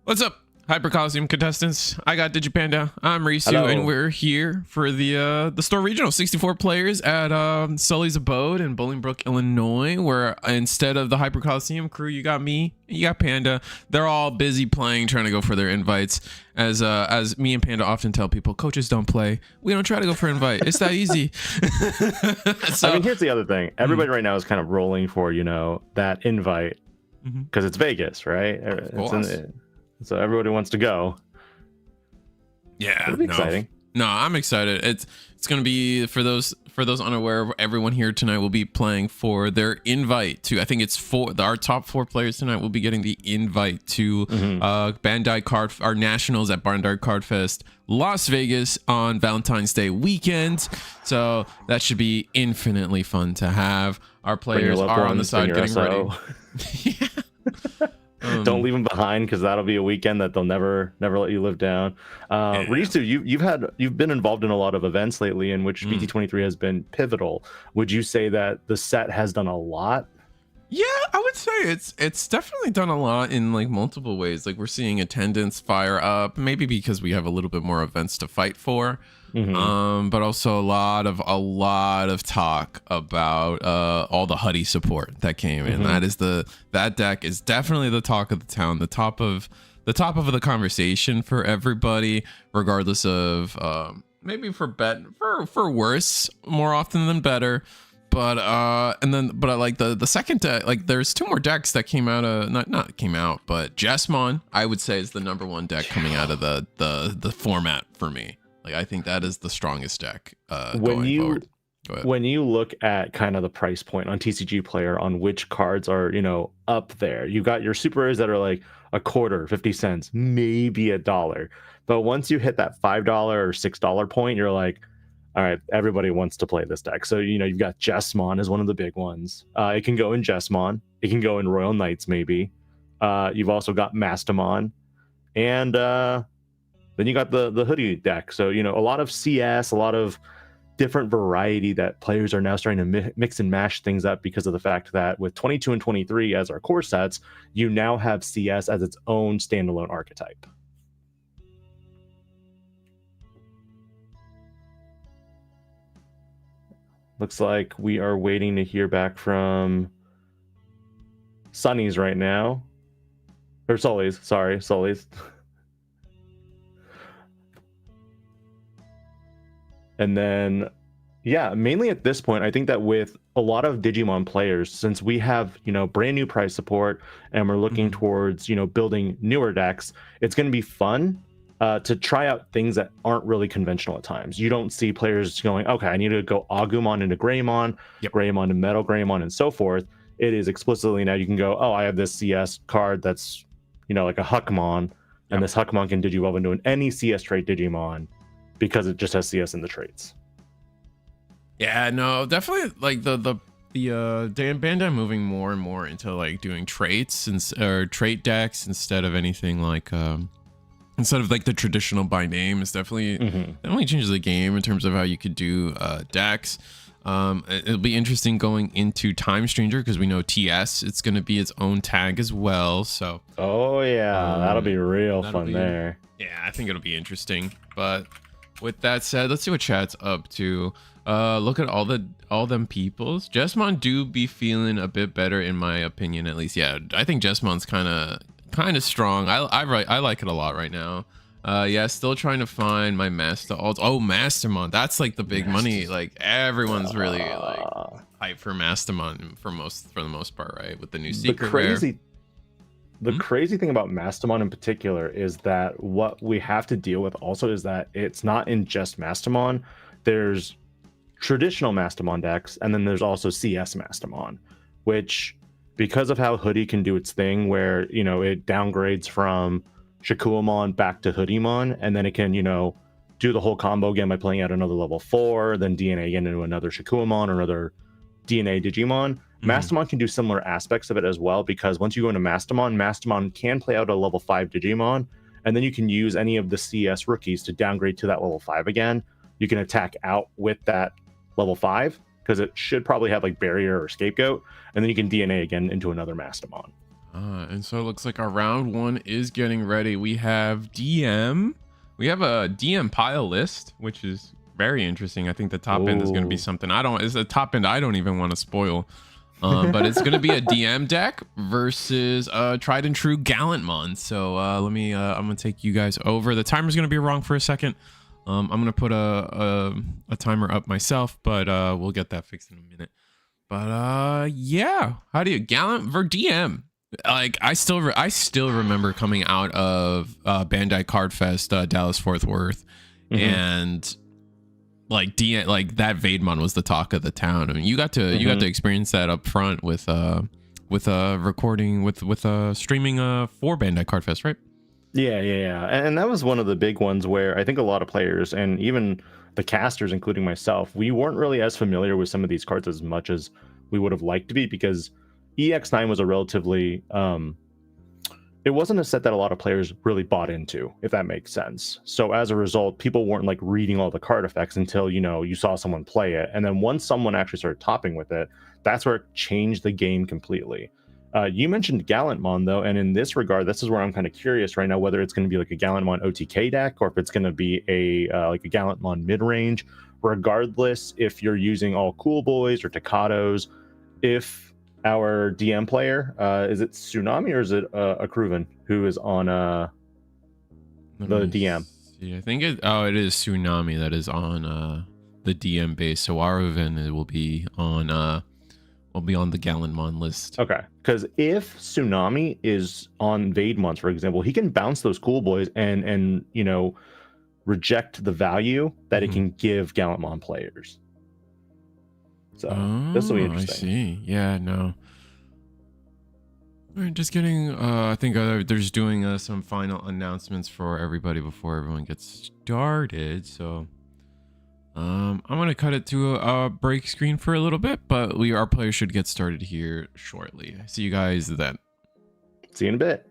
What's up, Hyper Coliseum contestants? I got DigiPanda. I'm Risu, Hello. and we're here for the store regional. 64 players at Sully's Abode in Bolingbrook, Illinois. Where instead of the Hyper Coliseum crew, you got me, you got Panda. They're all busy playing, trying to go for their invites. As me and Panda often tell people, coaches don't play. We don't try to go for invite. It's that easy. So, I mean, here's the other thing. Everybody right now is kind of rolling for that invite because it's Vegas, right? So everybody wants to go. Yeah, it'll be exciting. No, I'm excited. It's gonna be for those unaware. Everyone here tonight will be playing for their invite to. I think it's our top 4 players tonight will be getting the invite to Bandai Card, our nationals at Bandai Card Fest, Las Vegas on Valentine's Day weekend. So that should be infinitely fun to have. Our players are on the side getting ready. Yeah. Don't leave them behind because that'll be a weekend that they'll never let you live down. Risu, you've been involved in a lot of events lately in which BT23 has been pivotal. Would you say that the set has done a lot? Yeah, I would say it's definitely done a lot in like multiple ways. Like we're seeing attendance fire up, maybe because we have a little bit more events to fight for. But also a lot of talk about all the Huddy support that came in. That deck is definitely the talk of the town, the top of the conversation for everybody, regardless of maybe for worse more often than better. But I like the second deck. Like there's 2 more decks that came out of not came out, but Jesmon I would say is the #1 deck coming out of the format for me. Like I think that is the strongest deck going forward. When you look at kind of the price point on TCG Player on which cards are up there, you got your super rares that are like a quarter, 50 cents, maybe $1. But once you hit that $5 or $6 point, you're like, all right, everybody wants to play this deck. So you've got Jesmon as one of the big ones. It can go in Jesmon. It can go in Royal Knights maybe. You've also got Mastamon, and then you got the Hoodie deck. So a lot of CS, a lot of different variety that players are now starting to mix and mash things up because of the fact that with 22 and 23 as our core sets, you now have CS as its own standalone archetype. Looks like we are waiting to hear back from Sunny's right now. Or Sully's, sorry, Sully's. And then, yeah, mainly at this point, I think that with a lot of Digimon players, since we have, brand new price support and we're looking towards, building newer decks, it's going to be fun to try out things that aren't really conventional at times. You don't see players going, okay, I need to go Agumon into Greymon, Greymon to Metal Greymon, and so forth. It is explicitly now you can go, oh, I have this CS card that's, like a Huckmon, and this Huckmon can Digivolve into any CS trait Digimon, because it just has CS in the traits. Yeah, no, definitely like the Bandai moving more and more into like doing traits or trait decks instead of anything like instead of like the traditional by name. Is definitely changes the game in terms of how you could do decks. It'll be interesting going into Time Stranger because we know TS it's going to be its own tag as well. So that'll be real fun there. Yeah, I think it'll be interesting. But with that said, let's see what chat's up to. Look at all them peoples. Jesmon do be feeling a bit better in my opinion, at least. Yeah, I think Jesmon's kind of strong. I like it a lot right now. Still trying to find my master alt. Oh, Mastermon, that's like the big money. Like everyone's really like hyped for Mastermon for the most part, right? With the new secret rare. The crazy thing about Mastamon in particular is that what we have to deal with also is that it's not in just Mastamon. There's traditional Mastamon decks, and then there's also CS Mastamon, which, because of how Hoodie can do its thing, where it downgrades from Shakuamon back to Hoodiemon, and then it can do the whole combo again by playing out another level 4, then DNA again into another Shakuamon or another DNA Digimon. Mastamon can do similar aspects of it as well, because once you go into Mastamon can play out a level 5 Digimon, and then you can use any of the CS rookies to downgrade to that level 5 again. You can attack out with that level 5, because it should probably have like Barrier or Scapegoat, and then you can DNA again into another Mastamon. And so it looks like our round 1 is getting ready. We have DM. We have a DM pile list, which is very interesting. I think the top end is going to be something it's a top end I don't even want to spoil. But it's going to be a DM deck versus tried and true Gallantmon. So I'm going to take you guys over. The timer's going to be wrong for a second. I'm going to put a timer up myself, but we'll get that fixed in a minute. But yeah, how do you Gallant ver DM? Like I still remember coming out of Bandai Card Fest Dallas Fort Worth, and like that Vaidmon was the talk of the town. I mean, you got to experience that up front with recording with streaming for Bandai Card Fest, right? Yeah. And that was one of the big ones where I think a lot of players and even the casters, including myself, we weren't really as familiar with some of these cards as much as we would have liked to be, because EX9 was a relatively it wasn't a set that a lot of players really bought into, if that makes sense. So as a result, people weren't like reading all the card effects until, you saw someone play it. And then once someone actually started topping with it, that's where it changed the game completely. You mentioned Gallantmon though, and in this regard, this is where I'm kind of curious right now, whether it's going to be like a Gallantmon OTK deck or if it's going to be a like a Gallantmon mid-range. Regardless, if you're using all Cool Boys or Takatos, if our DM player, is it Tsunami or is it Akruven who is on the DM? See. I think it is Tsunami that is on the DM base. So Aruven will be on the Gallantmon list. Okay, because if Tsunami is on Vaidmons, for example, he can bounce those Cool Boys and reject the value that it can give Gallantmon players. So this will be interesting. I see. Yeah, no. We're just getting I think they're just doing some final announcements for everybody before everyone gets started. So I'm gonna cut it to a break screen for a little bit, but our players should get started here shortly. See you guys then. See you in a bit.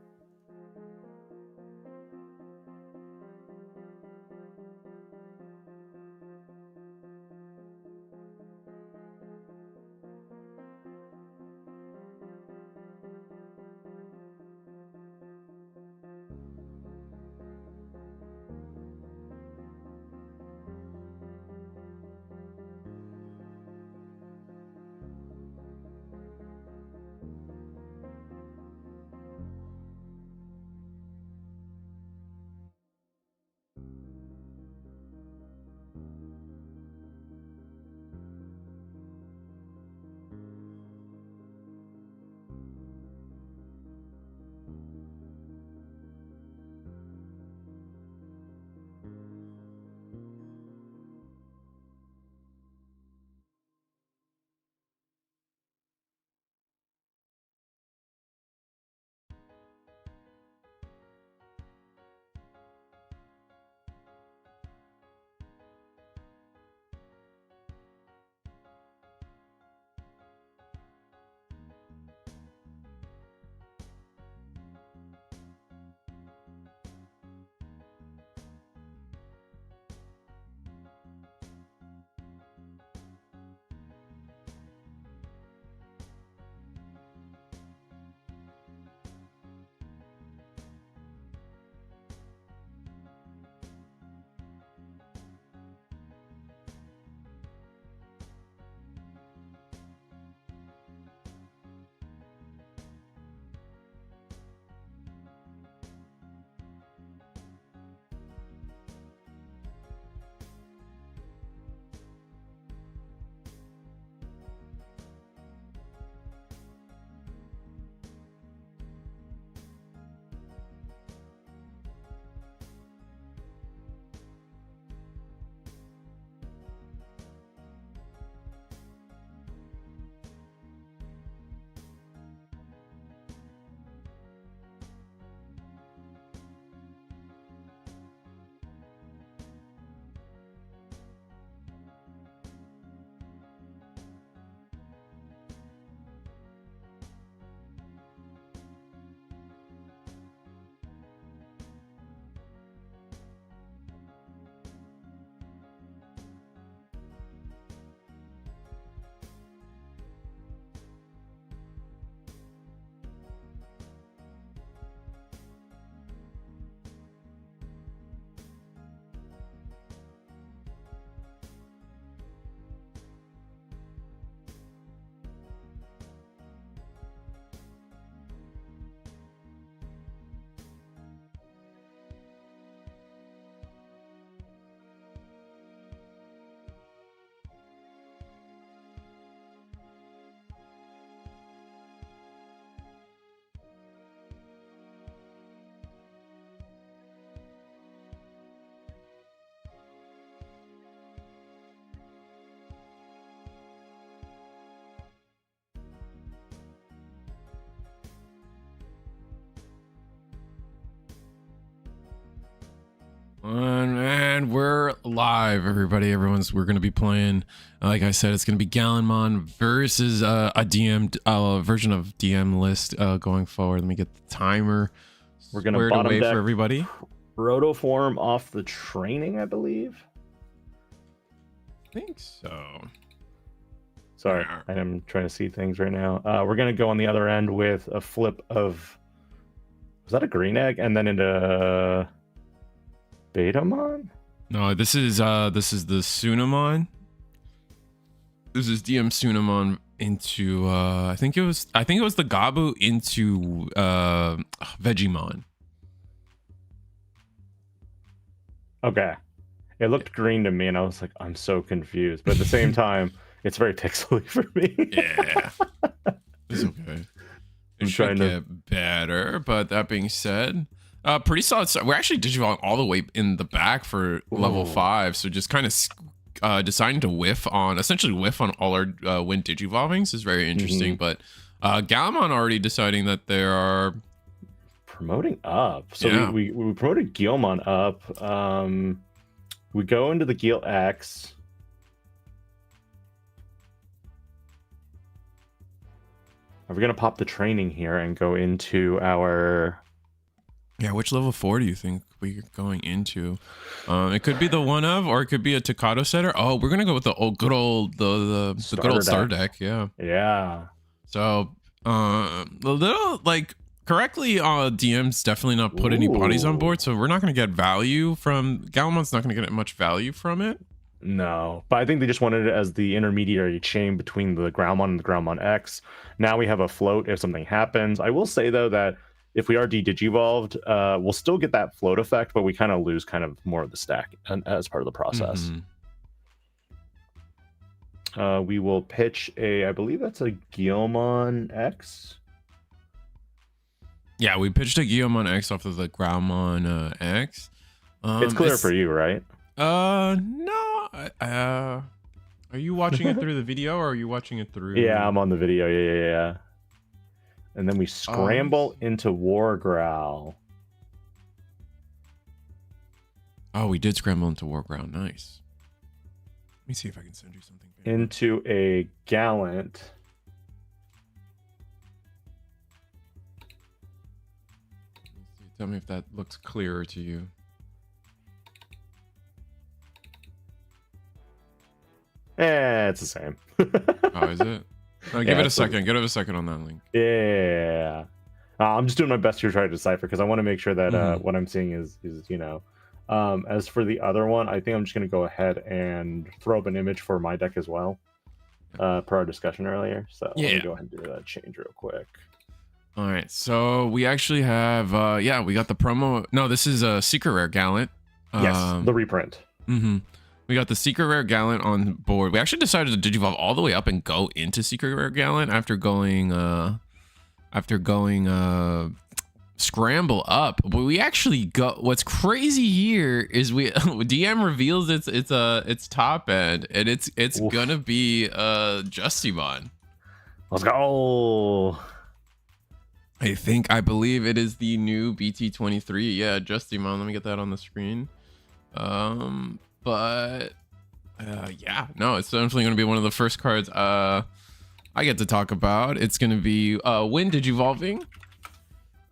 And we're live, everybody. We're going to be playing, like I said, it's going to be Gallimon versus a DM version of DM list going forward. Let me get the timer. We're going to bottom away deck for everybody. Rotoform off the training, I believe. I think so. Sorry, I am trying to see things right now. We're going to go on the other end with a flip of... Was that a green egg? And then into... Betamon? No, this is the Sunamon. This is DM Sunamon into I think it was the Gabu into Vegemon. Okay. It looked green to me and I was like, I'm so confused. But at the same time, it's very pixely for me. Yeah. It's okay. It should get better, but that being said, pretty solid start. We're actually Digivolving all the way in the back for level 5, so just kind of deciding to essentially whiff on all our wind Digivolvings is very interesting. But Gallimon already deciding that they are promoting up. So we promoted Guilmon up. We go into the Gil X. Are we gonna pop the training here and go into our... Yeah, which level 4 do you think we're going into? It could be the one of, or it could be a Takato setter. Oh, we're gonna go with the good old starter deck. Yeah. Yeah. So a little like correctly, DM's definitely not put any bodies on board, so we're not gonna get value from Gallimon's. Not gonna get much value from it. No, but I think they just wanted it as the intermediary chain between the Groundmon and the Groundmon X. Now we have a float if something happens. I will say though that if we are de-digivolved, we'll still get that float effect, but we kind of lose more of the stack as part of the process. We will pitch I believe that's a Guilmon X. Yeah, we pitched a Guilmon X off of the Groundmon X. It's clear for you, right? No. Are you watching it through the video, or are you watching it through? Yeah, I'm on the video. Yeah. And then we scramble into War Growl. Oh, we did scramble into War Growl. Nice. Let me see if I can send you something. Into a Gallant. Tell me if that looks clearer to you. It's the same. Oh, is it? Give it a second. Give it a second on that link. Yeah. I'm just doing my best to try to decipher because I want to make sure that what I'm seeing is as for the other one, I think I'm just going to go ahead and throw up an image for my deck as well, per our discussion earlier. So let me go ahead and do that change real quick. All right. So we actually have, we got the promo. No, this is a Secret Rare Gallant. Yes, the reprint. We got the Secret Rare Gallant on board. We actually decided to Digivolve all the way up and go into Secret Rare Gallant after going Scramble up. But we actually go. What's crazy here is DM reveals its top end, and it's gonna be Justimon. Let's go. I believe it is the new BT23. Yeah, Justimon. Let me get that on the screen. But it's definitely going to be one of the first cards I get to talk about. It's going to be Wind Digivolving.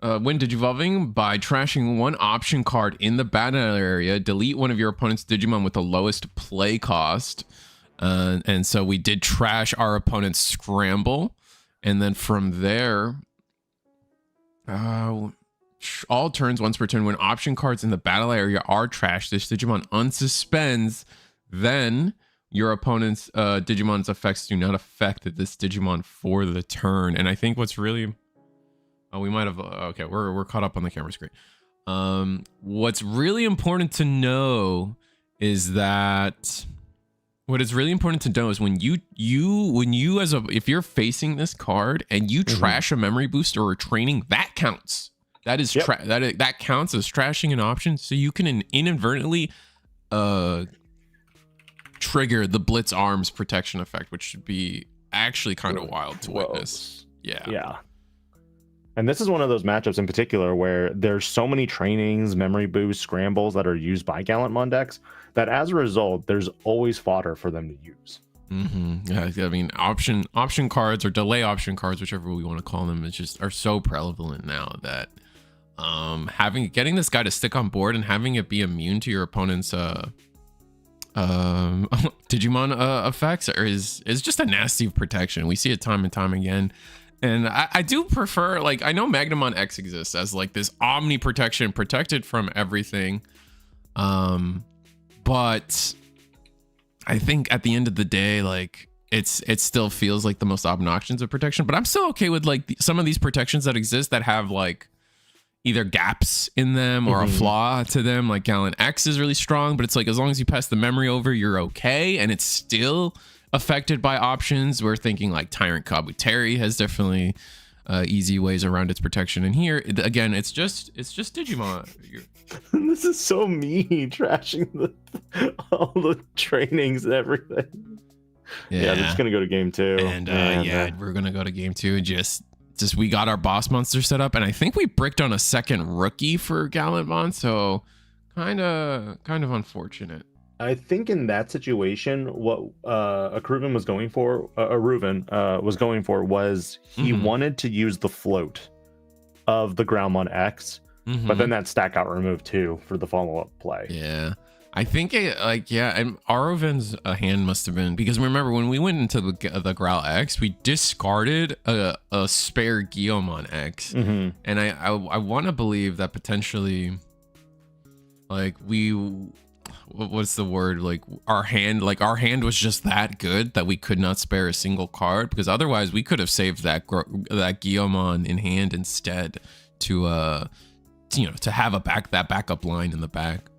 When Digivolving, by trashing one option card in the battle area, delete one of your opponent's Digimon with the lowest play cost. And so we did trash our opponent's Scramble. And then from there, all turns, once per turn, when option cards in the battle area are trashed, this Digimon unsuspends. Then your opponent's Digimon's effects do not affect this Digimon for the turn. And I think what's really... we might have... Okay, we're caught up on the camera screen. What's really important to know is that... if you're facing this card and you trash a memory booster or training, that counts. That is that counts as trashing an option, so you can inadvertently trigger the Blitz Arms protection effect, which should be actually kind of wild to witness. Yeah. And this is one of those matchups in particular where there's so many trainings, memory boosts, scrambles that are used by Gallantmon decks that as a result, there's always fodder for them to use. Yeah, I mean, option cards or delay option cards, whichever we want to call them, is just are so prevalent now that getting this guy to stick on board and having it be immune to your opponent's Digimon effects is just a nasty protection. We see it time and time again. And I do prefer, like, I know Magnamon X exists as like this omni protection, protected from everything. But I think at the end of the day, like, it still feels like the most obnoxious of protection. But I'm still okay with like some of these protections that exist that have like either gaps in them or a flaw to them. Like Gallant X is really strong, but it's like as long as you pass the memory over, you're okay, and it's still affected by options. We're thinking like Tyrant Kabuteri has definitely easy ways around its protection. And here again, it's just Digimon. This is so me trashing all the trainings and everything. Yeah, they're just gonna go to game 2. And we're gonna go to game 2. Just we got our boss monster set up, and I think we bricked on a second rookie for Gallantmon, so kind of unfortunate. I think in that situation, what Reuven was going for, was he wanted to use the float of the Groundmon X, but then that stack got removed too for the follow-up play. Yeah, I think and Aroven's hand must have been, because remember when we went into the Growl X, we discarded a spare Guillaumon X, and I want to believe that potentially, like, what's the word, like our hand was just that good that we could not spare a single card, because otherwise we could have saved that Guillaumon in hand instead to have that backup line in the back.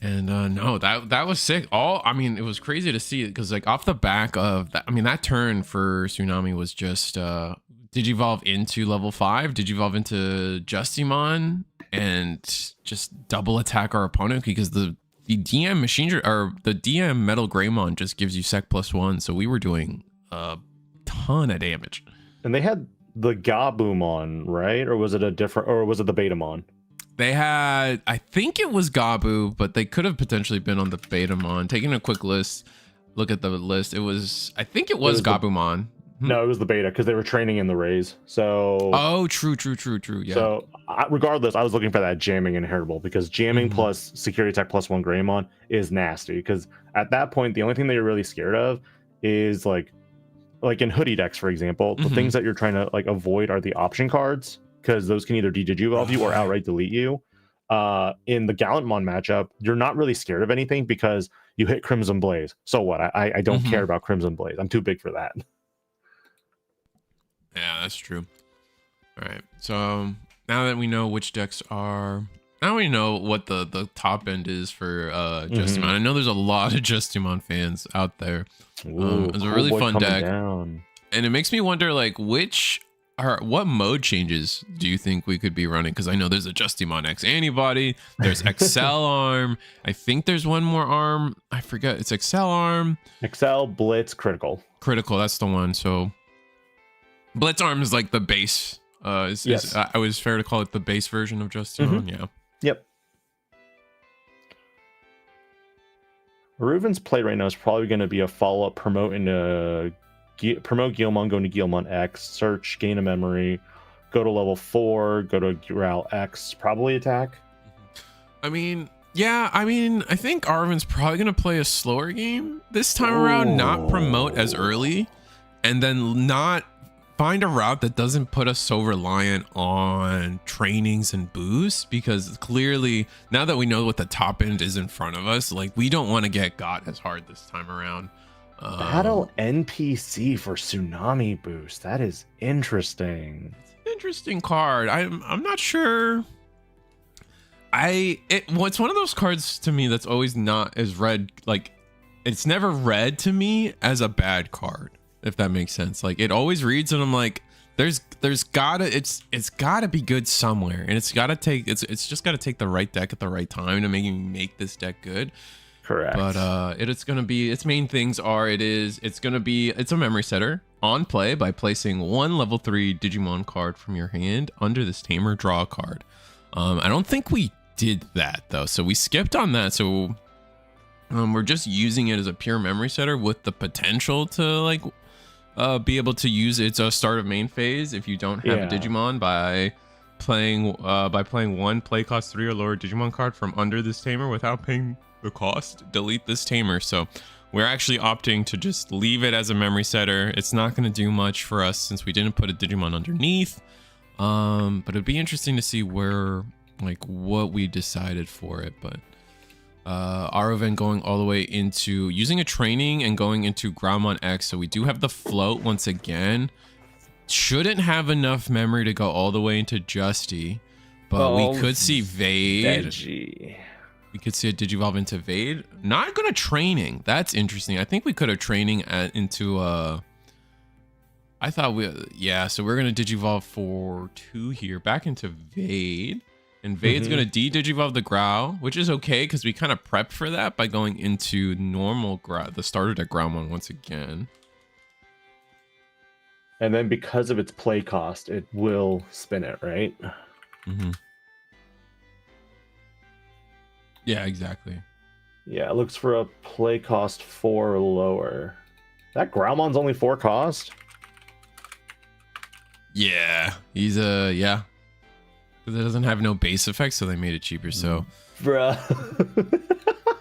And no, that was sick. It was crazy to see it, because like off the back of that, that turn for Tsunami was just Digivolve into level 5, Digivolve into Justimon, and just double attack our opponent, because the DM the DM Metal Greymon just gives you sec +1, so we were doing a ton of damage. And they had the Gabumon, right? Or was it the Betamon? They had, I think it was Gabu, but they could have potentially been on the Betamon. Taking a quick look at the list, I think it was Gabumon. No, it was the beta, because they were training in the Rays. So true. Yeah. So regardless, I was looking for that jamming inheritable, because jamming plus security attack +1 Greymon is nasty. Because at that point, the only thing that you're really scared of is like in hoodie decks, for example, the things that you're trying to like avoid are the option cards, because those can either de-digivolve you or outright delete you. In the Gallantmon matchup, you're not really scared of anything because you hit Crimson Blaze. So what? I don't care about Crimson Blaze. I'm too big for that. Yeah, that's true. All right, so now that we know which decks are, now we know what the top end is for Justimon. I know there's a lot of Justimon fans out there. It's a really fun deck, and it makes me wonder, like, what mode changes do you think we could be running? Because I know there's a Justimon X antibody, there's Excel arm, I think there's one more arm, I forget, it's Excel arm, Excel, Blitz, Critical, that's the one. So Blitz arm is like the base. Yes. I was fair to call it the base version of Justimon. Yeah. Yep. Reuven's play right now is probably going to be a follow-up promote Guilmon, going to Guilmon X, search, gain a memory, go to level 4, go to Growl X, probably attack. I think Arvin's probably going to play a slower game this time around, not promote as early, and then not find a route that doesn't put us so reliant on trainings and boosts, because clearly now that we know what the top end is in front of us, like, we don't want to get got as hard this time around. Battle NPC for Tsunami boost. That is interesting. It's an interesting card. I'm not sure. It's one of those cards to me that's always not as read, like, it's never read to me as a bad card, if that makes sense. Like, it always reads and I'm like, it's gotta be good somewhere, and it's just gotta take the right deck at the right time to make this deck good. Correct. But it's gonna be, its main things are, it's a memory setter. On play, by placing one level 3 Digimon card from your hand under this tamer, draw a card. I don't think we did that though, so we skipped on that. So we're just using it as a pure memory setter with the potential to like be able to use its start of main phase if you don't have a Digimon by playing one play cost 3 or lower Digimon card from under this tamer without paying the cost. Delete this tamer. So we're actually opting to just leave it as a memory setter. It's not going to do much for us since we didn't put a Digimon underneath. But it'd be interesting to see where, like, what we decided for it. But Aroven going all the way into using a training and going into Groundmon X. So we do have the float once again. Shouldn't have enough memory to go all the way into Justy, but we could see Vade. Veggie. We could see a Digivolve into Vade. Not gonna training. That's interesting. I think we could have training into I thought so we're gonna Digivolve for 2 here back into Vade. And Vade's gonna de-Digivolve the Growl, which is okay because we kind of prepped for that by going into normal the starter deck Groundmon once again. And then because of its play cost, it will spin it, right? Yeah, exactly. Yeah, it looks for a play cost 4 or lower. That Groundmon's only 4 cost? Yeah, he's yeah. Because it doesn't have no base effects, so they made it cheaper, so. Bruh.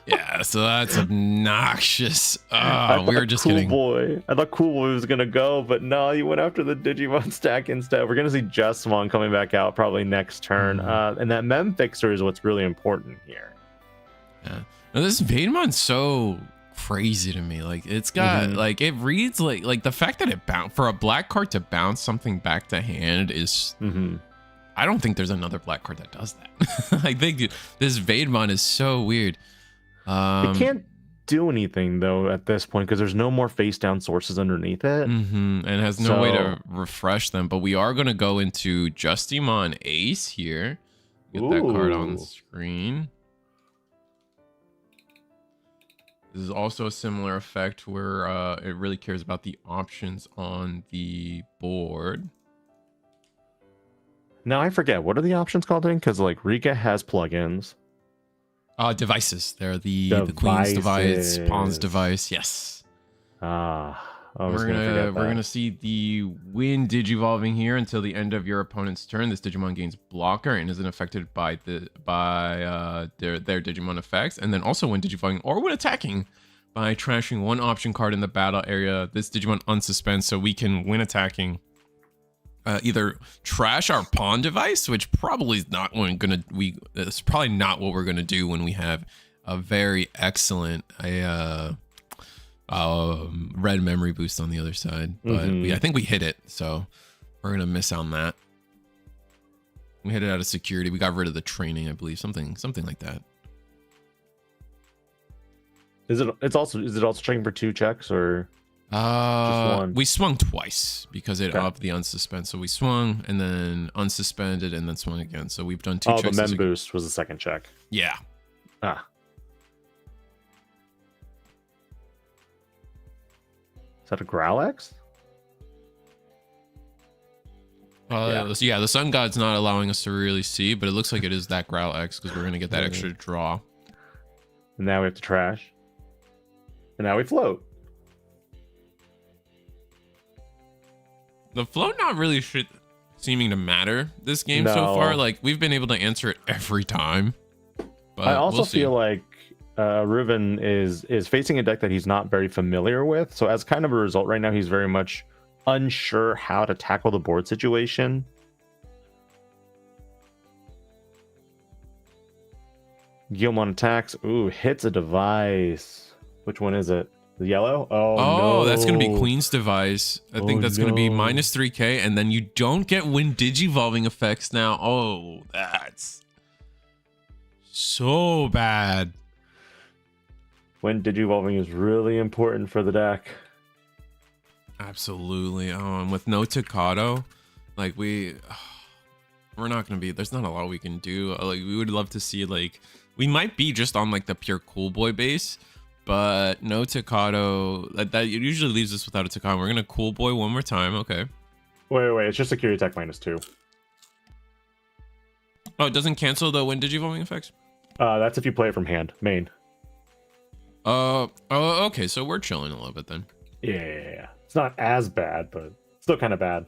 Yeah, so that's obnoxious. Oh, we were just Cool kidding. Boy. I thought Cool Boy was gonna go, but no, you went after the Digimon stack instead. We're gonna see Justmon coming back out probably next turn. And that Mem Fixer is what's really important here. Yeah. Now this Vademon's so crazy to me. Like it's got like it reads like the fact that it for a black card to bounce something back to hand is I don't think there's another black card that does that. I think this Vademon is so weird. It can't do anything though at this point because there's no more face down sources underneath it. And has no way to refresh them. But we are going to go into Justymon Ace here. Get that card on the screen. This is also a similar effect where it really cares about the options on the board. Now I forget, what are the options called again? Because like Rika has plugins. Devices. They're the Queen's device, Pawn's device. Yes. We're gonna see the Wind Digivolving here until the end of your opponent's turn. This Digimon gains blocker and isn't affected by their Digimon effects. And then also when Digivolving or when attacking by trashing one option card in the battle area, this Digimon unsuspends, so we can when attacking either trash our pawn device, which probably is not it's probably not what we're gonna do when we have a very excellent red memory boost on the other side. But I think we hit it, so we're gonna miss on that. We hit it out of security. We got rid of the training, I believe, something like that. Is it also checking for 2 checks or? Just one? We swung twice because it upped the unsuspend. So we swung and then unsuspended and then swung again. So we've done 2 checks. Oh, the mem boost was the second check. Yeah. Is that a Growlix? Yeah, the Sun God's not allowing us to really see, but it looks like it is that Growlix because we're going to get that extra draw. And now we have to trash. And now we float. The float not really seeming to matter this game so far. Like we've been able to answer it every time. But I also feel like Reuven is facing a deck that he's not very familiar with. So as kind of a result, right now he's very much unsure how to tackle the board situation. Guilmon attacks. Ooh, hits a device. Which one is it? The yellow? Oh, no. That's going to be Queen's device. I think that's going to be minus 3k, and then you don't get when Digivolving effects now. Oh, that's so bad. When Digivolving is really important for the deck. Absolutely. And with no Tocado, like we're not going to be, there's not a lot we can do. Like we would love to see like We might be just on like the pure cool boy base, but no Tocado. That usually leaves us without a Tocado. We're gonna cool boy one more time. Okay. Wait. It's just security attack -2. Oh, it doesn't cancel the when digivolving effects? That's if you play it from hand, main. Oh, okay. So we're chilling a little bit then. Yeah. It's not as bad, but still kind of bad.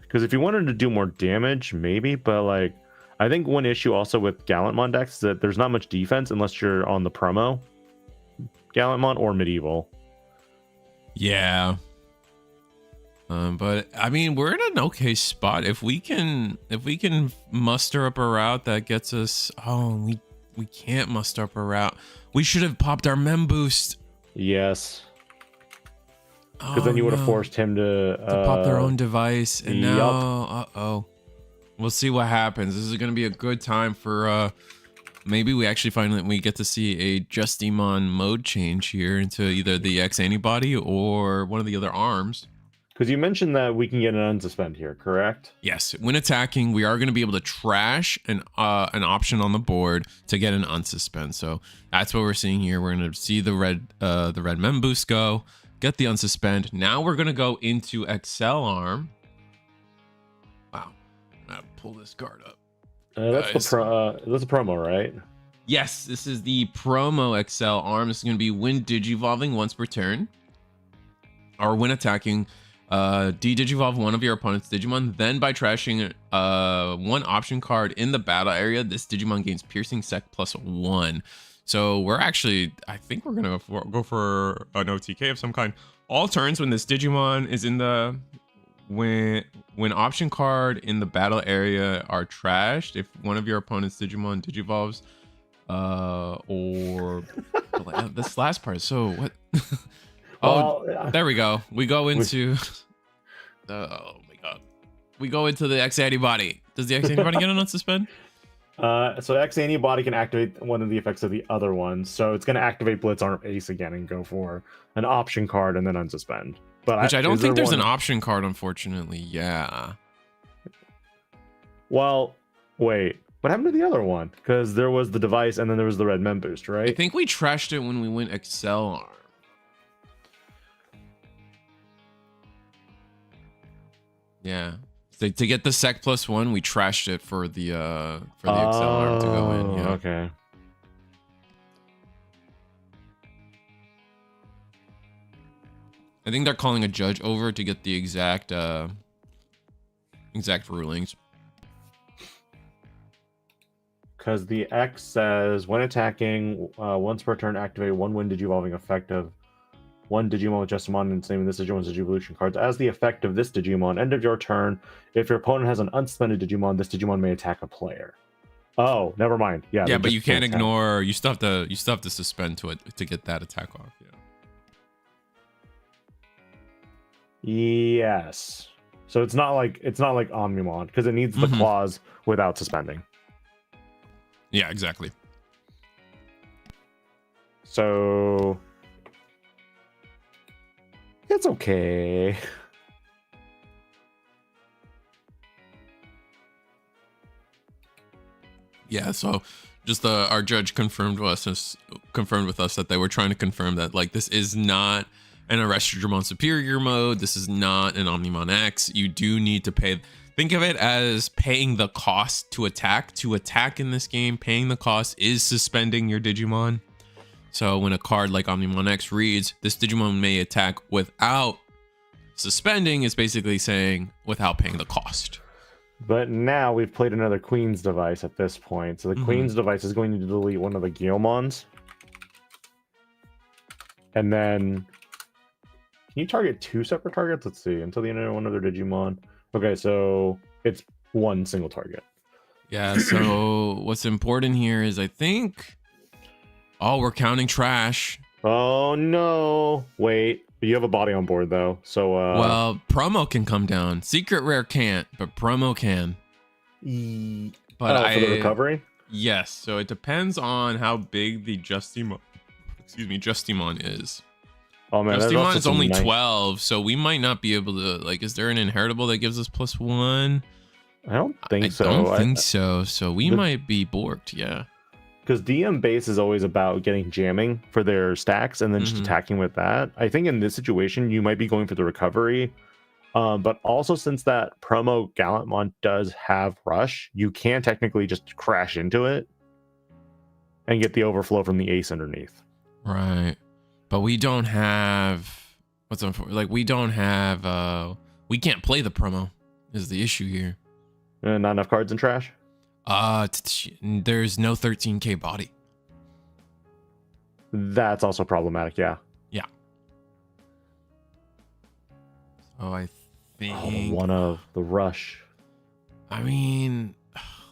Because if you wanted to do more damage, maybe, but like, I think one issue also with Gallantmon decks is that there's not much defense unless you're on the promo Gallantmon or medieval. Yeah. But I mean, we're in an okay spot. If we can muster up a route that gets us. Oh, we can't muster up a route. We should have popped our mem boost. Yes. Because then you would have forced him to pop their own device, and now, we'll see what happens. This is gonna be a good time for maybe we actually find that we get to see a Justimon mode change here into either the X antibody or one of the other arms. Because you mentioned that we can get an unsuspend here, correct? Yes. When attacking, we are going to be able to trash an option on the board to get an unsuspend. So that's what we're seeing here. We're going to see the red mem boost go, get the unsuspend. Now we're going to go into Excel arm. Wow. I'm going to pull this card up. That's the promo, right? Yes, this is the promo Excel arm. This is going to be when digivolving once per turn, or when attacking. De-digivolve one of your opponent's Digimon. Then by trashing one option card in the battle area, this Digimon gains piercing sec +1. So we're actually, I think we're gonna go for an OTK of some kind. All turns when this Digimon is in the when option card in the battle area are trashed, if one of your opponent's Digimon digivolves, or this last part. So what? Oh, there we go. We go into oh my god. We go into the X antibody. Does the X antibody get an unsuspend? So X antibody can activate one of the effects of the other one. So it's going to activate Blitz Arm Ace again and go for an option card and then unsuspend. But which I don't think there's an option card, unfortunately. Yeah. Well, wait. What happened to the other one? Because there was the device and then there was the red mem boost, right? I think we trashed it when we went Excel arm. Yeah. So to get the sec +1, we trashed it for the Excel arm to go in. Yeah. Okay. I think they're calling a judge over to get the exact rulings. Because the X says when attacking, once per turn, activate one when digivolving effect of one Digimon with Justimon and naming this Digimon's Digivolution cards as the effect of this Digimon. End of your turn. If your opponent has an unsuspended Digimon, this Digimon may attack a player. Oh, never mind. Yeah. Yeah, but you can't ignore. You still have to suspend to it to get that attack off. Yeah. Yes. So it's not like Omnimon because it needs the clause without suspending. Yeah, exactly. So it's okay. Yeah, so just our judge confirmed with us that they were trying to confirm that like this is not an Restream superior mode. This is not an Omnimon X. You do need to pay. Think of it as paying the cost to attack. To attack in this game, paying the cost is suspending your Digimon. So when a card like Omnimon X reads, this Digimon may attack without suspending, is basically saying without paying the cost. But now we've played another Queen's device at this point. So the Queen's device is going to delete one of the Guilmons. And then, can you target two separate targets? Let's see. Until the end of one of their Digimon. Okay, so it's one single target. Yeah, so what's important here is I think... Oh, we're counting trash. Oh, no. Wait. You have a body on board, though. So, well, promo can come down. Secret rare can't, but promo can. But for the recovery? Yes. So it depends on how big the Justimon is. Oh, man. Justimon is only 12, so we might not be able to... Like, is there an inheritable that gives us +1? I don't think so. I don't think so. So we might be borked, yeah. Because DM base is always about getting jamming for their stacks and then just attacking with that. I think in this situation, you might be going for the recovery. But also, since that promo Gallantmon does have rush, you can technically just crash into it and get the overflow from the ace underneath. Right. But we don't have... What's unfortunate? Like, we don't have... we can't play the promo is the issue here. Not enough cards in trash? There's no 13k body. That's also problematic, yeah. Yeah. So I think... one of the rush. I mean,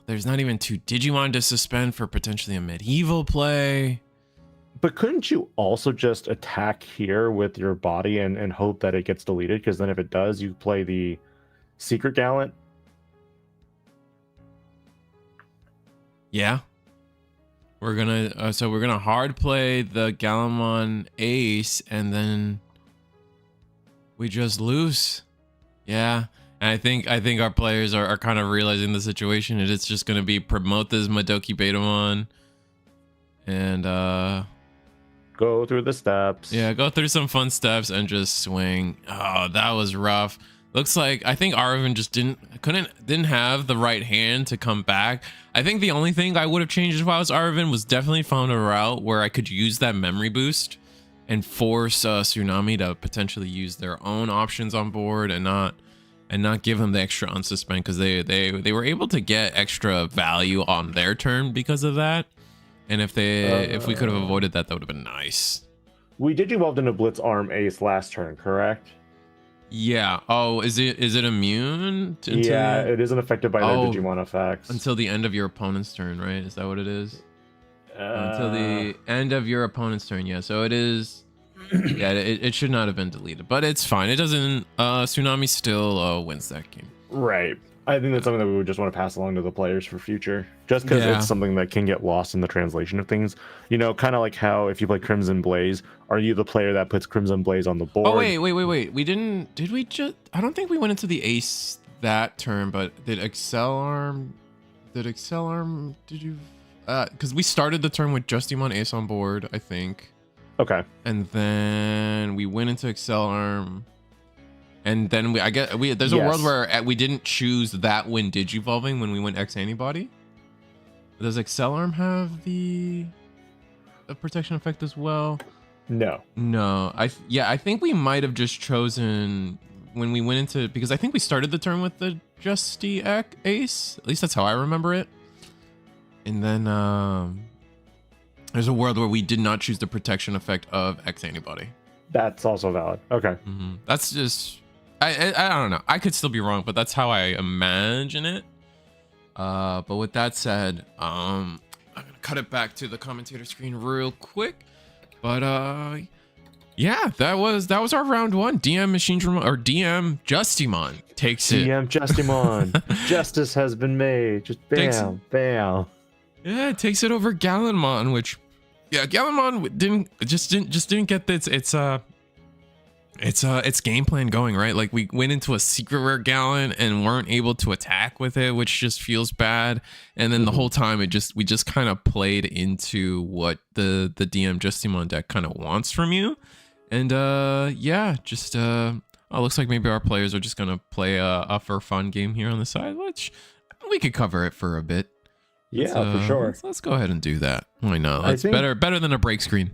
there's not even 2 Digimon to suspend for potentially a medieval play. But couldn't you also just attack here with your body and hope that it gets deleted? Because then if it does, you play the Secret Gallant. Yeah. We're gonna so we're gonna hard play the Gallantmon ace and then we just lose. Yeah. And I think our players are kind of realizing the situation, and it's just gonna be promote this Madoki Betamon and go through the steps. Yeah, go through some fun steps and just swing. Oh, that was rough. Looks like I think Arvin just didn't have the right hand to come back. I think the only thing I would have changed if I was Arvin was definitely found a route where I could use that memory boost and force Tsunami to potentially use their own options on board and not give them the extra unsuspend, because they were able to get extra value on their turn because of that. And if we could have avoided that, that would have been nice. We did evolve into Blitz Arm Ace last turn, correct? Yeah. Oh, is it immune? Yeah, it isn't affected by their Digimon effects. Until the end of your opponent's turn, right? Is that what it is? Until the end of your opponent's turn, yeah. So it is... Yeah, it should not have been deleted. But it's fine. It doesn't... Tsunami still wins that game. Right. I think that's something that we would just want to pass along to the players for future. Just because it's something that can get lost in the translation of things. You know, kind of like how if you play Crimson Blaze, are you the player that puts Crimson Blaze on the board? Oh, wait. We didn't... Did we just... I don't think we went into the ace that turn, but did Accelarm... Did you... Because we started the turn with Justimon ace on board, I think. Okay. And then we went into Accelarm... And then there's a world where we didn't choose that when Digivolving when we went X Antibody. Does Accelarm have the protection effect as well? No. I think we might have just chosen when we went into, because I think we started the turn with the Justy Ace. At least that's how I remember it. And then there's a world where we did not choose the protection effect of X Antibody. That's also valid. Okay. That's just... I don't know. I could still be wrong, but that's how I imagine it. But with that said, I'm gonna cut it back to the commentator screen real quick. But yeah, that was our round 1. DM DM Justimon takes it. DM Justimon. Justice has been made. Just bam, bam. Yeah, it takes it over Gallantmon, which Gallantmon didn't get its game plan going, right? Like, we went into a secret rare Gallant and weren't able to attack with it, which just feels bad. And then the whole time we just kind of played into what the DM Justimon deck kind of wants from you. And looks like maybe our players are just gonna play a for fun game here on the side, which we could cover it for a bit. Yeah, for sure. Let's go ahead and do that. Why not? It's better than a break screen.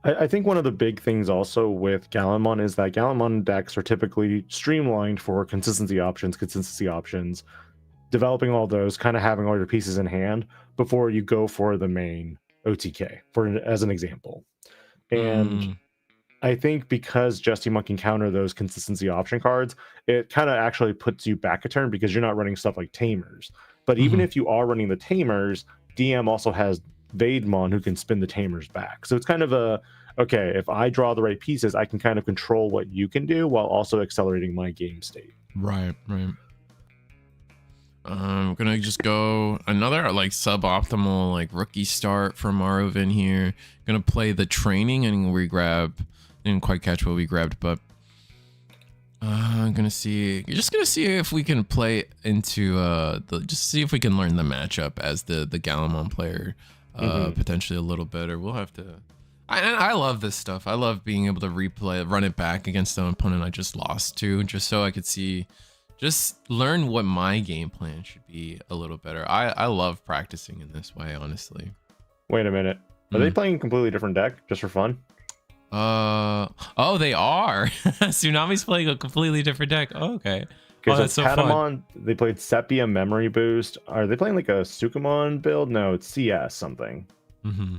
I think one of the big things also with Gallantmon is that Gallantmon decks are typically streamlined for consistency options, developing all those, kind of having all your pieces in hand before you go for the main OTK, as an example. And I think because Justimon can counter those consistency option cards, it kind of actually puts you back a turn because you're not running stuff like Tamers. But even if you are running the Tamers, DM also has Vademon who can spin the Tamers back. So it's kind of okay, if I draw the right pieces, I can kind of control what you can do while also accelerating my game state. Right. I'm gonna just go another like suboptimal like rookie start for Marovin here. Gonna play the training and we grab, didn't quite catch what we grabbed, but I'm gonna see. You're just gonna see if we can play into just see if we can learn the matchup as the Galamon player, potentially a little better. We'll have to. I love this stuff. I love being able to run it back against an opponent I just lost to, just so I could see, just learn what my game plan should be a little better. I love practicing in this way, honestly. Wait a minute. Are they playing a completely different deck just for fun? Oh, they are. Tsunami's playing a completely different deck. Oh, okay. Because that's so Patamon, they played Sepia Memory Boost. Are they playing like a Sukamon build? No, it's CS something. Mm-hmm.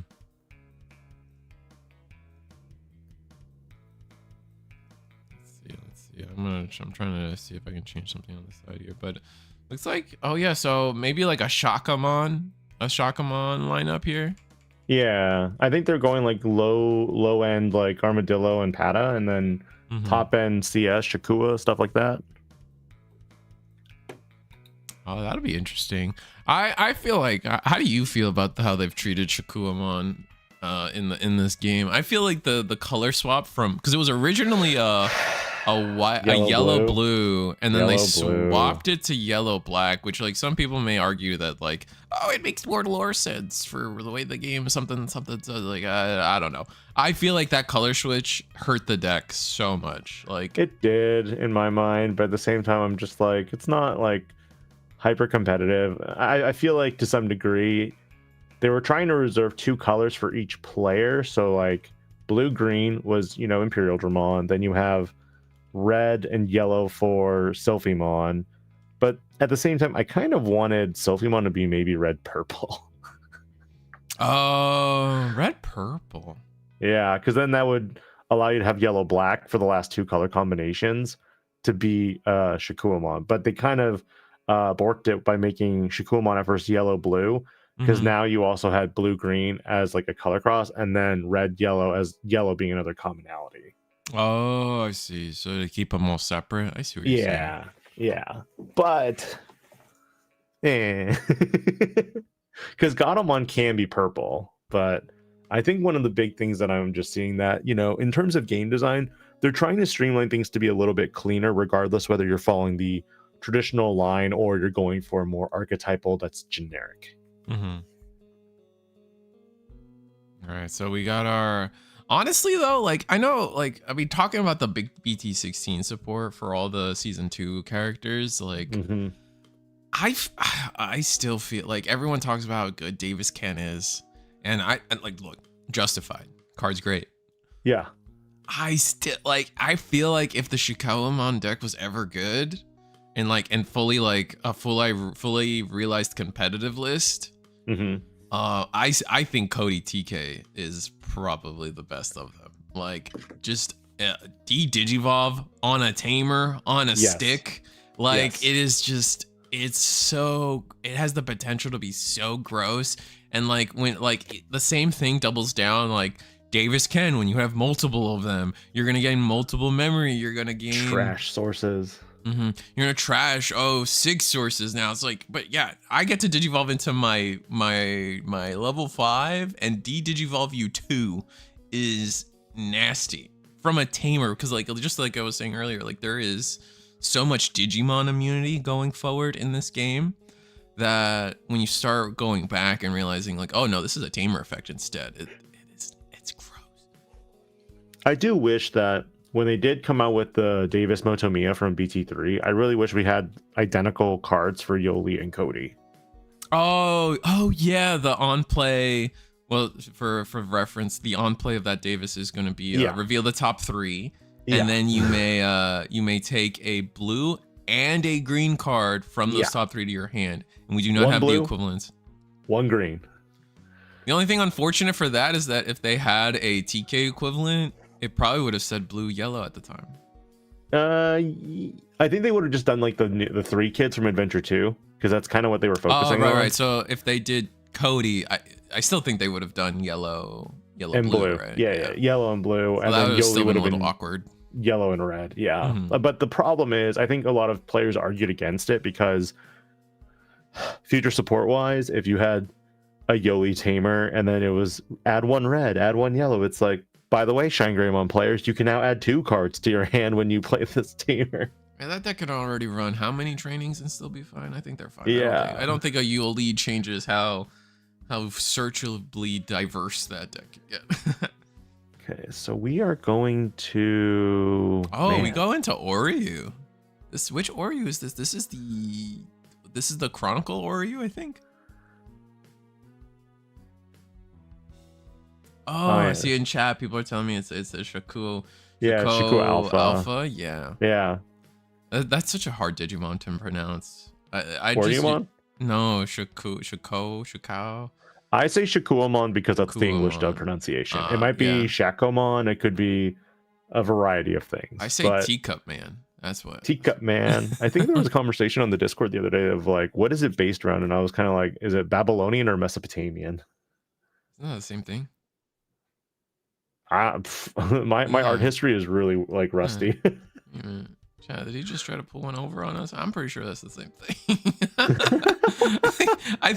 Let's see. I'm trying to see if I can change something on the side here, but looks like, oh yeah, so maybe like a Shakamon lineup here. Yeah, I think they're going like low end like Armadillo and Pata, and then top end CS, Shakua, stuff like that. Oh, that'll be interesting. I feel like, how do you feel about how they've treated Shakuamon in this game? I feel like the color swap from, because it was originally a yellow blue, and then they swapped it to yellow black, which like some people may argue that like, oh, it makes more lore sense for the way the game something like I don't know. I feel like that color switch hurt the deck so much. Like it did in my mind, but at the same time I'm just like, it's not like hyper competitive. I feel like to some degree they were trying to reserve 2 colors for each player, so like blue green was, you know, Imperial Dramon, then you have red and yellow for Sylphimon, but at the same time I kind of wanted Sylphimon to be maybe red purple. Oh, red purple. Yeah, because then that would allow you to have yellow black for the last 2 color combinations to be Shakuamon, but they kind of borked it by making Shakuamon at first yellow blue, because now you also had blue green as like a color cross, and then red yellow as yellow being another commonality. Oh, I see. So to keep them all separate. I see what you're saying. Yeah. But because Gatomon can be purple, but I think one of the big things that I'm just seeing that, you know, in terms of game design, they're trying to streamline things to be a little bit cleaner, regardless whether you're following the traditional line or you're going for a more archetypal that's generic. All right, so we got our. Honestly, though, like, I know, like, I mean, talking about the big BT16 support for all the season 2 characters, like, I still feel like everyone talks about how good Davis Ken is, and like, look, justified. Card's great. Yeah. I still, like, I feel like if the Shikalamon deck was ever good, and like, and fully, like, a fully realized competitive list, I think Cody TK is probably the best of them. Like, just Digivolve on a tamer on a stick. Like, it is just, it's so, it has the potential to be so gross. And like, when like the same thing doubles down, like Davis Ken, when you have multiple of them, you're gonna gain multiple memory. You're gonna gain trash sources. You're gonna trash 6 sources now. It's like, but yeah, I get to digivolve into my level 5, and Digivolve you 2 is nasty from a tamer, because like, just like I was saying earlier, like there is so much Digimon immunity going forward in this game that when you start going back and realizing like, oh no, this is a tamer effect instead, it's gross. I do wish that when they did come out with the Davis Motomiya from BT3, I really wish we had identical cards for Yoli and Cody. Oh yeah, the on play. Well, for reference, the on play of that Davis is going to be reveal the top 3, and then you may take a blue and a green card from those top 3 to your hand, and we do not 1 have blue, the equivalents. 1 green. The only thing unfortunate for that is that if they had a TK equivalent, it probably would have said blue yellow at the time. I think they would have just done like the 3 kids from Adventure 2, because that's kind of what they were focusing on. Right. So if they did Cody, I still think they would have done yellow and blue. Right? Yeah, yellow and blue, so and then Yoli would have been awkward. Yellow and red. Yeah, but the problem is, I think a lot of players argued against it because future support wise, if you had a Yoli tamer and then it was add 1 red, add 1 yellow, it's like, by the way, Shine Greymon players, you can now add 2 cards to your hand when you play this teamer. And that deck can already run how many trainings and still be fine? I think they're fine. Yeah. I don't think a UL lead changes how searchably diverse that deck can get. Okay, so we are going to... we go into Oryu. Which Oryu is this? This is the Chronicle Oryu, I think. I see in chat people are telling me it's a Shakuo. Yeah, Shakuo Alpha. Yeah. Yeah. That's such a hard Digimon to pronounce. Oryumon? No, Shukao. I say Shakuomon because that's the English dub pronunciation. It might be Shakomon. It could be a variety of things. I say Teacup Man. That's what. Teacup Man. I think there was a conversation on the Discord the other day of like, what is it based around? And I was kind of like, is it Babylonian or Mesopotamian? It's not the same thing. My art history is really like rusty. Chad, did he just try to pull one over on us? I'm pretty sure that's the same thing. I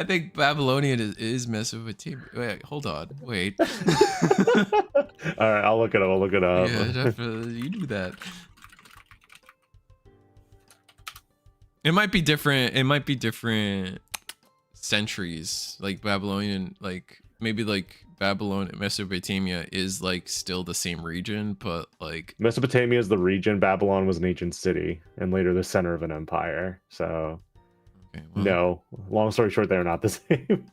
think Babylonian is Mesopotamian. Wait, hold on. Wait. All right, I'll look it up. Yeah, definitely. You do that. It might be different centuries. Like Babylonian, like maybe like Babylon, Mesopotamia is like still the same region, but like Mesopotamia is the region. Babylon was an ancient city and later the center of an empire. So okay, well, no, long story short, they're not the same.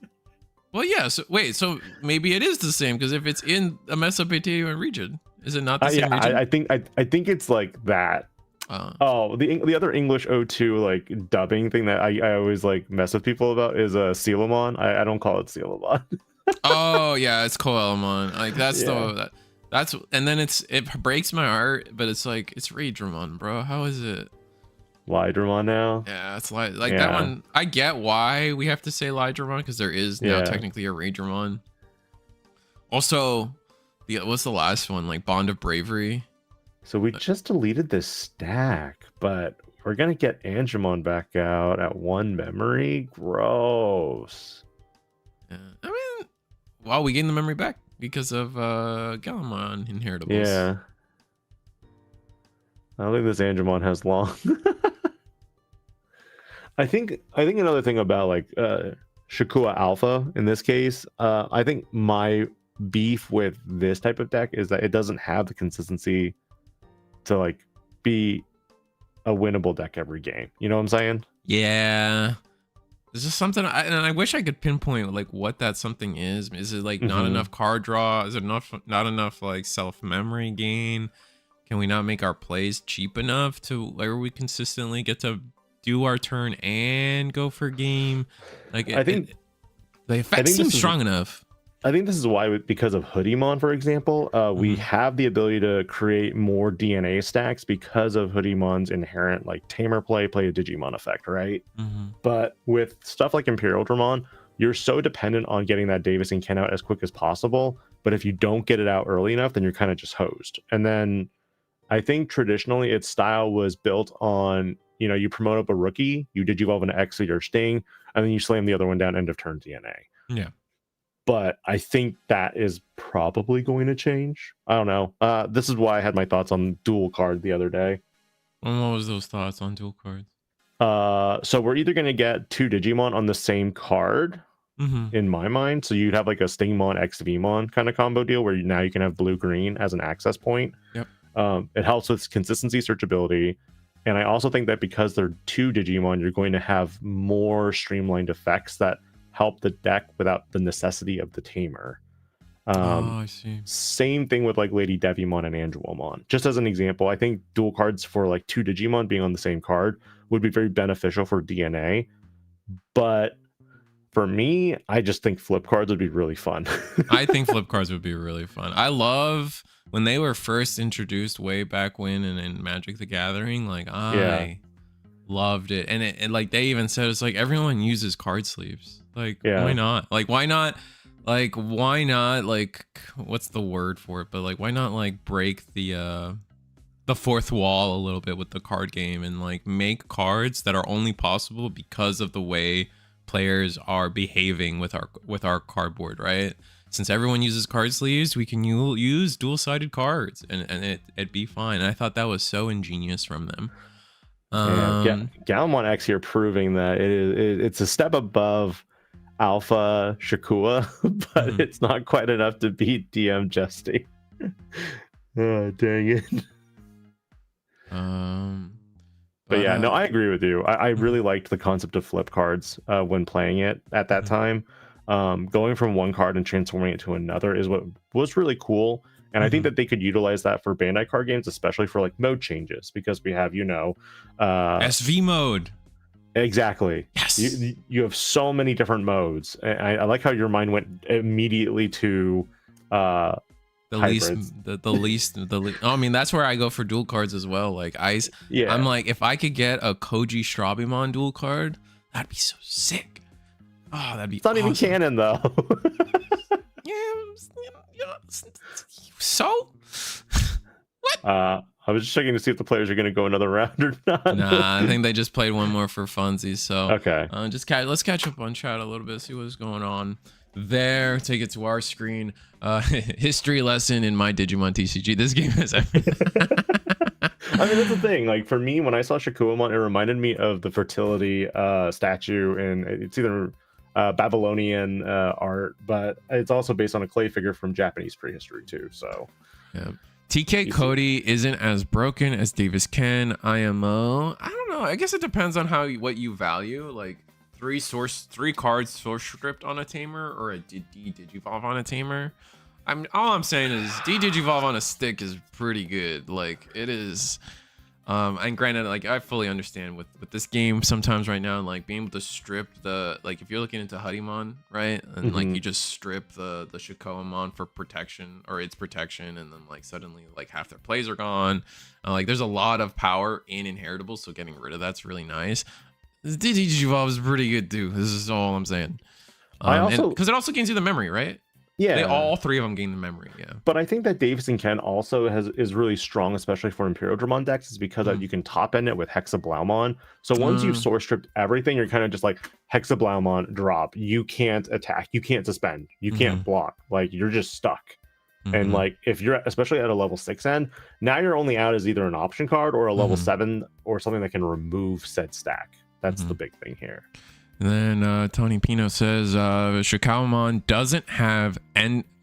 Well, yeah. So wait, so maybe it is the same because if it's in a Mesopotamian region, is it not the same region? I think it's like that. The other English O2 like dubbing thing that I always like mess with people about is Sealamon. I don't call it Sealamon. Oh yeah, it's Koelamon. Like that's that's and then it breaks my heart, but it's like it's Raidramon, bro. How is it? Lydramon now? Yeah, it's like that one. I get why we have to say Lydramon because there is now technically a Raidramon. Also, what's the last one? Like Bond of Bravery. So we just deleted this stack, but we're gonna get Angemon back out at 1 memory. Gross. Yeah. I mean, well, we gained the memory back because of Galamon inheritables. Yeah. I don't think this Angemon has long. I think another thing about like Shakua Alpha in this case, I think my beef with this type of deck is that it doesn't have the consistency to like be a winnable deck every game. You know what I'm saying? Yeah. There's just something, and I wish I could pinpoint like what that something is. Is it like not enough card draw? Is it not enough like self memory gain? Can we not make our plays cheap enough to where we consistently get to do our turn and go for game? Like I think the effect seems strong enough. I think this is why, because of Hoodiemon, for example, we have the ability to create more DNA stacks because of Hoodiemon's inherent like tamer play a Digimon effect, right? But with stuff like Imperial Dramon, you're so dependent on getting that Davis and Ken out as quick as possible. But if you don't get it out early enough, then you're kind of just hosed. And then I think traditionally its style was built on, you know, you promote up a rookie, you Digivolve an X or Sting, and then you slam the other one down end of turn DNA. Yeah. But I think that is probably going to change. I don't know. This is why I had my thoughts on dual card the other day. And what was those thoughts on dual cards? So we're either going to get 2 Digimon on the same card, in my mind. So you'd have like a Stingmon X Vmon kind of combo deal where now you can have blue-green as an access point. Yep. It helps with consistency, searchability. And I also think that because they're 2 Digimon, you're going to have more streamlined effects that help the deck without the necessity of the tamer. I see. Same thing with like Lady Devimon and Angelomon. Just as an example, I think dual cards for like 2 Digimon being on the same card would be very beneficial for DNA. But for me, I just think flip cards would be really fun. I think flip cards would be really fun. I love when they were first introduced way back when in Magic the Gathering. Like I loved it. And like they even said it's like everyone uses card sleeves. Like why not? Like why not? Like why not? Like what's the word for it? But like why not like break the fourth wall a little bit with the card game and like make cards that are only possible because of the way players are behaving with our cardboard, right? since everyone uses card sleeves, we can use dual-sided cards, and it'd be fine. And I thought that was so ingenious from them. Galmon X here proving that it's a step above Alpha Shakua, but it's not quite enough to beat DM Justy. Oh, dang it. But yeah, no, I agree with you. I really liked the concept of flip cards when playing it at that time. Going from one card and transforming it to another is what was really cool. And I think that they could utilize that for Bandai card games, especially for like mode changes, because we have, SV mode. Exactly. Yes. You have so many different modes. I like how your mind went immediately to I mean, that's where I go for dual cards as well. Like I'm like, if I could get a Koji Strabimon dual card, that'd be so sick. Oh, that'd be It's not even canon though. So what? I was just checking to see if the players are going to go another round or not. Nah, I think they just played one more for funsies. So okay, let's catch up on chat a little bit, see what's going on there. Take it to our screen. History lesson in my Digimon TCG. This game is everything. I mean, that's the thing. Like for me, when I saw Shakuamon, it reminded me of the fertility statue, and it's either Babylonian art, but it's also based on a clay figure from Japanese prehistory too. So yeah. TK Cody isn't as broken as Davis Ken IMO. I don't know. I guess it depends on what you value. Like three cards source stripped on a tamer, or a D Digivolve on a tamer. All I'm saying is D Digivolve on a stick is pretty good. Like it is. And granted, like I fully understand with this game sometimes right now, like being able to strip if you're looking into Hudimon, right, and like you just strip the Shakoamon for protection or its protection, and then like suddenly like half their plays are gone. Like there's a lot of power in inheritable, so getting rid of that's really nice. This Digivolve is pretty good too. This is all I'm saying. Because it also gains you the memory, right? Yeah, all three of them gain the memory. Yeah, but I think that Davis and Ken also is really strong, especially for Imperial Dramon decks, is because you can top end it with Hexablaumon. So once you've source stripped everything, you're kind of just like Hexablaumon drop. You can't attack, you can't suspend, you can't block. Like you're just stuck. And like if you're especially at a level 6 end, now you're only out as either an option card or a level 7 or something that can remove said stack. That's the big thing here. And then Tony Pino says Shikaomon doesn't have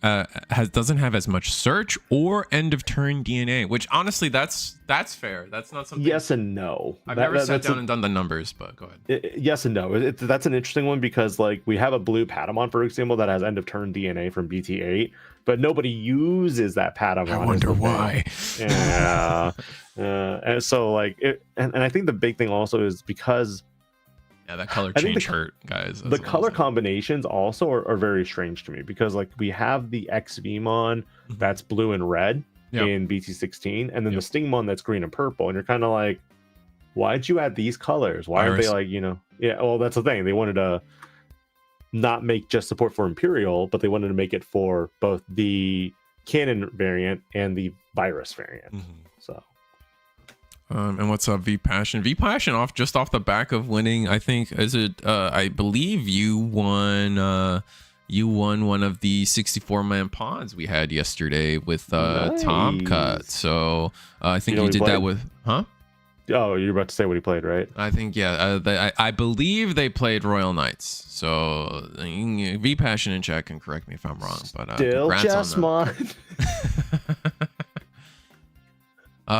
as much search or end of turn DNA, which honestly that's fair. That's not something. Yes and no. I've never sat down and done the numbers, but go ahead. Yes and no. That's an interesting one because like we have a blue Patamon, for example, that has end of turn DNA from BT8, but nobody uses that Patamon. I wonder why. Yeah. And so like and I think the big thing also is because. Yeah, that color change hurt, guys. The color combinations also are very strange to me because like we have the XVmon that's blue and red in BT16, and then the Stingmon that's green and purple, and you're kind of like, why'd you add these colors? Why aren't they like, yeah, well, that's the thing. They wanted to not make just support for Imperial, but they wanted to make it for both the canon variant and the virus variant. So and what's up, V Passion off the back of winning, I think, I believe you won one of the 64-man pods we had yesterday with Tom Cut. So I think you did that with Oh, you're about to say what he played, right? I think I believe they played Royal Knights. So V Passion in chat can correct me if I'm wrong, but still Chessmon.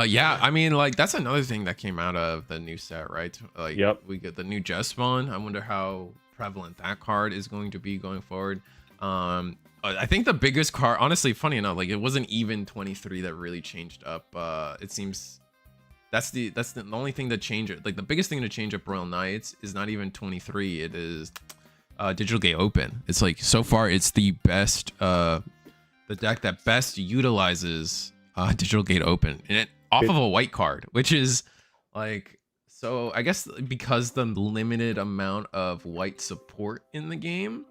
Yeah, I mean, like that's another thing that came out of the new set, right? Like, we get the new Jesmon. I wonder how prevalent that card is going to be going forward. I think the biggest card, honestly, funny enough, like it wasn't even 23 that really changed up. It seems that's the only thing that changed it. Like the biggest thing to change up Royal Knights is not even 23. It is Digital Gate Open. It's like so far it's the best, the deck that best utilizes Digital Gate Open, and it off of a white card, which is like, so I guess because the limited amount of white support in the game,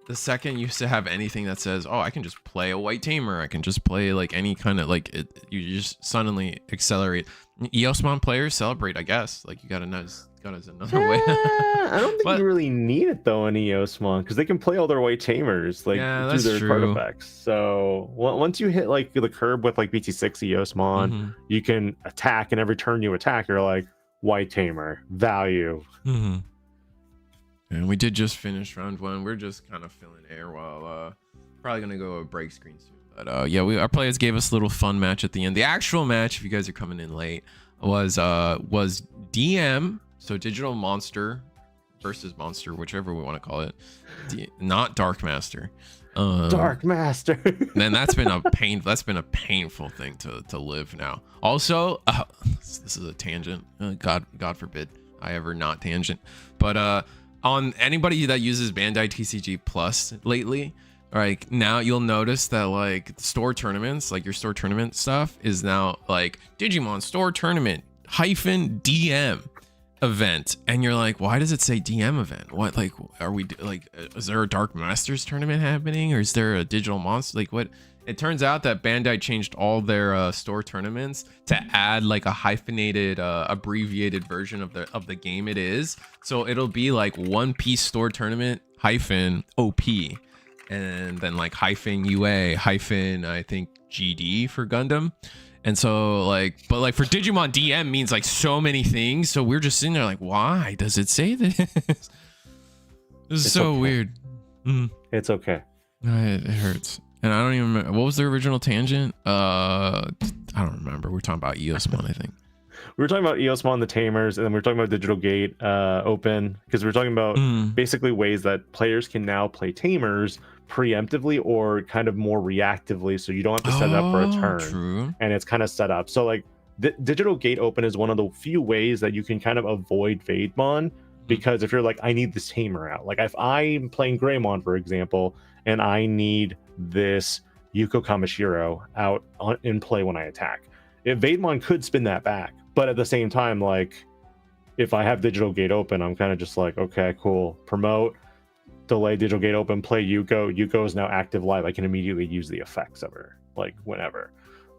the second you have anything that says, oh, I can just play a white tamer, I can just play like any kind of like it, you just suddenly accelerate. Eosmon players celebrate, I guess. Like you got another way. I don't think you really need it though in Eosmon because they can play all their white tamers like through their card effects. So once you hit like the curb with like BT6 Eosmon, you can attack, and every turn you attack, you're like white tamer value. And we did just finish round 1. We're just kind of filling air while probably gonna go a break screen soon. But yeah, our players gave us a little fun match at the end. The actual match, if you guys are coming in late, was DM, so Digital Monster versus Monster, whichever we want to call it, not Dark Master. Dark Master. Man, that's been a painful thing to live now. Also, this is a tangent. God forbid I ever not tangent. But on anybody that uses Bandai TCG Plus lately, like now you'll notice that like store tournaments, like your store tournament stuff is now like Digimon store tournament -DM event, and you're like, why does it say DM event? What, like, are we like, is there a Dark Masters tournament happening, or is there a Digital Monster? Like, what? It turns out that Bandai changed all their store tournaments to add like a hyphenated abbreviated version of the game it is. So it'll be like One Piece store tournament -OP, and then like -UA I think GD for Gundam. And so like, but like for Digimon, DM means like so many things. So we're just sitting there like, why does it say this? This is so weird. It's okay. It hurts. And I don't even remember, what was the original tangent? I don't remember. We're talking about Eosmon, I think. We were talking about Eosmon, the Tamers, and then we were talking about Digital Gate Open, because we were talking about basically ways that players can now play Tamers preemptively or kind of more reactively, so you don't have to set it up for a turn. True. And it's kind of set up. So like Digital Gate Open is one of the few ways that you can kind of avoid Vademon, because if you're like, I need this Tamer out. Like if I'm playing Greymon, for example, and I need this Yuko Kamishiro out in play when I attack, if Vademon could spin that back, but at the same time, like if I have Digital Gate Open, I'm kind of just like, okay, cool, promote, delay Digital Gate Open, play Yuko. Yuko is now active live. I can immediately use the effects of her, like whenever.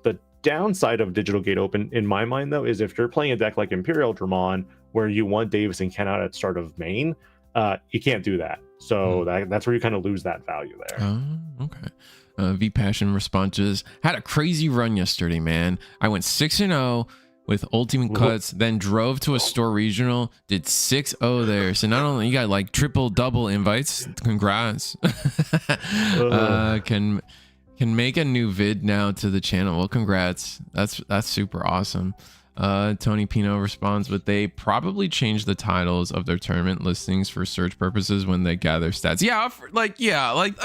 The downside of Digital Gate Open, in my mind, though, is if you're playing a deck like Imperial Dramon, where you want Davis and Ken out at start of main, you can't do that. So that's where you kind of lose that value there. Oh, okay. V Passion responses, had a crazy run yesterday, man. I went 6-0 with ultimate cuts, then drove to a store regional, did 6-0 there. So not only you got like triple double invites, congrats. Can make a new vid now to the channel. Well, congrats. That's super awesome. Tony Pino responds, but they probably changed the titles of their tournament listings for search purposes when they gather stats. Yeah,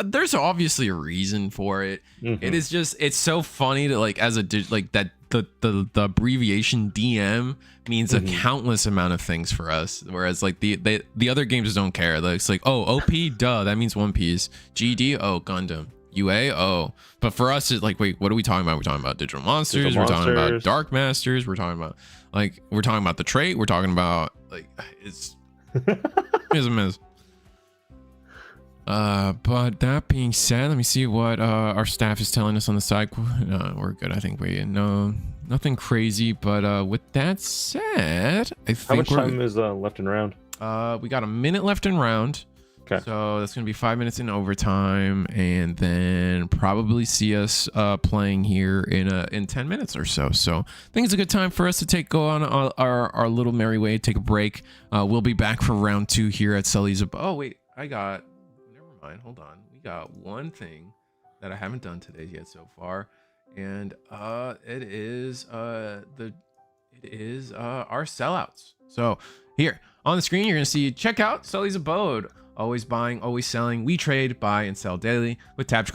there's obviously a reason for it. It is just, it's so funny to like, as a like that the abbreviation DM means a countless amount of things for us, whereas like the other games don't care. Like, it's like, oh, OP, duh, that means One Piece. GD, oh, Gundam. UA, oh, but for us it's like, wait, what are we talking about? We're talking about Digital Monsters, we're talking about Dark Masters, we're talking about the trait, we're talking about like it's a mess. But that being said, let me see what our staff is telling us on the side. We're good. I think we know nothing crazy, but with that said, I think how much time is left in round? We got a minute left in round. Okay. So that's going to be 5 minutes in overtime, and then probably see us playing here in 10 minutes or so. So I think it's a good time for us to go on our little merry way, take a break. We'll be back for round 2 here at Sully's. Oh, wait, never mind. Hold on. We got one thing that I haven't done today yet so far, and it is our sellouts. So here on the screen, you're going to see check out Sully's Abode. Always buying, always selling. We trade, buy, and sell daily with top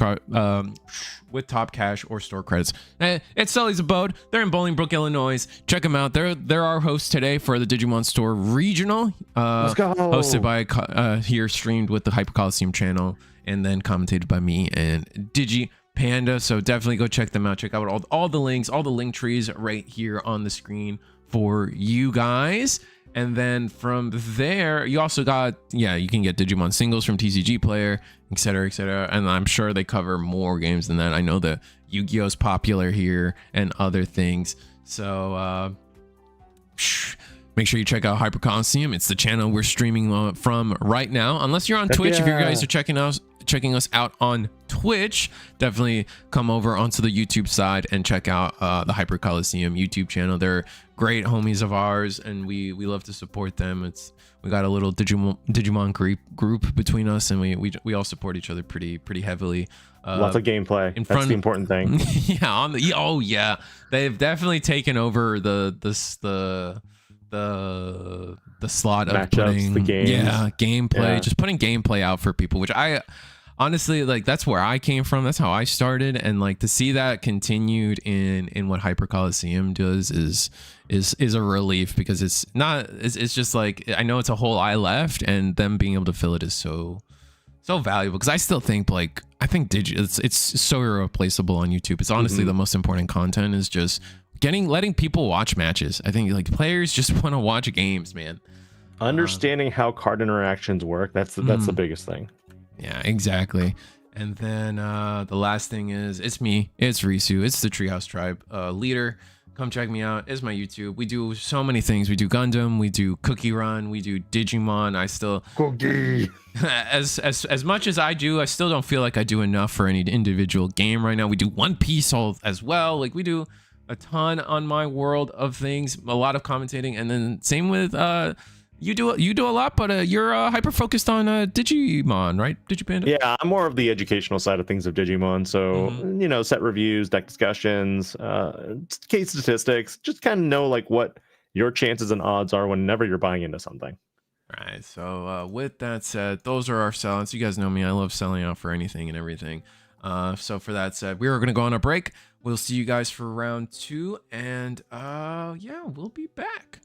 cash or store credits. It's Sully's Abode. They're in Bolingbrook, Illinois. Check them out. They're our host today for the Digimon Store Regional. Let's go. Hosted by here, streamed with the Hyper Coliseum channel, and then commentated by me and Digi Panda. So definitely go check them out. Check out all the links, all the link trees right here on the screen for you guys. And then from there, you also got, you can get Digimon singles from TCG Player, etc., etc. And I'm sure they cover more games than that. I know that Yu-Gi-Oh's popular here and other things. So make sure you check out Hyper Coliseum. It's the channel we're streaming from right now. Unless you're on Twitch, if you guys are checking us out on Twitch, definitely come over onto the YouTube side and check out the Hyper Coliseum YouTube channel. They're great homies of ours, and we love to support them. We got a little Digimon group between us, and we all support each other pretty heavily. Lots of gameplay. That's the important thing. Yeah, they've definitely taken over the slot of matchups, putting the games. gameplay, just putting gameplay out for people, which I honestly, like, that's where I came from. That's how I started, and like to see that continued in what Hyper Coliseum does is a relief, because it's just like, I know it's a hole I left, and them being able to fill it is so valuable, because I still think, like, I think it's so irreplaceable on YouTube. It's honestly the most important content is just letting people watch matches. I think, like, players just want to watch games, man. Understanding how card interactions work, that's the biggest thing. Yeah, exactly. And then the last thing is, it's me, it's Risu, it's the Treehouse Tribe leader. Come check me out. It's my YouTube. We do so many things. We do Gundam, we do Cookie Run, we do Digimon. I still Cookie. as much as I do, I still don't feel like I do enough for any individual game right now. We do One Piece as well. Like, we do a ton on my world of things, a lot of commentating, and then same with you do a lot, but you're hyper focused on Digimon, right? Digipanda? Yeah, I'm more of the educational side of things of Digimon. So, set reviews, deck discussions, case statistics, just kind of know like what your chances and odds are whenever you're buying into something. Right. So with that said, those are our sellouts. You guys know me. I love selling out for anything and everything. So for that said, we are going to go on a break. We'll see you guys for round 2. And we'll be back.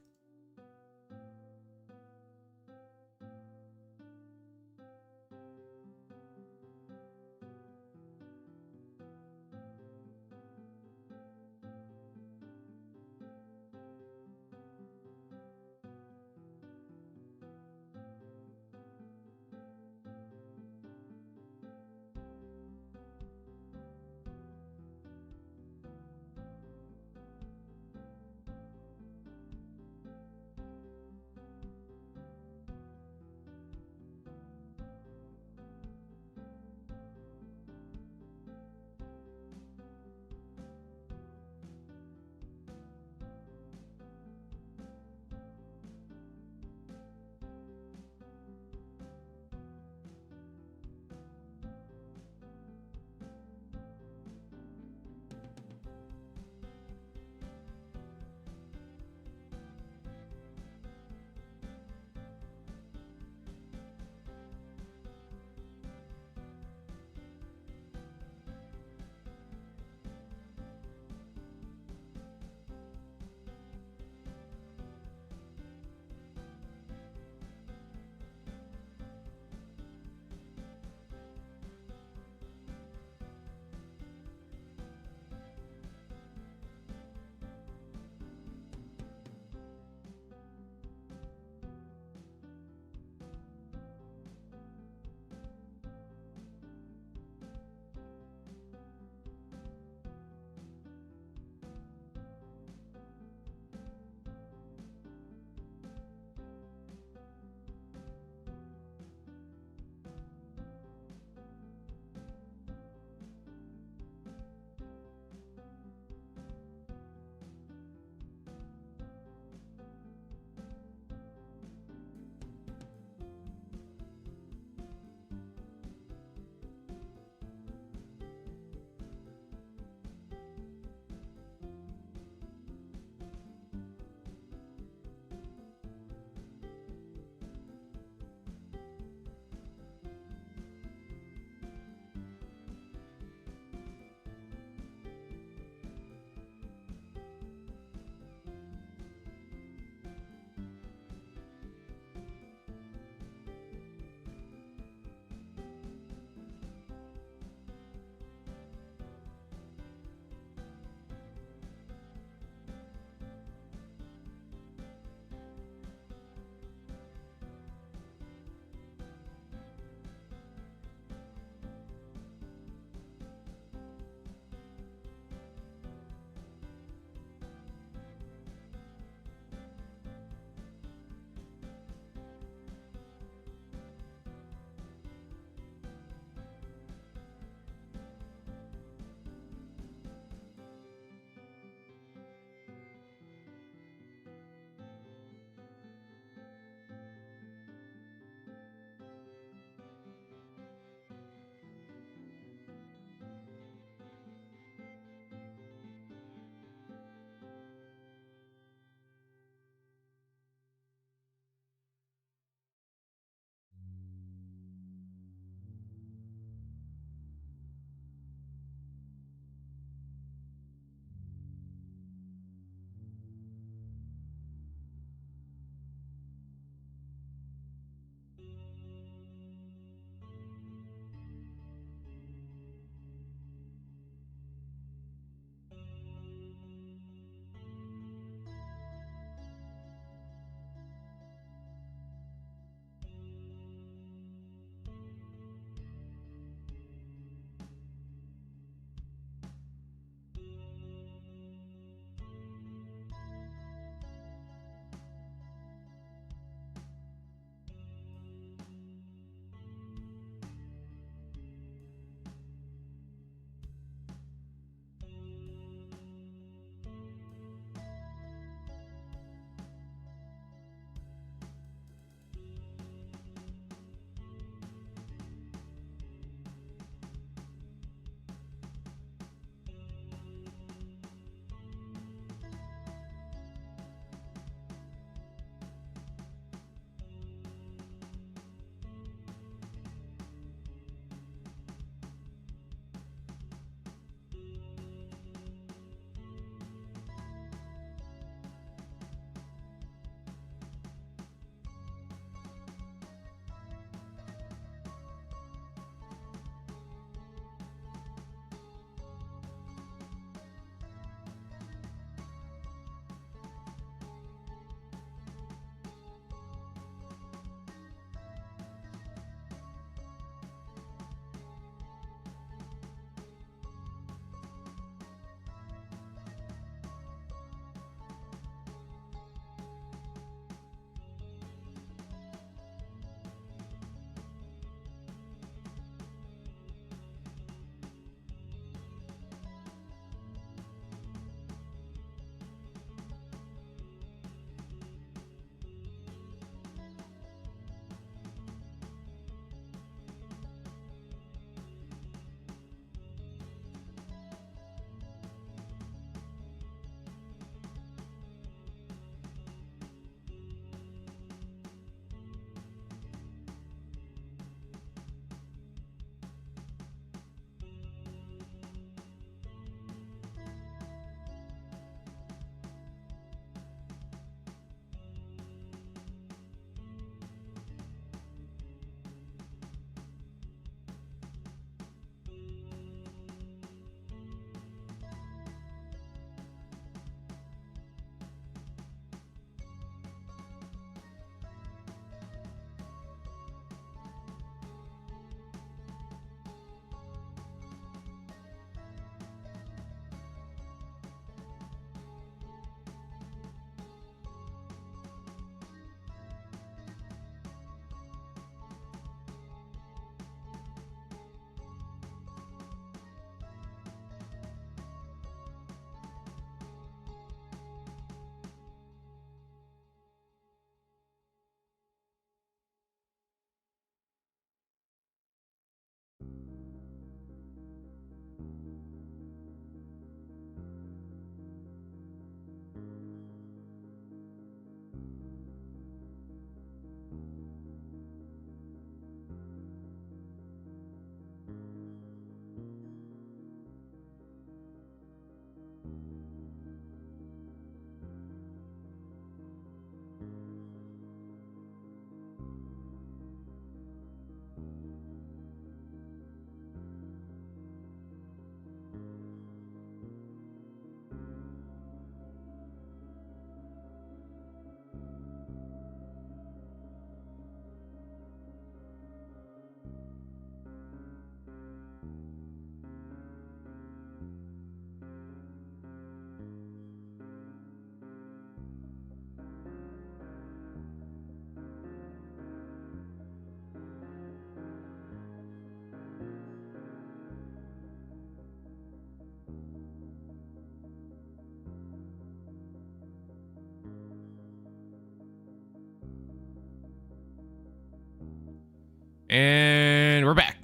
And we're back.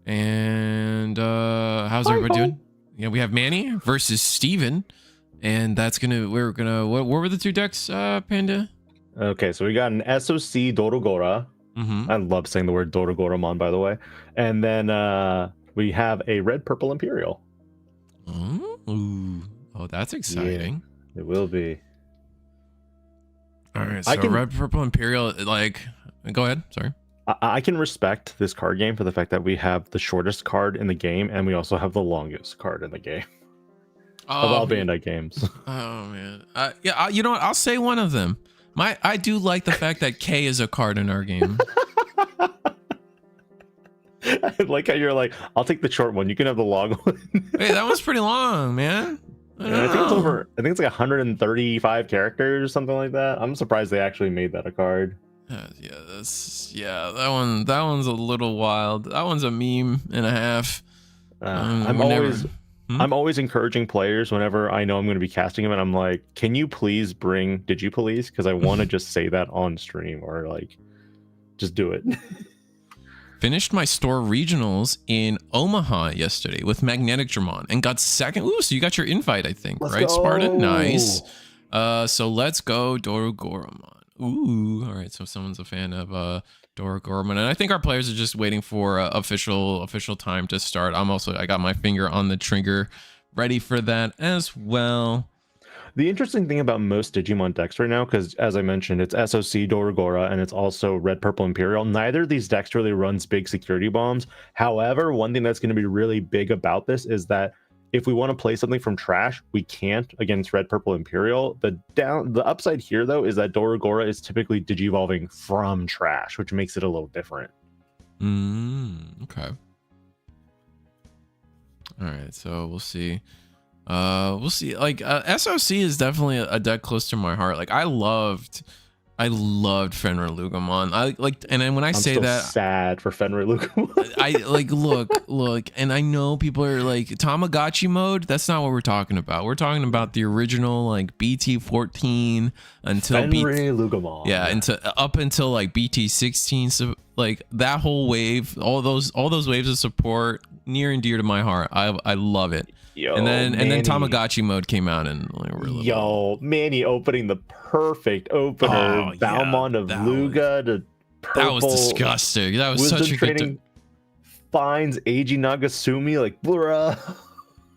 And how's everybody doing? Yeah, we have Manny versus Steven. And that's we're gonna what were the two decks, Panda? Okay, so we got an SOC Dorogora. I love saying the word Dorogoramon, by the way. And then we have a red purple Imperial. Oh, that's exciting. Yeah, it will be. All right, so red purple Imperial, like, go ahead. Sorry. I can respect this card game for the fact that we have the shortest card in the game, and we also have the longest card in the game of all Bandai games. Oh man, yeah. You know what? I'll say one of them. I do like the fact that K is a card in our game. I like how you're like, I'll take the short one. You can have the long one. Hey, that one's pretty long, man. I think it's over. I think it's like 135 characters or something like that. I'm surprised they actually made that a card. That one's a little wild. That one's a meme and a half. I'm always encouraging players whenever I know I'm going to be casting them, and I'm like, can you please bring Digipolice? Because I want to just say that on stream, or like just do it. Finished my store regionals in Omaha yesterday with Magnetic Dramon and got second. Ooh, so you got your invite, I think. Let's right, go. Spartan? Nice. So let's go Dorogoramon. Ooh, all right. So someone's a fan of Dorogoramon, and I think our players are just waiting for official time to start. I got my finger on the trigger, ready for that as well. The interesting thing about most Digimon decks right now, because as I mentioned, it's SOC Dorogora and it's also Red Purple Imperial. Neither of these decks really runs big security bombs. However, one thing that's going to be really big about this is that if we want to play something from trash, we can't against Red Purple Imperial. The upside here, though, is that Dorogora is typically digivolving from trash, which makes it a little different. Okay. All right, so we'll see. Like SOC is definitely a deck close to my heart. Like I loved Fenrir Lugamon. And then when I say that, sad for Fenrir Lugamon. I like look, and I know people are like Tamagotchi mode. That's not what we're talking about. We're talking about the original like BT14 until Fenrir Lugamon. Yeah, up until like BT16. So like that whole wave, all those waves of support, near and dear to my heart. I love it. Yo, and then Tamagotchi mode came out, and like, Manny opening the perfect opener, Balmond of Luga to purple. That was disgusting. That was such a good. Finds Eiji Nagasumi, like bruh.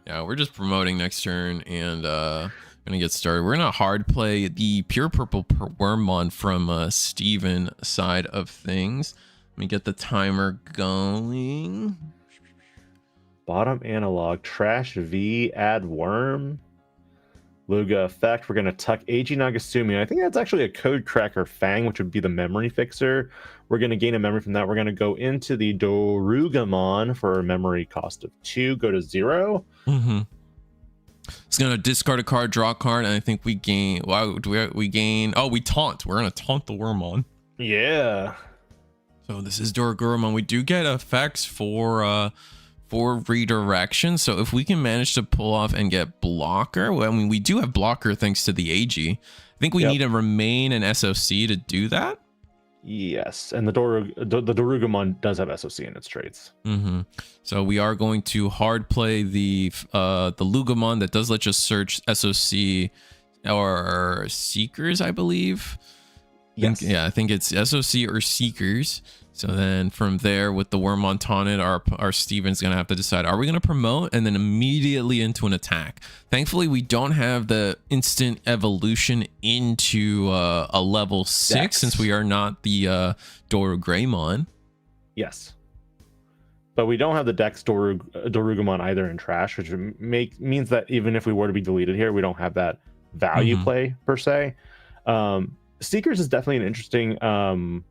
Yeah, we're just promoting next turn and gonna get started. We're gonna hard play the pure purple Wormmon from Steven side of things. Let me get the timer going. Bottom analog, trash V, add worm. Luga effect. We're going to tuck Eiji Nagasumi. I think that's actually a code cracker Fang, which would be the memory fixer. We're going to gain a memory from that. We're going to go into the Dorugamon for a memory cost of 2, go to 0. It's going to discard a card, draw a card, and I think we gain. Wow, we gain? Oh, we taunt. We're going to taunt the Wormmon. Yeah. So this is Dorugamon. We do get effects for redirection, so if we can manage to pull off and get blocker, well, I mean, we do have blocker thanks to the AG. I think we need to remain an SOC to do that. Yes, and the Dorugamon does have SOC in its traits. So we are going to hard play the Lugamon that does let us search SOC or Seekers, I believe. Yes. I think it's SOC or Seekers. So then from there, with the Wormmon taunted, our Steven's going to have to decide, are we going to promote and then immediately into an attack? Thankfully, we don't have the instant evolution into a level 6 since we are not the Dorogramon. Yes. But we don't have the Dex Dorugamon either in trash, which means that even if we were to be deleted here, we don't have that value play per se. Seekers is definitely an interesting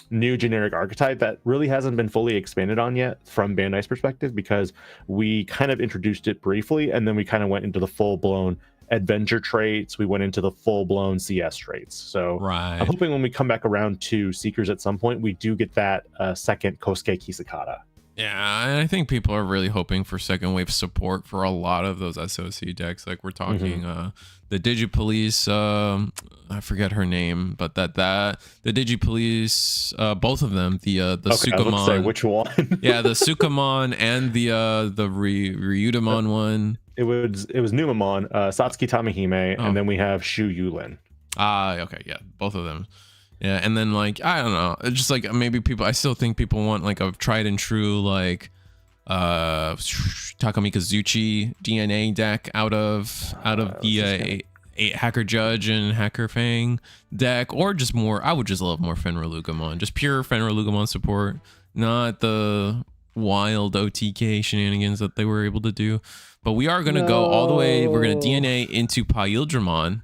new generic archetype that really hasn't been fully expanded on yet from Bandai's perspective, because we kind of introduced it briefly and then we kind of went into the full-blown adventure traits. We went into the full-blown CS traits. So I'm hoping when we come back around to Seekers at some point, we do get that second Kosuke Kisakata. Yeah, and I think people are really hoping for second wave support for a lot of those SOC decks. Like we're talking the Digipolice, I forget her name, but that the Digipolice, both of them, the Okay, I was about to say Sukamon. which one. Yeah, the Sukamon and the Ryudamon one. It was Numamon, Satsuki Tamihime, Oh. and then we have Shu Yulin. Ah, okay, yeah, both of them. Yeah, and then like I don't know, it's just like maybe people. I still think people want like a tried and true like Takamikazuchi DNA deck out of the Hacker Judge and Hacker Fang deck, or just more. I would just love more Fenrir-Lugamon, just pure Fenrir-Lugamon support, not the wild OTK shenanigans that they were able to do. But we are gonna go all the way. We're gonna DNA into Pyldramon.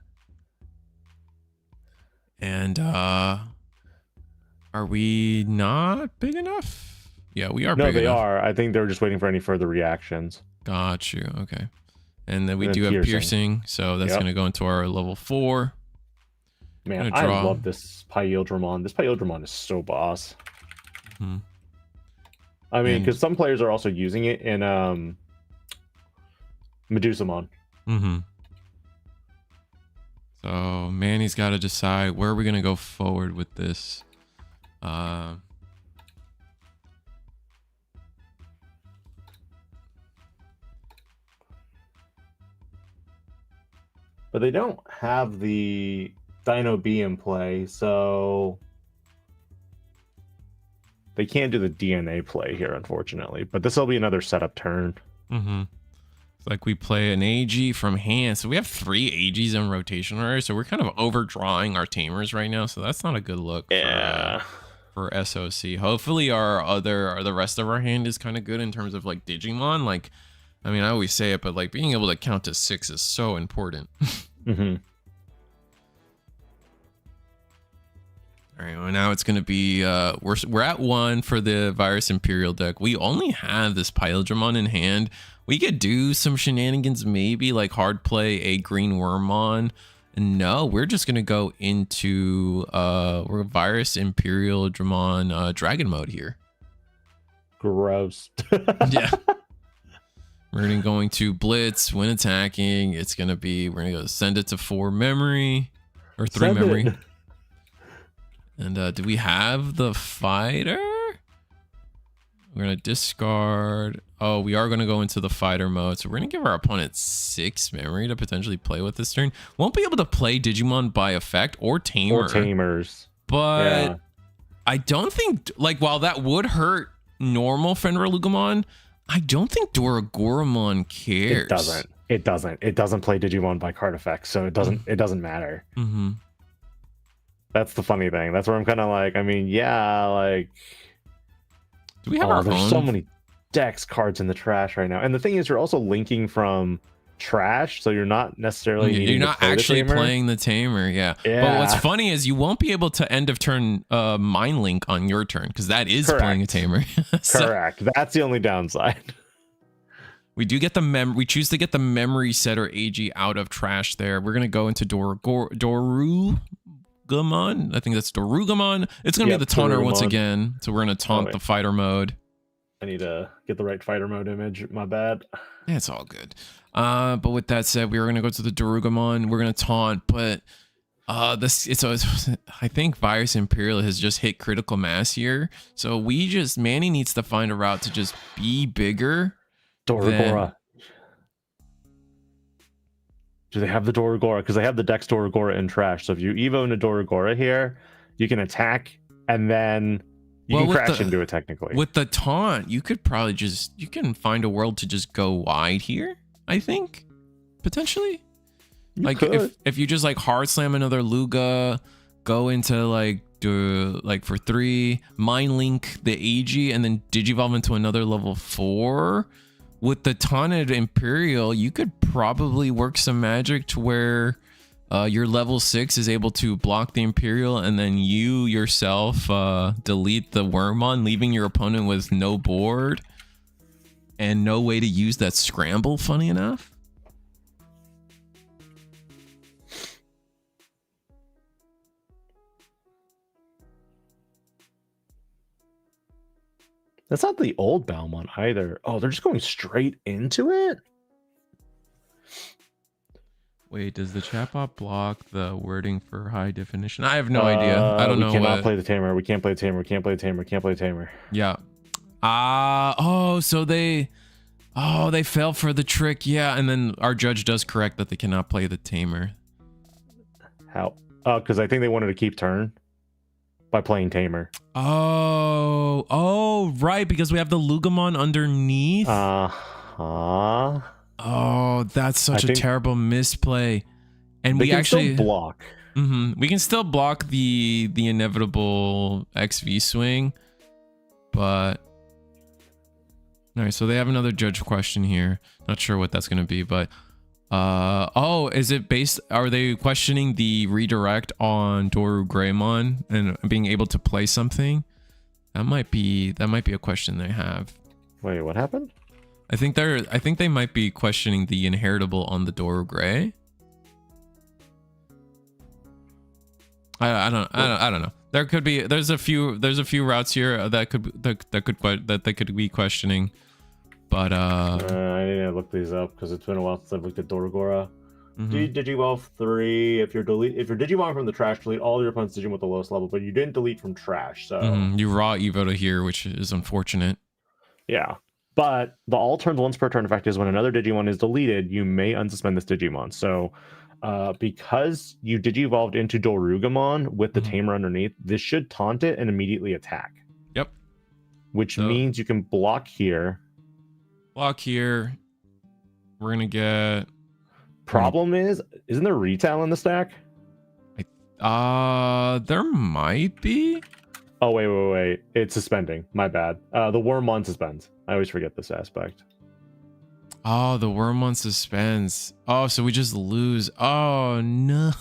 And are we not big enough? Yeah, we are big enough. No, they are. I think they're just waiting for any further reactions. Got you. Okay. And then we do have piercing, so that's going to go into our level 4. Man, I love this Pyldramon. This Pyldramon is so boss. I mean, because some players are also using it in Medusamon. So Manny's got to decide where we're going to go forward with this. But they don't have the Dino B in play, so they can't do the DNA play here, unfortunately. But this will be another setup turn. It's like we play an AG from hand. So we have 3 AGs in rotation already. So we're kind of overdrawing our tamers right now. So that's not a good look for SOC. Hopefully the rest of our hand is kind of good in terms of like Digimon. Like, I mean, I always say it, but like being able to count to 6 is so important. All right, well now it's gonna be we're at 1 for the Virus Imperial deck. We only have this Pyldramon in hand. We could do some shenanigans, maybe like hard play a Green Wormmon. No, we're just gonna go into we're Virus Imperial Dramon Dragon mode here. Gross. Yeah. We're going to blitz when attacking. It's gonna be we're gonna go send it to 4 memory or 3 memory. And do we have the fighter? We're going to discard. Oh, we are going to go into the fighter mode. So we're going to give our opponent 6 memory to potentially play with this turn. Won't be able to play Digimon by effect or Tamer. Or Tamers. But I don't think, like, while that would hurt normal Fenrir-Lugamon, I don't think Doragoramon cares. It doesn't. It doesn't play Digimon by card effect, so it doesn't matter. That's the funny thing. That's where I'm kind of like, I mean, yeah, like... Do we have our there's own? so many Dex cards in the trash right now. And the thing is, you're also linking from trash, so you're not necessarily you're not actually playing the Tamer, yeah. But what's funny is you won't be able to end of turn Mind Link on your turn, because that is playing a Tamer. Correct. That's the only downside. We do get the we choose to get the memory set or AG out of trash there. We're gonna go into Dorugamon. I think that's Dorugamon. It's gonna be the taunter once again. So we're gonna taunt the fighter mode. I need to get the right fighter mode image. My bad. Yeah, it's all good. But with that said, we are gonna go to the Dorugamon. We're gonna taunt, but I think Virus Imperial has just hit critical mass here. So Manny needs to find a route to just be bigger. Doragora. Do they have the Doragora? Because they have the Dex Doragora in trash. So if you Evo into Doragora here, you can attack and then you can crash into it technically. With the taunt, you could probably you can find a world to just go wide here, I think. Potentially. If you just like hard slam another Luga, go into like for 3, Mind Link the AG, and then Digivolve into another level 4. With the taunted Imperial, you could probably work some magic to where your level 6 is able to block the Imperial, and then you yourself delete the Wormmon, leaving your opponent with no board and no way to use that scramble, funny enough. That's not the old Balmont either. Oh, they're just going straight into it? Wait, does the chatbot block the wording for high definition? I have no idea. I don't know. We cannot play the tamer. We can't play the tamer. We can't play the tamer. We can't play the tamer. Yeah. So they fell for the trick. Yeah, and then our judge does correct that they cannot play the tamer. How? Because I think they wanted to keep turn by playing tamer. Oh, right, because we have the Lugamon underneath. Uh-huh. Oh, that's such a terrible misplay. And we actually still block. We can still block the inevitable XV swing, but all right. So they have another judge question here. Not sure what that's gonna be, but is it based? Are they questioning the redirect on Doru Greymon and being able to play something? That might be a question they have. Wait, what happened? I think they might be questioning the inheritable on the Doru Grey. I don't know. There's a few routes here that they could be questioning, but I need to look these up because it's been a while since I've looked at Doragora. Digivolve 3. If you're Digimon from the trash, delete all your opponent's Digimon with the lowest level, but you didn't delete from trash, so you raw Evo to here, which is unfortunate. Yeah. But the all turns once per turn effect is when another Digimon is deleted, you may unsuspend this Digimon. So because you Digivolved into Dorugamon with the tamer underneath, this should taunt it and immediately attack. Yep. Which means you can block here. Block here. We're going to get... Problem is, isn't there retail in the stack? There might be. Oh, wait. It's suspending. My bad. The Wormmon suspends. I always forget this aspect. Oh, the Wormmon suspends. Oh, so we just lose. Oh, no.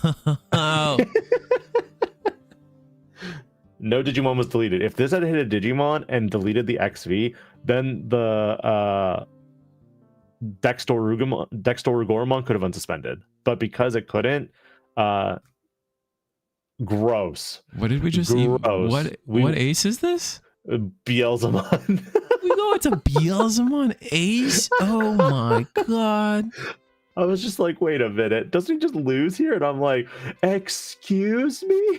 No Digimon was deleted. If this had hit a Digimon and deleted the XV, then the Dextorugormon could have unsuspended. But because it couldn't, gross. What did we just see? What ace is this? Beelzemon. We go into Beelzemon ace? Oh my god. I was just like, wait a minute. Doesn't he just lose here? And I'm like, excuse me?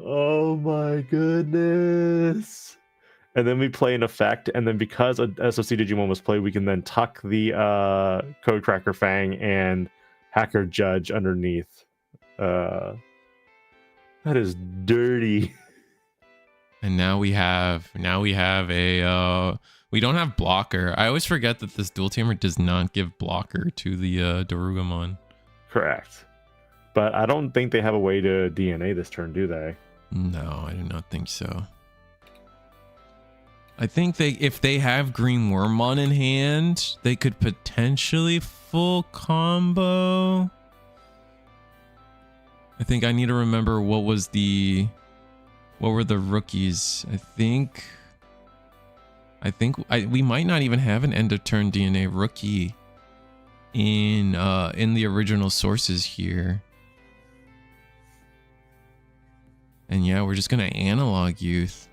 Oh my goodness. And then we play an effect, and then because a SOC Digimon was played, we can then tuck the Codecracker Fang and Hacker Judge underneath. That is dirty. And now we have a we don't have blocker. I always forget that this dual tamer does not give blocker to the Dorugamon. Correct. But I don't think they have a way to DNA this turn, do they? No, I do not think so. I think if they have Green Wormmon in hand, they could potentially full combo. I think I need to remember what were the rookies. I think we might not even have an end of turn DNA rookie in the original sources here. And yeah, we're just gonna analog youth.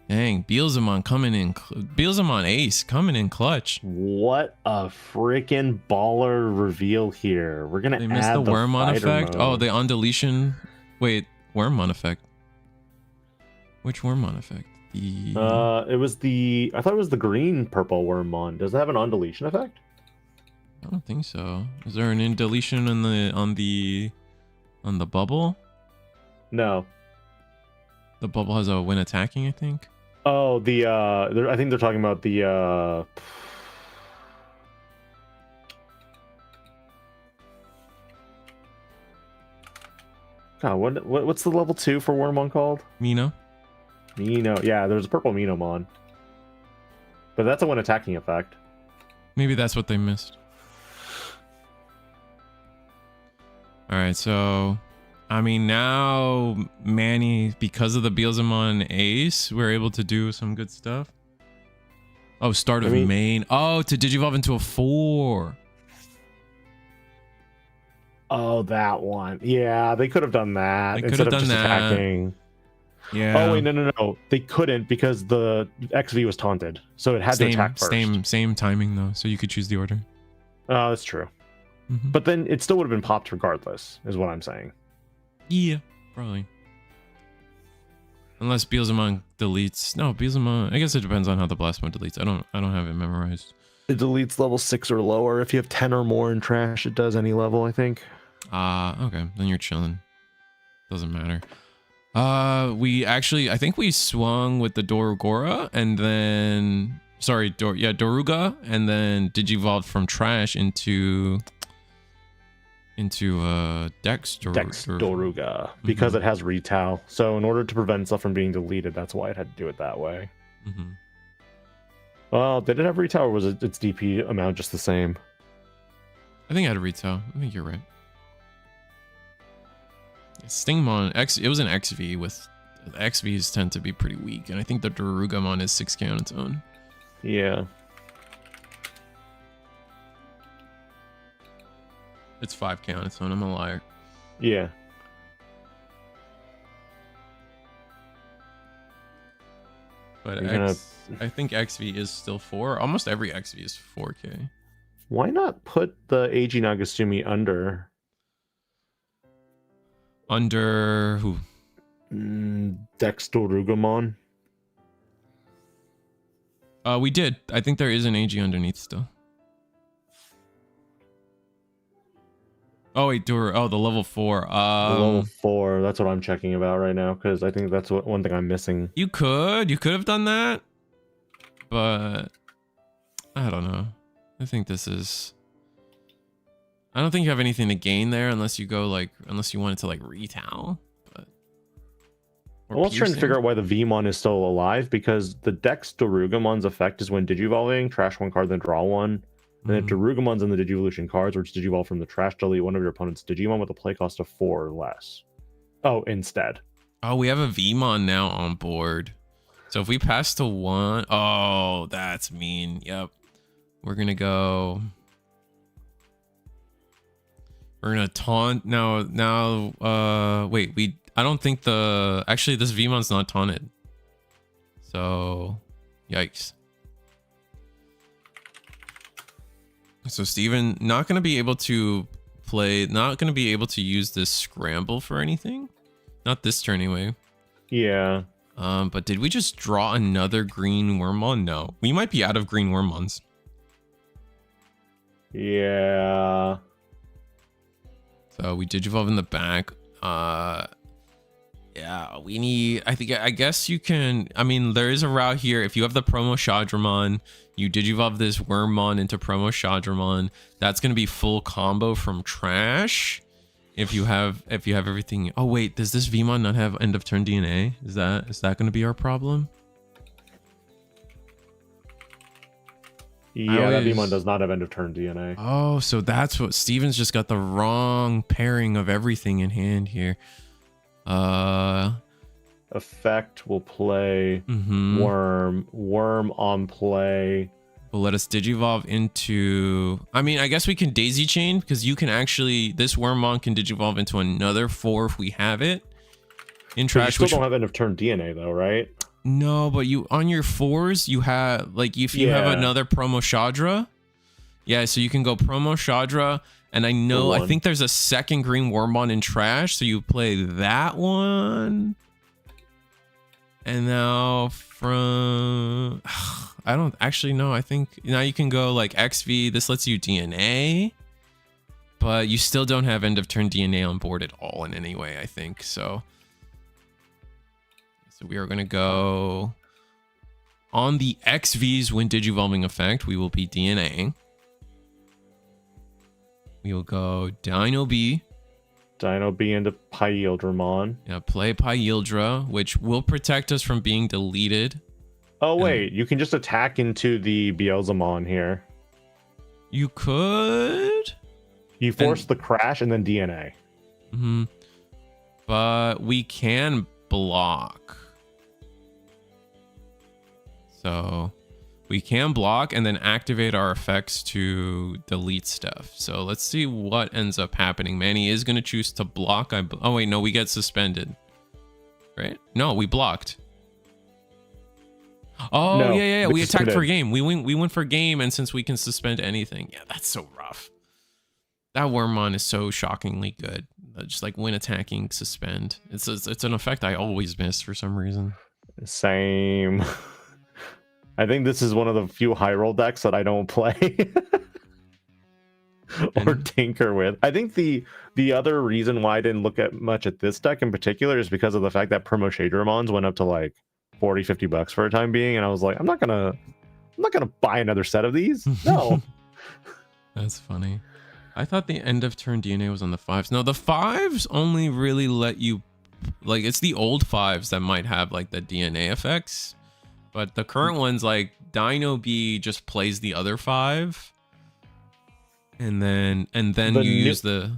Dang, Beelzemon coming in. Beelzemon ace coming in clutch. What a freaking baller reveal here. We're gonna add the Wormmon effect. Mode. Oh, the on deletion. Wait, Wormmon effect. Which Wormmon effect? I thought it was the green purple Wormmon. Does it have an on deletion effect? I don't think so. Is there an in deletion on the bubble? No. The bubble has a when attacking, I think. Oh, I think they're talking about the God, what's the level 2 for Wormmon called? Mino. Yeah, there's a purple Minomon. But that's a when attacking effect. Maybe that's what they missed. Alright, so I mean, now Manny, because of the Beelzemon ace, we're able to do some good stuff. Oh, start of main. Oh, to Digivolve into a 4. Oh, that one. Yeah, they could have done that They could instead have of done just that. attacking. Yeah. Oh wait, no. They couldn't because the XV was taunted, so it had to attack first. Same timing though, so you could choose the order. Oh, that's true. But then it still would have been popped regardless, is what I'm saying. Yeah, probably. Unless Beelzemon deletes. No, Beelzemon. I guess it depends on how the blast mode deletes. I don't have it memorized. It deletes level 6 or lower. If you have 10 or more in trash, it does any level, I think. Okay. Then you're chilling. Doesn't matter. I think we swung with the Dorugora and then Doruga, and then digivolved from trash into Dex Doruga, because it has retail. So in order to prevent stuff from being deleted, that's why it had to do it that way. Well, did it have retail, or was its DP amount just the same? I think it had a retail. I think you're right. Stingmon it was an XV with XVs tend to be pretty weak, and I think the Dorugamon is 6k on its own. Yeah. It's 5k on its own. I'm a liar. Yeah. But I think XV is still 4. Almost every XV is 4k. Why not put the AG Nagasumi under? Under who? Dex Dorugamon. We did. I think there is an AG underneath still. Oh wait, the level 4. The level 4. That's what I'm checking about right now, because I think that's one thing I'm missing. You could have done that, but I don't know. I think this is. I don't think you have anything to gain there unless you wanted to like retail. But I was trying to figure out why the Vmon is still alive, because the Dex Dorugamon's effect is when digivolving, trash one card, then draw one. And then Dorugamon's in the Digivolution cards, which digivolve from the trash, delete one of your opponent's Digimon with a play cost of 4 or less. Oh, instead. Oh, we have a Vmon now on board. So if we pass to 1, oh, that's mean. Yep. We're gonna go. We're gonna taunt now. Wait, I don't think actually this Vmon's not taunted. So, yikes. So Steven, not gonna be able to use this scramble for anything. Not this turn anyway. Yeah. But did we just draw another green Wormmon? No. We might be out of green Wormmons. Yeah. So we digivolve in the back. Yeah, we need. I guess you can. I mean, there is a route here. If you have the promo Shadramon, you digivolve this Wormmon into promo Shadramon. That's gonna be full combo from trash. If you have everything. Oh wait, does this Vmon not have end of turn DNA? Is that gonna be our problem? Yeah, that Vmon does not have end of turn DNA. Oh, so that's what Steven's just got the wrong pairing of everything in hand here. Effect will play worm on play. Will let us digivolve into. I mean, I guess we can daisy chain, because you can actually, this Wormmon can digivolve into another 4 if we have it in trash. But you still don't have end of turn DNA though, right? No, but you on your 4s you have, like, if you have another promo Shadra, yeah, so you can go promo Shadra. And I think there's a second green Wormmon in trash, so you play that one. And now from, I don't actually know. I think now you can go like XV. This lets you DNA, but you still don't have end of turn DNA on board at all in any way, I think. So we are going to go on the XV's when digivolving effect. We will be DNAing. We will go Dino B. Dino B into Pyildramon. Yeah, play Pyildra, which will protect us from being deleted. Oh, wait. You can just attack into the Beelzemon here. You could. You force the crash and then DNA. But we can block. So We can block and then activate our effects to delete stuff. So let's see what ends up happening. Manny is going to choose to block. Oh, wait, no, we get suspended. Right? No, we blocked. Oh, no, yeah. We attacked for game. We went for game, and since we can suspend anything. Yeah, that's so rough. That Wormmon is so shockingly good. Just like when attacking, suspend. It's an effect I always miss for some reason. Same. I think this is one of the few high roll decks that I don't play or tinker with. I think the other reason why I didn't look at much at this deck in particular is because of the fact that Promo Shadramons went up to like $40-$50 for a time being, and I was like, I'm not gonna buy another set of these. No. That's funny. I thought the end of turn DNA was on the 5s. No, the 5s only really let you, like, it's the old 5s that might have like the DNA effects, but the current ones, like Dino B just plays the other 5, and then you use the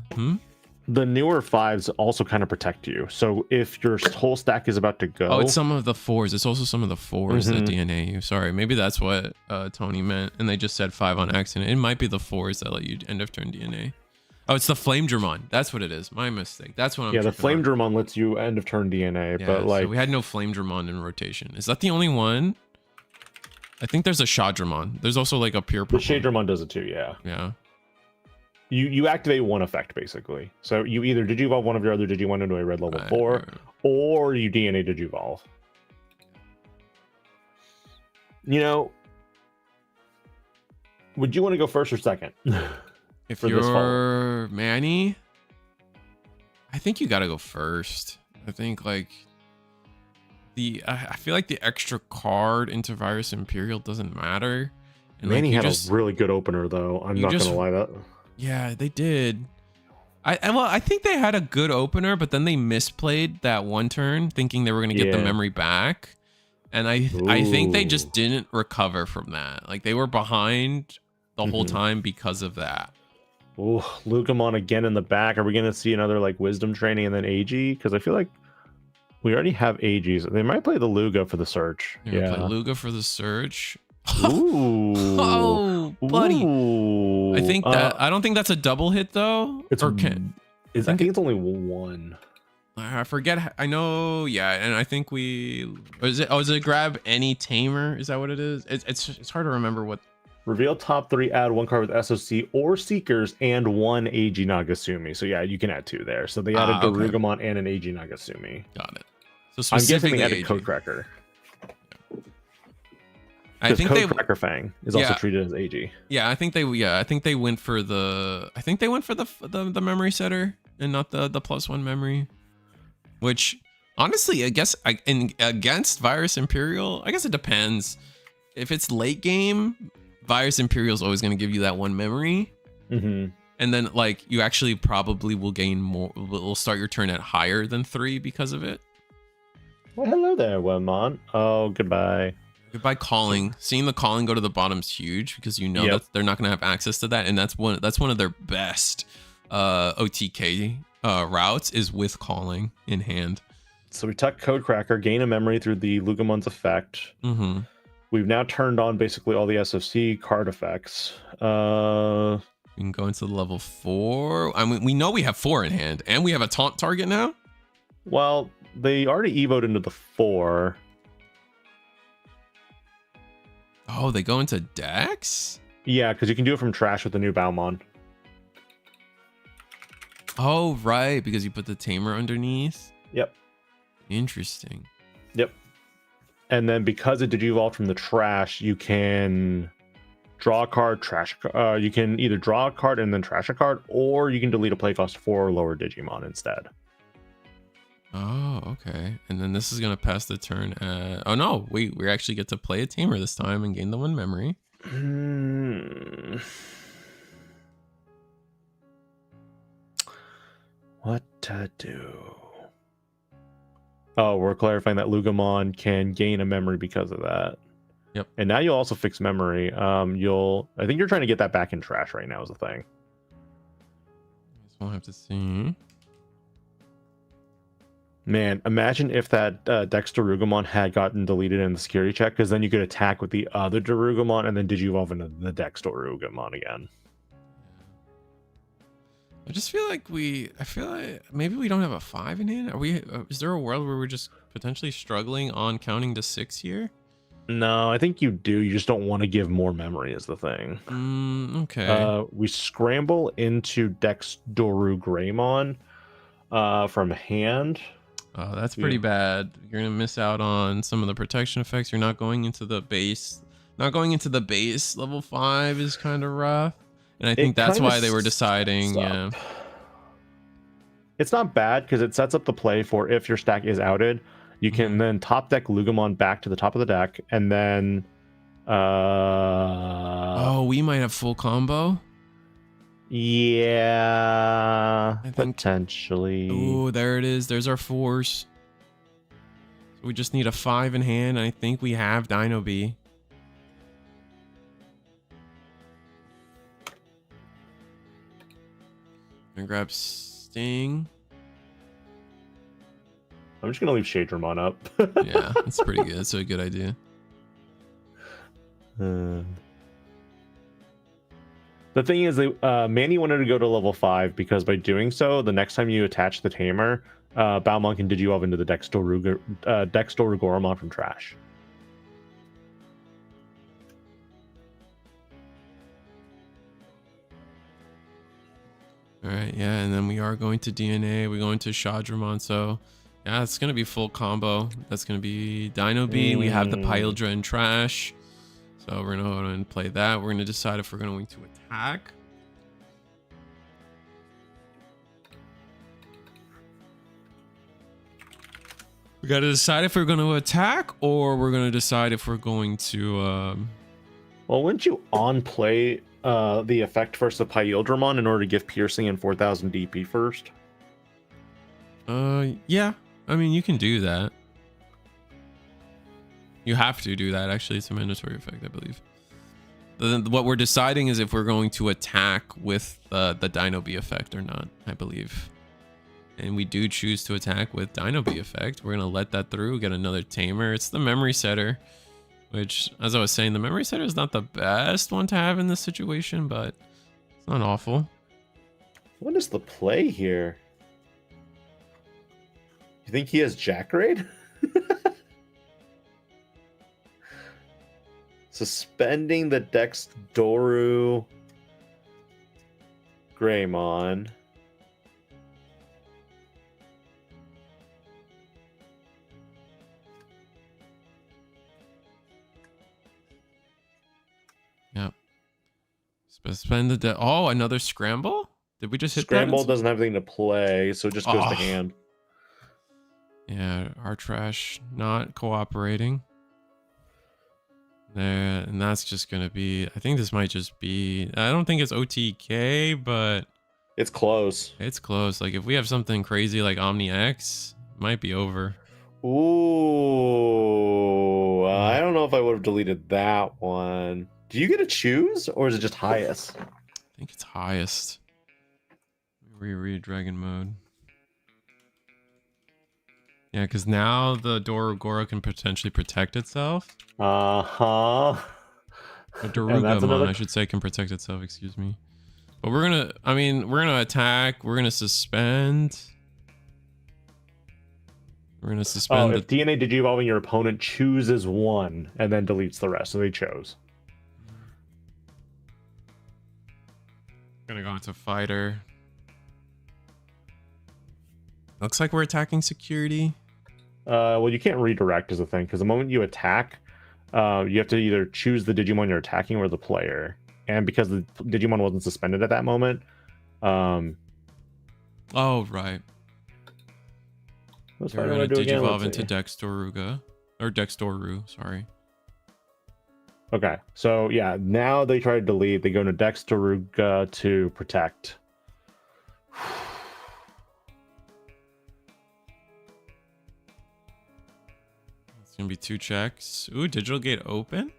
The newer 5s also kind of protect you. So if your whole stack is about to go... Oh, it's some of the 4s. It's also some of the 4s that DNA you. Sorry, maybe that's what Tony meant. And they just said 5 on accident. It might be the 4s that let you end of turn DNA. Oh, it's the Flame Dramon. That's what it is. My mistake. That's what I'm... Yeah, the Flame Dramon lets you end of turn DNA. Yeah, but like... So we had no Flame Dramon in rotation. Is that the only one? I think there's a Shadramon. There's also like a pure... The Shadramon does it too, yeah. Yeah. You activate one effect, basically. So you either Digivolve one of your other Digimon into a red level 4, or you DNA Digivolve. You know, would you want to go first or second? If you're Manny, I think you got to go first. I think, like, I feel like the extra card into Virus Imperial doesn't matter. And Manny had a really good opener, though. I'm not going to lie that. Yeah, they did. I think they had a good opener, but then they misplayed that one turn, thinking they were going to get the memory back. And I think they just didn't recover from that. Like, they were behind the whole time because of that. Oh, Lugamon again in the back. Are we going to see another, like, Wisdom Training and then AG? Because I feel like we already have AGs. They might play the Luga for the search. Yeah, play Luga for the search. Ooh. Oh, buddy. Ooh. I don't think that's a double hit though. I think it's only one. I forget. I know. Yeah, and I think is it grab any tamer? Is that what it is? It's hard to remember what. Reveal top 3, add 1 card with SOC or Seekers and 1 AG Nagasumi. So yeah, you can add 2 there. So they added Darugamon and an AG Nagasumi. Got it. So I'm guessing they added Codecracker. I think Codecracker Fang is also treated as AG. Yeah, I think they went for the memory setter and not the +1 memory. Which honestly, I guess against Virus Imperial, I guess it depends. If it's late game, Virus Imperial is always going to give you that 1 memory. And then like you actually probably will gain more. Will start your turn at higher than 3 because of it. Well, hello there, Wormmon. Oh, goodbye. By calling, seeing the calling go to the bottom is huge because you know that they're not going to have access to that, and that's one of their best OTK routes is with calling in hand. So we tuck Codecracker, gain a memory through the Lugamon's effect. We've now turned on basically all the SFC card effects. We can go into level 4. I mean, we know we have 4 in hand, and we have a taunt target now. Well, they already evoed into the 4. Oh, they go into Dex? Yeah, because you can do it from trash with the new Baumon. Oh, right, because you put the Tamer underneath? Yep. Interesting. Yep. And then because it Digivolved from the trash, you can draw a card, trash. You can either draw a card and then trash a card, or you can delete a play cost 4 or lower Digimon instead. Oh, okay. And then this is going to pass the turn. Oh, no. We actually get to play a Tamer this time and gain the 1 memory. What to do? Oh, we're clarifying that Lugamon can gain a memory because of that. Yep. And now you'll also fix memory. I think you're trying to get that back in trash right now is the thing. We'll have to see. Man, imagine if that Dex Darugumon had gotten deleted in the security check, because then you could attack with the other Darugumon and then Digivolve into the Dex Darugumon again. I just feel like I feel like maybe we don't have a 5 in hand. Are we? Is there a world where we're just potentially struggling on counting to 6 here? No, I think you do. You just don't want to give more memory is the thing. Okay. We scramble into Dex Doru Greymon from hand. Oh, that's pretty bad. You're gonna miss out on some of the protection effects. You're not going into the base. Not going into the base level 5 is kind of rough. And I think that's why they were deciding, yeah. It's not bad because it sets up the play for if your stack is outed, you can then top deck Lugumon back to the top of the deck, and then oh, we might have full combo. Yeah, I think potentially. Oh, there it is. There's our force. So we just need a 5 in hand, and I think we have Dino B. Gonna grab Sting. I'm just gonna leave Shadramon up. Yeah, that's pretty good. That's a good idea. The thing is, Manny wanted to go to level 5 because by doing so, the next time you attach the Tamer, Balmon can Digivolve into the Dextorugoromon from trash. All right, yeah, and then we are going to DNA. We're going to Shadramon, so yeah, it's gonna be full combo. That's gonna be Dino B. We have the Pyldra and trash, so we're gonna go ahead and play that. We're gonna decide if we're going to attack. We gotta decide if we're going to attack or we're gonna decide if we're going to. Well, wouldn't you on play the effect first of Pyldramon in order to give piercing and 4000 DP first? Yeah. I mean, you can do that. You have to do that. Actually, it's a mandatory effect, I believe. Then what we're deciding is if we're going to attack with the Dino B effect or not, I believe. And we do choose to attack with Dino B effect. We're going to let that through, get another Tamer. It's the memory setter, which, as I was saying, the memory setter is not the best one to have in this situation, but it's not awful. What is the play here? You think he has Jack Raid? Suspending the Dex Doru Greymon. Yep. Suspend the oh, another scramble? Did we just hit Scramble that? doesn't have anything to play, so it just goes to hand. Yeah, our trash not cooperating. There, and that's just gonna be. I think this might just be. I don't think it's OTK, but it's close. It's close. Like if we have something crazy like Omni X, it might be over. Ooh, I don't know if I would have deleted that one. Do you get to choose, or is it just highest? I think it's highest. Reread Dragon mode. Yeah, because now the Dorogoro can potentially protect itself. Uh-huh. The Darugumon, I should say, can protect itself, excuse me. But we're gonna, I mean, we're gonna attack, we're gonna suspend. We're gonna suspend if DNA Digivolving your opponent chooses one and then deletes the rest, so they chose. Gonna go into fighter. Looks like we're attacking security. Well, you can't redirect is the thing, because the moment you attack, you have to either choose the Digimon you're attacking or the player. And because the Digimon wasn't suspended at that moment. Oh, right. We're gonna Digivolve into Dextoruga. Or Dextoru, sorry. Okay, so yeah, now they try to delete, they go into Dextoruga to protect. It's gonna be 2 checks. Ooh, digital gate open?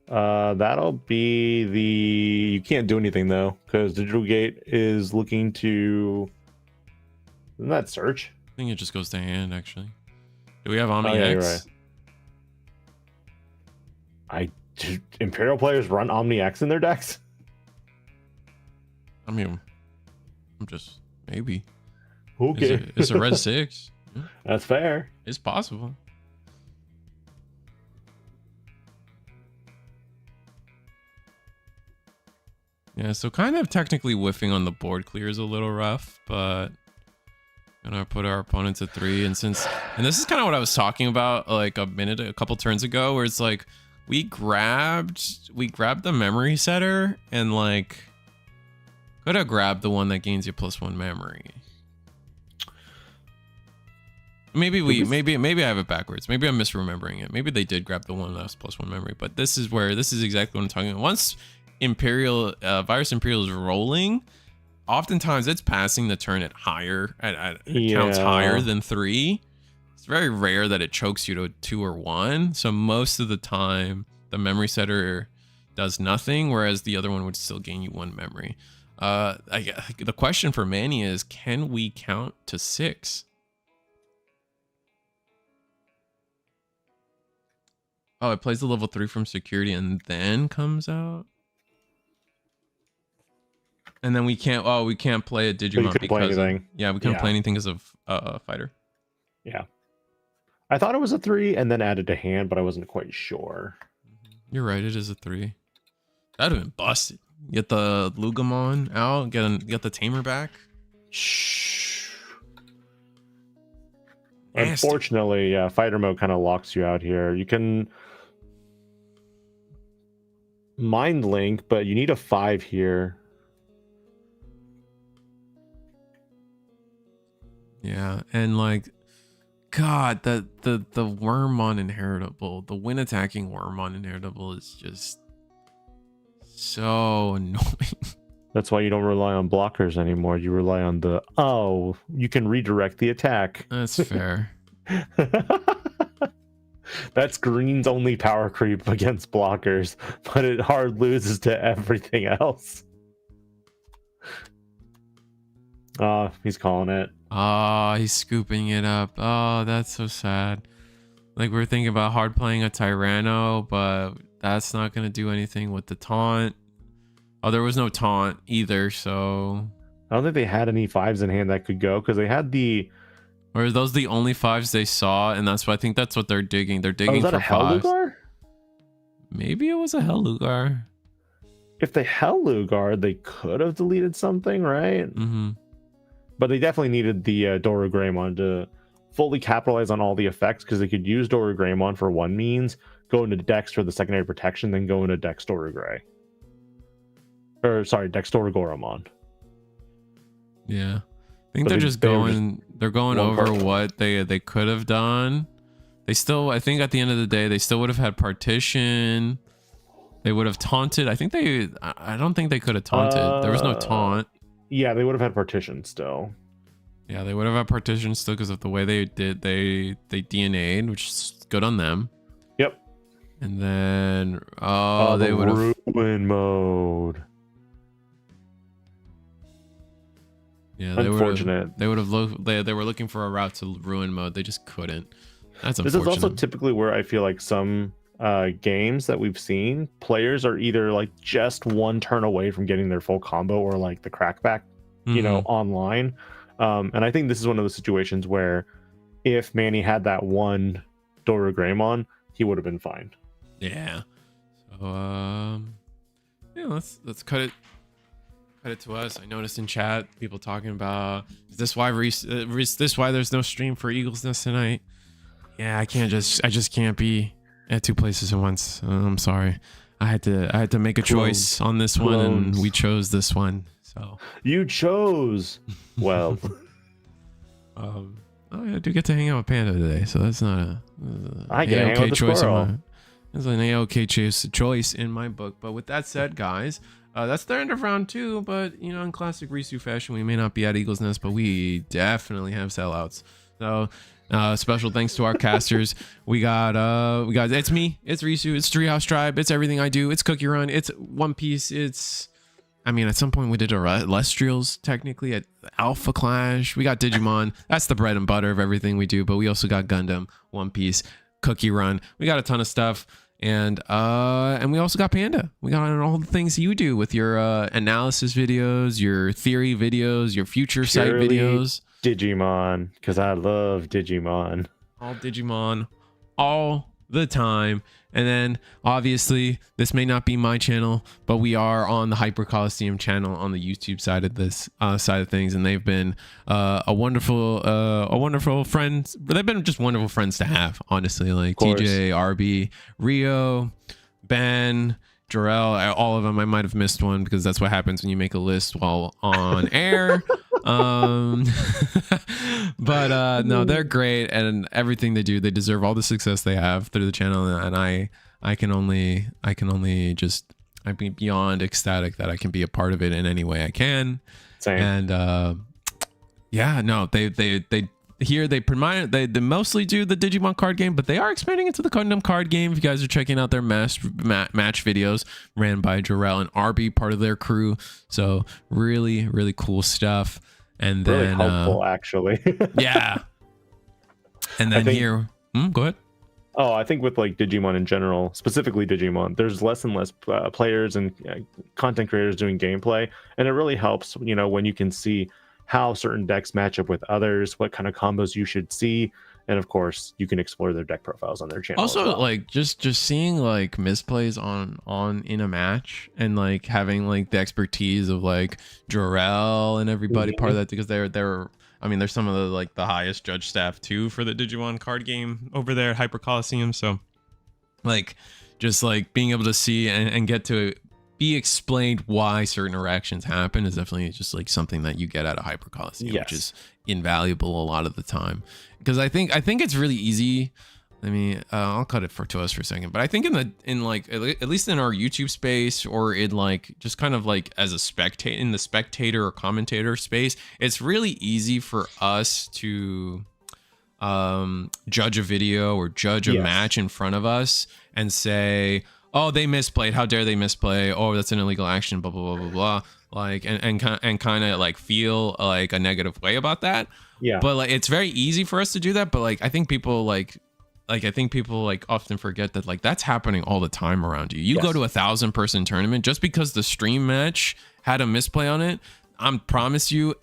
That'll be the... You can't do anything though, because digital gate is looking to... Isn't that search? I think it just goes to hand, actually. Do we have Omni Oh, yeah, X? you're right. Imperial players run Omni X in their decks? I mean, I'm just maybe. Okay. It's a red 6. Yeah, That's fair. it's possible. Yeah, so kind of technically whiffing on the board clear is a little rough, but gonna put our opponents at 3. And this is kind of what I was talking about like a couple turns ago, where it's like we grabbed the memory setter and like could have grabbed the one that gains you +1 memory. Maybe I have it backwards. Maybe I'm misremembering it. Maybe they did grab the one that was +1 memory, but this is exactly what I'm talking about. Once Virus Imperial is rolling, oftentimes it's passing the turn at counts higher than 3. It's very rare that it chokes you to 2 or 1. So most of the time the memory setter does nothing, whereas the other one would still gain you 1 memory. The question for Manny is, can we count to 6? Oh, it plays the level 3 from security and then comes out. And then we can't play a Digimon because we couldn't play anything as a fighter. Yeah. I thought it was a 3 and then added to hand, but I wasn't quite sure. You're right, it is a 3. That'd have been busted. Get the Lugamon out, get the Tamer back. Shh. Nasty. Unfortunately, yeah, fighter mode kind of locks you out here. You can mind link, but you need a 5 here. Yeah, and like, God, the worm on inheritable, the win attacking worm on inheritable is just so annoying. That's why you don't rely on blockers anymore. You rely on you can redirect the attack. That's fair. That's green's only power creep against blockers, but it hard loses to everything else. He's calling it. Oh, he's scooping it up. Oh, that's so sad. Like, we're thinking about hard playing a Tyranno, but that's not going to do anything with the taunt. Oh, there was no taunt either, so... I don't think they had any 5s in hand that could go, because they had the... Or are those the only 5s they saw? And I think that's what they're digging. They're digging for 5s. Hellugar? Maybe it was a Hellugar. If they Hellugar, they could have deleted something, right? Mm-hmm. But they definitely needed the Dora Greymon to fully capitalize on all the effects, because they could use Dora Greymon for one means, go into Dex for the secondary protection, then go into Dex Dora Grey. Or, sorry, Dex Dora Goromon. Yeah. I think they're going over what they could have done. They still, I think at the end of the day, they still would have had partition. They would have taunted. I don't think they could have taunted. There was no taunt. Yeah, they would have had partition still. Yeah, they would have had partition still because of the way they did. They DNA'd, which is good on them. Yep. And then they would have ruin mode. Yeah, unfortunate. They were looking for a route to ruin mode. They just couldn't. That's unfortunate. This is also typically where I feel like some games that we've seen, players are either like just one turn away from getting their full combo or like the crackback, online. And I think this is one of the situations where if Manny had that one Dora Greymon, he would have been fine. Yeah. So yeah, let's cut it to us. I noticed in chat people talking about, is this why there's no stream for Eagles Nest tonight? Yeah, I just can't be at 2 places at once. I'm sorry. I had to make a choice on this one, and we chose this one. So you chose well. Oh yeah, I do get to hang out with Panda today, so that's not a I get hang out with the choice. It's an A-OK choice in my book. But with that said, guys, that's the end of round 2. But in classic Risu fashion, we may not be at Eagles Nest, but we definitely have sellouts. So special thanks to our casters. we got it's me, it's Risu, it's Treehouse Tribe, it's everything I do, it's Cookie Run, it's One Piece, it's I mean, at some point we did Lestrials technically at Alpha Clash. We got Digimon. That's the bread and butter of everything we do. But we also got Gundam, One Piece, Cookie Run. We got a ton of stuff. And we also got Panda. We got all the things you do with your analysis videos, your theory videos, your future sight videos. Digimon, because I love Digimon. All Digimon, all the time. And then obviously this may not be my channel, but we are on the Hyper Coliseum channel on the YouTube side of this side of things, and they've been a wonderful friend. They've been just wonderful friends to have, honestly. Like TJ, RB, Rio, Ben, Jarrell, all of them. I might have missed one because that's what happens when you make a list while on air. But no, they're great, and everything they do, they deserve all the success they have through the channel. And I can only just, I'd be beyond ecstatic that I can be a part of it in any way I can. Same. And yeah, no, they here they mostly do the Digimon card game, but they are expanding into the Gundam card game. If you guys are checking out their match videos ran by Jarrell and RB, part of their crew, so really cool stuff. And then really helpful, actually. Yeah. And then here, go ahead. Oh, I think with like Digimon in general, specifically Digimon, there's less and less players and content creators doing gameplay, and it really helps, you know, when you can see how certain decks match up with others, what kind of combos you should see, and of course you can explore their deck profiles on their channel. Also, like just seeing like misplays on in a match, and like having like the expertise of like Jarrell and everybody part of that, because they're I mean, they're some of the like the highest judge staff too for the Digimon card game over there at Hyper Coliseum. So like just like being able to see and get to be explained why certain interactions happen is definitely just like something that you get out of Hyper Coliseum, which is invaluable a lot of the time. Because I think it's really easy. I mean, I'll cut it to us for a second, but I think in like at least in our YouTube space, or in like just kind of like as a spectator in the spectator or commentator space, it's really easy for us to judge a video or judge a match in front of us and say, oh, they misplayed, how dare they misplay, oh, that's an illegal action, blah blah blah blah blah, like and kind of like feel like a negative way about that. Yeah, but like it's very easy for us to do that, but like I think people often forget that like that's happening all the time around you. You go to 1,000-person tournament, just because the stream match had a misplay on it, I promise you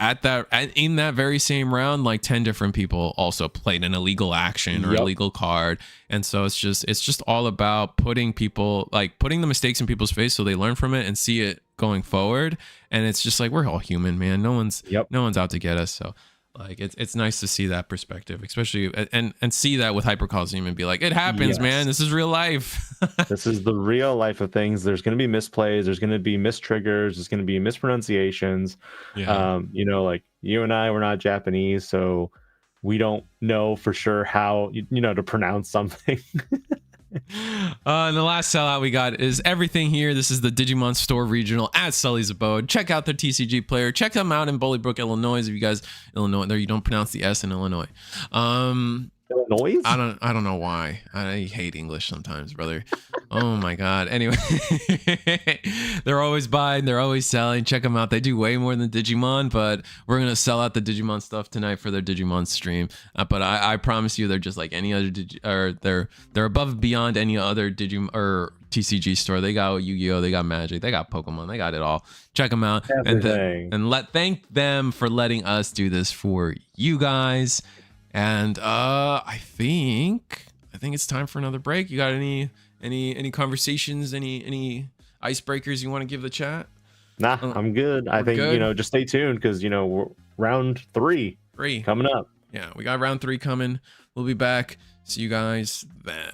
in that very same round, like 10 different people also played an illegal action or illegal card. And so it's just all about putting the mistakes in people's face so they learn from it and see it going forward. And it's just like, we're all human, man. No one's out to get us. So like it's nice to see that perspective, especially and see that with Hyper Coliseum and be like, it happens, man. This is real life. This is the real life of things. There's going to be misplays. There's going to be mistriggers. There's going to be mispronunciations. Yeah. You know, like you and I, we're not Japanese, so we don't know for sure how you know to pronounce something. And the last sellout we got is everything here. This is the Digimon Store Regional at Sully's Abode. Check out their TCG player. Check them out in Bolingbrook, Illinois. If you guys Illinois, there you don't pronounce the S in Illinois. Illinois? I don't know why. I hate English sometimes, brother. Oh my god. Anyway, they're always buying, they're always selling. Check them out. They do way more than Digimon, but we're gonna sell out the Digimon stuff tonight for their Digimon stream. But I promise you, they're just like any other they're above and beyond any other Digimon or TCG store. They got Yu-Gi-Oh, they got Magic, they got Pokemon, they got it all. Check them out. Everything. Thank them for letting us do this for you guys. And I think it's time for another break. You got any conversations, any icebreakers you want to give the chat? Nah, I'm good. I think good. You know, just stay tuned because you know we're round three coming up. Yeah, we got round 3 coming. We'll be back. See you guys then.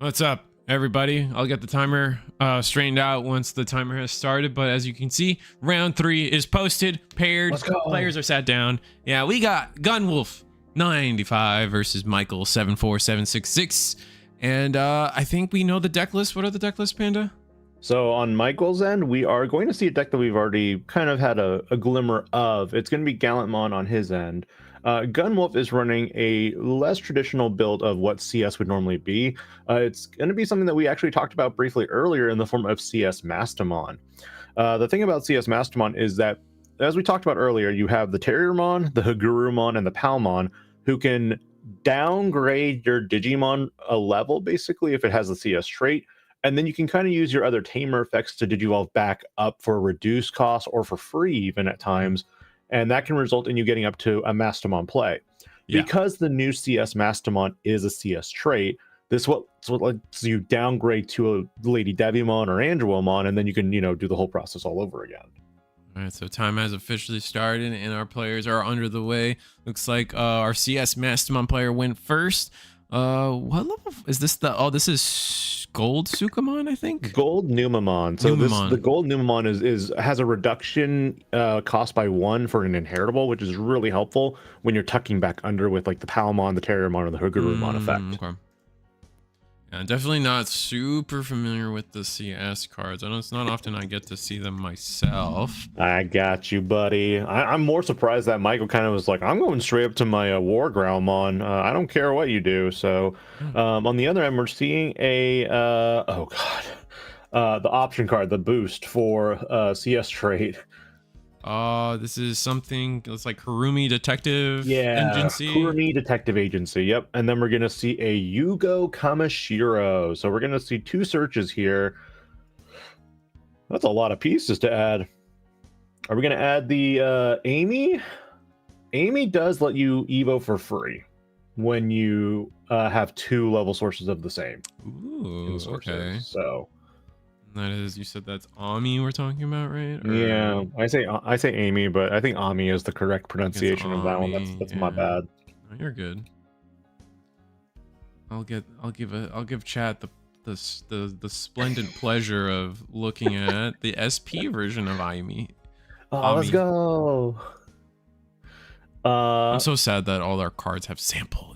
What's up, everybody? I'll get the timer straightened out once the timer has started. But as you can see, round 3 is posted, paired. Let's go. Players are sat down. Yeah, we got Gunwolf 95 versus Michael 74766. And I think we know the deck list. What are the deck lists, Panda? So on Michael's end, we are going to see a deck that we've already kind of had a glimmer of. It's going to be Gallantmon on his end. Gunwolf is running a less traditional build of what CS would normally be. It's going to be something that we actually talked about briefly earlier in the form of CS Mastamon. The thing about CS Mastamon is that, as we talked about earlier, you have the Terriermon, the Hagurumon, and the Palmon, who can downgrade your Digimon a level, basically, if it has the CS trait. And then you can kind of use your other tamer effects to Digivolve back up for a reduced cost or for free even at times. And that can result in you getting up to a Mastamon play. Yeah. Because the new CS Mastamon is a CS trait, this what lets you downgrade to a Lady Devimon or Angelomon, and then you can, do the whole process all over again. All right, so time has officially started and our players are under the way. Looks like our CS Mastamon player went first. What level is this? This is Gold Sukamon, I think. Gold Numamon. So the Gold Numamon has a reduction cost by 1 for an inheritable, which is really helpful when you're tucking back under with like the Palmon, the Terriermon, or the Hagurumon effect. Okay. Yeah, definitely not super familiar with the CS cards. I know it's not often I get to see them myself. I got you, buddy. I'm more surprised that Michael kind of was like, I'm going straight up to my War Growlmon. I don't care what you do. So on the other end, we're seeing a the option card, the boost for CS trait. This is something. It's like Kurumi Detective Agency. Kurumi Detective Agency. Yep. And then we're gonna see a Yugo Kamashiro. So we're gonna see 2 searches here. That's a lot of pieces to add. Are we gonna add the Amy? Amy does let you Evo for free when you have 2 level sources of the same. Ooh. Okay. So. That is, you said that's Ami we're talking about, right? Or... Yeah, I say Amy, but I think Ami is the correct pronunciation of that one. That's my bad. No, you're good. I'll give chat the splendid pleasure of looking at the SP version of Ami. Oh, let's go. I'm so sad that all our cards have sampled.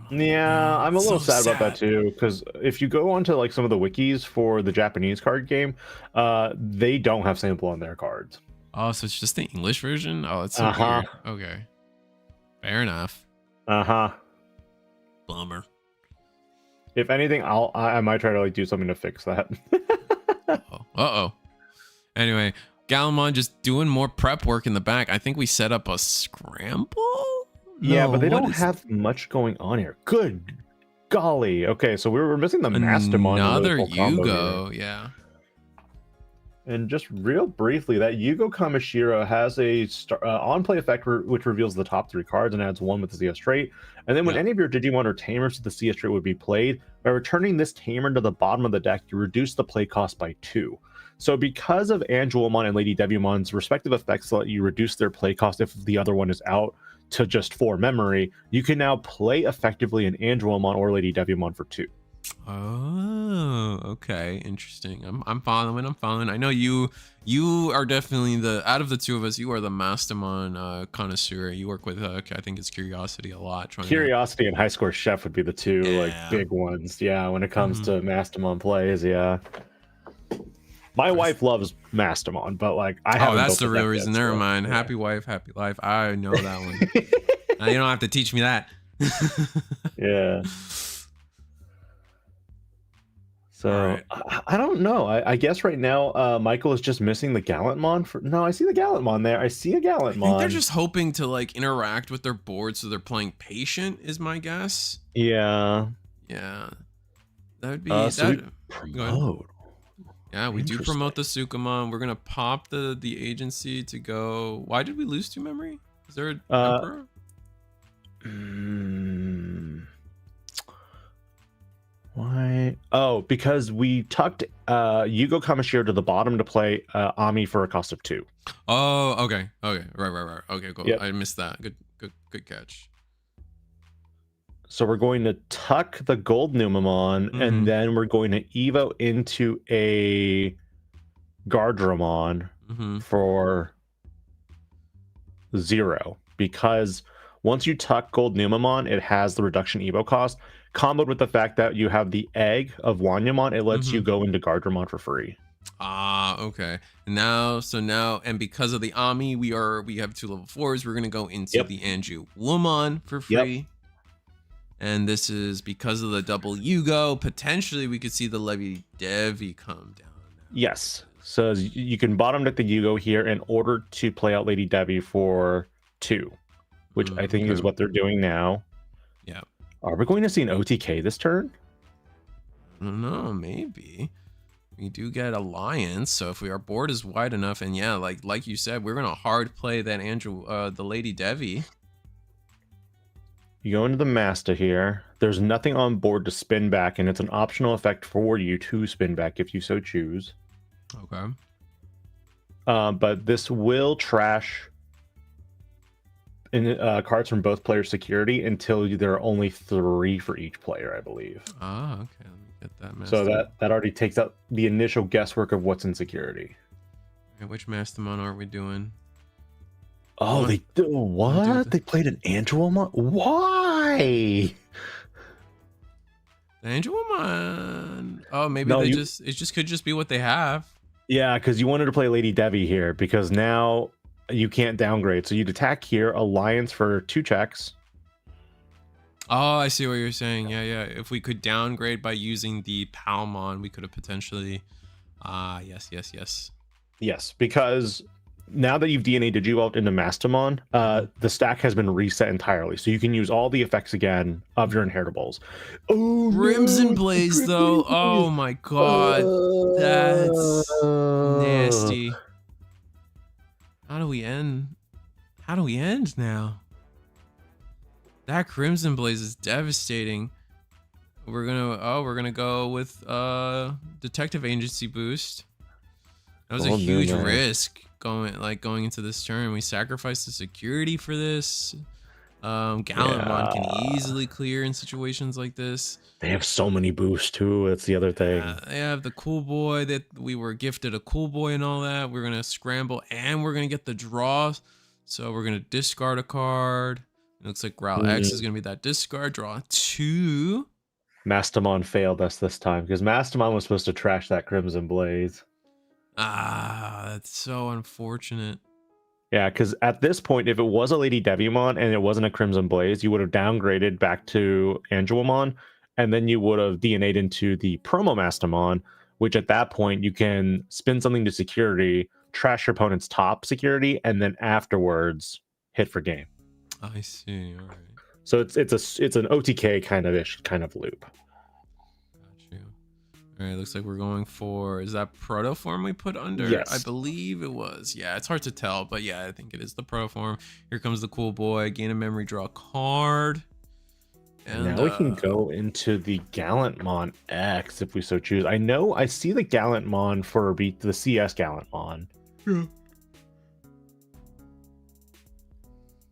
Yeah, I'm a little sad about that too, because if you go onto like some of the wikis for the Japanese card game, they don't have sample on their cards. Oh, so it's just the English version? Oh, it's so weird. Okay, fair enough. Bummer. If anything, I might try to like do something to fix that. Anyway, Galmon just doing more prep work in the back. I think we set up a scramble. Yeah, but they don't have much going on here. Good golly. Okay, so we were missing the Mastamon. Another Yugo, yeah. And just real briefly, that Yugo Kamashiro has a on-play effect which reveals the top 3 cards and adds 1 with the CS trait. And then when any of your Digimon or Tamers with the CS trait would be played, by returning this Tamer to the bottom of the deck, you reduce the play cost by 2. So because of Angelomon and Lady Devimon's respective effects let you reduce their play cost if the other one is out to just 4 memory, you can now play effectively an Angelomon or Lady Devimon for 2. Oh, okay, interesting. I'm following. I know you are definitely out of the 2 of us, you are the Mastamon connoisseur. You work with I think it's Curiosity a lot. Curiosity and High Score Chef would be the 2 like big ones. Yeah, when it comes to Mastamon plays, yeah. My wife loves Mastamon, but like I haven't. Oh, that's the real reason. Never mind. Yeah. Happy wife, happy life. I know that one. Now, you don't have to teach me that. Yeah. So right. I don't know. I guess right now Michael is just missing the Gallantmon. No, I see the Gallantmon there. I see a Gallantmon. I think they're just hoping to like interact with their board, so they're playing patient. Is my guess. Yeah. Yeah. That would be. So promote. Yeah, we do promote the Sukamon. We're gonna pop the agency to go. Why did we lose 2 memory? Is there an emperor? Why? Oh, because we tucked Yugo Kamashiro to the bottom to play Ami for a cost of 2. Oh, okay. Right. Okay, cool. Yep. I missed that. Good catch. So we're going to tuck the gold Numamon, and then we're going to Evo into a Gardramon for 0. Because once you tuck gold Numamon, it has the reduction Evo cost. Comboed with the fact that you have the egg of Wanyamon, it lets you go into Gardramon for free. Ah, okay. Now, and because of the Ami, we have 2 level 4s. We're gonna go into the Anju-Wumon for free. And this is because of the double Yugo. Potentially, we could see the Levy Devi come down. Yes. So you can bottom deck the Yugo here in order to play out Lady Devi for 2, which I think is what they're doing now. Yeah. Are we going to see an OTK this turn? I don't know. Maybe. We do get Alliance, so if our board is wide enough, and yeah, like you said, we're gonna hard play that the Lady Devi. You go into the Master here. There's nothing on board to spin back, and it's an optional effect for you to spin back if you so choose. Okay. But this will trash cards from both players' security until there are only 3 for each player, I believe. Ah, okay. Let me get that Master. So that already takes out the initial guesswork of what's in security. Okay, which Mastermon are we doing? Oh, they do what? They played an Angelomon? Why? The Angelomon. Oh, maybe it just could just be what they have. Yeah, because you wanted to play Lady Devi here because now you can't downgrade. So you'd attack here, Alliance for 2 checks. Oh, I see what you're saying. Yeah. If we could downgrade by using the Palmon, we could have potentially. Yes. Yes, because now that you've DNA Digivolved into Mastamon, the stack has been reset entirely. So you can use all the effects again of your inheritables. Oh, Crimson Blaze, though. Oh my god. That's nasty. How do we end now? That Crimson Blaze is devastating. We're gonna go with Detective Agency boost. That was a huge risk going into this turn. We sacrificed the security for this. Gallantmon can easily clear in situations like this. They have so many boosts too. That's the other thing. They have the Cool Boy that we were gifted a Cool Boy and all that. We're gonna scramble and we're gonna get the draw. So we're gonna discard a card. It looks like Growl X is gonna be that discard. Draw 2. Mastamon failed us this time because Mastamon was supposed to trash that Crimson Blaze. That's so unfortunate. Yeah, because at this point, if it was a Lady Devimon and it wasn't a Crimson Blaze, you would have downgraded back to Angelomon, and then you would have DNA'd into the Promo Mastamon, which at that point you can spin something to security, trash your opponent's top security, and then afterwards hit for game. I see. All right. So it's an OTK kind of loop. Got you. All right. Looks like we're going for, is that Protoform we put under? Yes. I believe it was. Yeah, it's hard to tell, but yeah, I think it is the Protoform. Here comes the Cool Boy. Gain a memory, draw a card. And now we can go into the Gallantmon X if we so choose. I see the Gallantmon for the CS Gallantmon. Yeah.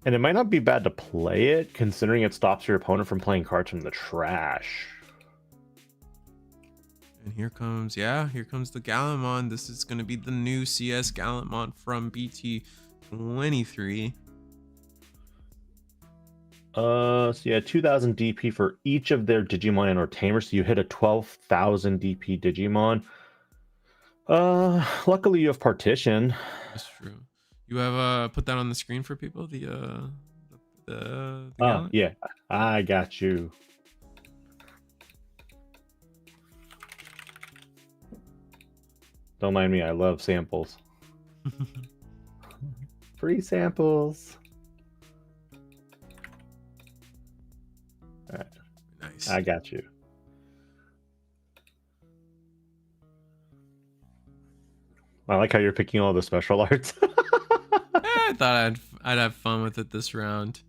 And it might not be bad to play it, considering it stops your opponent from playing cards from the trash. And here comes the Gallantmon. This is going to be the new CS Gallantmon from BT23. So yeah, 2,000 DP for each of their Digimon and or Tamers. So you hit a 12,000 DP Digimon. Luckily you have Partition. That's true. You have put that on the screen for people. The yeah, I got you. Don't mind me. I love samples. Free samples. All right. Nice. I got you. I like how you're picking all the special arts. I thought I'd have fun with it this round.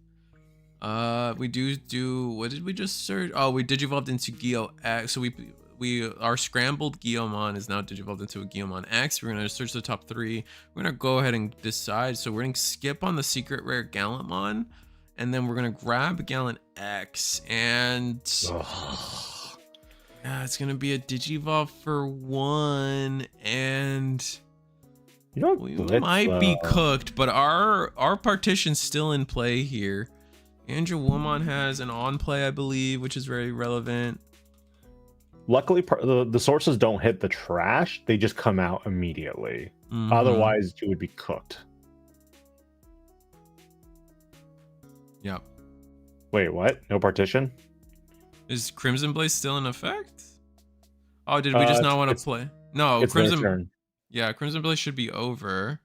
We do what did we just search? Oh, we digivolved into Geo X. So our scrambled Geomon is now digivolved into a Geomon X. We're gonna search the top 3. We're gonna go ahead and decide. So we're gonna skip on the secret rare Gallantmon, and then we're gonna grab Gallant X, and yeah, it's gonna be a Digivolve for 1, and we might be cooked. But our partition's still in play here. Andrew Woman has an on play, I believe, which is very relevant. Luckily, the sources don't hit the trash; they just come out immediately. Otherwise, you would be cooked. Yep. Wait, what? No partition? Is Crimson Blaze still in effect? Oh, did we just not want to play? No, it's Crimson. turn. Yeah, Crimson Blaze should be over.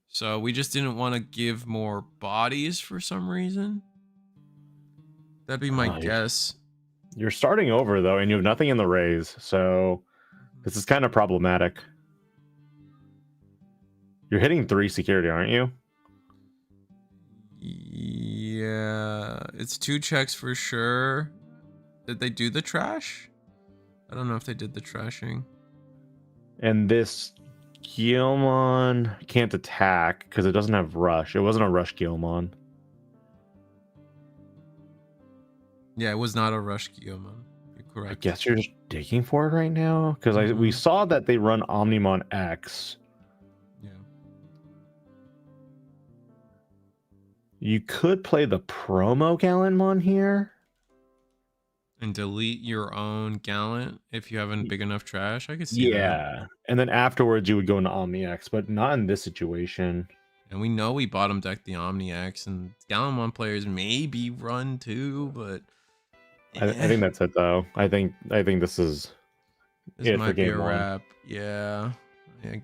So we just didn't want to give more bodies for some reason. That'd be my guess. You're starting over though, and you have nothing in the raise, so this is kind of problematic. You're hitting 3 security, aren't you? Yeah, it's 2 checks for sure. Did they do the trash? I don't know if they did the trashing. And this Guilmon can't attack because it doesn't have rush. It wasn't a rush Guilmon. Yeah, it was not a rush Guilmon. You're correct. I guess you're just digging for it right now because we saw that they run Omnimon X. Yeah. You could play the promo Gallantmon here. And delete your own Gallant if you have a big enough trash. I could see that. Yeah. And then afterwards you would go into Omni X, but not in this situation. And we know we bottom decked the Omni X, and Gallantmon players maybe run too, but I think that's it though. I think this is this might be a wrap. Yeah.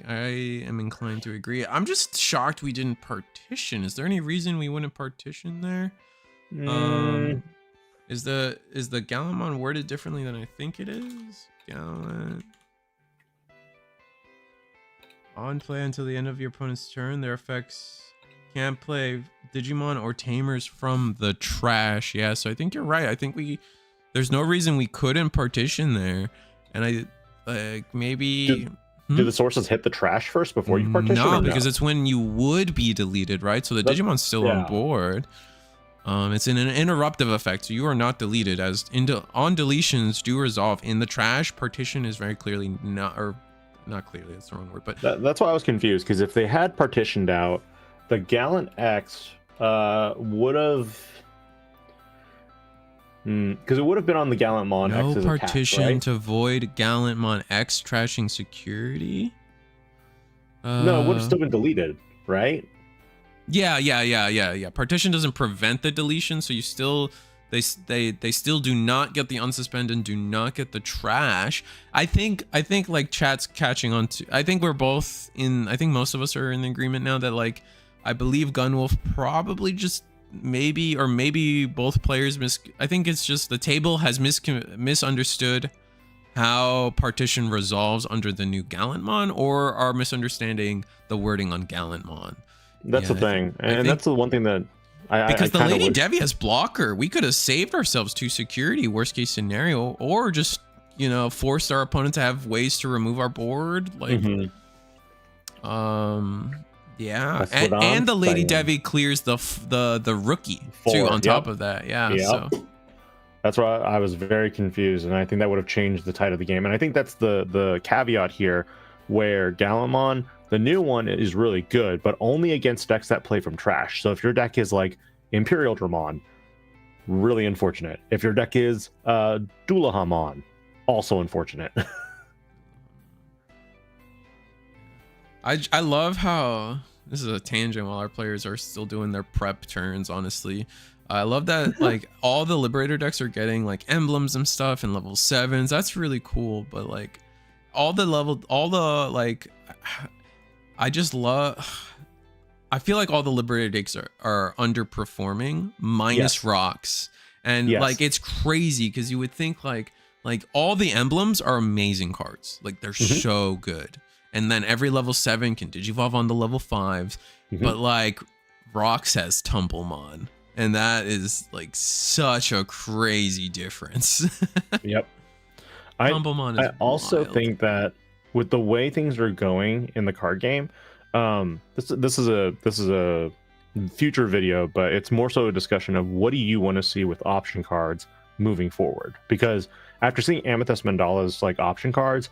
I am inclined to agree. I'm just shocked we didn't partition. Is there any reason we wouldn't partition there? Is the Gallantmon worded differently than I think it is? Gallant. On play until the end of your opponent's turn. Their effects can't play Digimon or Tamers from the trash. Yeah, so I think you're right. I think there's no reason we couldn't partition there. And maybe... Do the sources hit the trash first before you partition? No, because it's when you would be deleted, right? So the Digimon's still on board. It's an interruptive effect, so you are not deleted. As on deletions do resolve in the trash. Partition is very clearly not clearly. That's the wrong word, but that's why I was confused. Because if they had partitioned out, the Gallant X would have. Because it would have been on the Gallantmon X's no partition attack, right? to void Gallantmon X trashing security. No, it would have still been deleted, right? Yeah. Partition doesn't prevent the deletion, so you still they still do not get the unsuspend and do not get the trash. I think like chat's catching on to. I think we're both in. I think most of us are in agreement now that like I believe Gunwolf probably just maybe both players I think it's just the table has misunderstood how partition resolves under the new Gallantmon, or are misunderstanding the wording on Gallantmon. That's the thing, and that's the one thing that because the Lady Devi has blocker. We could have saved ourselves 2 security, worst case scenario, or just forced our opponent to have ways to remove our board. Like, yeah, and the Lady Devi clears the rookie too. On top of that, so that's why I was very confused, and I think that would have changed the tide of the game. And I think that's the caveat here, where Gallantmon, the new one, is really good, but only against decks that play from trash. So if your deck is like Imperial Dramon, really unfortunate. If your deck is Dullahamon, also unfortunate. I love how this is a tangent while our players are still doing their prep turns. Honestly, I love that like all the Liberator decks are getting like emblems and stuff and level 7s. That's really cool. But like I feel like all the Liberator decks are underperforming minus rocks, and like it's crazy because you would think like all the emblems are amazing cards, like they're so good. And then every level 7 can digivolve on the level 5s. But like Rocks has Tumblemon. And that is like such a crazy difference. Yep. Tumblemon is I also wild. think that with the way things are going in the card game, this is a future video, but it's more so a discussion of what do you want to see with option cards moving forward. Because after seeing Amethyst Mandala's like option cards,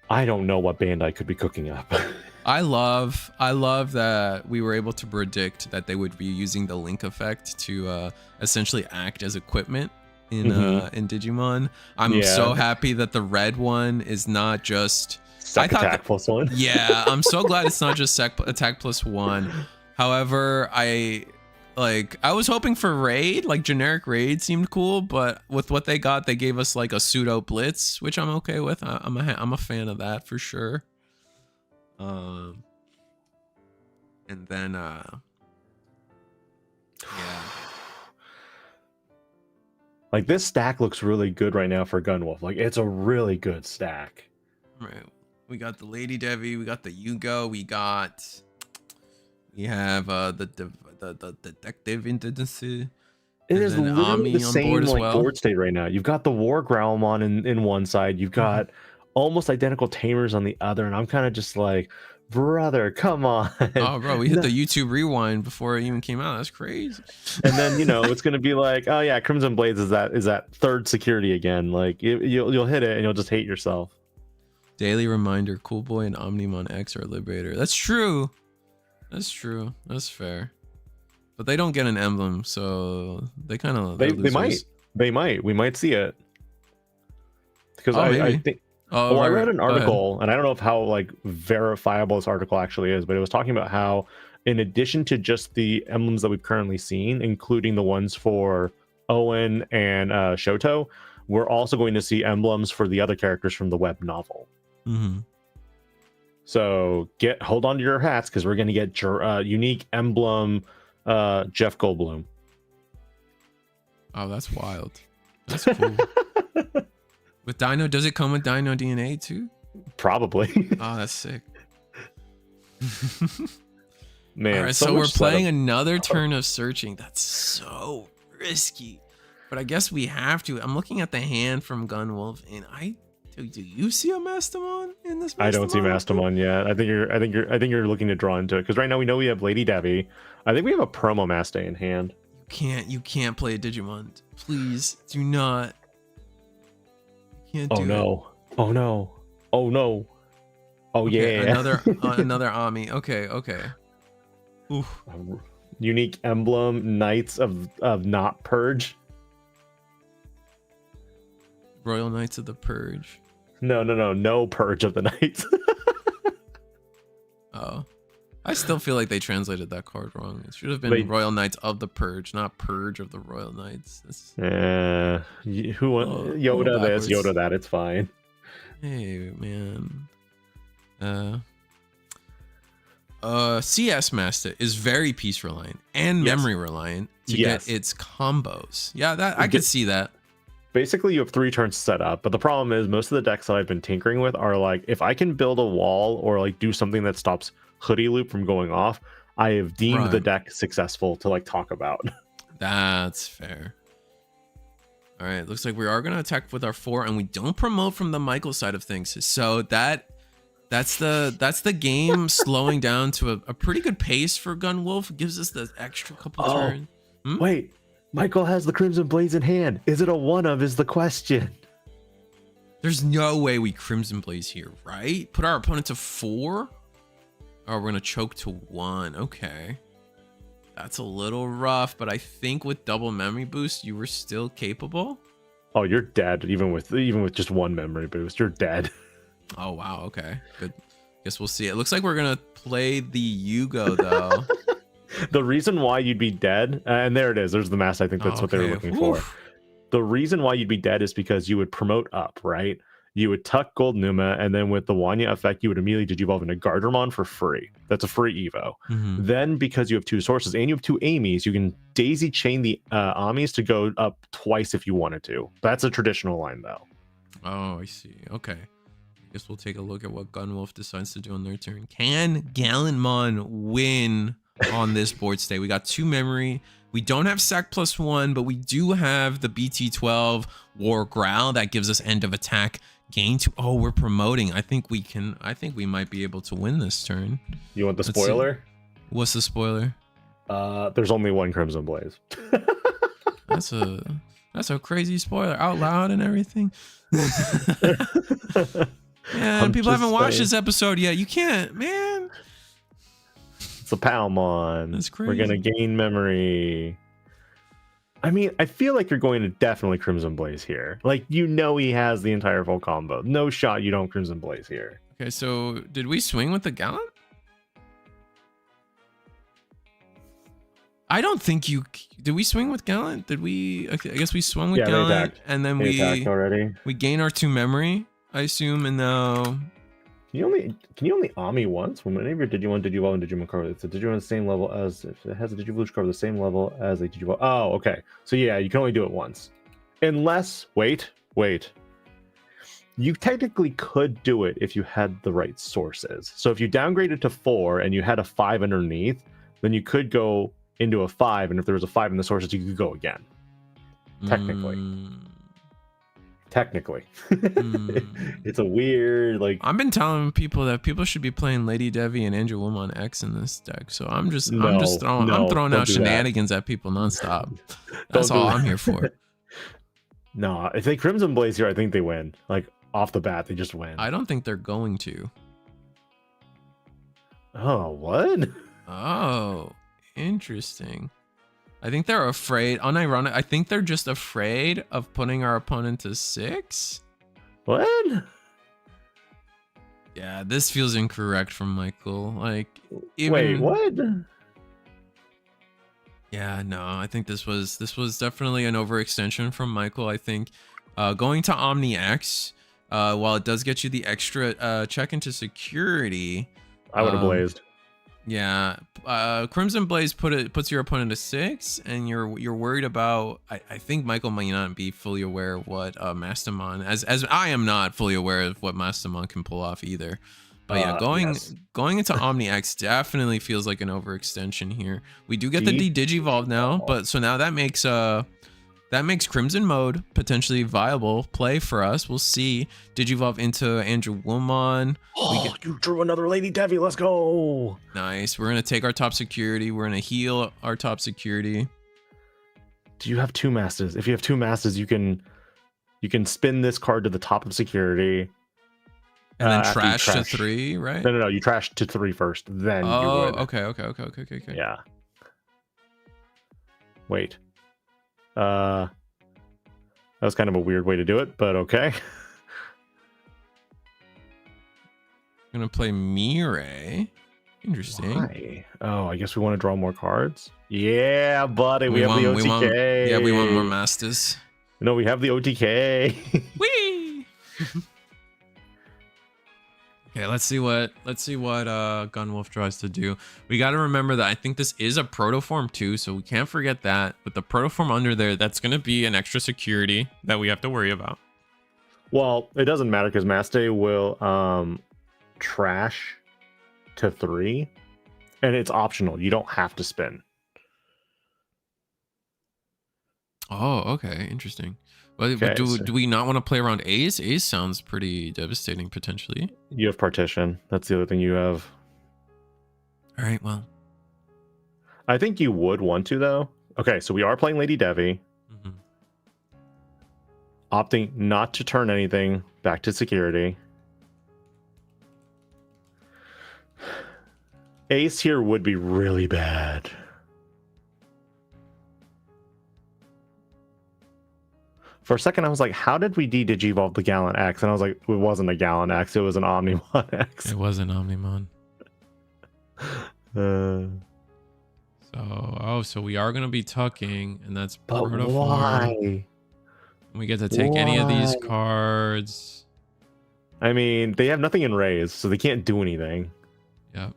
I don't know what Bandai could be cooking up. I love that we were able to predict that they would be using the link effect to essentially act as equipment in Digimon. I'm so happy that the red one is not just attack plus one. Yeah, I'm so glad it's not just attack plus one. However, I was hoping for raid, like generic raid seemed cool, but with what they got, they gave us like a pseudo blitz, which I'm okay with. I'm a fan of that for sure. And then like this stack looks really good right now for Gunwolf. Like it's a really good stack. Right. We got the Lady Devi, we got the Yugo, we have the detective intendency. It is literally the same like board state right now. You've got the War Growlmon in one side, you've got almost identical tamers on the other, and I'm kind of just like, brother, come on. Oh, bro, we hit the YouTube rewind before it even came out. That's crazy. And then it's gonna be like, oh yeah, Crimson Blades is that third security again. Like you'll hit it and you'll just hate yourself. Daily reminder: Cool Boy and Omnimon X are Liberator. That's true. That's true. That's fair. But they don't get an emblem, so they kind of they might. We might see it because I think. I read an article, and I don't know how like verifiable this article actually is, but it was talking about how, in addition to just the emblems that we've currently seen, including the ones for Owen and Shoto, we're also going to see emblems for the other characters from the web novel. So hold on to your hats because we're going to get unique emblem Jeff Goldblum. Oh, that's wild. That's cool. With Dino, does it come with Dino DNA too? Probably. Oh, that's sick. Man, all right, so we're playing another turn of searching. That's so risky, but I guess we have to. I'm looking at the hand from Gunwolf, and do you see a Mastamon in this? I don't see Mastamon yet. I think you're looking to draw into it because right now we know we have Lady Devi. I think we have a promo Masta in hand. You can't play a Digimon. Please do not. Oh no! Oh okay, yeah! another Ami. Okay. Oof. Unique emblem, Knights of Not Purge. Royal Knights of the Purge. No Purge of the Knights. Oh, I still feel like they translated that card wrong. It should have been Royal Knights of the Purge, not Purge of the Royal Knights. Yoda this, Yoda that. It's fine. Hey man. CS Master is very piece reliant and memory reliant to get its combos. Yeah, I could see that. Basically, you have 3 turns set up, but the problem is most of the decks that I've been tinkering with are like, if I can build a wall or like do something that stops Hoodie Loop from going off, I have deemed the deck successful to like talk about. That's fair. All right, looks like we are going to attack with our 4, and we don't promote from the Michael side of things. So that's the game slowing down to a pretty good pace for Gunwolf. It gives us the extra couple turns. Wait, Michael has the Crimson Blades in hand. Is it a one-of is the question. There's no way we Crimson Blaze here, right? Put our opponent to 4? Oh, we're going to choke to 1. Okay. That's a little rough, but I think with double memory boost, you were still capable. Oh, you're dead. Even with just 1 memory boost, you're dead. Oh, wow. Okay. Good. Guess we'll see. It looks like we're going to play the Yugo, though. The reason why you'd be dead, and there it is. There's the mask. I think that's what they were looking for. The reason why you'd be dead is because you would promote up, right? You would tuck Gold Numa, and then with the Wanya effect, you would immediately digivolve into Gardermon for free. That's a free Evo. Then, because you have 2 sources and you have 2 Amies, you can daisy chain the Amis to go up twice if you wanted to. That's a traditional line, though. Oh, I see. Okay. Guess we'll take a look at what Gunwolf decides to do on their turn. Can Gallantmon win on this board state? We got 2 memory. We don't have Sac +1, but we do have the BT12 War Growl that gives us end of attack gain 2. Oh, we're promoting. I think we might be able to win this turn. You want the spoiler? What's the spoiler? There's only one Crimson Blaze. That's a crazy spoiler out loud and everything. Man, people haven't watched this episode yet. You can't, man. It's a Palmon. That's crazy. We're gonna gain memory. I mean, I feel like you're going to definitely Crimson Blaze here. Like, you know, he has the entire full combo. No shot you don't Crimson Blaze here. Okay, so did we swing with the Gallant? I don't think you did. We swing with Gallant? Did we? I guess we swung with Gallant, and then we gain our 2 memory, I assume, and now. Can you only Ami once? When whenever Digimon Digivolve and Digimon cover, it's a Digimon the same level as if it has a Digivolution cover the same level as a Digivolve. Oh, okay. So yeah, you can only do it once, unless wait. You technically could do it if you had the right sources. So if you downgraded to 4 and you had a 5 underneath, then you could go into a 5, and if there was a 5 in the sources, you could go again. Technically. It's a weird, like, I've been telling people that people should be playing Lady Devi and Angel Woman X in this deck. So I'm throwing out shenanigans at people nonstop. That's all I'm here for. No, if they Crimson Blaze here, I think they win. Like, off the bat, they just win. I don't think they're going to. Oh, what? Oh, interesting. I think they're afraid. Unironic. I think they're just afraid of putting our opponent to 6. What? Yeah, this feels incorrect from Michael. Like, wait, what? Yeah, no, I think this was definitely an overextension from Michael. I think going to Omni X, while it does get you the extra check into security, I would have blazed. Yeah, Crimson Blaze puts your opponent to 6, and you're worried about. I think Michael might not be fully aware of what Mastamon, as I am not fully aware of what Mastamon can pull off either. But yeah, going into Omni X definitely feels like an overextension here. We do get the Digivolve now, but so now that makes Crimson Mode potentially viable play for us. We'll see. Digivolve into Angel Woman. Oh, you drew another Lady Devi. Let's go. Nice. We're gonna take our top security. We're gonna heal our top security. Do you have 2 masters? If you have 2 masters, you can spin this card to the top of security. And then trash to 3, right? No. You trash to 3 first. Then you would. Okay. Yeah. Wait. That was kind of a weird way to do it, but okay. I'm gonna play Mirai. Interesting. Why? Oh, I guess we want to draw more cards. Yeah, buddy, we have the OTK. We want more masters. No, we have the OTK. Whee! Okay, let's see what Gunwolf tries to do. We got to remember that I think this is a protoform too, so we can't forget that. With the protoform under there, that's going to be an extra security that we have to worry about. Well, it doesn't matter because Maste will trash to 3, and it's optional. You don't have to spin. Oh, okay, interesting. But do we not want to play around Ace? Ace sounds pretty devastating potentially. You have Partition. That's the other thing you have. All right, well. I think you would want to, though. Okay, so we are playing Lady Devi. Mm-hmm. Opting not to turn anything back to security. Ace here would be really bad. For a second, I was like, how did we de-digivolve the Gallant X? And I was like, it wasn't a Gallant X, it was an Omnimon X. It was an Omnimon. So we are going to be tucking, and that's protoform. Why? We get to take any of these cards. I mean, they have nothing in raise, so they can't do anything. Yep.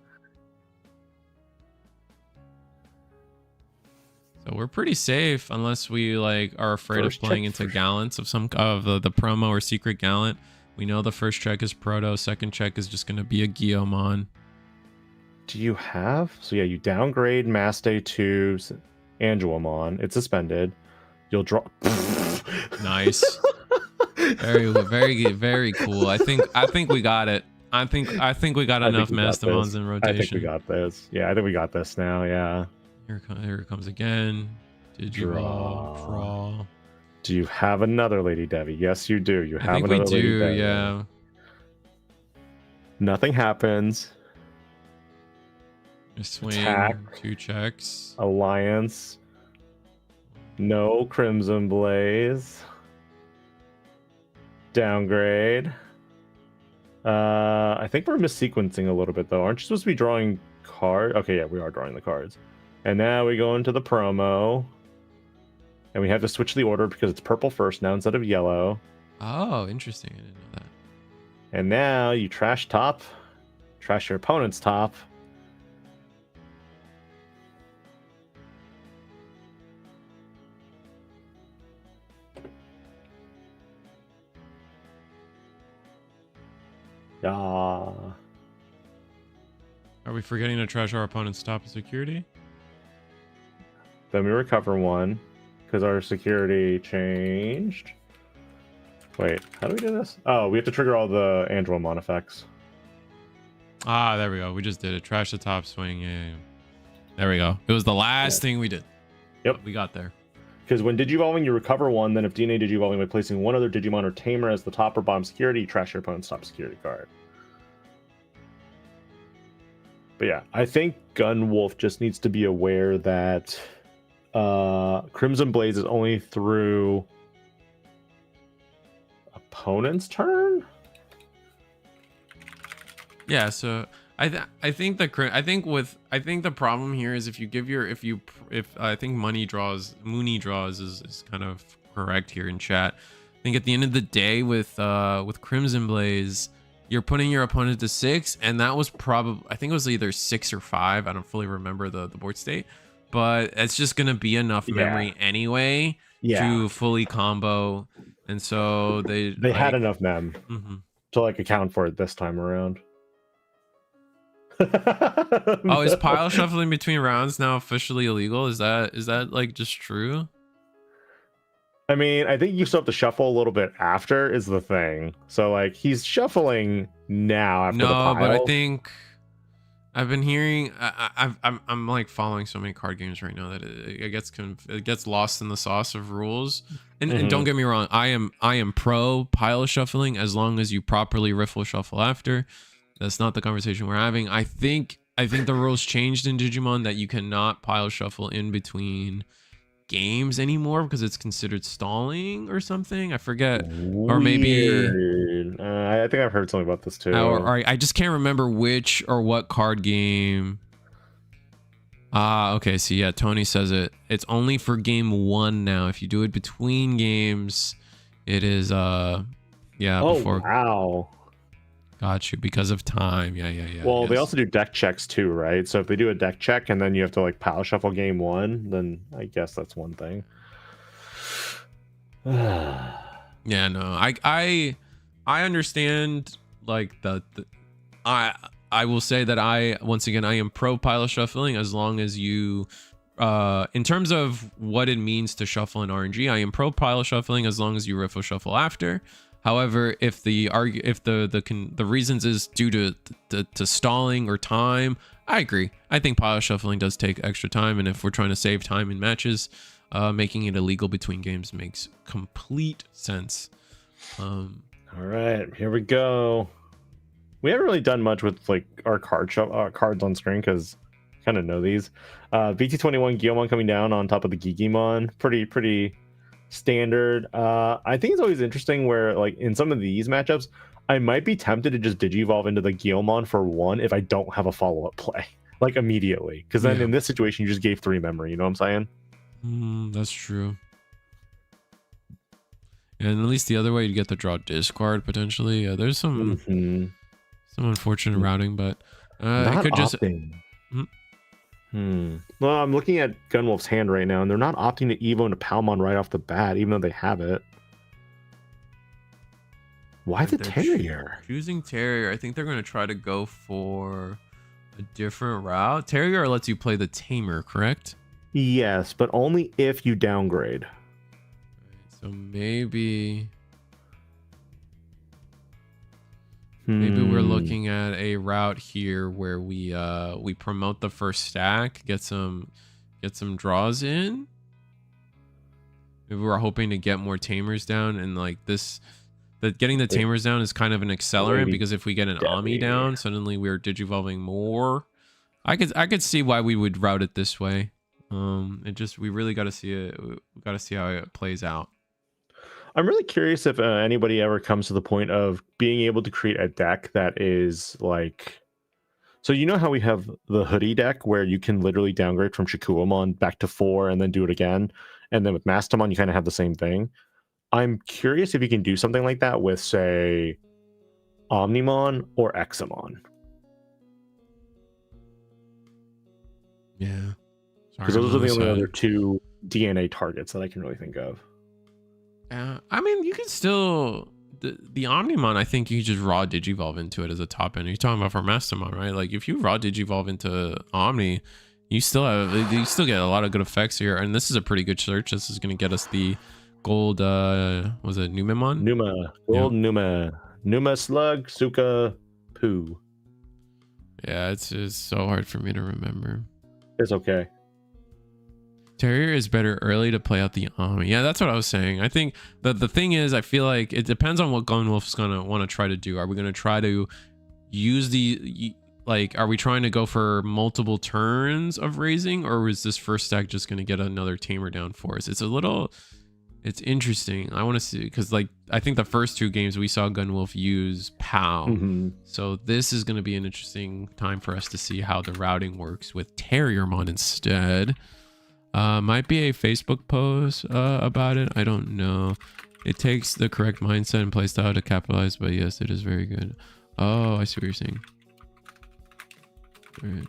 So we're pretty safe unless we are afraid of playing into Gallants of some of the promo or secret Gallant. We know the first check is Proto, second check is just going to be a Guillaumon. Do you have? So yeah, you downgrade Maste to Angelomon. It's suspended. You'll draw. Nice. Very cool. I think we got it. I think we got enough Mastamons in rotation. I think we got this. Yeah, I think we got this now. Yeah. Here it comes again. Digivolve. Draw. Do you have another Lady Devi? Yes, you do. You I have think we another Lady do, Devi. yeah. Nothing happens. A swing, Attack. 2 checks. Alliance. No Crimson Blaze. Downgrade. I think we're missequencing a little bit though. Aren't you supposed to be drawing cards? Okay, yeah, we are drawing the cards. And now we go into the promo. And we have to switch the order because it's purple first now instead of yellow. Oh, interesting. I didn't know that. And now you trash top. Trash your opponent's top. Yeah. Are we forgetting to trash our opponent's top of security? Then we recover one because our security changed. Wait, how do we do this? Oh, we have to trigger all the Andromon effects. Ah, there we go. We just did it. Trash the top swing. Yeah. There we go. It was the last thing we did. Yep. We got there. Because when Digivolving, you recover one. Then if DNA Digivolving by placing one other Digimon or Tamer as the top or bottom security, you trash your opponent's top security card. But yeah, I think Gunwolf just needs to be aware that Crimson Blaze is only through opponent's turn. Yeah, so I think the problem here is I think Mooney draws is kind of correct here in chat. I think at the end of the day with Crimson Blaze, you're putting your opponent to 6, and that was probably, I think it was either 6 or 5. I don't fully remember the board state, but it's just gonna be enough memory anyway to fully combo, and so they had enough mem to like account for it this time around. Oh, is pile shuffling between rounds now officially illegal? Is that like just true? I mean, I think you still have to shuffle a little bit after is the thing. So like he's shuffling now after the pile. But I think I've been hearing I'm like following so many card games right now that it gets lost in the sauce of rules. And don't get me wrong, I am pro pile shuffling as long as you properly riffle shuffle after. That's not the conversation we're having. I think the rules changed in Digimon that you cannot pile shuffle in between games anymore because it's considered stalling or something. I forget. Weird. Or maybe I think I've heard something about this too. Or I just can't remember which or what card game. Okay. So yeah, Tony says it's only for game 1 now. If you do it between games, it is before. Wow. Got you, because of time. Yeah. Well, they also do deck checks too, right? So if they do a deck check and then you have to like pile shuffle game 1, then I guess that's one thing. Yeah, no, I understand like I will say that once again I am pro pile shuffling as long as you in terms of what it means to shuffle in RNG, I am pro pile shuffling as long as you riffle shuffle after. However, if the reasons is due to stalling or time, I agree. I think pile shuffling does take extra time, and if we're trying to save time in matches, making it illegal between games makes complete sense. All right, here we go. We haven't really done much with like our cards on screen because I kind of know these. VT21 Guilmon coming down on top of the Gigimon, pretty standard. I think it's always interesting where like in some of these matchups I might be tempted to just digivolve into the Guilmon for 1 if I don't have a follow-up play like immediately, because then in this situation you just gave 3 memory, you know what I'm saying? That's true. And at least the other way, you get to draw discard potentially. There's some unfortunate routing, but it could just Well, I'm looking at Gunwolf's hand right now, and they're not opting to Evo into Palmon right off the bat, even though they have it. Why the Terrier? Choosing Terrier, I think they're going to try to go for a different route. Terrier lets you play the Tamer, correct? Yes, but only if you downgrade. So maybe we're looking at a route here where we promote the first stack, get some get some draws in. Maybe we're hoping to get more tamers down, and like this, that getting the tamers down is kind of an accelerant, because if we get an Ami down, suddenly we're digivolving more. I could see why we would route it this way. We really got to see it. We got to see how it plays out. I'm really curious if anybody ever comes to the point of being able to create a deck that is like, so you know how we have the hoodie deck where you can literally downgrade from Shikuamon back to 4 and then do it again, and then with Mastamon you kind of have the same thing. I'm curious if you can do something like that with, say, Omnimon or Examon. Yeah. Because those are the only other 2 DNA targets that I can really think of. I mean, you can still the Omnimon. I think you can just raw Digivolve into it as a top end. You're talking about for Mastamon, right? Like if you raw Digivolve into Omni, you still get a lot of good effects here. And this is a pretty good search. This is going to get us the gold. Was it Numemon? Gold Numa Slug Suka Poo. Yeah, it's so hard for me to remember. It's okay. Terrier is better early to play out the Ami. Yeah, that's what I was saying. I think that the thing is, I feel like it depends on what Gunwolf's gonna want to try to do. Are we gonna try to use are we trying to go for multiple turns of raising, or is this first stack just gonna get another tamer down for us? It's interesting. I want to see, because like I think the first 2 games we saw Gunwolf use POW. Mm-hmm. So this is gonna be an interesting time for us to see how the routing works with Terriermon instead. Might be a Facebook post about it. I don't know. It takes the correct mindset and playstyle to capitalize, but yes, it is very good. Oh, I see what you're saying. Right.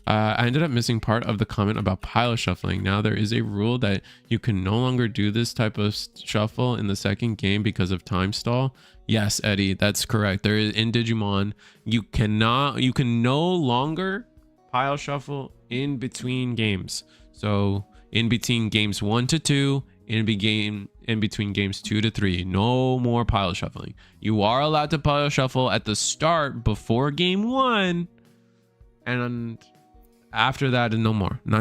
I ended up missing part of the comment about pile shuffling. Now there is a rule that you can no longer do this type of shuffle in the second game because of time stall. Yes, Eddie, that's correct. There is in Digimon, you can no longer pile shuffle in between games. So in between games 1 to 2, in between games 2 to 3, no more pile shuffling. You are allowed to pile shuffle at the start before game 1, and after that, no more. Nah.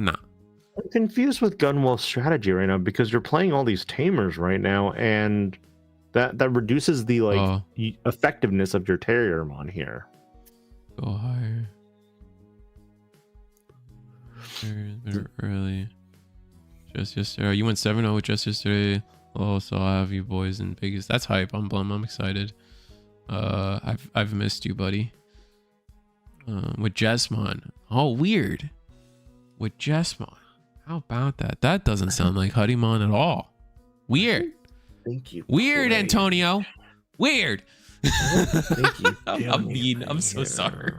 I'm confused with Gunwolf's strategy right now, because you're playing all these tamers right now, and that reduces the effectiveness of your Terriermon here. Go higher. Better early. Just yesterday. You went 7-0 with just yesterday. Oh, so I have you boys in Vegas. That's hype. I'm bummed. I'm excited. I've missed you, buddy. With Jesmon. Oh, weird. With Jesmon. How about that? That doesn't sound like Huddymon at all. Weird. Thank you. Weird, Antonio. Weird. Thank you. I'm mean. I'm so sorry.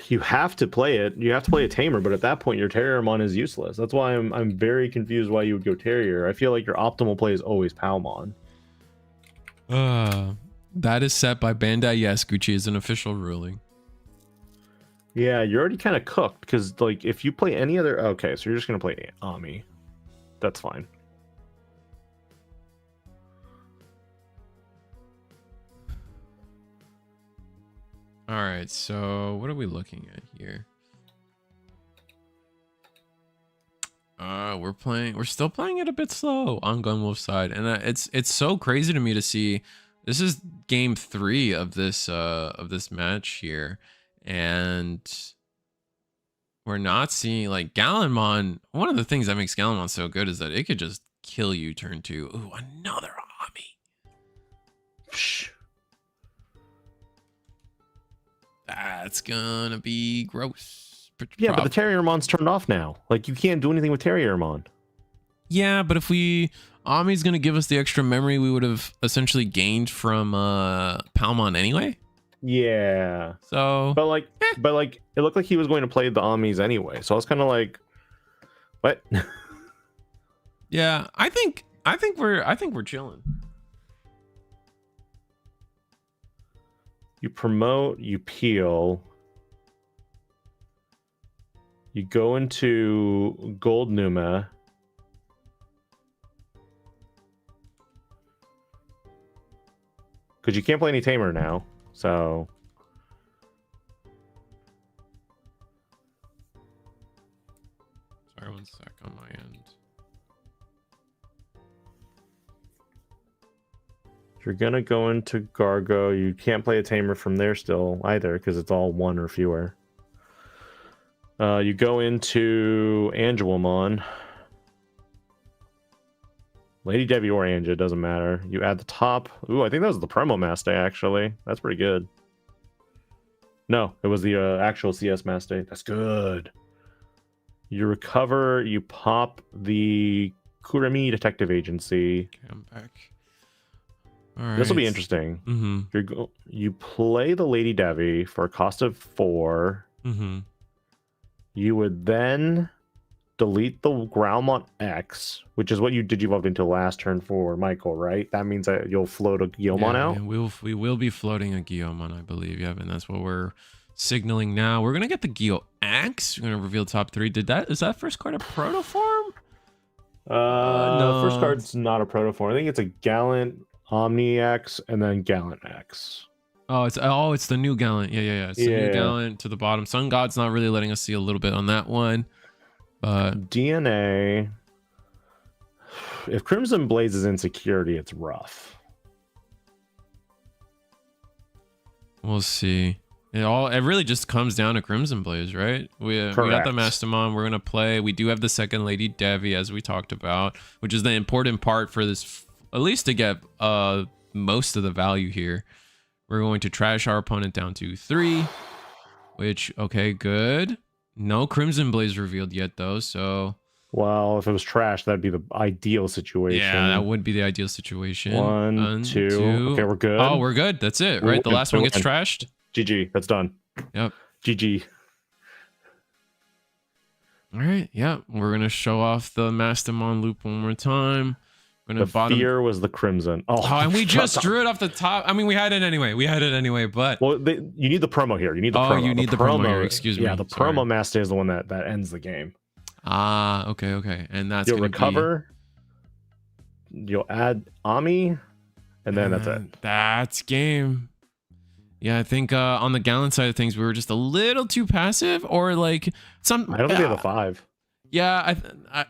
You have to play it. You have to play a tamer, but at that point, your Terriermon is useless. That's why I'm very confused why you would go Terrier. I feel like your optimal play is always Palmon. That is set by Bandai. Yes, Gucci is an official ruling. Yeah, you're already kind of cooked, because like if you play any other, okay, so you're just gonna play Ami. That's fine. All right, so what are we looking at here? We're still playing it a bit slow on Gunwolf's side, and it's so crazy to me to see. This is game 3 of this match here, and we're not seeing like Gallenmon. One of the things that makes Gallenmon so good is that it could just kill you turn 2. Ooh, another Ami. Psh. That's gonna be gross. Yeah, but the Terriermon's turned off now. Like, you can't do anything with Terriermon. Yeah, but if Ami's gonna give us the extra memory we would have essentially gained from Palmon anyway. Yeah. So but it looked like he was going to play the Amis anyway. So I was kind of like, what? Yeah, I think we're chilling. You promote, you peel, you go into Gold Numa. Because you can't play any Tamer now, so Sorry, one sec on my end. If you're gonna go into Gargo, you can't play a tamer from there still either because it's all 1 or fewer. You go into Angelomon. Lady Debbie or Anja, doesn't matter. You add the top. Ooh, I think that was the promo mass day, actually. That's pretty good. No, it was the actual CS mass day. That's good. You recover, you pop the Kurami Detective Agency. Okay, I'm back. All right. This will be interesting. Mm-hmm. You play the Lady Debbie for a cost of 4. Mm-hmm. You would then delete the Growlmon X, which is what you digivolved into last turn for Michael, right? That means that you'll float a Guilmon out? Yeah, we will be floating a Guilmon, I believe. Yeah, and that's what we're signaling now. We're gonna get the Geo X. We're gonna reveal top 3. Is that first card a protoform? No, first card's not a protoform. I think it's a Gallant Omni X and then Gallant X. Oh, it's the new Gallant. Yeah. It's the new Gallant to the bottom. Sun God's not really letting us see a little bit on that one. DNA. If Crimson Blaze is insecurity, it's rough. We'll see. It really just comes down to Crimson Blaze, right? We got the Mastermon. We're gonna play. We do have the second Lady Devi, as we talked about, which is the important part for this, at least to get most of the value here. We're going to trash our opponent down to 3, which, okay, good. No Crimson Blaze revealed yet, though, so... Well, if it was trash, that'd be the ideal situation. Yeah, that would be the ideal situation. 1, 2. Okay, we're good. Oh, we're good. That's it, right? The last one gets trashed? GG. That's done. Yep. GG. All right, yeah. We're going to show off the Mastamon loop one more time. Fear was the Crimson. Oh, and we just drew it off the top. I mean, we had it anyway. But well, you need the promo here. You need the promo. You need the promo here. Excuse me. Yeah, the promo master is the one that ends the game. Ah, okay. And that's you'll recover. You'll add Ami, and then that's it. That's game. Yeah, I think on the Gallant side of things, we were just a little too passive, or like some. I don't think they have a 5. Yeah,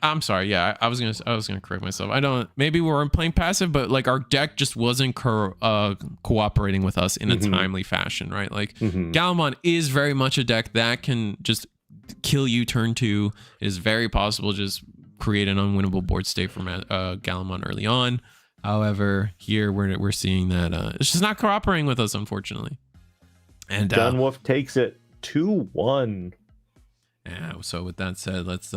I'm sorry. Yeah, I was gonna correct myself. Maybe we weren't playing passive, but like our deck just wasn't cooperating with us in a timely fashion, right? Like Gallimon is very much a deck that can just kill you turn 2. It is very possible to just create an unwinnable board state from Gallimon early on. However, here we're seeing that it's just not cooperating with us, unfortunately. And Dunwolf takes it 2-1. Yeah, so with that said, let's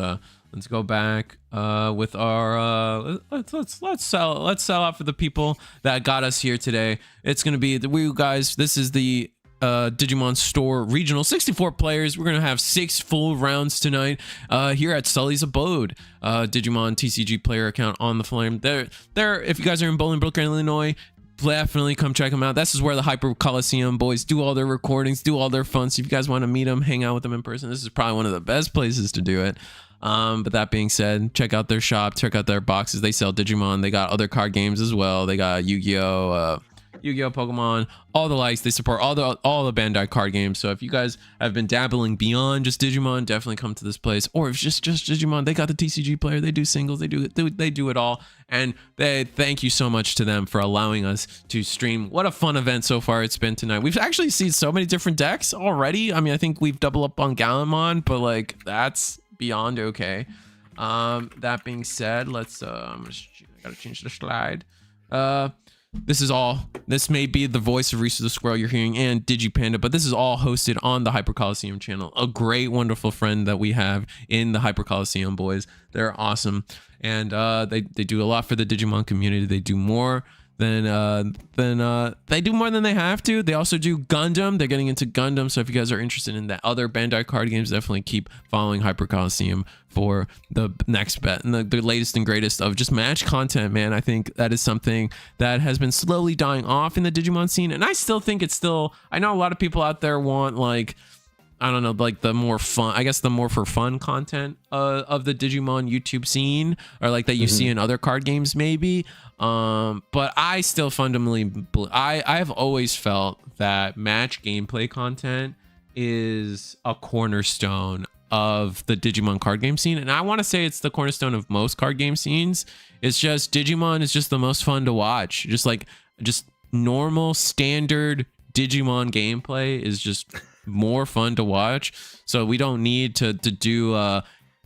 go back with our let's sell out for the people that got us here today. It's gonna be we guys. This is the Digimon Store Regional, 64 players. We're gonna have 6 full rounds tonight here at Sully's Abode. Digimon TCG player account on the flame. There. If you guys are in Bolingbrook, Illinois, definitely come check them out. This is where the Hyper Coliseum boys do all their recordings, do all their fun. So if you guys want to meet them, hang out with them in person, this is probably one of the best places to do it. But that being said, check out their shop, check out their boxes. They sell Digimon. They got other card games as well. They got Yu-Gi-Oh, Pokemon, all the likes. They support all the Bandai card games. So if you guys have been dabbling beyond just Digimon, definitely come to this place. Or if it's just Digimon, they got the TCG player. They do singles. They do it all. And they thank you so much to them for allowing us to stream. What a fun event so far it's been tonight. We've actually seen so many different decks already. I mean, I think we've doubled up on Gallimon, but like that's beyond okay. That being said, let's I gotta change the slide. This may be the voice of Reese the Squirrel you're hearing and DigiPanda, but this is all hosted on the Hyper Coliseum channel. A great, wonderful friend that we have in the Hyper Coliseum boys. They're awesome. And they do a lot for the Digimon community. They do more than they have to. They also do Gundam. They're getting into Gundam. So if you guys are interested in that other Bandai card games, definitely keep following Hyper Coliseum for the next bet and the latest and greatest of just match content, man. I think that is something that has been slowly dying off in the Digimon scene. And I still think it's still, I know a lot of people out there want like, I don't know, like the more fun, I guess the more for fun content of the Digimon YouTube scene, or like that you see in other card games maybe. But I still fundamentally, I've always felt that match gameplay content is a cornerstone of the Digimon card game scene, and I want to say it's the cornerstone of most card game scenes. It's just Digimon is just the most fun to watch. Just normal standard Digimon gameplay is just more fun to watch. So we don't need to do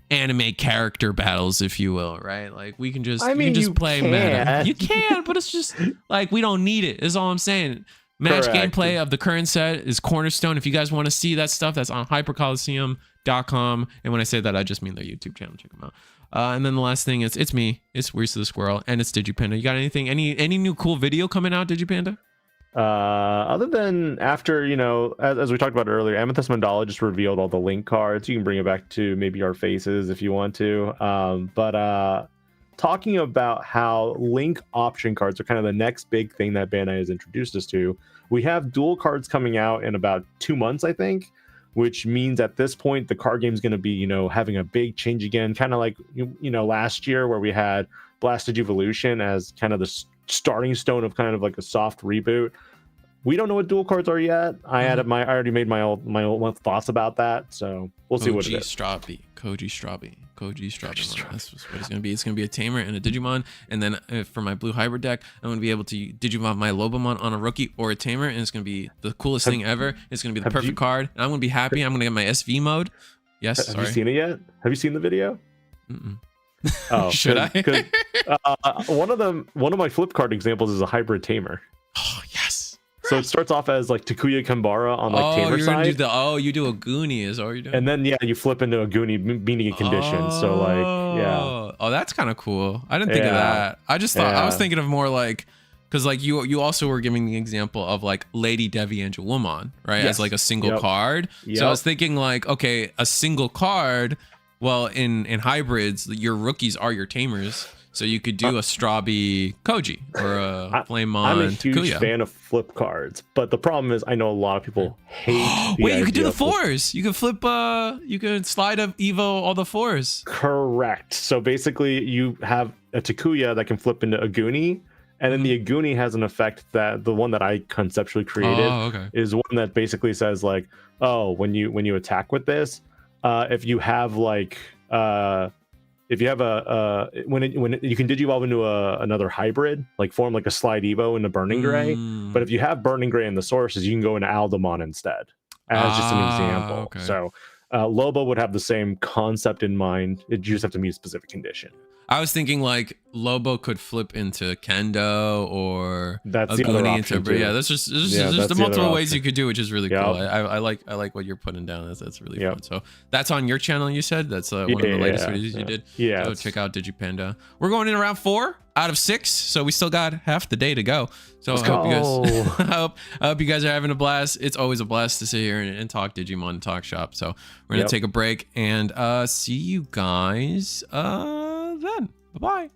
anime character battles, if you will, right? Like we can just play meta. You can, but it's just like we don't need it. Is all I'm saying. Match gameplay of the current set is cornerstone. If you guys want to see that stuff, that's on hypercoliseum.com. And when I say that, I just mean their YouTube channel. Check them out. And then the last thing is it's me. It's Reese the Squirrel, and it's Digipanda. You got anything? Any new cool video coming out, Digipanda? Other than after, you know, as we talked about earlier, Amethyst Mandala just revealed all the link cards. You can bring it back to maybe our faces if you want to. But talking about how link option cards are kind of the next big thing that Bandai has introduced us to. We have dual cards coming out in about 2 months, I think, which means at this point the card game is going to be, you know, having a big change again, kind of like you know last year where we had Blasted Evolution as kind of the starting stone of kind of like a soft reboot. We don't know what dual cards are yet. I already made my own thoughts about that, so we'll see what it is. Koji Strabi. That's what it's gonna be. It's gonna be a tamer and a Digimon, and then for my blue hybrid deck, I'm gonna be able to Digimon my Lobomon on a rookie or a tamer, and it's gonna be the coolest thing ever. It's gonna be the perfect card, and I'm gonna be happy. I'm gonna get my SV mode. Yes. Have you seen it yet? Have you seen the video? Oh, should I? One of my flip card examples is a hybrid tamer. Oh yes. So it starts off as like Takuya Kambara on like tamer side. You do a Goonie is all you're doing. And then you flip into a Goonie meaning a condition. So like Oh, that's kind of cool. I didn't think of that. I just thought I was thinking of more like because like you also were giving the example of like Lady Devi Angelwoman, right? Yes. As like a single card. So I was thinking like, okay, a single card. Well, in hybrids, your rookies are your tamers. So you could do a Strabi Koji or a Flamemon. I'm a huge Takuya. fan of flip cards, but the problem is I know a lot of people hate. Wait, you could do the fours. You could flip. You could slide up Evo all the fours. Correct. So basically, you have a Takuya that can flip into a Goonie, and then the Aguni has an effect that the one that I conceptually created is one that basically says like, oh, when you attack with this, if you have like if you have when you can digivolve into another hybrid, like form like a slide Evo into Burning Gray. But if you have Burning Gray in the sources, you can go into Aldemon instead, as just an example. Okay. So Lobo would have the same concept in mind. You just have to meet a specific condition. I was thinking like Lobo could flip into Kendo or that's the other option too. Yeah, there's just the multiple ways you could do, which is really cool. I like what you're putting down. That's really fun. So that's on your channel, you said? That's one of the latest videos you did? Yeah. So check out Digipanda. We're going in around 4 out of 6, so we still got half the day to go. So I hope you guys are having a blast. It's always a blast to sit here and talk Digimon and talk shop. So we're gonna take a break and see you guys then. Bye-bye.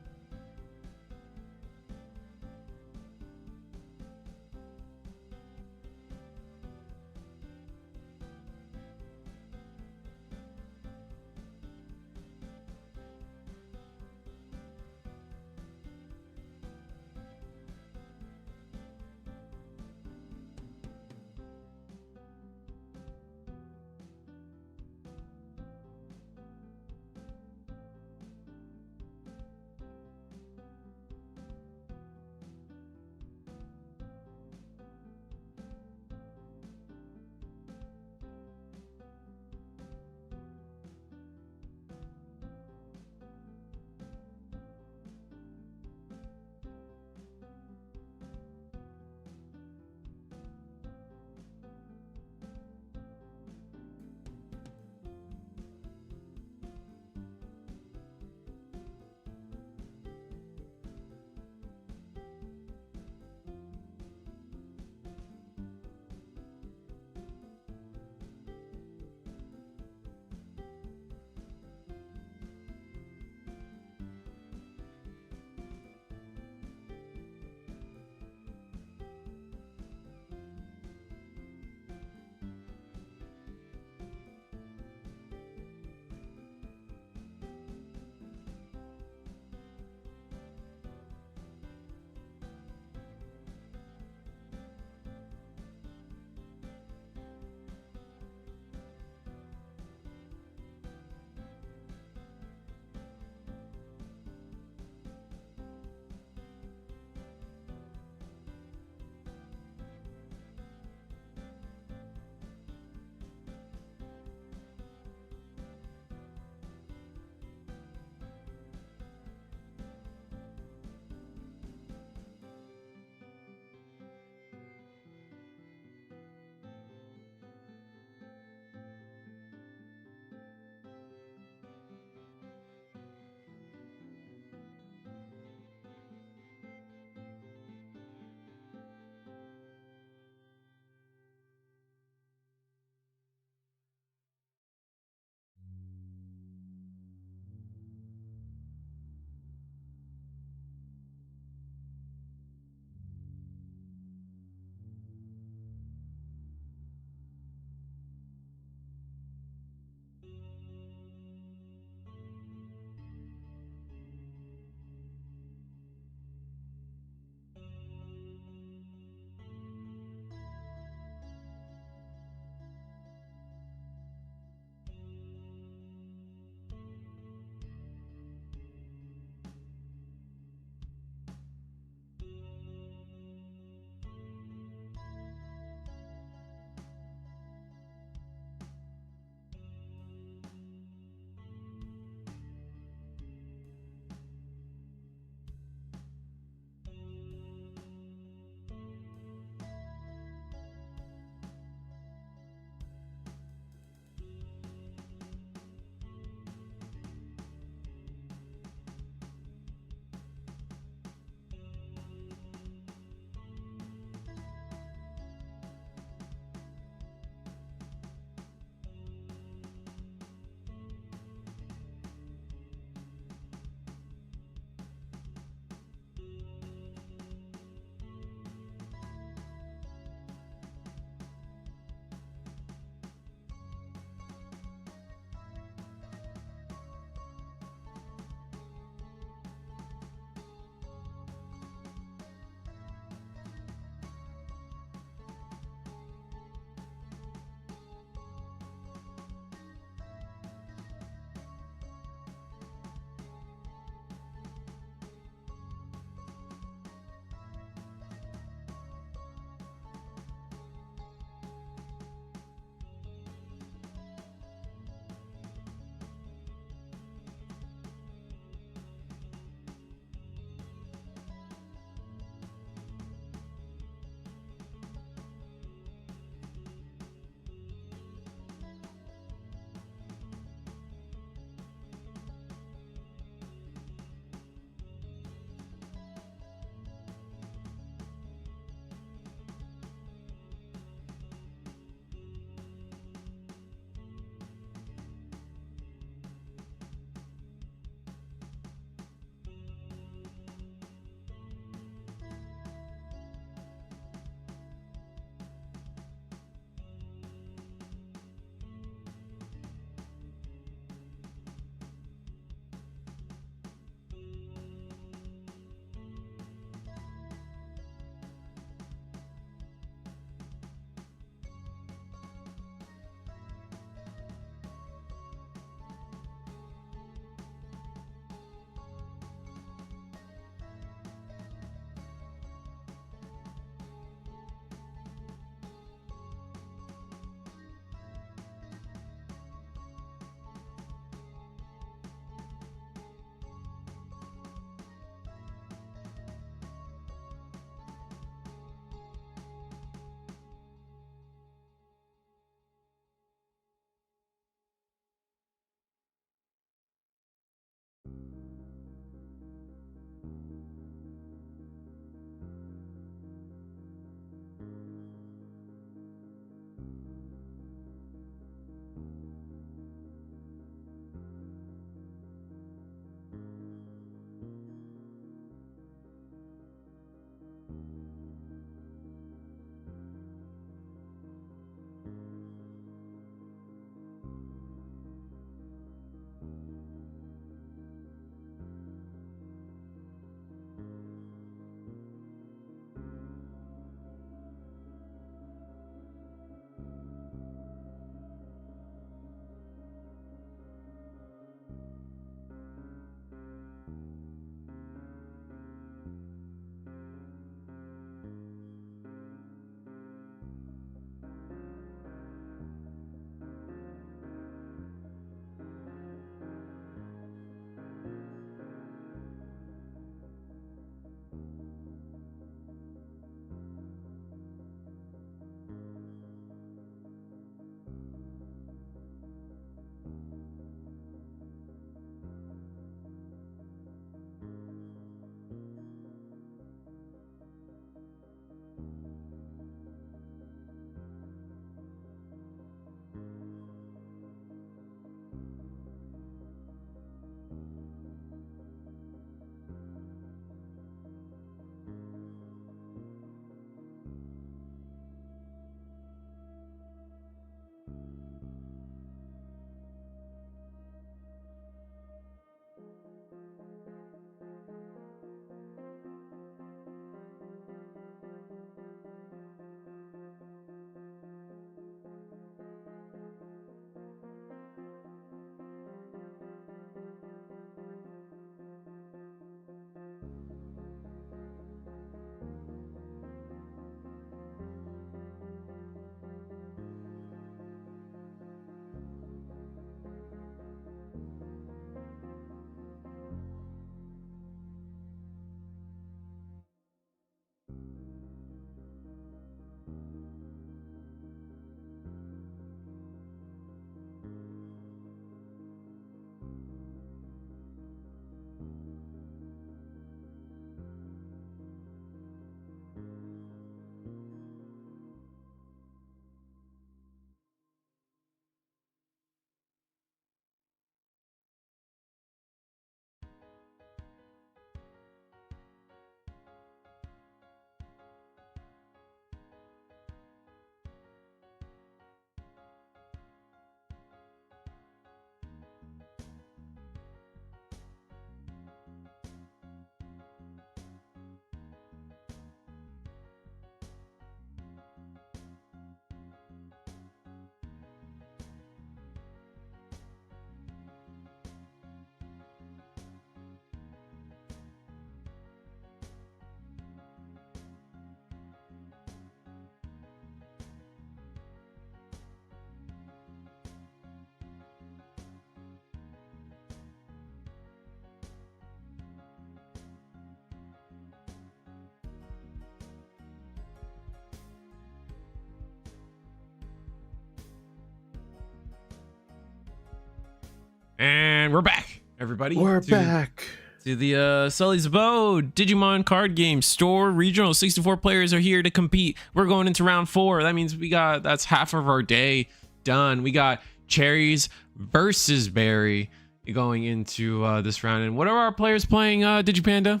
And we're back, everybody. We're back to the Sully's Abode Digimon card game store regional. 64 players are here to compete. We're going into round 4. That means that's half of our day done. We got Cherries versus Berry going into this round. And what are our players playing, Digipanda?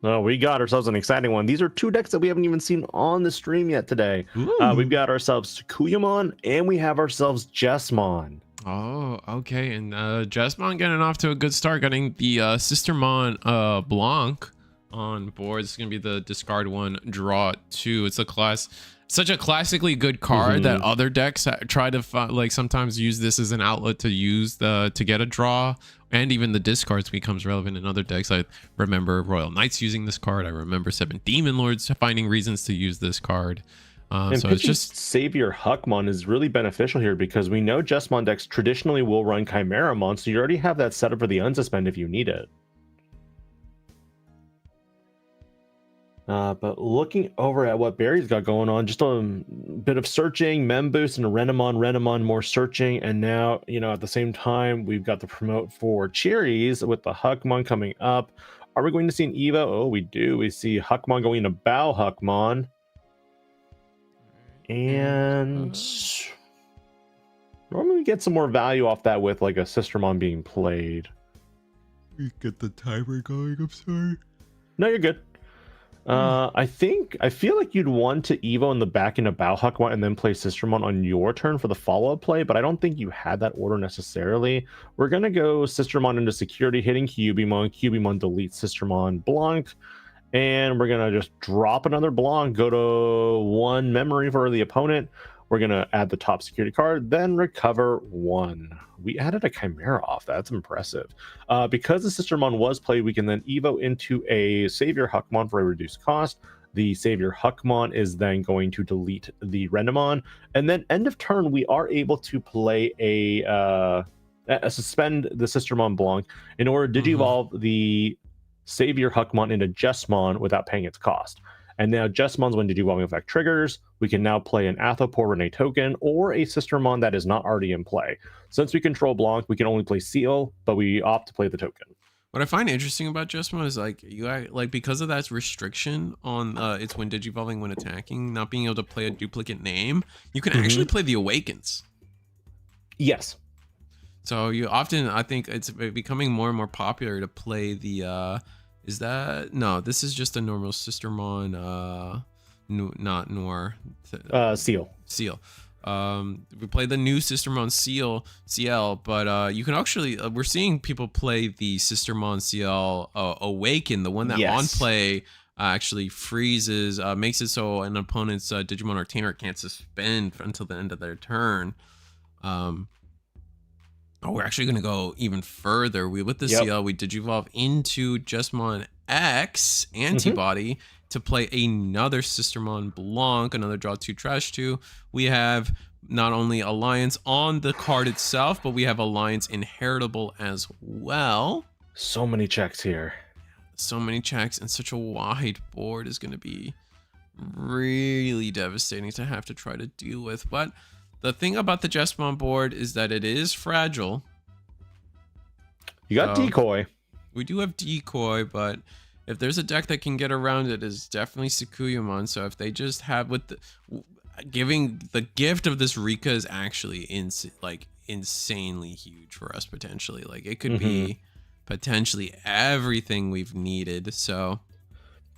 Oh, we got ourselves an exciting one. These are 2 decks that we haven't even seen on the stream yet today. We've got ourselves Sakuyamon and we have ourselves Jessmon. Oh, okay. And Jessmon getting off to a good start, getting the Sistermon Blanc on board. It's gonna be the discard 1, draw 2. It's such a classically good card that other decks try to sometimes use this as an outlet to use to get a draw, and even the discards becomes relevant in other decks. I remember Royal Knights using this card. I remember 7 Demon Lords finding reasons to use this card. So it's just Savior Huckmon is really beneficial here because we know Jessmon decks traditionally will run Chimeramon, so you already have that set up for the unsuspend if you need it. But looking over at what Barry's got going on, just a bit of searching, Mem Boost and Renamon, more searching, and now, at the same time, we've got the promote for Cherries with the Huckmon coming up. Are we going to see an Evo? Oh, we do. We see Huckmon going to Bow Huckmon. And normally we get some more value off that with like a Sistermon being played. We get the timer going, I'm sorry. No, you're good. I feel like you'd want to Evo in the back into Bow Huckmon and then play Sistermon on your turn for the follow-up play, but I don't think you had that order necessarily. We're going to go Sistermon into security, hitting Cubimon. Cubimon deletes Sistermon Blanc. And we're going to just drop another Blanc, go to 1 memory for the opponent. We're going to add the top security card, then recover 1. We added a Chimera off. That's impressive. Because the Sistermon was played, we can then Evo into a Savior Huckmon for a reduced cost. The Savior Huckmon is then going to delete the Renamon. And then end of turn, we are able to play a suspend the Sistermon Blanc in order to digivolve the Savior Huckmon into Jessmon without paying its cost. And now Jessmon's when Digivolving effect triggers, we can now play an Athopor Renee token or a Sistermon that is not already in play. Since we control Blanc, we can only play Seal, but we opt to play the token. What I find interesting about Jessmon is because of that restriction on its when Digivolving when attacking, not being able to play a duplicate name, you can actually play the Awakens. Yes. So you often, I think it's becoming more and more popular to play the, this is just a normal Sistermon, not Noir. Seal. We play the new Sistermon CL, but you can actually, we're seeing people play the Sistermon CL Awaken, the one that on play actually freezes, makes it so an opponent's Digimon or Tamer can't suspend until the end of their turn. We're actually going to go even further. With the CL, we Digivolve into Jessmon X Antibody to play another Sistermon Blanc, another draw 2, trash 2. We have not only Alliance on the card itself, but we have Alliance inheritable as well. So many checks here. So many checks, and such a wide board is going to be really devastating to have to try to deal with. But the thing about the Jessmon board is that it is fragile. You got Decoy. We do have Decoy, but if there's a deck that can get around it, is definitely Sakuyamon. So if they just have giving the gift of this Rika is actually insanely huge for us potentially. Like it could be potentially everything we've needed. So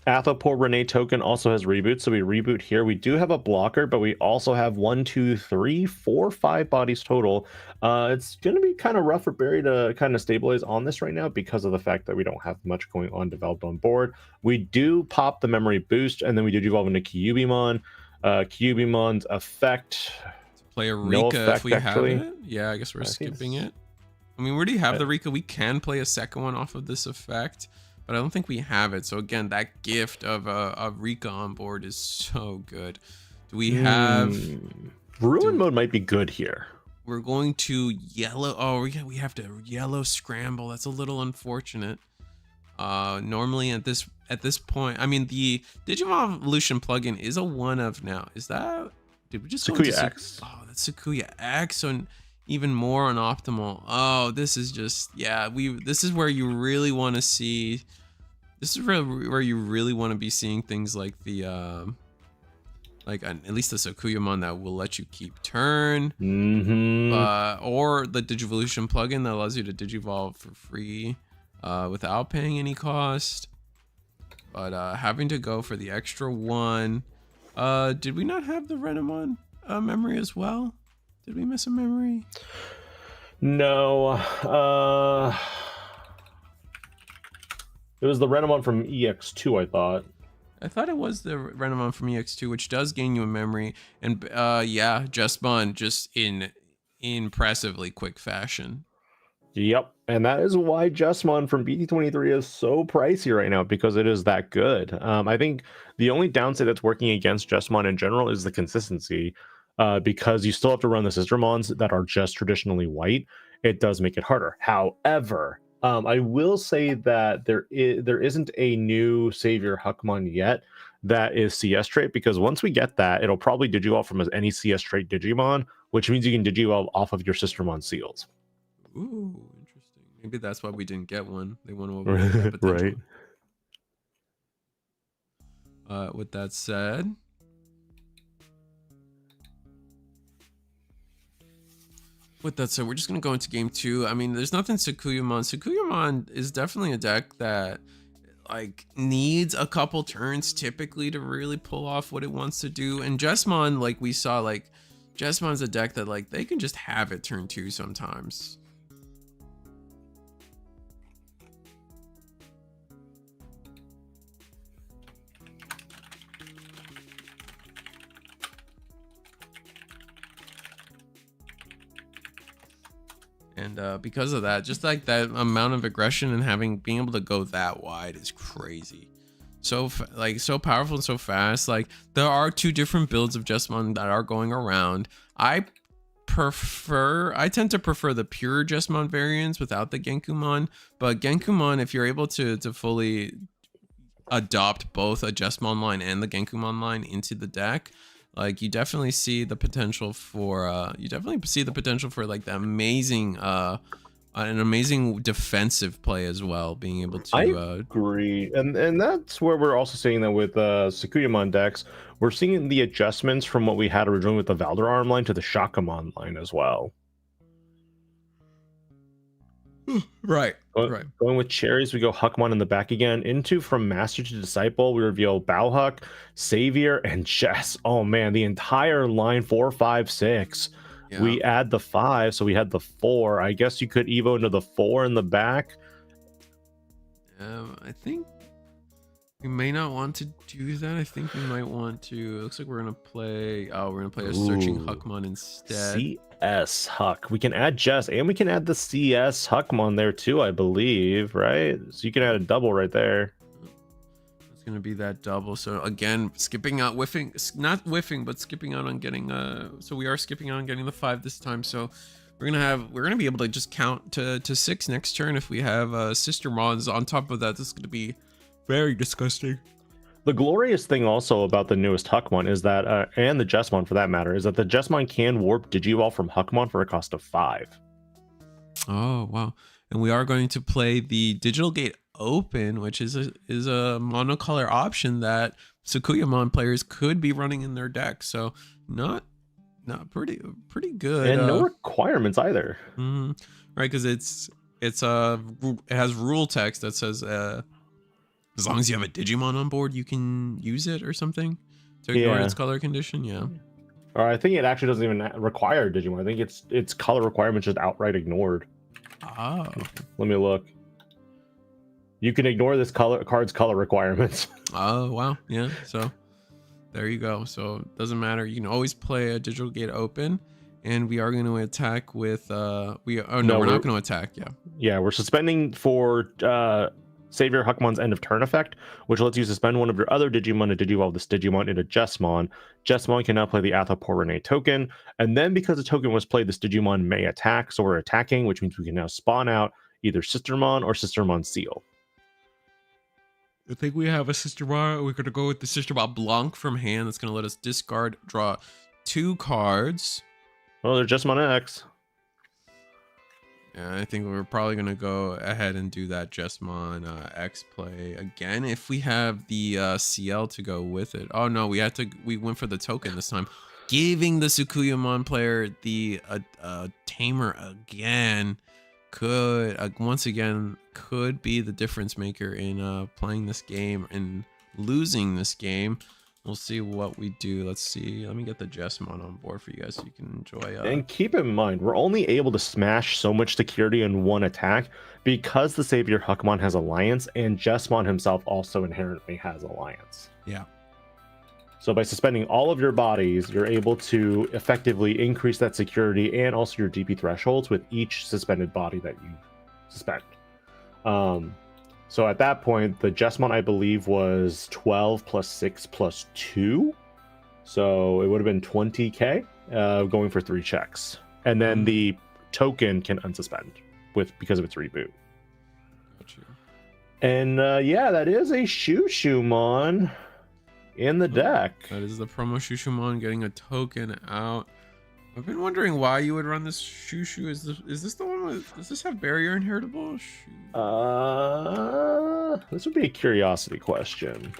Athopor Renee token also has reboot, so we reboot here. We do have a blocker, but we also have 1, 2, 3, 4, 5 bodies total. It's going to be kind of rough for Barry to kind of stabilize on this right now because of the fact that we don't have much going on developed on board. We do pop the memory boost, and then we do evolve into Kyubimon. Kyubimon's effect. Play a Rika if we have it. Yeah, I guess we're skipping it. I mean, we already have the Rika. We can play a second one off of this effect, but I don't think we have it. So again, that gift of a Rika on board is so good. Do we have Ruin mode might be good here. We're going to yellow. Oh, we have to yellow scramble. That's a little unfortunate. Normally at this point, I mean, the Digimon Evolution plugin is a one of now. Is that? Did we just Sakuya X? Oh, that's Sakuya X. So even more unoptimal. Oh, this is just, yeah, this is where you really want to see, this is where you really want to be seeing things like the like at least the Sakuyamon that will let you keep turn, or the Digivolution plugin that allows you to Digivolve for free without paying any cost. But having to go for the extra one. Did we not have the Renamon memory as well? Did we miss a memory? No. It was the Renamon from EX2, I thought. I thought it was the Renamon from EX2, which does gain you a memory. And yeah, Justmon just in impressively quick fashion. Yep. And that is why Justmon from BT23 is so pricey right now, because it is that good. I think the only downside that's working against Justmon in general is the consistency. Because you still have to run the Sistermons that are just traditionally white. It does make it harder. However, I will say that there isn't a new Savior Huckmon yet that is CS trait, because once we get that, it'll probably Digivolve from any CS trait Digimon, which means you can Digivolve off of your Sistermon seals. Ooh, interesting. Maybe that's why we didn't get one. They want to avoid that potential. Right. With that said, we're just gonna go into game 2. I mean, there's nothing Sakuyamon. Sakuyamon is definitely a deck that like needs a couple turns typically to really pull off what it wants to do. And Justmon, like we saw, like Justmon's a deck that like they can just have it turn 2 sometimes. And because of that, just like that amount of aggression and being able to go that wide is crazy. So so powerful and so fast. Like there are 2 different builds of Justmon that are going around. I tend to prefer the pure Justmon variants without the Genkumon. But Genkumon, if you're able to fully adopt both a Justmon line and the Genkumon line into the deck, like you definitely see the potential for like the amazing an amazing defensive play as well, being able to I agree. And that's where we're also seeing that with Sakuyamon decks, we're seeing the adjustments from what we had originally with the Valderarm line to the Shakamon line as well. Right. Going with cherries, we go Huckmon in the back again. Into from Master to Disciple, we reveal Bauhuck, Savior, and Jess. Oh man, the entire line 4, 5, 6. Yeah. We add the 5, so we had the 4. I guess you could Evo into the 4 in the back. I think we may not want to do that. I think we might want to. It looks like we're gonna play. Oh, we're gonna play a Searching Huckmon instead. CS Huck. We can add Jess, and we can add the CS Huckmon there too, I believe, right? So you can add a double right there. It's gonna be that double. So again, skipping out, not whiffing, but skipping out on getting. So we are skipping out on getting the 5 this time. So we're gonna be able to just count to 6 next turn if we have Sister Mons on top of that. This is gonna be very disgusting. The glorious thing also about the newest Huckmon is that, and the Justmon for that matter, is that the Justmon can warp Digivolve from Huckmon for a cost of 5. Oh wow! And we are going to play the Digital Gate Open, which is a monocolor option that Sakuyamon players could be running in their deck. So not pretty good, and no requirements either. Right, because it has rule text that says as long as you have a Digimon on board, you can use it or something to ignore its color condition. Yeah. Or I think it actually doesn't even require Digimon. I think its color requirements just outright ignored. Oh. Let me look. You can ignore this card's color requirements. Oh wow, yeah. So there you go. So it doesn't matter. You can always play a Digital Gate Open, and we are going to attack with we're not going to attack. Yeah, we're suspending for Savior Huckmon's end of turn effect, which lets you suspend one of your other Digimon to Digivolve this Digimon into Justmon. Justmon can now play the Athoporene token, and then because the token was played, this Digimon may attack, so we're attacking, which means we can now spawn out either Sistermon or Sistermon Seal. I think we have a Sistermon. We're going to go with the Sistermon Blanc from hand. That's going to let us discard, draw 2 cards. Oh, they're Justmon X. Yeah, I think we're probably gonna go ahead and do that Jesmon X play again if we have the CL to go with it. Oh no, we went for the token this time, giving the Sukuyamon player the tamer again could once again could be the difference maker in playing this game and losing this game. We'll see what we do. Let's see. Let me get the Jesmon on board for you guys so you can enjoy. And keep in mind, we're only able to smash so much security in one attack because the Savior Huckmon has Alliance, and Jesmon himself also inherently has Alliance. Yeah. So by suspending all of your bodies, you're able to effectively increase that security and also your DP thresholds with each suspended body that you suspend. So at that point, the Jesmon, I believe, was 12 plus 6 plus 2. So it would have been 20k going for 3 checks. And then the token can unsuspend because of its reboot. Gotcha. And yeah, that is a Shushumon in the deck. That is the promo Shushumon getting a token out. I've been wondering why you would run this Shushu. Is this the one with? Does this have barrier inheritable? This would be a curiosity question.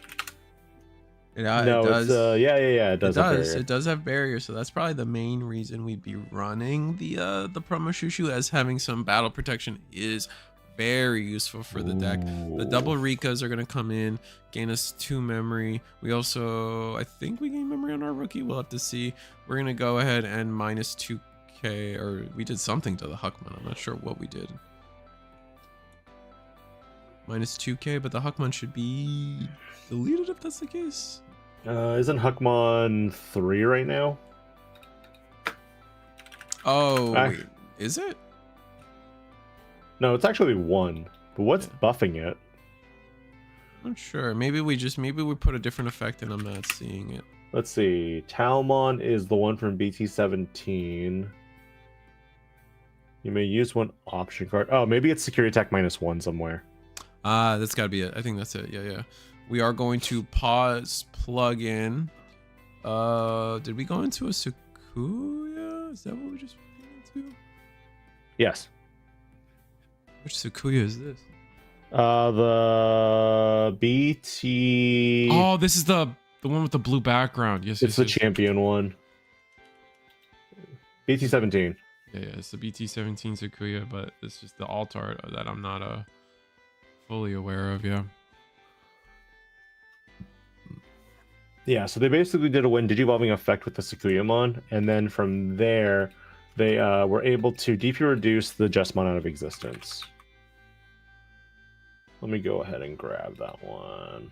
It No, does. it's yeah, it does. It does have barrier, so that's probably the main reason we'd be running the promo Shushu, as having some battle protection is very useful for the deck. The double Rikas are gonna come in, gain us 2 memory. We also, I think we gain memory on our rookie. We'll have to see. We're gonna go ahead and minus 2k, or we did something to the Huckmon. I'm not sure what we did. Minus 2k, but the Huckmon should be deleted if that's the case. Isn't Huckmon 3 right now? Oh, wait, is it? No, it's actually 1. But what's buffing it? I'm not sure. Maybe we put a different effect and I'm not seeing it. Let's see. Talmon is the one from BT17. You may use one option card. Oh, maybe it's security attack -1 somewhere. That's gotta be it. I think that's it. Yeah. We are going to pause plug-in. Did we go into a Sakuya? Is that what we just went into? Yes. Which Sakuya is this? The BT. Oh, this is the one with the blue background. Yes, it's the champion one. BT17. Yeah, it's the BT17 Sakuya, but it's just the alt art that I'm not fully aware of. Yeah. Yeah, so they basically did a when Digivolving effect with the Sakuyamon, and then from there, they were able to DP reduce the Jesmon out of existence. Let me go ahead and grab that one.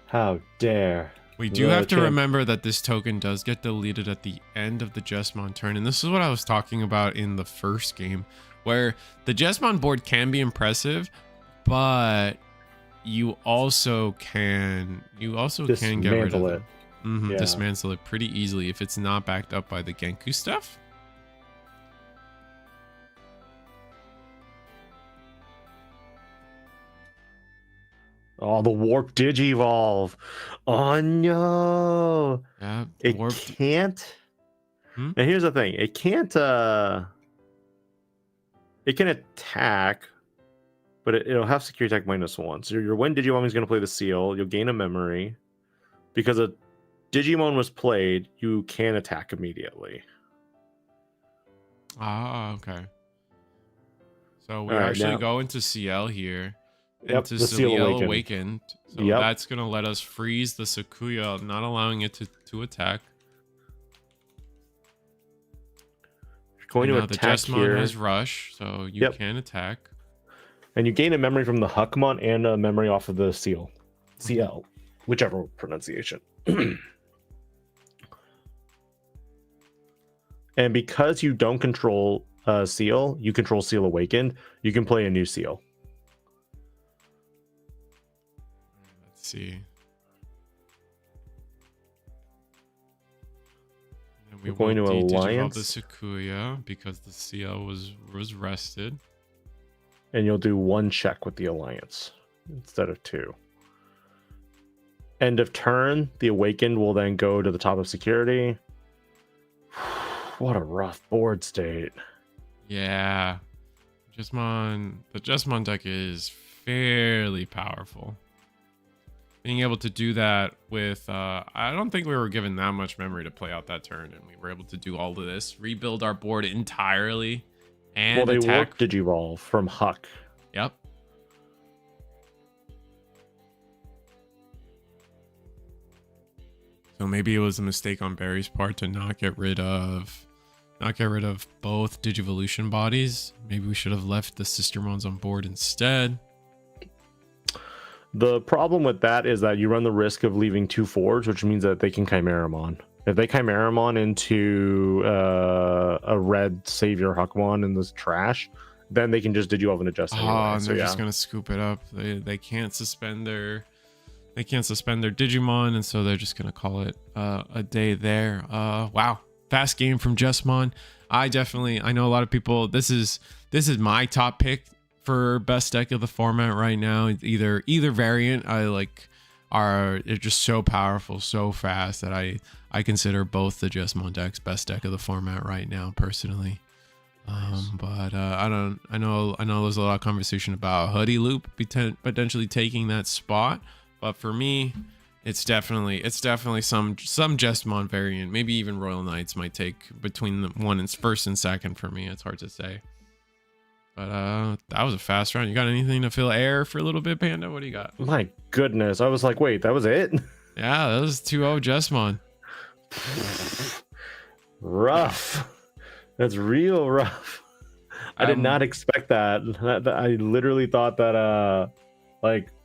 How dare. We do have to remember that this token does get deleted at the end of the Jesmon turn, and this is what I was talking about in the first game, where the Jesmon board can be impressive, but you also can get rid of it. Dismantle it pretty easily if it's not backed up by the Genku stuff. Oh, the warp Digivolve. Oh no. Yeah, it can't. Now here's the thing. It can't it can attack, but it'll have security attack -1. So your when Digimon is going to play the seal, you'll gain a memory. Because a Digimon was played, you can attack immediately. Ah, okay. So we actually go into CL here. Into the seal awakened. So that's going to let us freeze the Sakuya, not allowing it to attack. Going to attack the Jesmon has rush, so you can attack. And you gain a memory from the Huckmon and a memory off of the seal. CL, whichever pronunciation. And because you don't control seal, you control seal awakened, you can play a new seal. Let's see. We're going to Alliance the Sakuya because the CL was rested. And you'll do 1 check with the Alliance instead of 2. End of turn, the Awakened will then go to the top of security. What a rough board state. Yeah. The Jesmon deck is fairly powerful. Being able to do that with, I don't think we were given that much memory to play out that turn, and we were able to do all of this, rebuild our board entirely, and well, they attack. worked Digivolve from Huck. Yep. So maybe it was a mistake on Barry's part to not get rid of both Digivolution bodies. Maybe we should have left the Sistermons on board instead. The problem with that is that you run the risk of leaving 2 forwards, which means that they can Chimeramon. If they Chimeramon into a red Savior Huckmon in this trash, then they can just Digivolve and adjust. Anyway. And they're just gonna scoop it up. They can't suspend their Digimon, and so they're just gonna call it a day there. Wow, fast game from Jesmon. I know a lot of people. This is my top pick for best deck of the format right now. Either variant they're just so powerful, so fast that I consider both the Jesmon decks best deck of the format right now personally. But I know there's a lot of conversation about Hoodie Loop potentially taking that spot, but for me it's definitely some Jesmon variant. Maybe even Royal Knights might take between the one and first and second for me. It's hard to say. But that was a fast round. You got anything to fill air for a little bit, Panda? What do you got? My goodness, I was like, wait, that was it? Yeah, that was 2-0 Jesmon. Rough. That's real rough. I did not expect that. I literally thought that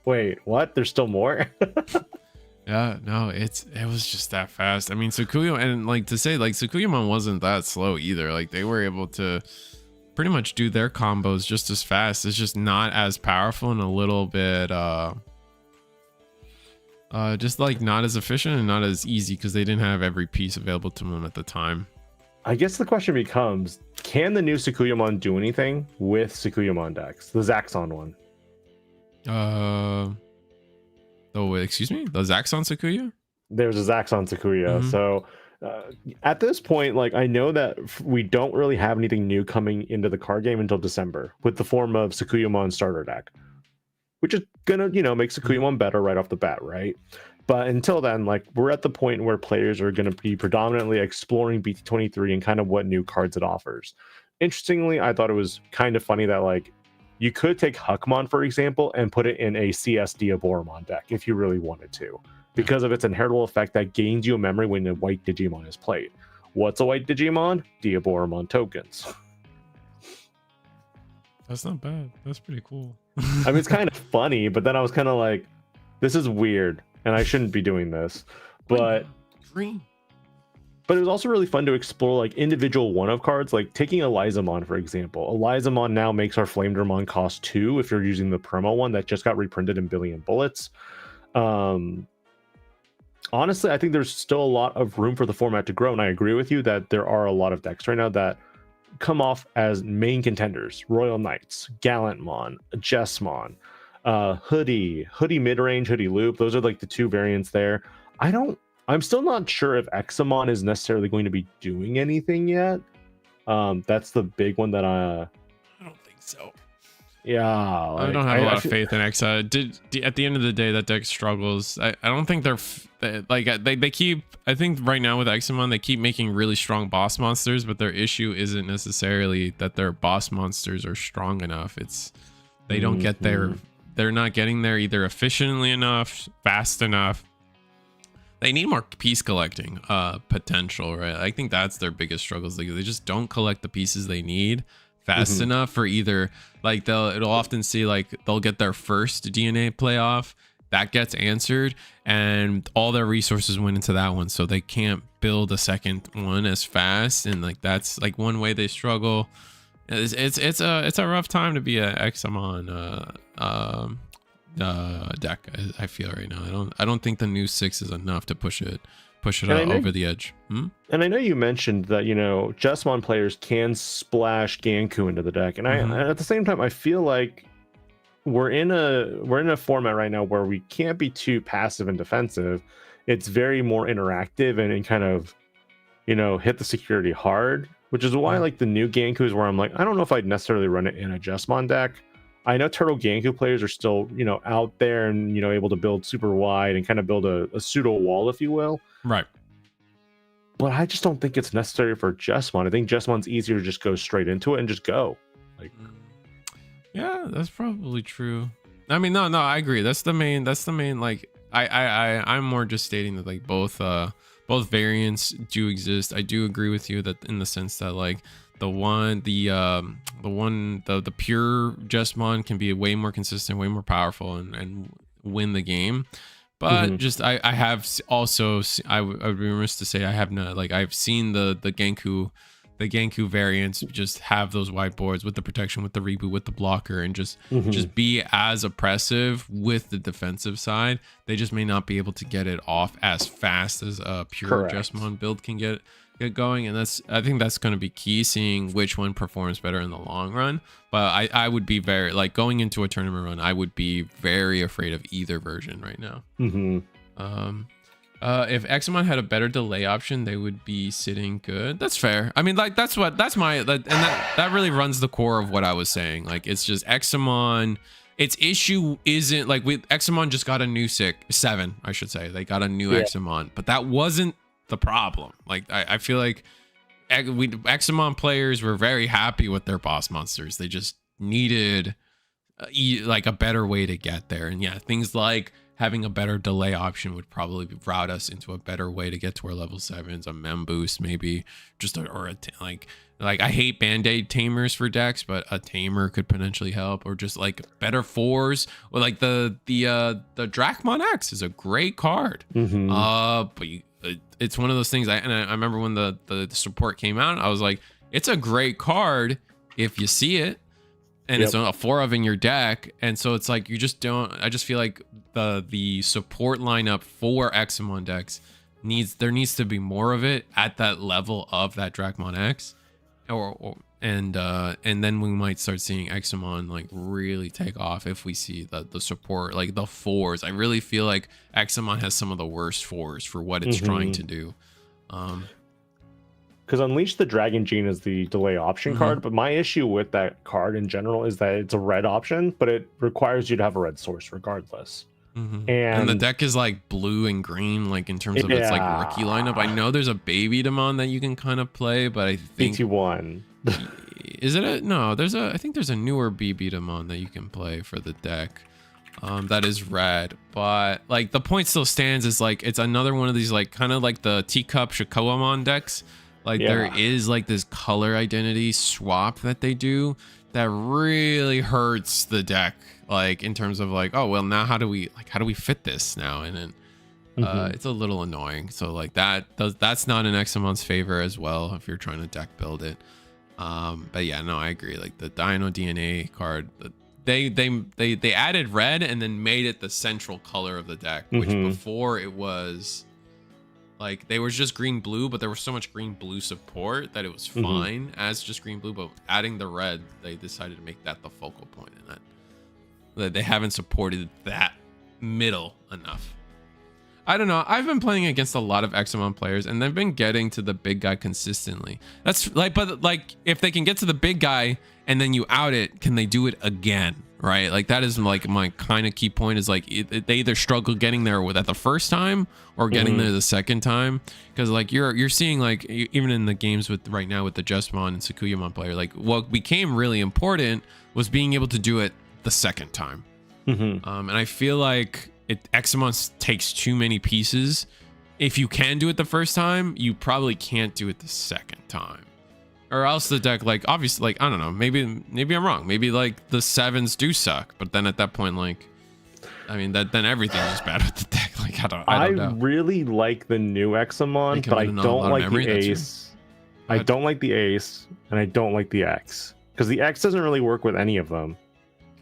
wait, what? There's still more? Yeah, no, it was just that fast. I mean, Tsukuyo, and Tsukuyamon wasn't that slow either. Like, they were able to pretty much do their combos just as fast. It's just not as powerful and a little bit just like not as efficient and not as easy because they didn't have every piece available to them at the time. I guess the question becomes, can the new Tsukuyamon do anything with Tsukuyamon decks? The Zaxxon one. Excuse me? The Zaxxon Tsukuya? There's a Zaxxon Tsukuya. Mm-hmm. So at this point, like, I know that we don't really have anything new coming into the card game until December with the form of Tsukuyamon starter deck, which is gonna, make Tsukuyamon better right off the bat, right? But until then, like, we're at the point where players are going to be predominantly exploring BT23 and kind of what new cards it offers. Interestingly, I thought it was kind of funny that, like, you could take Huckmon, for example, and put it in a CS Diaboromon deck if you really wanted to, because of its inheritable effect that gains you a memory when a white Digimon is played. What's a white Digimon? Diaboromon tokens. That's not bad. That's pretty cool. I mean, it's kind of funny, but then I was kind of like, this is weird, and I shouldn't be doing this. But green. But it was also really fun to explore, like, individual one-of cards, like taking Elizamon, for example. Elizamon now makes our Flamedragon cost 2 if you're using the promo one that just got reprinted in Billion Bullets. Honestly, I think there's still a lot of room for the format to grow, and I agree with you that there are a lot of decks right now that come off as main contenders. Royal Knights, Gallantmon, Jesmon, Hoodie mid-range, Hoodie Loop. Those are like the 2 variants there. I'm still not sure if Examon is necessarily going to be doing anything yet. That's the big one that I don't think so. Yeah, I don't have a lot of faith in Exa. At the end of the day, that deck struggles. I don't think they keep. I think right now with Examon, they keep making really strong boss monsters, but their issue isn't necessarily that their boss monsters are strong enough. It's they don't get there. They're not getting there either efficiently enough, fast enough. They need more piece collecting potential, right? I think that's their biggest struggles. Like, they just don't collect the pieces they need fast enough for either, like, it'll often see, like, they'll get their first DNA playoff that gets answered and all their resources went into that one, so they can't build a second one as fast, and like that's like one way they struggle. It's a rough time to be a Examon deck. I feel right now. I don't think the new 6 is enough to push it over the edge. And I know you mentioned that, Jesmon players can splash Ganku into the deck, and I at the same time I feel like we're in a format right now where we can't be too passive and defensive. It's very more interactive and kind of, hit the security hard, which is why like the new Gankus where I'm like, I don't know if I'd necessarily run it in a Justmon deck. I know Turtle Ganku players are still, out there and, able to build super wide and kind of build a pseudo wall, if you will. Right. But I just don't think it's necessary for Justmon. I think Justmon's easier to just go straight into it and just go. Like, yeah, that's probably true. I mean, no, I agree. That's the main. Like, I'm more just stating that like both variants do exist. I do agree with you that in the sense that like the pure Justmon can be way more consistent, way more powerful, and win the game. But just I have also I would be remiss to say I have not, like, I've seen the Ganku variants just have those whiteboards with the protection, with the reboot, with the blocker, and just be as oppressive with the defensive side. They just may not be able to get it off as fast as a pure Justmon build can get going, and I think that's going to be key, seeing which one performs better in the long run. But I would be very, like, going into a tournament run, I would be very afraid of either version right now. If Examon had a better delay option, they would be sitting good. That's fair. I mean, like, that really runs the core of what I was saying. Like, it's just Examon. Its issue isn't like Examon just got a new 7, I should say. They got a new Examon, but that wasn't the problem. Like, I feel like Examon players were very happy with their boss monsters. They just needed like a better way to get there. And yeah, things like having a better delay option would probably route us into a better way to get to our level 7s, a mem boost maybe, just like I hate band-aid tamers for decks, but a tamer could potentially help, or just like better 4s, or like the Drachmon X is a great card. But it's one of those things. I remember when the support came out, I was like, it's a great card if you see it, and it's a 4 of in your deck. And so it's like, you just don't. I just feel like the support lineup for Examon decks needs to be more of it at that level of that Drachmon X, and then we might start seeing Examon like really take off if we see the support, like the 4s. I really feel like Examon has some of the worst 4s for what it's trying to do. Because Unleash the Dragon Gene is the delay option card, but my issue with that card in general is that it's a red option, but it requires you to have a red source regardless. And the deck is like blue and green, like in terms of its like rookie lineup. I know there's a baby Digimon that you can kind of play, but I think BT1 is it no? I think there's a newer BB Digimon that you can play for the deck. That is red, but like the point still stands, is like it's another one of these like kind of like the Teacup Shikoamon decks. Like there is like this color identity swap that they do that really hurts the deck, like in terms of like, oh well, now how do we fit this now? And then it's a little annoying. So like that's not in Examon's favor as well if you're trying to deck build it. But yeah, no, I agree. Like the Dino DNA card, they added red and then made it the central color of the deck, which before it was like they were just green blue, but there was so much green blue support that it was fine as just green blue. But adding the red, they decided to make that the focal point, and that they haven't supported that middle enough. I don't know. I've been playing against a lot of Examon players, and they've been getting to the big guy consistently. That's like, but like if they can get to the big guy and then you out it, can they do it again? Right? Like that is like my kind of key point, is like they either struggle getting there at the first time or getting there the second time. Because like you're seeing like even in the games with right now with the Justmon and Sakuyamon player, like what became really important was being able to do it the second time. And I feel like Examon takes too many pieces. If you can do it the first time, you probably can't do it the second time. Or else the deck, like, obviously, like, I don't know, maybe I'm wrong. Maybe, like, the 7s do suck. But then at that point, like, I mean, then everything is bad with the deck. Like, I don't know. I really like the new Examon, but I don't like the Ace. I don't like the Ace, and I don't like the X. Because the X doesn't really work with any of them.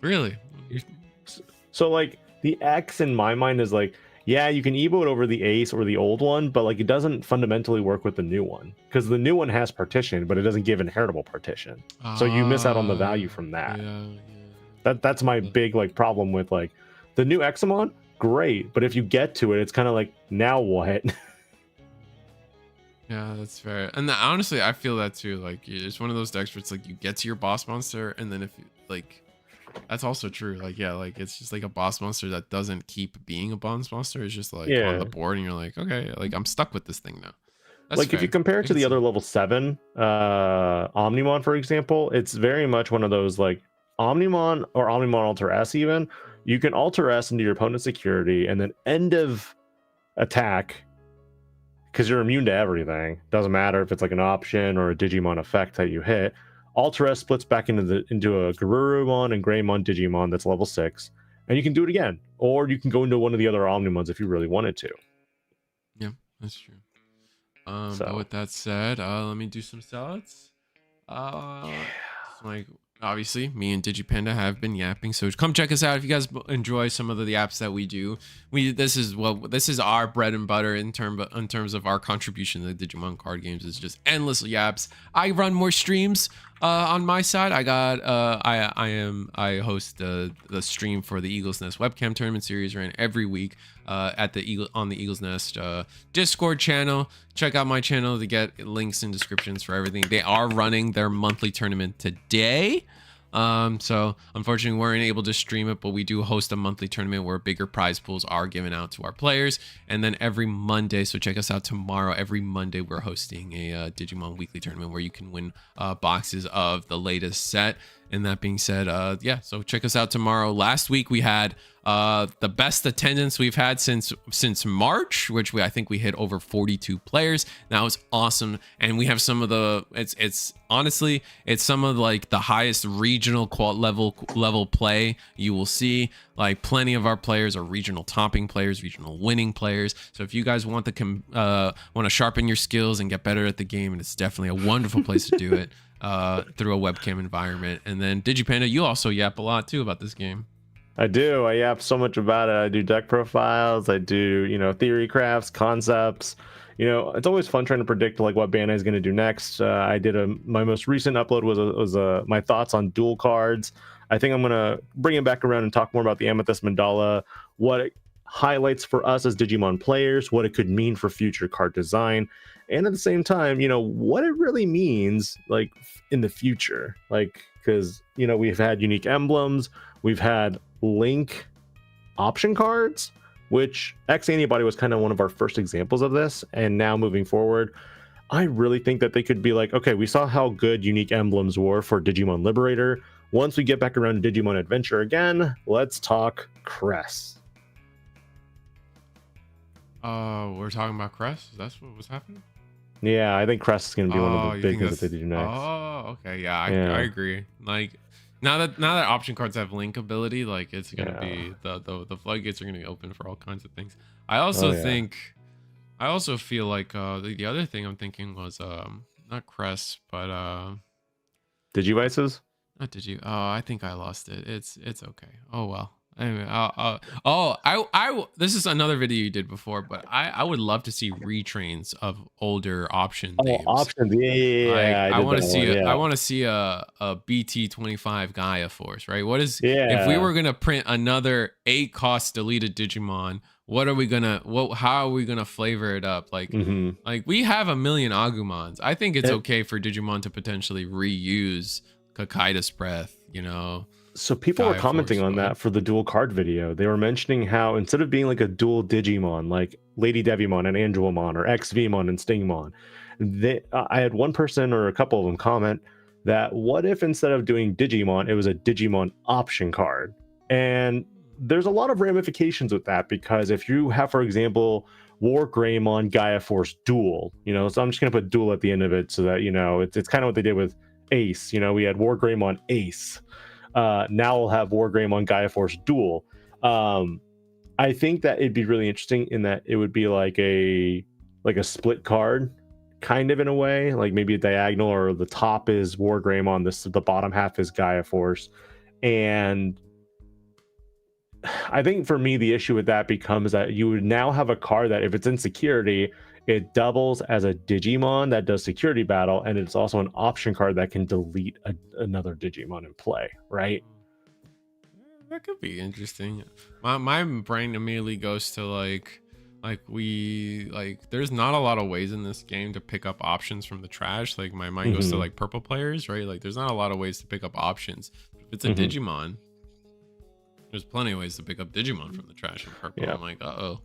Really? So, like, the X in my mind is like, yeah, you can emote over the Ace or the old one, but like it doesn't fundamentally work with the new one, because the new one has partition, but it doesn't give inheritable partition. So you miss out on the value from that. That's my big like problem with like the new Examon. Great, but if you get to it, it's kind of like, now what? Yeah, that's fair. And honestly, I feel that too. Like, it's one of those decks where it's like you get to your boss monster, and then if you, like, that's also true. Like, yeah, like it's just like a boss monster that doesn't keep being a boss monster. It's just like on the board, and you're like, okay, like I'm stuck with this thing now. That's like fair. If you compare it to the other level 7 Omnimon, for example, it's very much one of those like Omnimon or Omnimon Alter S. Even you can Alter S into your opponent's security, and then end of attack, because you're immune to everything. Doesn't matter if it's like an option or a Digimon effect that you hit. Alter S splits back into a Garurumon and Greymon Digimon that's level 6, and you can do it again, or you can go into one of the other Omnimons if you really wanted to. Yeah, that's true. But with that said, let me do some sellouts. Like, obviously, me and DigiPanda have been yapping, so come check us out if you guys enjoy some of the apps that we do. This is our bread and butter in terms of our contribution to the Digimon card games, is just endless yaps. I run more streams on my side. I got I host the stream for the Eagle's Nest webcam tournament series, ran every week at the Eagle's Nest Discord channel. Check out my channel to get links and descriptions for everything. They are running their monthly tournament today. So unfortunately we weren't able to stream it, but we do host a monthly tournament where bigger prize pools are given out to our players. And then every Monday, so check us out tomorrow, every Monday we're hosting a Digimon weekly tournament where you can win boxes of the latest set. And that being said, yeah, so check us out tomorrow. Last week we had the best attendance we've had since March, which I think we hit over 42 players. That was awesome. And we have some of the, it's honestly, it's some of like the highest regional level play you will see. Like, plenty of our players are regional topping players, regional winning players. So if you guys want to sharpen your skills and get better at the game, and it's definitely a wonderful place to do it through a webcam environment. And then DigiPanda, you also yap a lot too about this game. I do. I yap so much about it. I do deck profiles. I do, theory crafts, concepts. It's always fun trying to predict like what Bandai is going to do next. I did my most recent upload was my thoughts on dual cards. I think I'm going to bring it back around and talk more about the Amethyst Mandala, what it highlights for us as Digimon players, what it could mean for future card design, and at the same time, what it really means like in the future. Like, because we've had unique emblems, we've had link option cards, which X Antibody was kind of one of our first examples of this. And now moving forward, I really think that they could be like, okay, we saw how good unique emblems were for Digimon Liberator. Once we get back around to Digimon Adventure again, let's talk Crest. We're talking about Crest? That's what was happening? Yeah, I think Crest is going to be one of the big things that they do next. Oh, okay. Yeah, I agree. Like, now that option cards have link ability, like, it's gonna be the floodgates are gonna be open for all kinds of things. I also feel like the other thing I'm thinking was not Crest, but Digivices? not Digi. Oh, I think I lost it. It's okay. Oh well. Anyway, this is another video you did before, but I would love to see retrains of older option names. Options, yeah. I want to see a BT25 Gaia Force, right? If we were gonna print another 8-cost deleted Digimon, how are we gonna flavor it up? Like, like we have a million Agumons. I think it's okay for Digimon to potentially reuse Kakaida's Breath, So people were commenting on that for the dual card video. They were mentioning how instead of being like a dual Digimon, like Lady Devimon and Angelomon, or XVmon and Stingmon, I had one person or a couple of them comment that what if instead of doing Digimon, it was a Digimon option card? And there's a lot of ramifications with that, because if you have, for example, War Greymon Gaia Force dual, so I'm just going to put dual at the end of it so that, it's kind of what they did with Ace. We had War Greymon Ace. Now we'll have War Greymon Gaia Force dual. I think that it'd be really interesting in that it would be like a split card, kind of in a way, like maybe a diagonal, or the top is War Greymon, the bottom half is Gaia Force. And I think for me the issue with that becomes that you would now have a card that if it's in security, it doubles as a Digimon that does security battle, and it's also an option card that can delete another Digimon in play, right? that could be interesting. My brain immediately goes to like there's not a lot of ways in this game to pick up options from the trash. Like my mind goes to like purple players, right? Like there's not a lot of ways to pick up options. If it's a Digimon, there's plenty of ways to pick up Digimon from the trash in purple. Yeah. I'm like, uh-oh.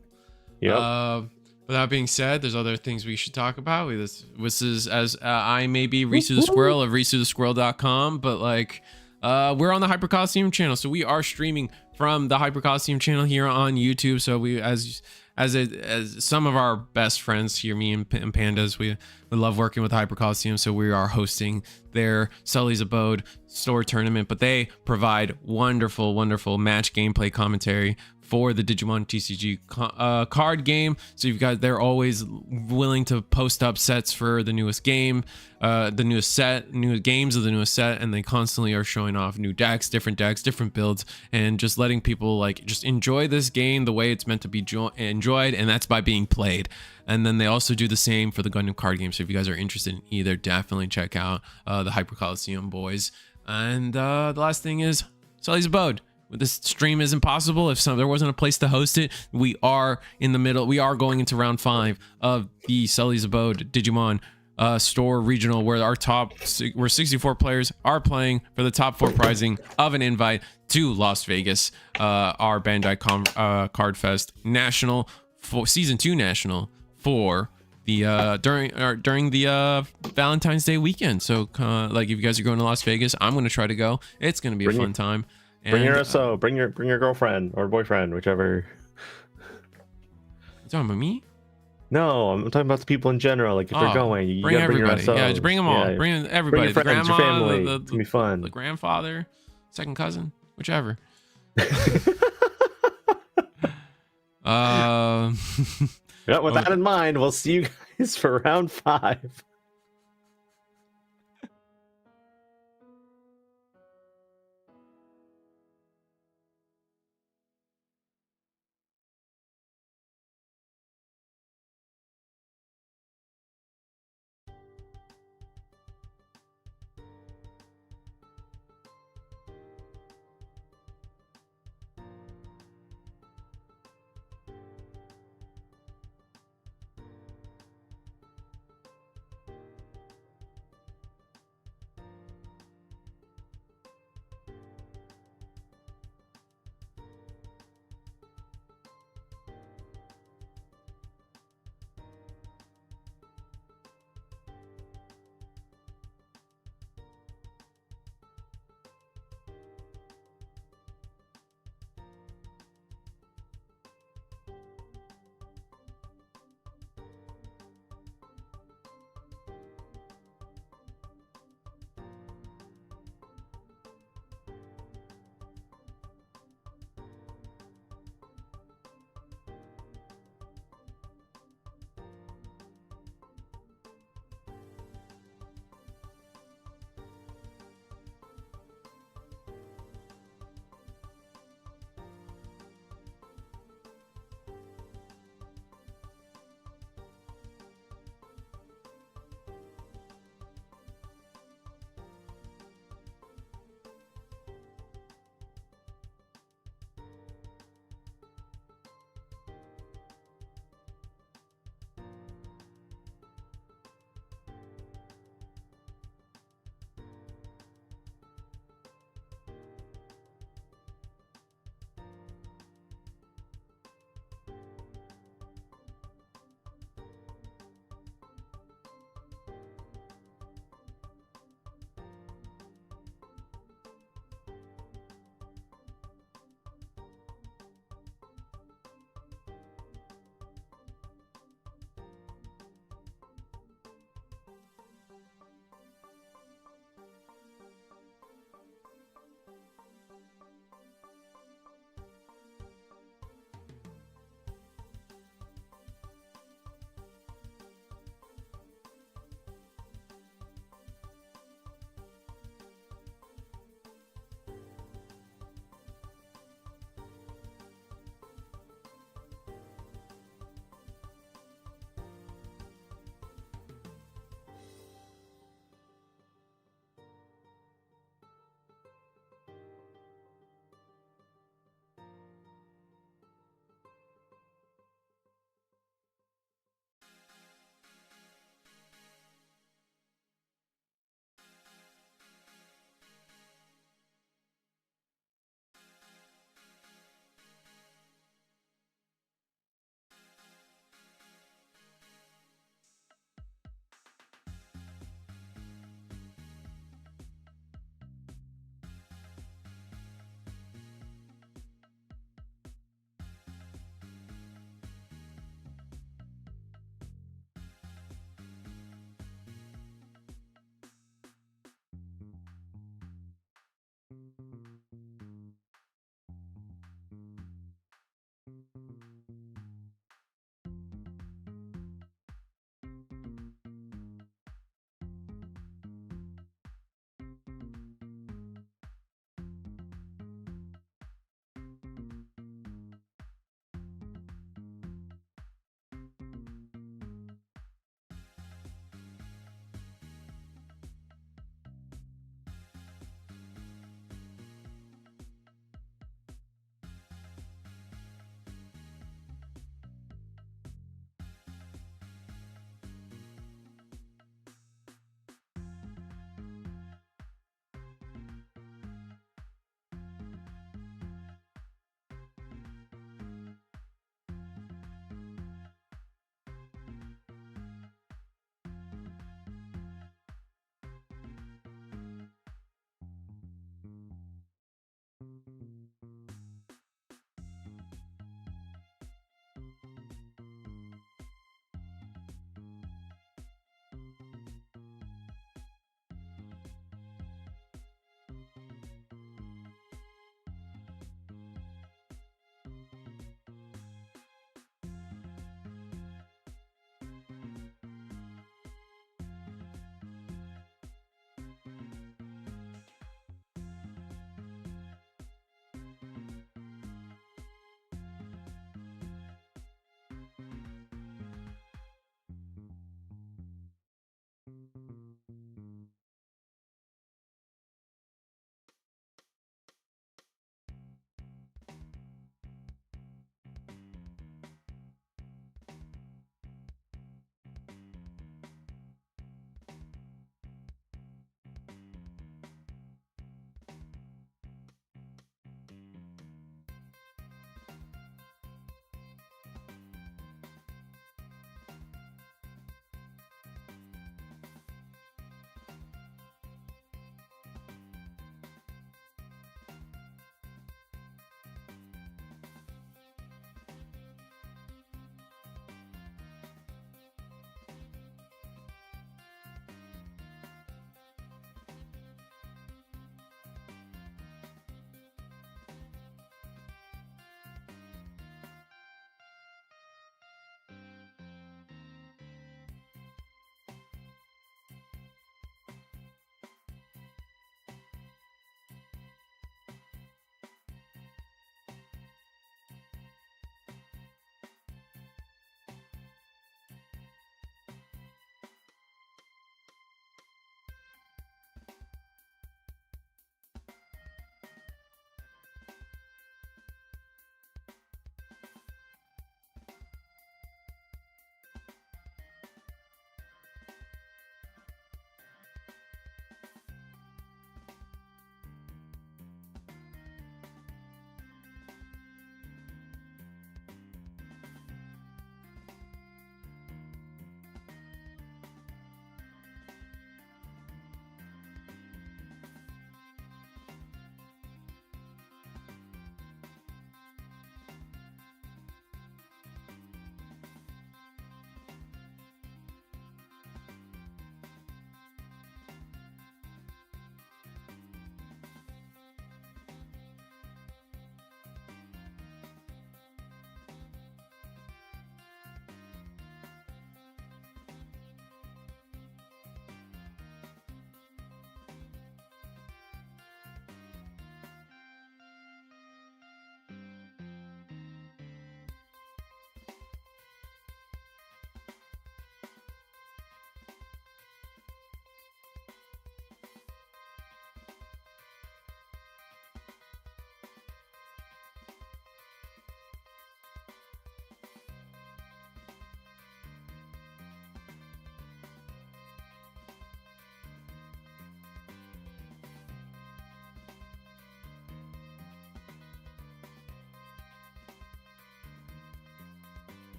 Yep. With that being said, there's other things we should talk about. This is as I may be Risu the Squirrel of RisuTheSquirrel.com, but like we're on the Hyper Costume channel, so we are streaming from the Hyper Costume channel here on YouTube. So we as some of our best friends here, me and Pandas, we love working with Hyper Costume, so we are hosting their Sully's Abode store tournament, but they provide wonderful match gameplay commentary for the Digimon TCG card game. So you've got, they're always willing to post up sets for the newest game, the newest set, new games of the newest set, and they constantly are showing off new decks, different builds, and just letting people like just enjoy this game the way it's meant to be enjoyed, and that's by being played. And then they also do the same for the Gundam card game. So if you guys are interested in either, definitely check out the Hyper Coliseum boys. And the last thing is Sully's Abode. This stream isn't possible if there wasn't a place to host it. We are in the middle. We are going into round 5 of the Sully's Abode Digimon store regional, where where 64 players are playing for the top 4 prizing of an invite to Las Vegas, our Bandai Card Fest National for Season 2 National for the during the Valentine's Day weekend. So like if you guys are going to Las Vegas, I'm going to try to go. It's going to be a fun time. Bring your SO, bring your girlfriend or boyfriend, whichever. You talking about me? No, I'm talking about the people in general. Like if they're going, you bring gotta everybody. Bring your Yeah, just bring them all. Yeah. Bring everybody. Bring your friends, the grandma, your family. the It's gonna be fun. The grandfather, second cousin, whichever. Yeah, with that in mind, we'll see you guys for round 5.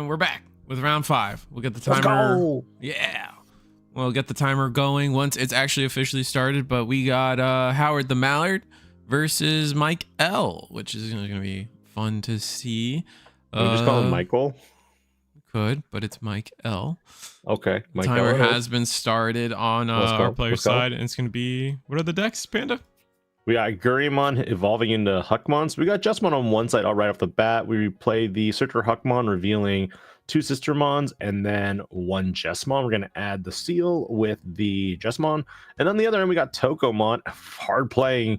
And we're back with round 5. We'll get the Let's timer. go. Yeah. We'll get the timer going once it's actually officially started. But we got Howard the Mallard versus Mike L, which is going to be fun to see. Can we just call him Michael? Could, but it's Mike L. Okay. The timer has been started on our player side, and it's going to be... What are the decks, Panda? We got Gurimon evolving into Huckmon. So we got Justmon on one side right off the bat. We play the Searcher Huckmon, revealing 2 Sistermons and then 1 Jesmon. We're going to add the seal with the Jesmon. And on the other end, we got Tokomon, hard playing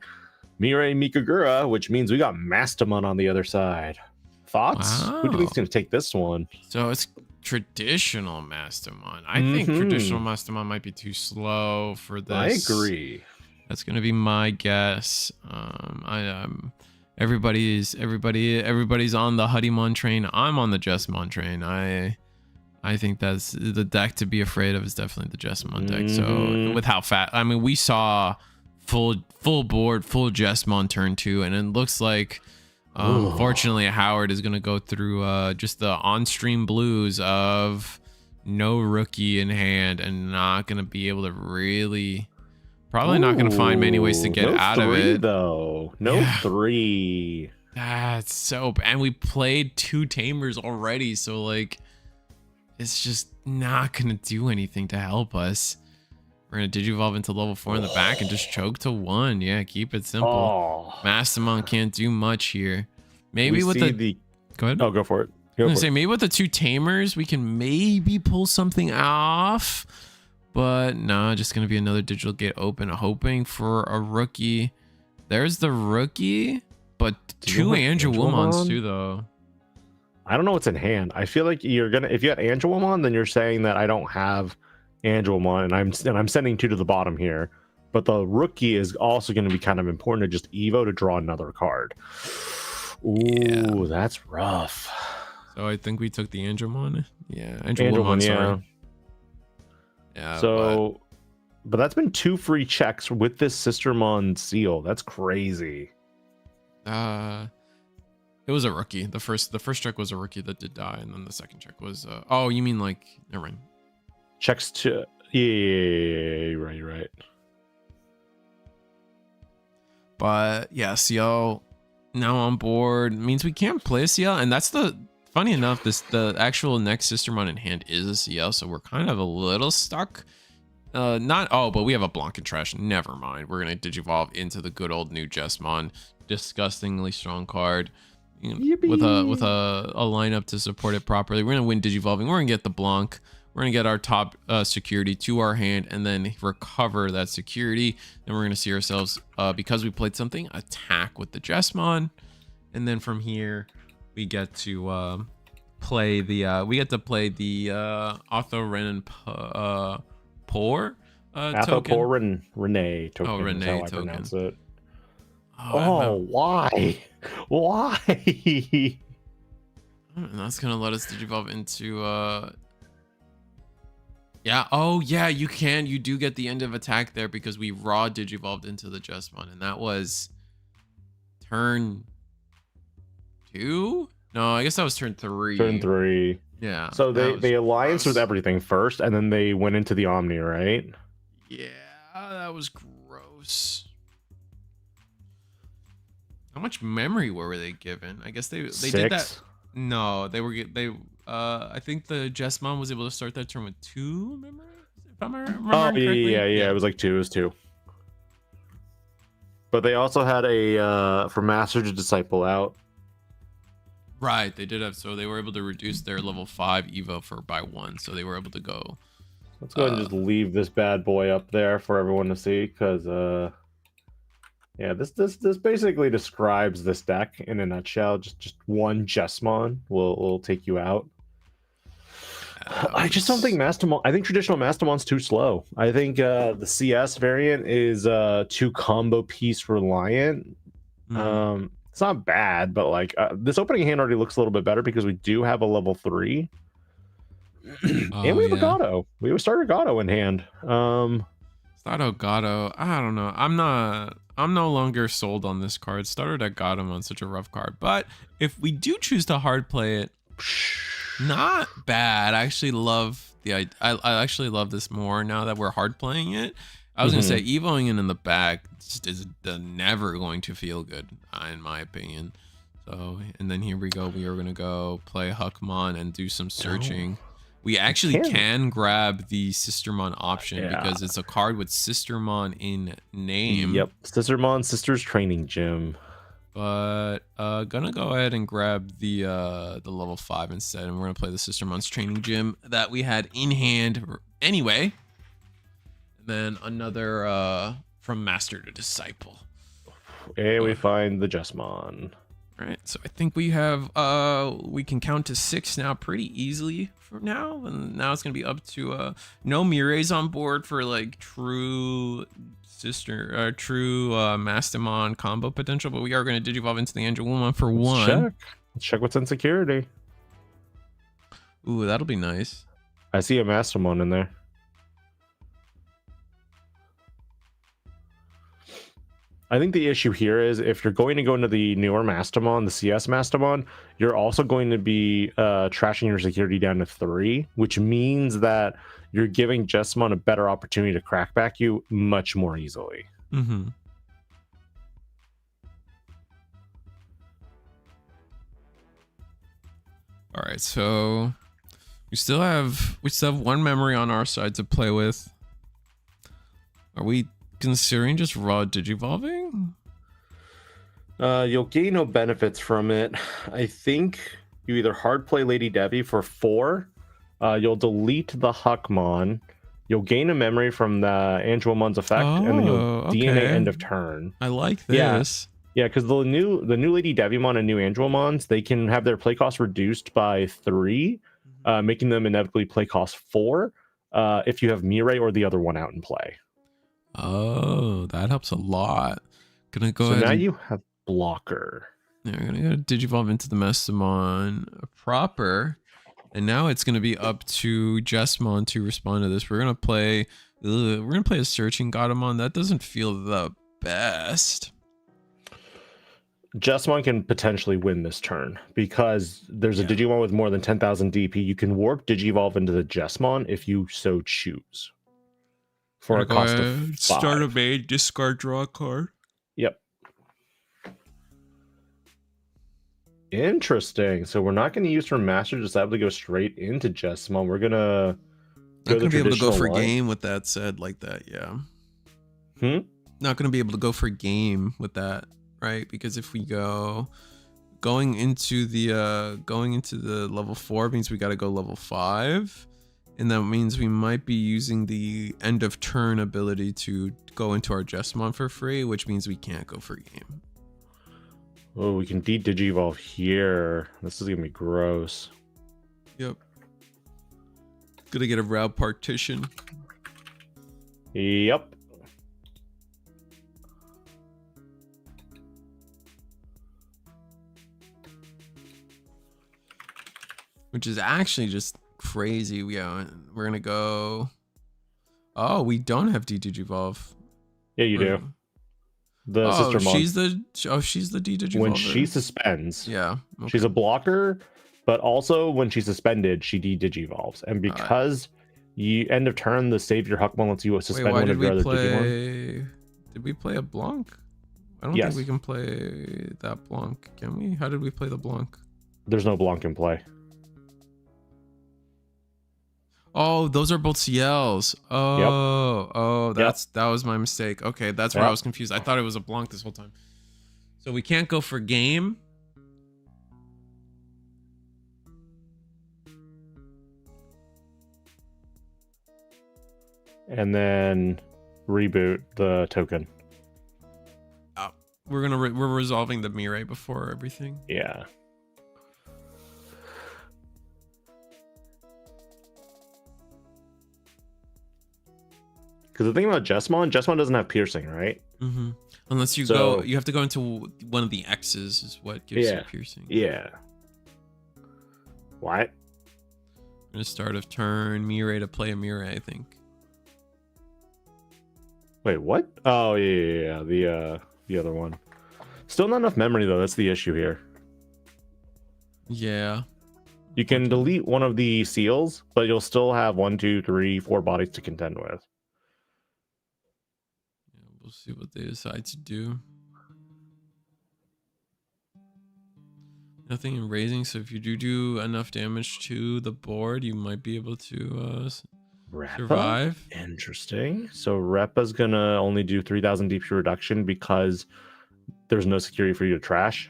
Mirei Mikagura, which means we got Mastamon on the other side. Thoughts? Wow. Who do you think's going to take this one? So it's traditional Mastamon. I think traditional Mastamon might be too slow for this. I agree. That's gonna be my guess. Everybody's on the Huddymon train. I'm on the Jesmon train. I think that's the deck to be afraid of is definitely the Jesmon deck. So with how fast, I mean, we saw full board, full Jesmon turn 2, and it looks like fortunately Howard is gonna go through just the on-stream blues of no rookie in hand and not gonna be able to really. Probably not going to find many ways to get out of it. Though. No 3. That's so... And we played 2 Tamers already, so, like, it's just not going to do anything to help us. We're going to Digivolve into level 4 in the back and just choke to 1. Yeah, keep it simple. Oh. Mastamon can't do much here. Maybe with the... Go ahead. Oh, go for it. I was going to say, maybe with the 2 Tamers, we can maybe pull something off. But no, just going to be another digital gate open, hoping for a rookie. There's the rookie, but 2 Angelwomons too, though. I don't know what's in hand. I feel like you're going to, if you had Angelwomon, then you're saying that I don't have Angelwomon, and I'm sending 2 to the bottom here. But the rookie is also going to be kind of important to just Evo to draw another card. Ooh, yeah. That's rough. So I think we took the Angelwomon. Yeah, Angelwomon, sorry. Yeah, so but that's been 2 free checks with this Sistermon seal. That's crazy. It was a rookie. The first check was a rookie that did die, and then the second check was oh, you mean like, never mind. Checks to yeah, right. But yeah, CL now on board means we can't play a CL, and that's the funny enough, the actual next Sistermon in hand is a CL, so we're kind of a little stuck. But we have a Blankentrash. Never mind. We're gonna Digivolve into the good old new Jesmon. Disgustingly strong card. With a lineup to support it properly. We're gonna win Digivolving. We're gonna get the Blanc. We're gonna get our top security to our hand and then recover that security. Then we're gonna see ourselves, because we played something, attack with the Jesmon, and then from here we get to play the Otho Renan Poor token. Renee token. Oh, Renee how token. I pronounce it. Why? Why? And that's gonna let us Digivolve into yeah. Oh yeah, you do get the end of attack there because we raw Digivolved into the Jesmon, and that was turn 2? No, I guess that was turn 3. Turn 3. Yeah. So they alliance with everything first, and then they went into the Omni, right? Yeah, that was gross. How much memory were they given? I guess they did that. No, I think the Jesmon was able to start that turn with 2 memory, if I'm remembering correctly. Yeah. It was like 2. It was 2. But they also had a for Master to Disciple out. Right, they did have, so they were able to reduce their level 5 Evo by 1, so they were able to go. Let's go ahead and just leave this bad boy up there for everyone to see, because yeah, this basically describes this deck in a nutshell. Just 1 Jesmon will take you out. I just don't think Mastamon. I think traditional Mastamon's too slow. I think the CS variant is too combo piece reliant. It's not bad, but like this opening hand already looks a little bit better because we do have a level 3. And we have a Gato. We have a starter Gato in hand. Starter Gato. I don't know. I'm no longer sold on this card. Starter Gato on such a rough card. But if we do choose to hard play it, not bad. I actually love I actually love this more now that we're hard playing it. I was gonna say evoing it in the back just is never going to feel good, in my opinion. So, and then here we go. We are gonna go play Huckmon and do some searching. We actually can grab the Sistermon option because it's a card with Sistermon in name. Yep, Sistermon, Sister's Training Gym. But gonna go ahead and grab the level 5 instead, and we're gonna play the Sistermon's Training Gym that we had in hand anyway. And then another from Master to Disciple. And we find the Jessamon. All right, so I think we have we can count to 6 now pretty easily for now, and now it's gonna be up to no Mireille's on board for like true Mastamon combo potential, but we are gonna digivolve into the Angelwoman for one. Let's check what's in security. Ooh, that'll be nice. I see a Mastamon in there. I think the issue here is if you're going to go into the newer Mastamon, the CS Mastamon, you're also going to be trashing your security down to 3, which means that you're giving Jessamon a better opportunity to crack back you much more easily. Mm-hmm. All right, so we still have one memory on our side to play with. Are we considering just raw digivolving? You'll gain no benefits from it. I think you either hard play Lady Devi for 4. You'll delete the Huckmon. You'll gain a memory from the Angelwoman's effect, and then you'll DNA end of turn. I like this. Yeah, because the new Lady Devimon and new Angelwomons, they can have their play cost reduced by 3, making them inevitably play cost 4 if you have Mireille or the other one out in play. Oh, that helps a lot. Gonna go so ahead. So now you have blocker. Yeah, we're gonna go digivolve into the Mastamon proper, and now it's gonna be up to Jessamon to respond to this. We're gonna play a searching Godamon. That doesn't feel the best. Jessamon can potentially win this turn because there's a Digimon with more than 10,000 DP. You can warp Digivolve into the Jessamon if you so choose. For a cost of 5. Start a main, discard, draw a card. Yep. Interesting. So we're not going to use from Master to decide to go straight into Jessamon. We're going to not going to be able to go for game with that said like that, yeah. Not going to be able to go for game with that, right? Because if we going into the level 4 means we got to go level 5. And that means we might be using the end of turn ability to go into our Jessamon for free, which means we can't go for game. Oh, we can Digivolve here. This is going to be gross. Yep. Gonna get a route partition. Yep. Which is actually just crazy. We're gonna go. Oh, we don't have D-Digivolve. Yeah, you do. The sister mom. She's the D-Digivolve. When she suspends, yeah, okay. She's a blocker, but also when she's suspended, she D-Digivolves. And because you end of turn, the save your Huckmon lets you suspend one of your other Digimon. Did we play a Blanc? I don't think we can play that Blanc, can we? How did we play the Blanc? There's no Blanc in play. Oh, those are both CLs. Oh, that was my mistake. Okay, that's where I was confused. I thought it was a Blanc this whole time. So we can't go for game. And then reboot the token. We're resolving the Mireille before everything. Yeah. Because the thing about Jessamon doesn't have piercing, right? Mm-hmm. Unless you you have to go into one of the X's is what gives you piercing. Yeah. What? Gonna start of turn, Mireille to play a Mireille, I think. Wait, what? Oh, yeah. The other one. Still not enough memory, though. That's the issue here. Yeah. You can delete one of the seals, but you'll still have 1, 2, 3, 4 bodies to contend with. Yeah, we'll see what they decide to do. Nothing in raising, so if you do enough damage to the board, you might be able to survive. Interesting. So Repa's gonna only do 3,000 DP reduction because there's no security for you to trash.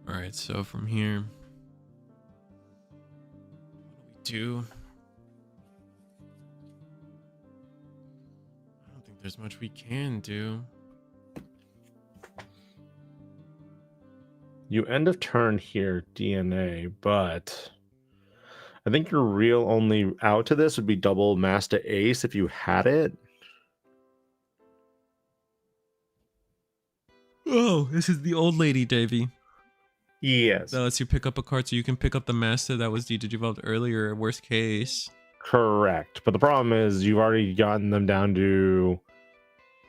All right, so from here, what do? I don't think there's much we can do. You end of turn here, DNA, but I think your real only out to this would be double Master Ace if you had it. Oh, this is the old lady, Davey. Yes. That lets you pick up a card, so you can pick up the master that was digivolved earlier, worst case. Correct. But the problem is you've already gotten them down to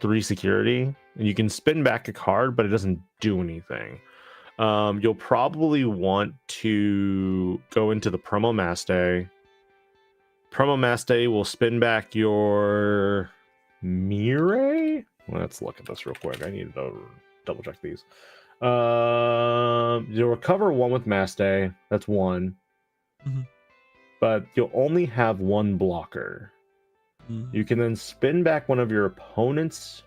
3 security, and you can spin back a card, but it doesn't do anything. You'll probably want to go into the Promo Maste. Promo Maste will spin back your Mirai. Let's look at this real quick. I need to double check these. You'll recover 1 with Maste. That's 1. Mm-hmm. But you'll only have 1 blocker. Mm-hmm. You can then spin back one of your opponent's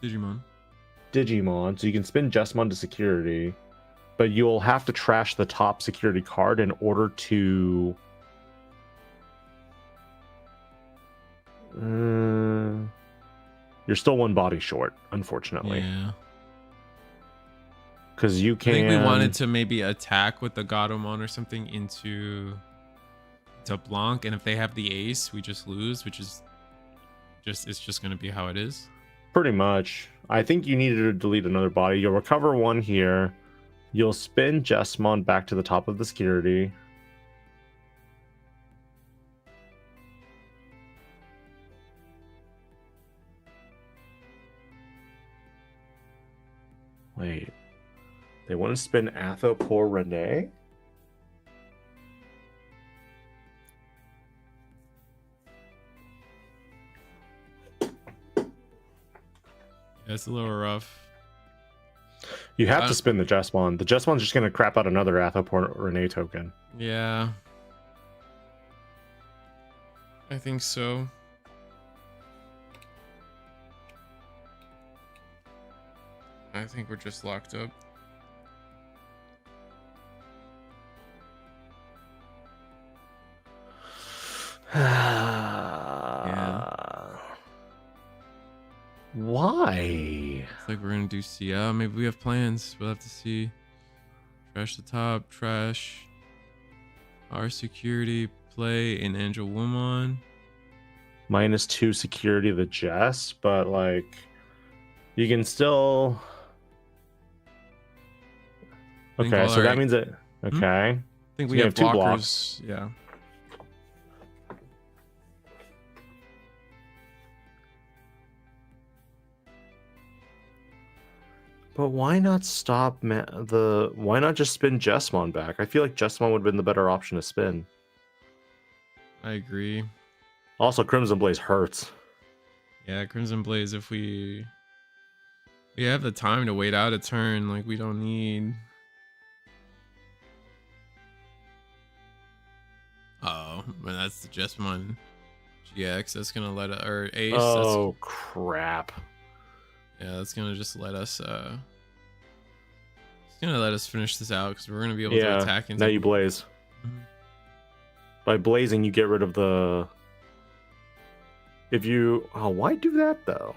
Digimon, so you can spin Jessamon to security, but you'll have to trash the top security card in order to you're still 1 body short, unfortunately. Yeah. Because you can. I think we wanted to maybe attack with the Gatomon or something into Blanc, and if they have the ace, we just lose, which is it's just gonna be how it is. Pretty much. I think you needed to delete another body. You'll recover 1 here. You'll spin Jessamon back to the top of the security. Wait. They want to spin Atho pour Renee? Yeah, it's a little rough. You have to spin the Jessamon. The Jessamon's just going to crap out another Atho pour Renee token. Yeah. I think so. I think we're just locked up. Yeah. Why? It's like we're gonna do C. Maybe we have plans. We'll have to see. Trash the top. Trash our security. Play an Angel Woman. -2 security to the Jess, but like you can still. Okay, so that means that. Okay. I think we have 2 blocks. Yeah. But why not stop why not just spin Jessamon back? I feel like Jessamon would have been the better option to spin. I agree. Also, Crimson Blaze hurts. Yeah, Crimson Blaze, if we have the time to wait out a turn, like we don't need. Oh, but that's the Jessamon GX. That's gonna let it, or Ace. Oh crap. Yeah, that's gonna just let us. It's gonna let us finish this out because we're gonna be able to attack. Now you blaze. Mm-hmm. By blazing, you get rid of the. If you, why do that though?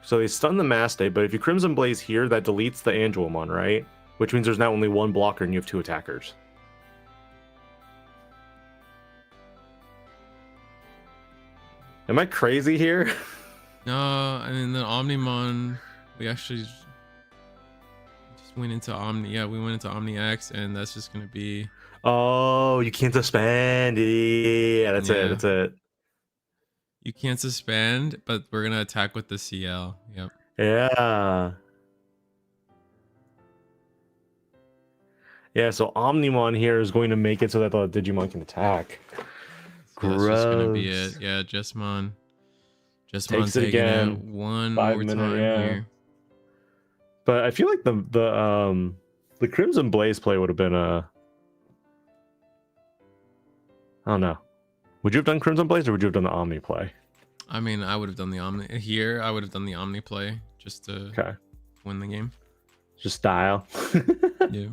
So they stun the Maste, but if you Crimson Blaze here, that deletes the Angelomon, right? Which means there's now only 1 blocker and you have 2 attackers. Am I crazy here? No, I mean the Omnimon, we actually just went into Omni. Yeah, we went into Omni X, and that's just gonna be. Oh, you can't suspend. Yeah, that's it. That's it. You can't suspend, but we're gonna attack with the CL. Yep. Yeah. Yeah, so Omnimon here is going to make it so that the Digimon can attack. So that's just gonna be it. Yeah, Jesmon. Takes it again. It one 5 more minute, time here. But I feel like the Crimson Blaze play would have been I don't know. Would you have done Crimson Blaze or would you have done the Omni play? I mean, I would have done the Omni here. I would have done the Omni play just to win the game. Just style. Yeah.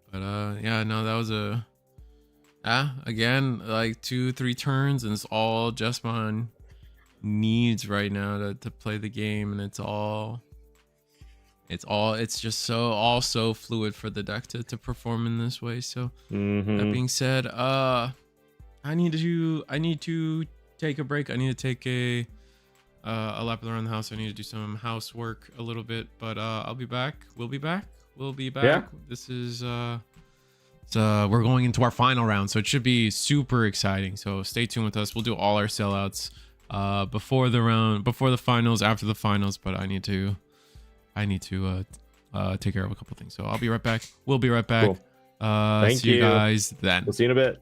But yeah, no, that was again, like 2-3 turns, and it's all Jesmon needs right now to play the game, and it's just so fluid for the deck to perform in this way. So that being said, I need to take a break. I need to take a lap around the house. I need to do some housework a little bit, but I'll be back. We'll be back. Yeah. This is we're going into our final round, so it should be super exciting. So stay tuned with us. We'll do all our sellouts before the finals, after the finals, but I need to take care of a couple things. So I'll be right back. We'll be right back. Cool. Thank See you guys then. We'll see you in a bit.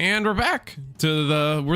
And we're back to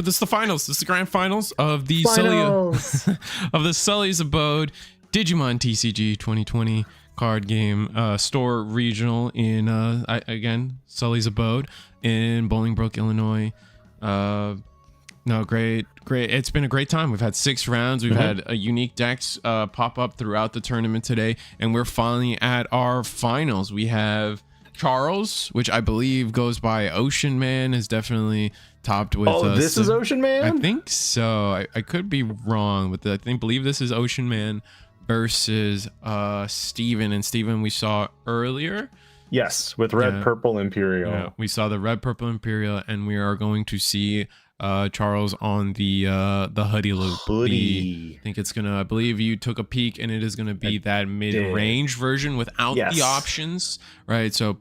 this is the finals. This is the grand finals of the Finals. Sully of the Sully's Abode Digimon TCG 2020 card game store regional in again Sully's Abode in Bolingbrook, Illinois. No, great. It's been a great time. We've had 6 rounds. We've had a unique decks pop up throughout the tournament today, and we're finally at our finals. We have Charles, which I believe goes by Ocean Man, is definitely topped with. Oh, this is Ocean Man? I think so. I could be wrong, but I believe this is Ocean Man versus Steven. And Steven we saw earlier. Yes, with Red Purple Imperial. Yeah, we saw the Red Purple Imperial, and we are going to see Charles on the hoodie loop. I believe you took a peek, and it is gonna be that mid-range version without the options, right? So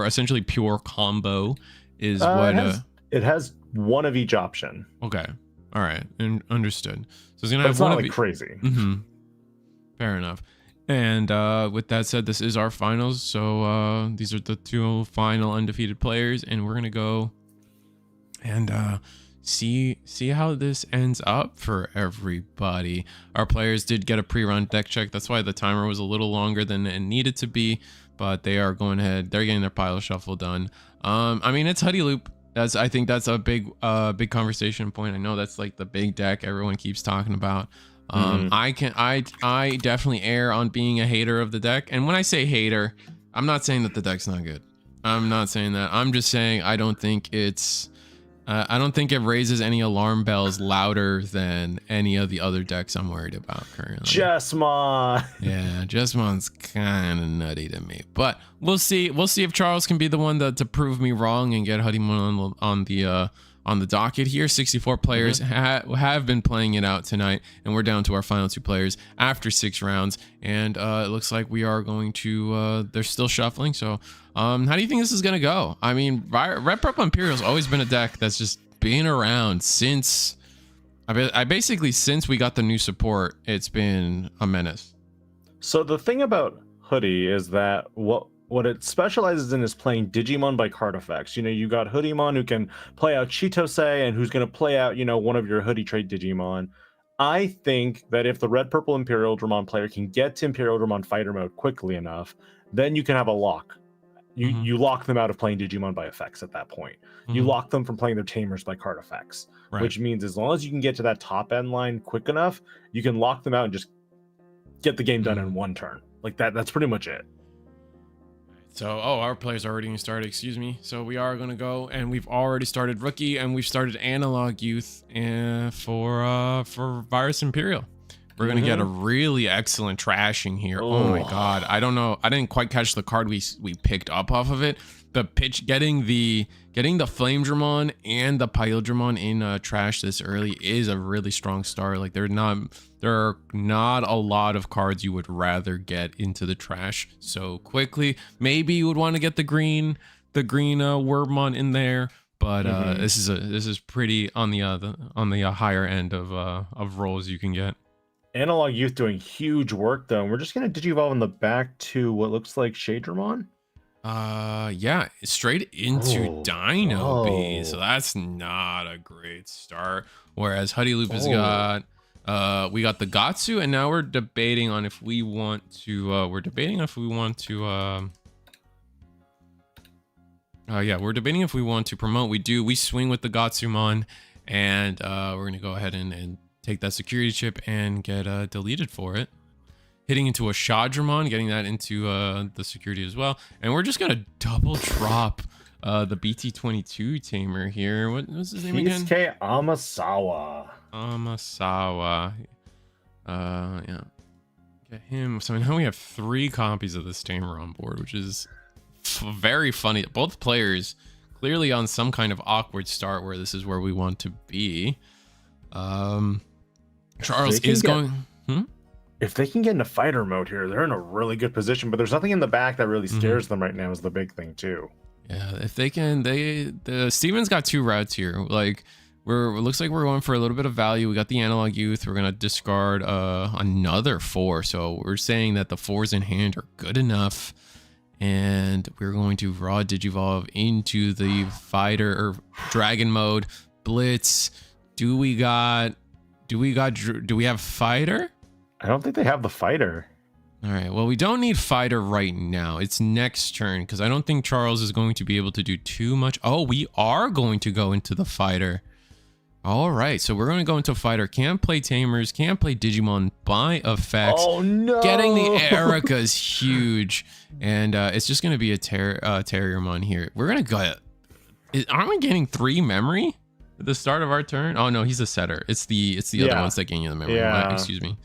essentially pure combo is what it has one of each option. Okay, all right, and understood. So it's gonna But have one not of like crazy. Fair enough. And with that said, this is our finals. So these are the 2 final undefeated players, and we're gonna go and see how this ends up for everybody. Our players did get a pre-run deck check. That's why the timer was a little longer than it needed to be, but they are going ahead. They're getting their pile shuffle done. I mean, it's hoodie loop. I think that's a big conversation point. I know that's like the big deck everyone keeps talking about. I definitely err on being a hater of the deck. And when I say hater, I'm not saying that the deck's not good. I'm not saying that. I'm just saying I don't think it raises any alarm bells louder than any of the other decks I'm worried about currently. Jesmon. Yeah, Jesmon's kind of nutty to me, but we'll see. We'll see if Charles can be the one to prove me wrong and get Hoodie-mon on the docket here. 64 players have been playing it out tonight, and we're down to our final 2 players after 6 rounds. And it looks like we are going to. They're still shuffling. So, how do you think this is gonna go? I mean, Red Purple Imperial's always been a deck that's just been around since. Since we got the new support, it's been a menace. So the thing about Hoodie is that what it specializes in is playing Digimon by card effects. You know, you got Hoodiemon who can play out Chitose and who's going to play out, one of your Hoodie trade Digimon. I think that if the Red Purple Imperial Dramon player can get to Imperial Dramon fighter mode quickly enough, then you can have a lock. You lock them out of playing Digimon by effects at that point. You lock them from playing their Tamers by card effects, which means as long as you can get to that top end line quick enough, you can lock them out and just get the game done in 1 turn. Like that's pretty much it. So, our players are already going to start, excuse me. So we are going to go, and we've already started Rookie, and we've started Analog Youth for Virus Imperial. We're going to get a really excellent trashing here. Oh my god. I don't know. I didn't quite catch the card we picked up off of it. The pitch, getting the Flame Dramon and the Pile Dramon in trash this early is a really strong start. Like there are not a lot of cards you would rather get into the trash so quickly. Maybe you would want to get the green Wormmon in there, but this is pretty on the higher end of rolls you can get. Analog Youth doing huge work though. And we're just gonna Digivolve in the back to what looks like Shadramon. Yeah, straight into Dino B. So that's not a great start. Whereas Hoodie Loop has got we got the Gatsu, and now we're debating on if we want to we're debating if we want to promote. We swing with the Gatsumon, and we're gonna go ahead and take that security chip and get deleted for it. Hitting into a Shadramon, getting that into the security as well. And we're just gonna double drop the BT22 tamer here. What's his name again? Kisuke Amasawa. Yeah. Get him. So now we have 3 copies of this tamer on board, which is very funny. Both players clearly on some kind of awkward start where this is where we want to be. Charles is going. If they can get into fighter mode here, they're in a really good position, but there's nothing in the back that really scares them right now is the big thing too. Yeah, if they can, Steven's got 2 routes here. Like it looks like we're going for a little bit of value. We got the Analog Youth. We're gonna discard another 4. So we're saying that the 4s in hand are good enough. And we're going to raw Digivolve into the fighter or dragon mode. Blitz. Do we have fighter? I don't think they have the fighter. All right. Well, we don't need fighter right now. It's next turn because I don't think Charles is going to be able to do too much. Oh, we are going to go into the fighter. All right. So we're going to go into fighter. Can't play Tamers. Can't play Digimon by effects. Oh, no. Getting the Erica is huge. And it's just going to be a Terriermon here. We're going to go. Aren't we getting 3 memory at the start of our turn? Oh, no. He's a setter. It's the other ones that gain you the memory. Yeah. Excuse me.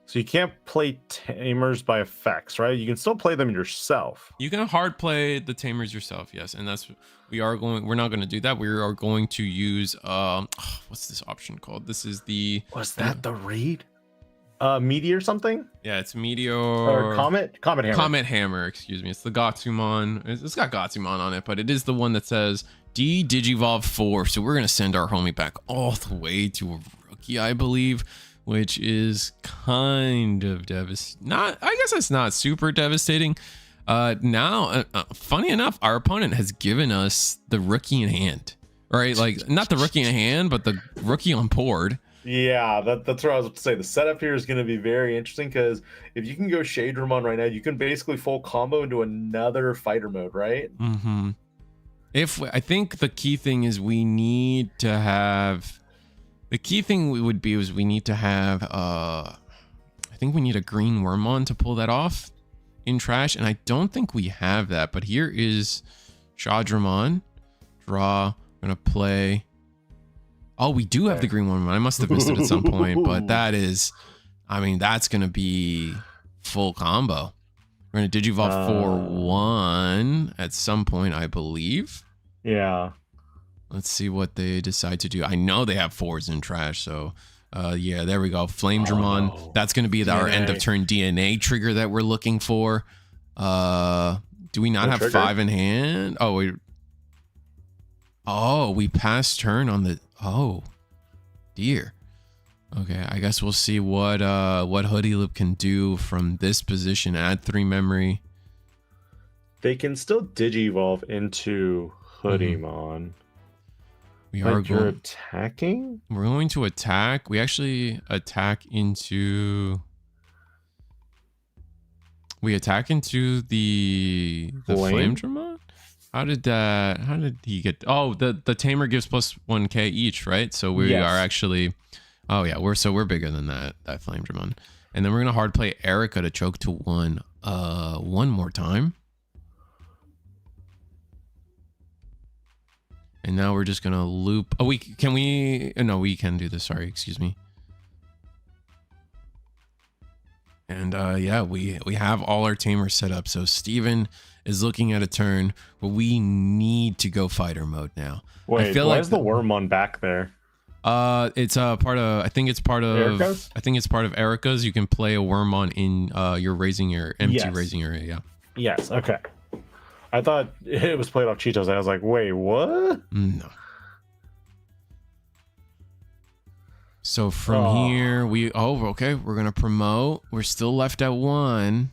So you can't play Tamers by effects, right? You can still play them yourself. You can hard play the Tamers yourself, yes, and that's we're not going to do that. We are going to use what's this option called? This is the Was that the raid? Meteor something? Yeah, it's Meteor or Comet Hammer. Comet Hammer, excuse me. It's the Gatsumon. It's got Gatsumon on it, but it is the one that says Digivolve 4. So we're going to send our homie back all the way to a rookie, I believe. Which is kind of devastating. I guess it's not super devastating. Now, funny enough, our opponent has given us the rookie in hand, right? Like not the rookie in hand, but the rookie on board. Yeah, that's what I was about to say. The setup here is going to be very interesting because if you can go Shadramon right now, you can basically full combo into another fighter mode, right? Mm-hmm. I think the key thing is we need to have. The key thing we need to have, I think we need a green Wormmon to pull that off in trash, and I don't think we have that, but here is Shadramon. Draw, I'm gonna play. Oh, we do have the green Wormmon. I must have missed it at some point, but that's gonna be full combo. We're gonna Digivolve 4-1 at some point, I believe. Yeah. Let's see what they decide to do. I know they have 4s in trash, so yeah, there we go. Flame Dramon. Oh, that's going to be our end of turn DNA trigger that we're looking for. Do we not have trigger? 5 in hand? We passed turn on the. Oh, dear. Okay, I guess we'll see what Hoodie Loop can do from this position. Add 3 memory. They can still Digivolve into Hoodiemon. You're attacking? We're going to attack. We actually attack into. We attack into the Flame Dramon? How did he get? Oh, the Tamer gives plus 1k each, right? So we are actually. Oh yeah, we're bigger than that Flame Dramon. And then we're gonna hard play Erica to choke to 1 more time. And now we're just gonna loop. Oh, we can do this. Sorry, excuse me. And yeah, we have all our tamers set up. So Steven is looking at a turn where we need to go fighter mode now. Wait, I feel why is the Wormmon back there? It's part of. I think it's part of. Erica's? I think it's part of Erica's. You can play a Wormmon in your raising area, empty raising area. Yeah. Yes. Okay. I thought it was played off Cheetos. I was like, wait, what? No. So from here, okay, we're going to promote. We're still left at 1.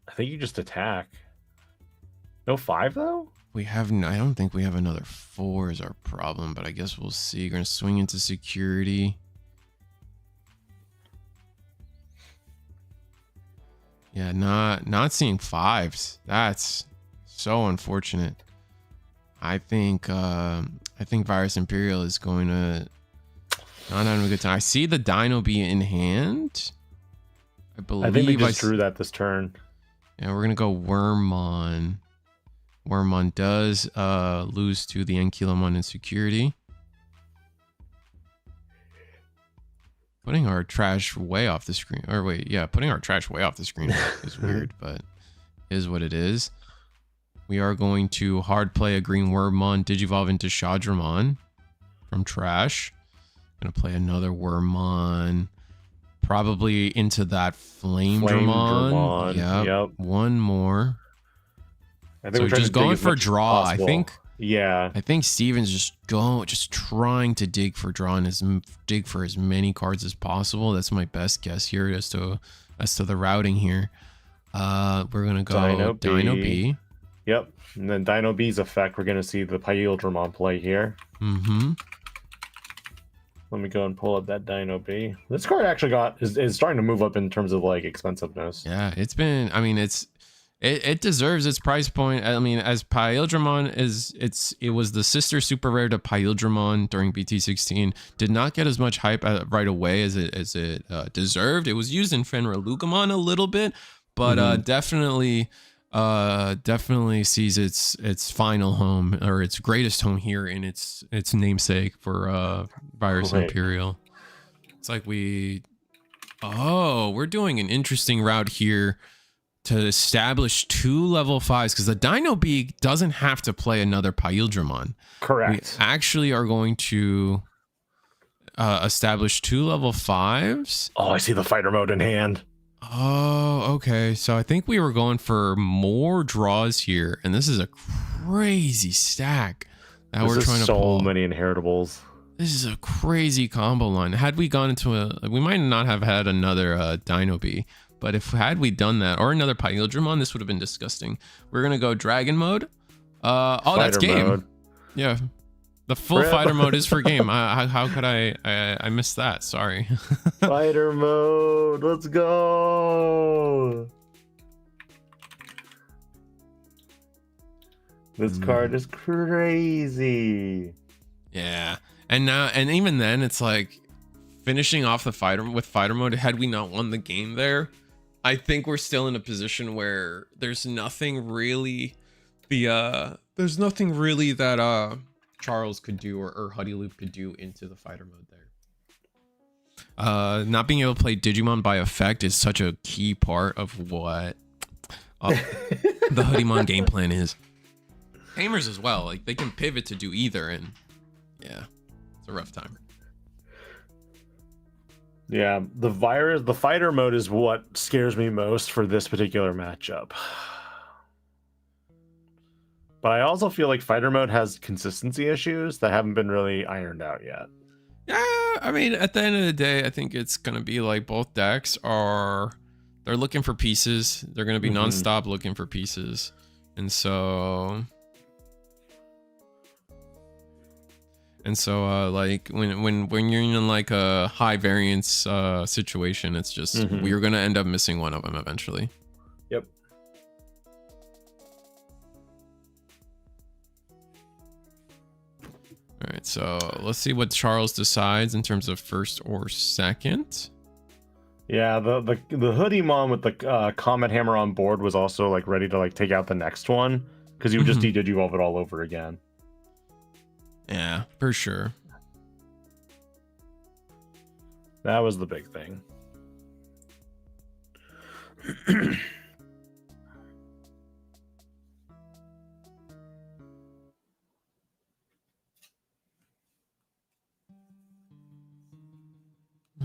I think you just attack. No 5, though? I don't think we have another 4 is our problem, but I guess we'll see. You're going to swing into security. Yeah, not seeing 5s. That's so unfortunate. I think Virus Imperial is going to not having a good time. I see the Dino be in hand. I believe I think we just drew that this turn. Yeah, we're gonna go Wormmon. Wormmon does lose to the Ankylomon in security. Putting our trash way off the screen. Or wait, yeah, putting our trash way off the screen is weird, but is what it is. We are going to hard play a green Wormmon, Digivolve into Shadramon from trash. Gonna play another Wormmon. Probably into that Flame Dramon. Yep. One more. I think so we're just going for draw. I think Yeah. I think Steven's just trying to dig for as many cards as possible. That's my best guess here as to the routing here. We're gonna go Dino B. Yep. And then Dino B's effect, we're gonna see the Paildramon play here. Mm-hmm. Let me go and pull up that Dino B. This card actually is starting to move up in terms of like expensiveness. Yeah, it's been. I mean, it deserves its price point. I mean, as Paildramon it was the sister super rare to Paildramon during BT16. Did not get as much hype right away as it deserved. It was used in Fenrir-Lugamon a little bit, but definitely sees its final home, or its greatest home here in its namesake for Virus Imperial. It's like we're doing an interesting route here to establish 2 level 5s, because the Dino B doesn't have to play another Paildramon. Correct. We actually are going to establish 2 level 5s. Oh, I see the fighter mode in hand. Oh, okay. So I think we were going for more draws here, and this is a crazy stack that we're trying to pull. So many inheritables. This is a crazy combo line. Had we gone into we might not have had another Dino B, but had we done that, or another Paildramon, this would have been disgusting. We're gonna go Dragon mode. That's game. Mode. Yeah, the full fighter mode is for game. How could I missed that? Sorry. Fighter mode. Let's go. This card is crazy. Yeah, and even then, it's like finishing off the fighter mode. Had we not won the game there, I think we're still in a position where there's nothing really that Charles could do or Huddy Loop could do into the fighter mode there. Not being able to play Digimon by effect is such a key part of what the Hoodymon game plan is. Gamers as well, like they can pivot to do either, and yeah, it's a rough time. Yeah, the fighter mode is what scares me most for this particular matchup. But I also feel like fighter mode has consistency issues that haven't been really ironed out yet. Yeah, I mean, at the end of the day, I think it's gonna be like both decks they're looking for pieces. They're gonna be nonstop looking for pieces, and so like when you're in like a high variance situation, it's just we're gonna end up missing one of them eventually. Yep. All right, so let's see what Charles decides in terms of first or second. Yeah, the Hoodymon with the Comet Hammer on board was also like ready to like take out the next one, because you would just de-digivolve it all over again. Yeah, for sure. That was the big thing.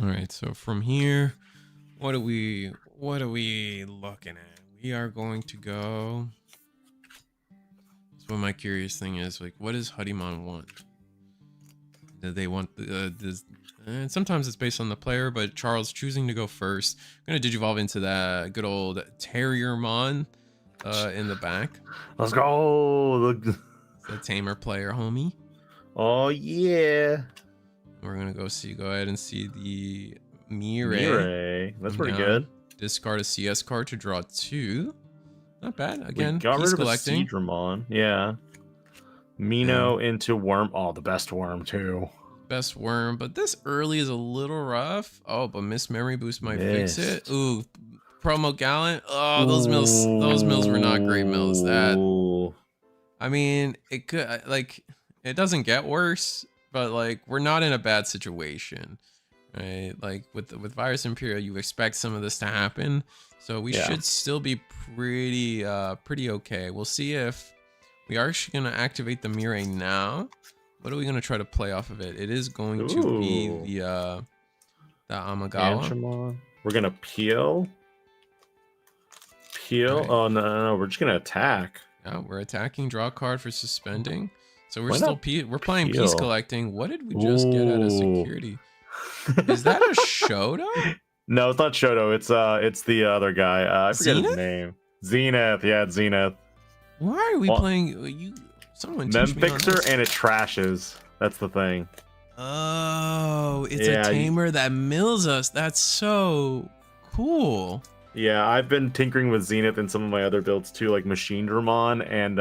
All right, so from here, what are we looking at? We are going to go. So my curious thing is, like, what does Hoodymon want? Do they want this? Sometimes it's based on the player, but Charles choosing to go first. I'm gonna digivolve into that good old Terriermon in the back. Let's go. The tamer player, homie. Oh yeah. We're gonna go ahead and see the Mirai. Mirai. That's pretty good. Discard a CS card to draw 2. Not bad. Again, got rid of collecting. a Seadramon. Yeah. Mino into Worm. Oh, the best Worm too. Best Worm, but this early is a little rough. Oh, but Miss Memory Boost might fix it. Ooh, Promo Gallant. Oh, those mills were not great mills. I mean, it could, like, it doesn't get worse, but like we're not in a bad situation, right? Like with Virus Imperial, you expect some of this to happen, so we should still be pretty okay. We'll see if we are actually going to activate the Mirai now. What are we going to try to play off of it? It is going to be the Amagawa. We're going to peel. Right. Oh no, we're just going to attack. Yeah, we're attacking. Draw a card for suspending. So we're Why still not we're playing peel? piece collecting. What did we just get out of Ooh. security? Is that a Shoto? No, it's not Shoto. It's the other guy. I forget his Zenith? name. Zenith. Yeah, it's Zenith. Why are we Well, playing? Someone Mem teach me on Fixer this. and it trashes. That's the thing. Oh, it's Yeah, a tamer that mills us. That's so cool. Yeah, I've been tinkering with Zenith and some of my other builds too, like Machine Dramon and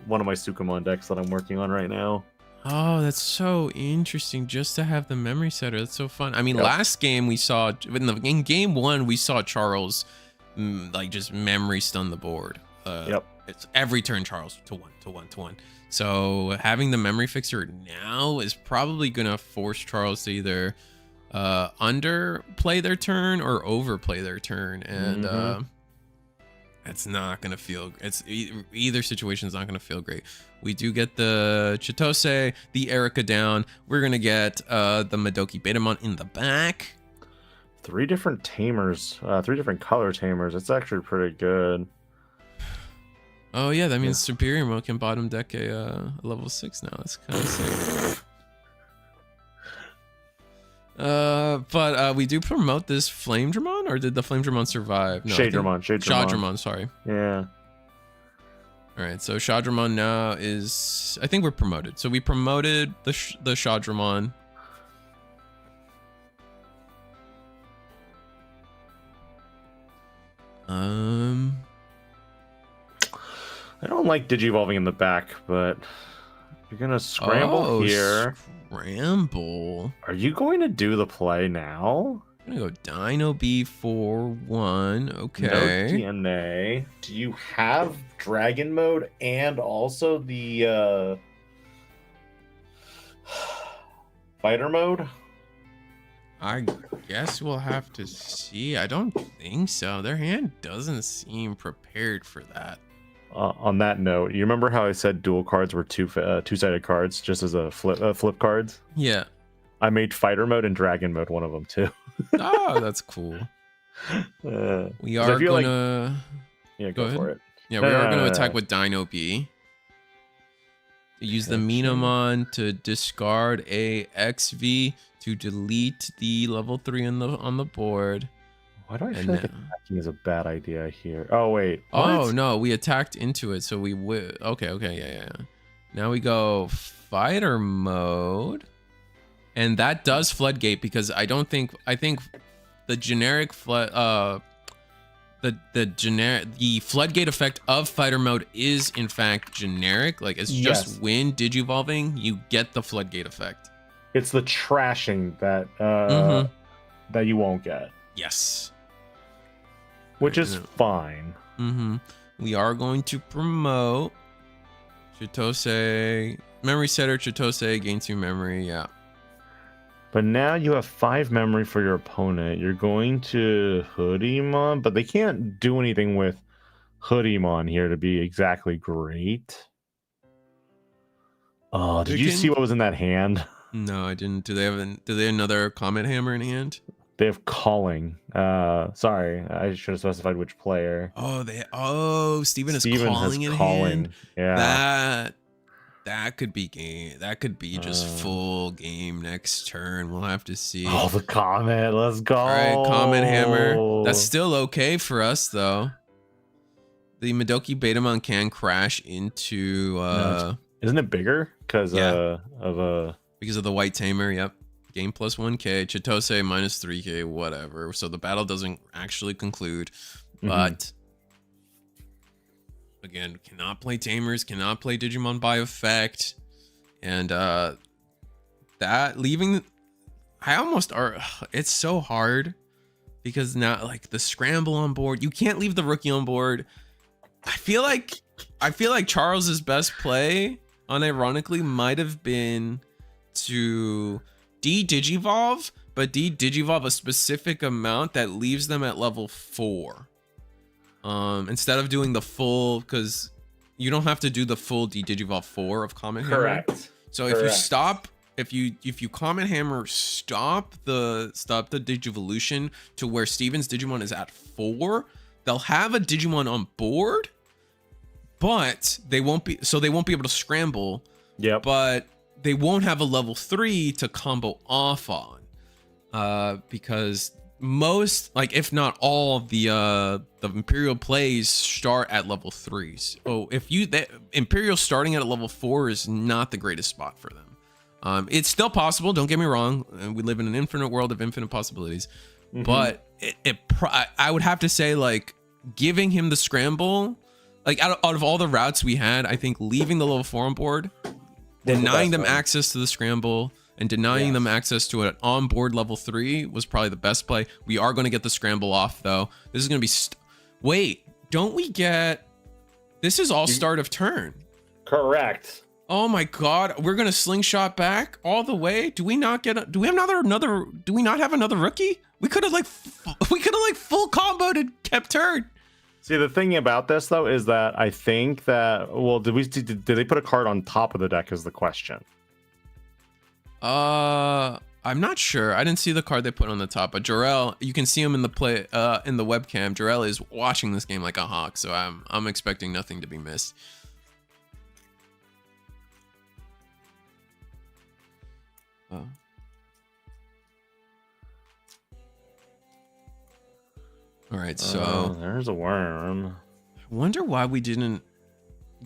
one of my Sukamon decks that I'm working on right now. Oh, that's so interesting just to have the memory setter. That's so fun. I mean, Yep. last game we saw, in game 1, we saw Charles like just memory stun the board. Yep. It's every turn Charles to 1, to 1, to 1. So having the memory fixer now is probably going to force Charles to either underplay their turn or overplay their turn. And it's not going to feel, either situation is not going to feel great. We do get the Chitose, the Erika down. We're going to get the Madoki Betamon in the back. 3 different tamers, 3 different color tamers. It's actually pretty good. Oh yeah, that means Superior Mode can bottom deck a level 6 now. That's kind of sick. But we do promote this Flame Dramon, or did the Flame Dramon survive? No, Shade Dramon. Shadramon, sorry. Yeah. All right, so Shadramon now is, I think we're promoted. So we promoted the Shadramon. I don't like Digivolving in the back, but you're gonna scramble here. Scramble. Are you going to do the play now? I'm gonna go Dino B for 1. Okay. No DNA. Do you have Dragon Mode and also the Fighter Mode? I guess we'll have to see. I don't think so. Their hand doesn't seem prepared for that. On that note, you remember how I said dual cards were two-sided cards, just as a flip cards? Yeah. I made Fighter Mode and Dragon Mode one of them too. Oh, that's cool. We are gonna. Yeah, go ahead. for it. Yeah, we are gonna attack with Dino B. Use the Minamon to discard a XV to delete the level 3 on the board. Why do I feel like attacking is a bad idea here? Oh wait. Oh What? no, we attacked into it, so we okay, yeah. Now we go Fighter Mode, and that does Floodgate because I think the generic the Floodgate effect of Fighter Mode is in fact generic. Like it's just when Digivolving, you get the Floodgate effect. It's the trashing that that you won't get. Yes. Which is fine. We are going to promote Chitose, Memory Setter, Chitose, gain 2 memory, yeah. But now you have 5 memory for your opponent. You're going to Hoodiemon, but they can't do anything with Hoodiemon here to be exactly great. Oh, did you see what was in that hand? No, I didn't. Do they have another Comet Hammer in hand? They have Calling. Sorry, I should have specified which player. Oh, Steven is calling in hand. Yeah. That could be game. That could be just full game next turn. We'll have to see. Oh, the Comet. Let's go. All right, Comet Hammer. That's still okay for us though. The Madoki Betamon can crash into isn't it bigger because of the white tamer? Yep. Game plus 1k, Chitose minus 3k, whatever. So the battle doesn't actually conclude. But again, cannot play tamers, cannot play Digimon by effect. And that leaving, it's so hard because now like the scramble on board, you can't leave the rookie on board. I feel like Charles's best play, unironically, might have been to de-digivolve, but de-digivolve a specific amount that leaves them at level 4. Instead of doing the full, because you don't have to do the full de-digivolve 4 of Comet Hammer. Correct. So if you stop, if you Comet Hammer stop the Digivolution to where Steven's Digimon is at 4, they'll have a Digimon on board, but they won't be able to scramble. Yep. But they won't have a level 3 to combo off on. Because most, like if not all of the Imperial plays start at level 3s. Oh, Imperial starting at level 4 is not the greatest spot for them. It's still possible, don't get me wrong. We live in an infinite world of infinite possibilities. But I would have to say, like, giving him the scramble, like out of all the routes we had, I think leaving the level 4 on board, denying them access to the scramble, and denying them access to an on-board level 3 was probably the best play. We are going to get the scramble off, though. This is going to be... Wait, don't we get... This is all start of turn. Correct. Oh my god, we're going to slingshot back all the way? Do we not get... Do we have another... Do we not have another rookie? We could have, like... full comboed and kept turn. See, the thing about this, though, is that I think that... Well, did they put a card on top of the deck is the question. I'm not sure. I didn't see the card they put on the top, but Jarrell, you can see him in the in the webcam. Jarrell is watching this game like a hawk, so I'm expecting nothing to be missed. Oh. All right, so there's a worm. I wonder why we didn't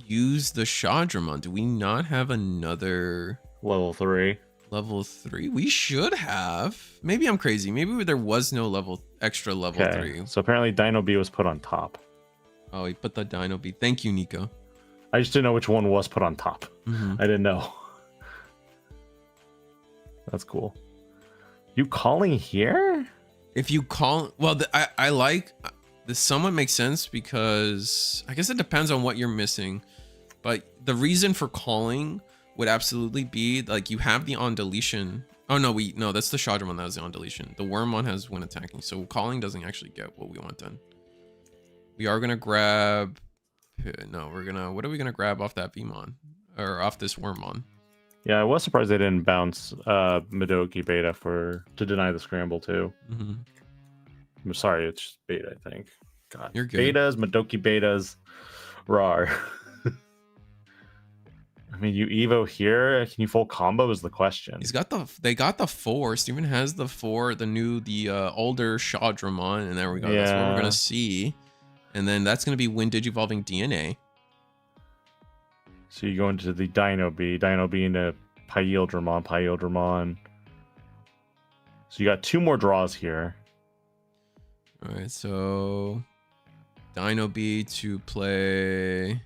use the Shadramon. Do we not have another level 3? Level 3? We should have. Maybe I'm crazy. Maybe there was no extra level 3. So apparently Dino B was put on top. Oh, he put the Dino B. Thank you, Nico. I just didn't know which one was put on top. I didn't know. That's cool. You calling here? If you call, well, I like this. Somewhat makes sense because I guess it depends on what you're missing. But the reason for calling would absolutely be like you have the on deletion. Oh no, that's the Shadramon that has the on deletion. The Wormmon has when attacking, so calling doesn't actually get what we want done. We are gonna grab. No, what are we gonna grab off that Vmon or off this Wormmon? Yeah, I was surprised they didn't bounce Madoki Beta to deny the scramble too. I'm sorry, it's just Beta, I think. God, you're good. Betas, Madoki Betas, rar. I mean, you Evo here. Can you full combo is the question. They got the 4. Steven has the 4, the older Shadramon, and there we go. That's what we're gonna see. And then that's gonna be when Digivolving DNA. So you go into the Dino B into Pyildramon. So you got 2 more draws here. All right, so Dino B to play.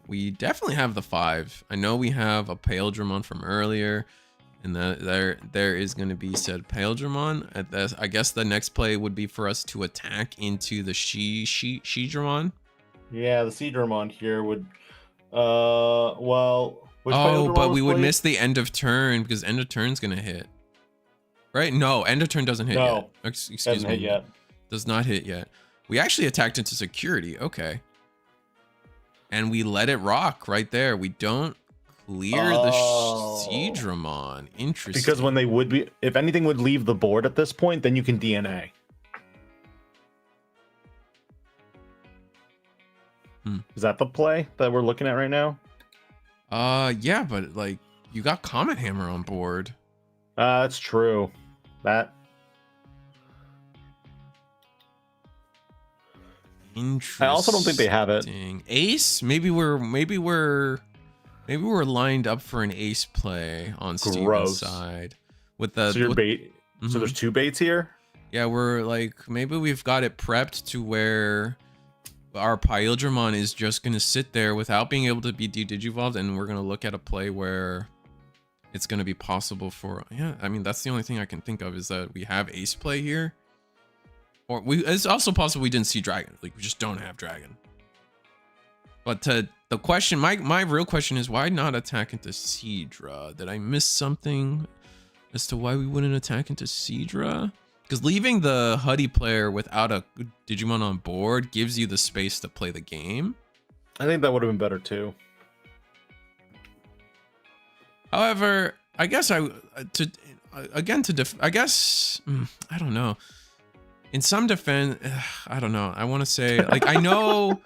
We definitely have the 5. I know we have a Pyildramon from earlier, and there is going to be said Pyildramon. I guess the next play would be for us to attack into the Shadramon. Yeah, the Seedramon here would, well... But we would miss the end of turn, because end of turn's gonna hit. Right? No, end of turn doesn't hit yet. Excuse me. Hit yet. Does not hit yet. We actually attacked into security. Okay. And we let it rock right there. We don't clear the Seedramon. Interesting. Because when they would be... If anything would leave the board at this point, then you can DNA. Is that the play that we're looking at right now? Yeah, but like you got Comet Hammer on board. That's true. That. Interesting. I also don't think they have it. Ace? Maybe we're lined up for an ace play on Steven's side. With the so your bait. So there's 2 baits here? Yeah, we're like maybe we've got it prepped to where our Pyildramon is just going to sit there without being able to be digivolved, and we're going to look at a play where it's going to be possible for... Yeah, I mean, that's the only thing I can think of is that we have ace play here. Or it's also possible we didn't see dragon. Like, we just don't have dragon. But the question, my real question is, why not attack into Seadra? Did I miss something as to why we wouldn't attack into Seadra? Because leaving the Huddy player without a Digimon on board gives you the space to play the game. I think that would have been better too. However, I guess I don't know. In some defense, I don't know. I want to say like I know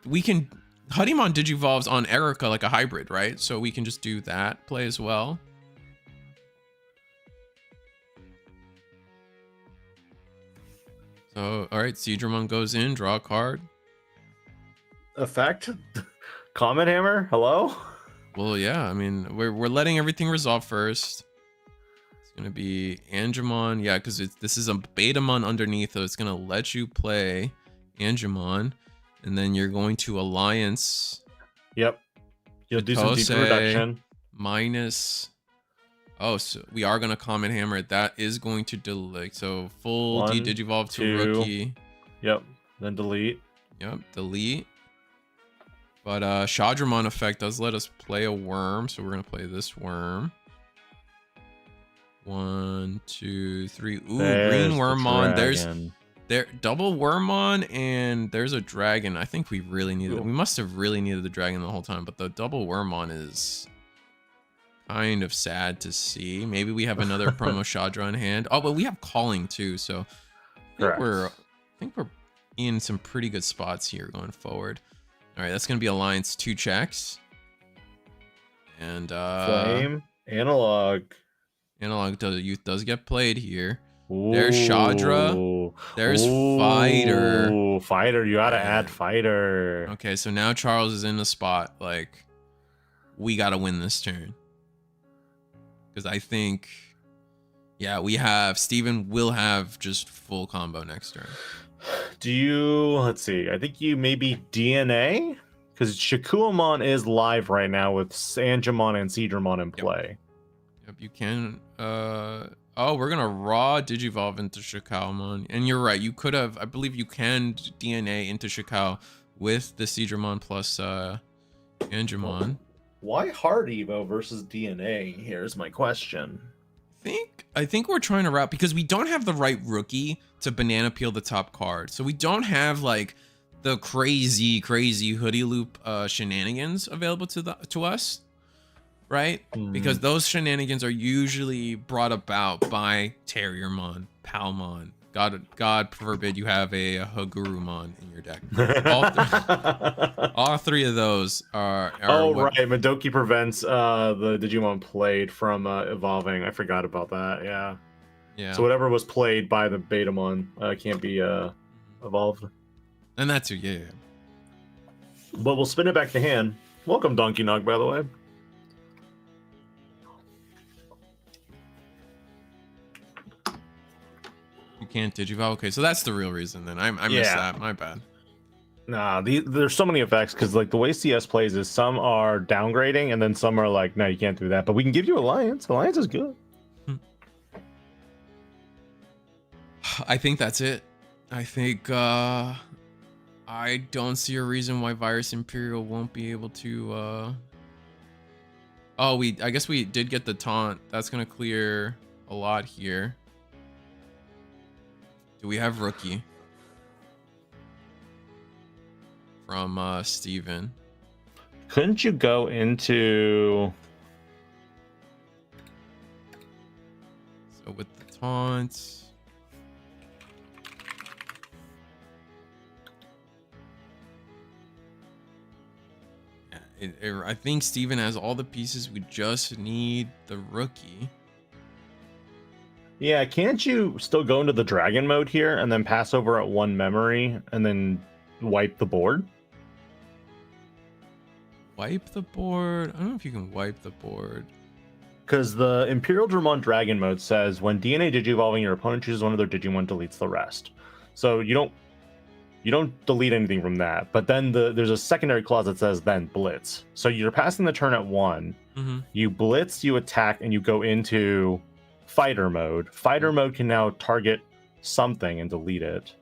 we can Hudimon digivolves on Erica like a hybrid, right? So we can just do that play as well. So, all right, Seedramon goes in, draw a card. Effect? Comet Hammer? Hello? Well, yeah, I mean, we're letting everything resolve first. It's gonna be Angemon, yeah, because this is a Betamon underneath, so it's gonna let you play Angemon, and then you're going to Alliance. Yep. You'll do some deeper reduction. Minus. Oh, so we are gonna Comet Hammer. That is going to delete. So full Digivolve to Rookie. Yep. Then delete. Yep. Delete. But Shadramon effect does let us play a worm, so we're gonna play this worm. 1, 2, 3. Ooh, green Wormmon. There's double Wormmon, and there's a dragon. I think we really needed. We must have really needed the dragon the whole time, but the double Wormmon is kind of sad to see. Maybe we have another promo Shadra in hand. Oh, but we have calling too, so I think we're in some pretty good spots here going forward. All right, that's gonna be Alliance 2 checks. And Flame, analog does get played here. Ooh. There's Shadra. There's Fighter. Ooh, Fighter, you gotta add Fighter. Okay, so now Charles is in the spot. Like, we gotta win this turn. Because I think, yeah, Steven will have just full combo next turn. Let's see, I think you maybe DNA? Because Shakuamon is live right now with Angemon and Seedramon in play. Yep, you can, oh, we're gonna raw Digivolve into Shakuamon. And you're right, you could have, I believe you can DNA into Shakao with the Seedramon plus Angemon. Why hard Evo versus DNA? Here's my question. I think we're trying to route because we don't have the right rookie to banana peel the top card. So we don't have like the crazy hoodie loop shenanigans available to us, right? Because those shenanigans are usually brought about by Terriermon, Palmon. God forbid you have a Hagurumon in your deck. All three of those are right. Madoki prevents the Digimon played from evolving. I forgot about that. Yeah. So whatever was played by the Betamon can't be evolved. And that's it. Yeah. But we'll spin it back to hand. Welcome, Donkey Nog, by the way. You can't Digivolve. Okay, so that's the real reason then. I missed that. My bad. Nah, there's so many effects because like the way CS plays is some are downgrading and then some are like, no, you can't do that. But we can give you Alliance. Alliance is good. I think that's it. I think I don't see a reason why Virus Imperial won't be able to. Oh, I guess we did get the taunt. That's gonna clear a lot here. Do we have rookie from Steven? Couldn't you go into? So with the taunts. I think Steven has all the pieces. We just need the rookie. Yeah, can't you still go into the dragon mode here and then pass over at 1 memory and then wipe the board? Wipe the board? I don't know if you can wipe the board. Because the Imperial Dramon Dragon mode says when DNA Digivolving, your opponent chooses one of their Digimon, deletes the rest. So you don't delete anything from that. But then there's a secondary clause that says then blitz. So you're passing the turn at 1. You blitz, you attack, and you go into fighter mode. Fighter mode can now target something and delete it.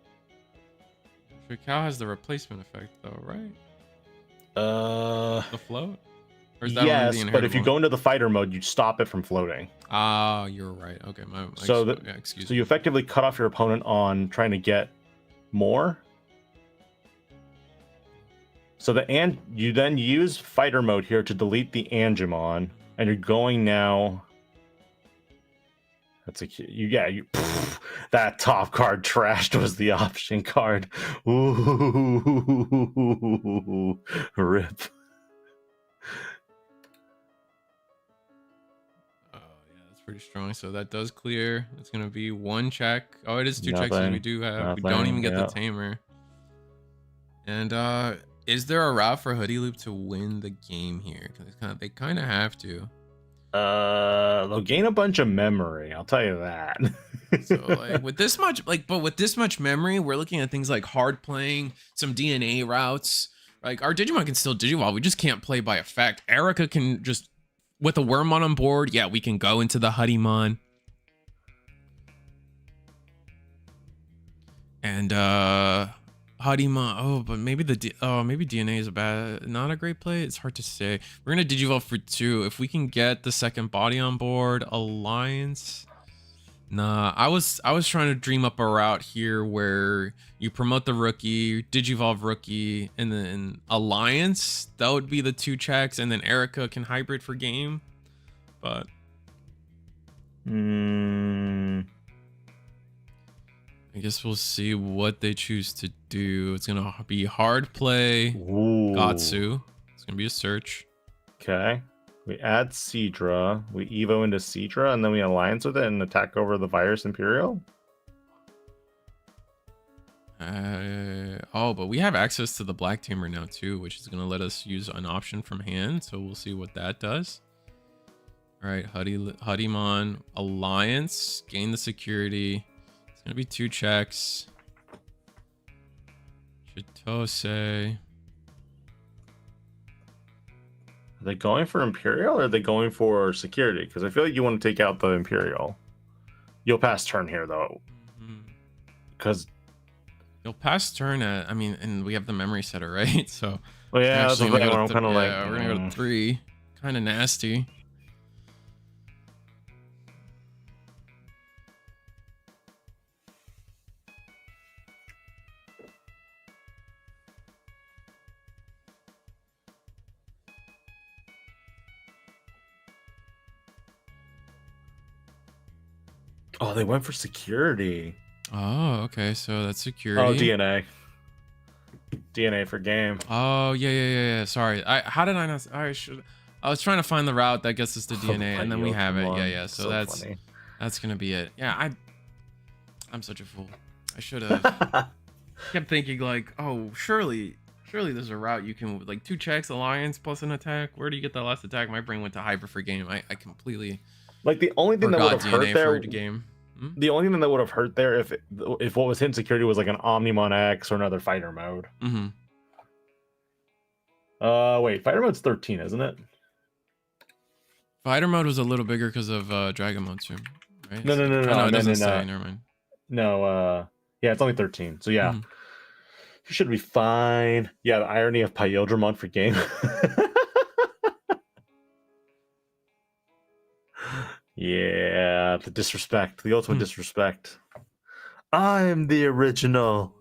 Shakao has the replacement effect though, right? The float? Or is that yes, but if you go into the fighter mode, you stop it from floating. Ah, you're right. Okay, excuse me. So you effectively cut off your opponent on trying to get more. So you then use fighter mode here to delete the Angemon, and you're going now. That's a cute. You that top card trashed was the option card. Ooh, rip. Oh yeah, that's pretty strong. So that does clear. It's gonna be one check. Oh, it is two checks. We do have. We don't even get the tamer. And is there a route for Hoodie Loop to win the game here? Because they kind of have to. They'll gain a bunch of memory. I'll tell you that. So like with this much, but with this much memory, we're looking at things like hard playing, some DNA routes. Like our Digimon can still Digivolve. We just can't play by effect. Erica can just, with a Wormmon on board, yeah, we can go into the Hoodymon. And Hoodymon. Oh, but maybe maybe DNA is not a great play. It's hard to say. We're gonna Digivolve for 2. If we can get the second body on board, Alliance. Nah, I was trying to dream up a route here where you promote the rookie, Digivolve rookie, and then Alliance. That would be the 2 checks, and then Erica can hybrid for game. But I guess we'll see what they choose to do. It's gonna be hard play. Ooh. Gatsu. It's gonna be a search. Okay. We add Seadra, we Evo into Seadra, and then we alliance with it and attack over the Virus Imperial? But we have access to the Black Tamer now too, which is going to let us use an option from hand, so we'll see what that does. Alright, Hoodymon, Alliance, gain the security. It's going to be 2 checks. Chitose. Are they going for Imperial or are they going for security? Because I feel like you want to take out the Imperial. You'll pass turn here though. Because you'll pass turn at, I mean, and we have the memory setter, right? So well, yeah, that's the thing. I'm kind of like, we're gonna go to 3. Kind of nasty. oh, they went for security. Oh, okay. So that's security. Oh, DNA. DNA for game. Oh, yeah. Sorry. How did I not? I was trying to find the route that gets us to DNA, and then we have it. Yeah. So that's gonna be it. Yeah, I'm such a fool. I should have kept thinking like, oh, surely there's a route you can, like, 2 checks, Alliance plus an attack. Where do you get that last attack? My brain went to Hyper for game. I completely like the only thing that would have hurt there. Game. The only thing that would have hurt there if what was hidden security was like an Omnimon X or another fighter mode. Wait, fighter mode's 13, isn't it? Fighter mode was a little bigger because of Dragon Mode too, right? No. It doesn't say. Never mind. No, yeah, it's only 13. So yeah, you should be fine. Yeah, the irony of Pyodramon for game. Yeah, the disrespect, the ultimate disrespect. I'm the original.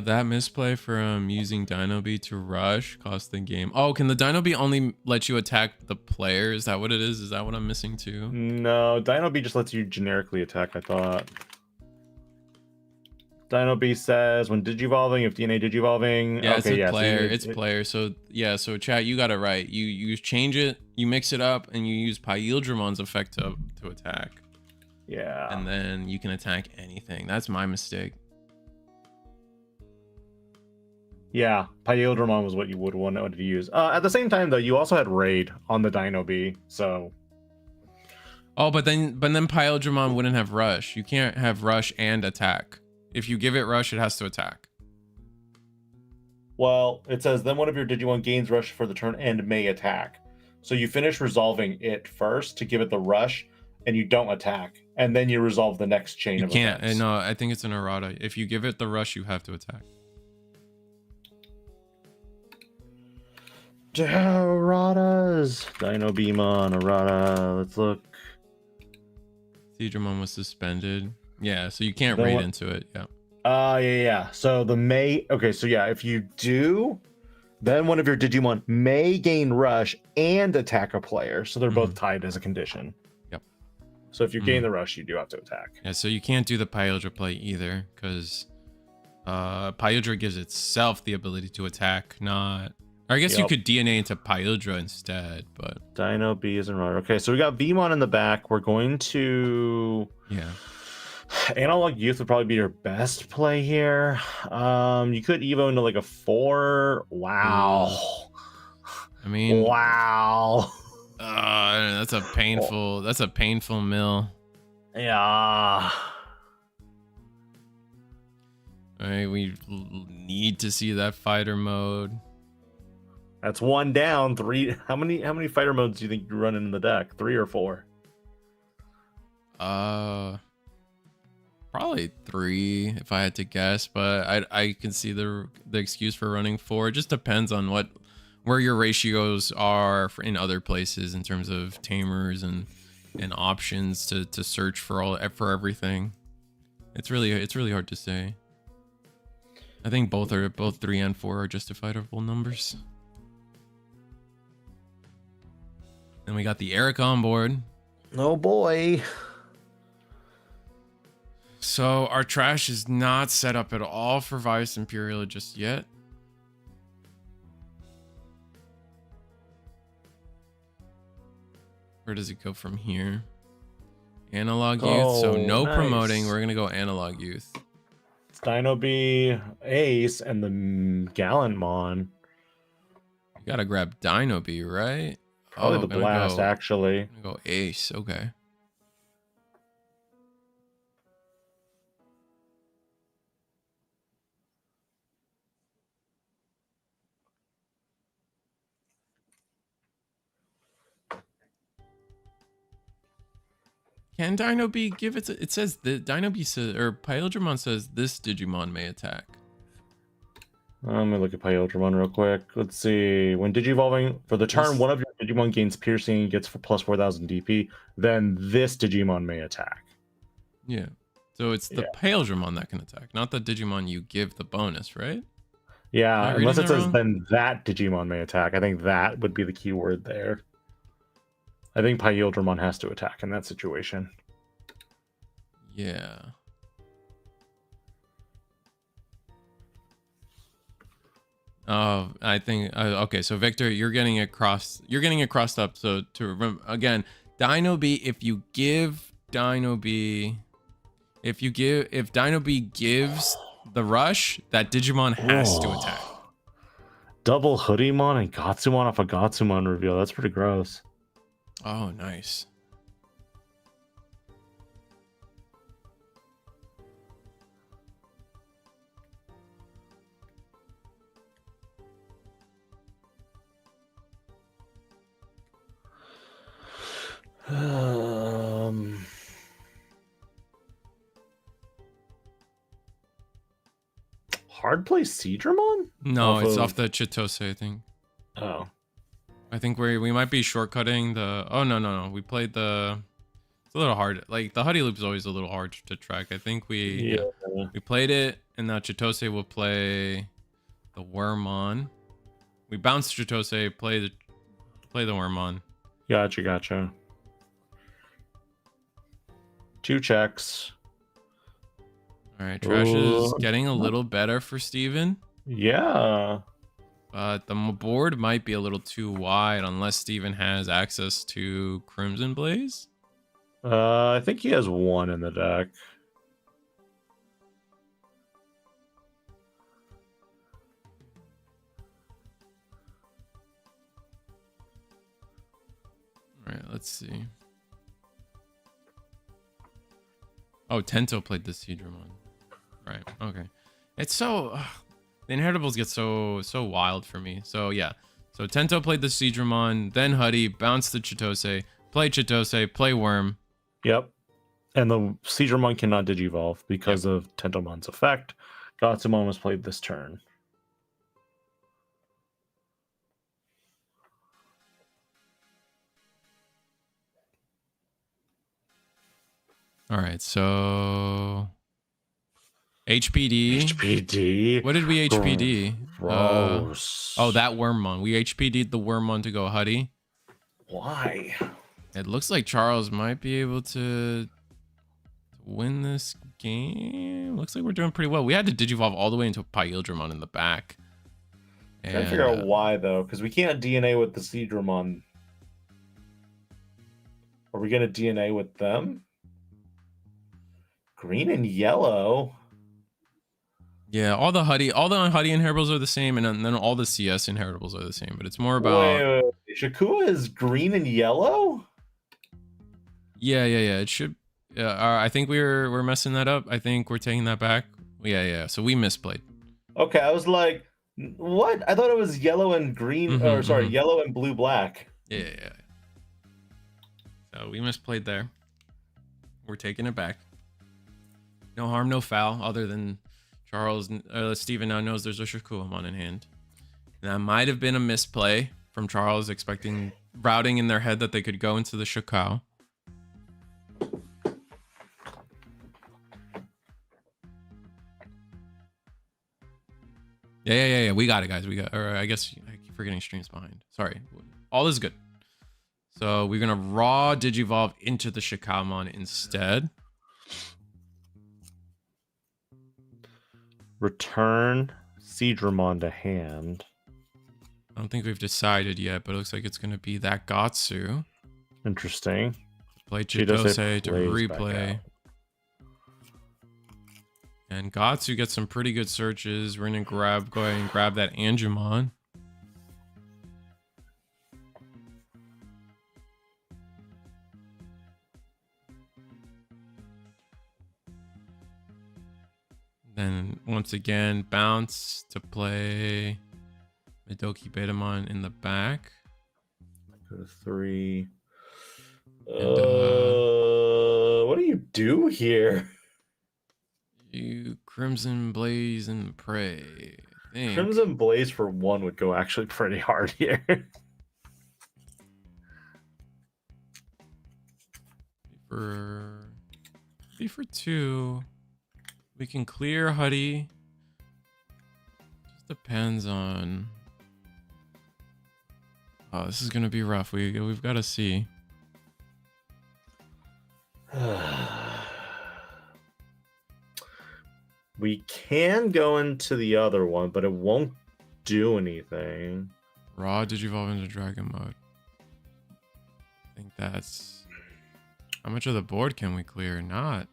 That misplay from using Dino Bee to rush cost the game. Oh, can the Dino Bee only let you attack the player? Is that what it is? Is that what I'm missing too? No, Dino Bee just lets you generically attack, I thought. Dino B says when digivolving, if DNA digivolving. Yeah, okay, it's player. So it's player. So yeah, so chat, you got it right. You change it, you mix it up, and you use Pyildramon's effect to attack. Yeah. And then you can attack anything. That's my mistake. Yeah, Pyildramon was what you would want to use. At the same time, though, you also had Raid on the Dino B, so. Oh, but then Pyildramon wouldn't have Rush. You can't have Rush and attack. If you give it Rush, it has to attack. Well, it says then one of your Digimon gains Rush for the turn and may attack. So you finish resolving it first to give it the Rush, and you don't attack, and then you resolve the next chain of events. You can't. No, I think it's an errata. If you give it the Rush, you have to attack. Erratas. Dino Beamon, errata. Let's look. Seadramon was suspended. Yeah, so you can't raid into it. Yeah. Yeah. So the may. Okay, so yeah, if you do, then one of your Digimon may gain rush and attack a player. So they're both tied as a condition. Yep. So if you gain the rush, you do have to attack. Yeah, so you can't do the Pyodra play either, because Pyodra gives itself the ability to attack, not... Or I guess you could DNA into Pyodra instead, but... Dino B is in runner. Okay, so we got Vmon in the back. We're going to... Yeah. Analog Youth would probably be your best play here. You could Evo into like a 4. Wow. I mean... Wow. That's a painful... That's a painful mill. Yeah. All right, we need to see that fighter mode. That's 1 down. 3. How many fighter modes do you think you're running in the deck? 3 or 4? Probably 3 if I had to guess, but I can see the excuse for running 4. It just depends on where your ratios are in other places in terms of tamers and options to search for everything. It's really hard to say. I think both 3 and 4 are justifiable numbers. Then we got the Eric on board. Oh boy. So our trash is not set up at all for Vice Imperial just yet. Where does it go from here? Analog Youth. So no promoting. We're gonna go Analog Youth. It's Dino B, Ace, and the Gallantmon. You gotta grab Dino B, right? Probably the Blast, actually. I'm gonna go Ace. Okay. Can Dino B give it? It says the Dino B says, or Pyodramon says this Digimon may attack. Let me look at Pyodramon real quick. Let's see. When Digivolving, for the turn, one of your Digimon gains piercing and gets for plus 4,000 DP, then this Digimon may attack. Yeah. So it's the Pyodramon that can attack, not the Digimon you give the bonus, right? Yeah, unless it says then that Digimon may attack. I think that would be the key word there. I think Pyodramon has to attack in that situation. Yeah. Oh, I think okay. So Victor, you're getting it crossed. You're getting it crossed up. So to remember again, Dino B. If Dino B gives the rush, that Digimon has to attack. Double Hoodiemon and Gatsumon off a Gatsumon reveal. That's pretty gross. Oh, nice. Hard play Seadramon? No, it's off the Chitose, I think. Oh. I think we might be shortcutting the... Oh, no. We played the... It's a little hard. Like, the Huddy Loop is always a little hard to track. I think we played it, and now Chitose will play the Wormon. We bounce Chitose, play the Wormon. Gotcha. 2 checks. All right, trash is getting a little better for Steven. Yeah. But the board might be a little too wide unless Steven has access to Crimson Blaze. I think he has 1 in the deck. All right, let's see. Oh, Tento played the Seadramon. Right, okay. It's so... the Inheritables get so wild for me. So, yeah. So, Tento played the Seadramon, then Huddy, bounced the Chitose, play Worm. Yep. And the Seadramon cannot Digivolve because of Tentomon's effect. Gatsumon was played this turn. All right, so HPD. HPD. What did we HPD? Gross. Oh, that Wormmon. We HPD'd the Wormmon to go Huddy. Why? It looks like Charles might be able to win this game. Looks like we're doing pretty well. We had to Digivolve all the way into Pyildramon in the back. I'm trying to figure out why, though, because we can't DNA with the Seadramon. Are we going to DNA with them? Green and yellow? Yeah, all the Huddy inheritables are the same, and then all the CS inheritables are the same. But it's more about wait. Shakua is green and yellow? Yeah. It should. I think we're messing that up. I think we're taking that back. Yeah. So we misplayed. Okay, I was like, what? I thought it was yellow and green. Yellow and blue black. Yeah. So we misplayed there. We're taking it back. No harm, no foul. Other than Steven now knows there's a Shakuamon in hand. And that might have been a misplay from Charles, expecting routing in their head that they could go into the Shakao. Yeah. We got it, guys. Or I guess I keep forgetting streams behind. Sorry. All is good. So we're gonna raw Digivolve into the Shakaomon instead. Return Seadramon to hand. I don't think we've decided yet, but it looks like it's gonna be that Gatsu. Interesting. Play Chidose to replay. And Gatsu gets some pretty good searches. We're gonna go ahead and grab that Angemon. Then once again, bounce to play Midoki Betamon in the back. Go to 3. And, what do you do here? You Crimson Blaze and Prey. I think. Crimson Blaze for 1 would go actually pretty hard here. for 2. We can clear Huddy. Just depends on. Oh, this is gonna be rough. We've got to see. We can go into the other one, but it won't do anything. Raw Digivolve into Dragon Mode. I think that's. How much of the board can we clear? Not.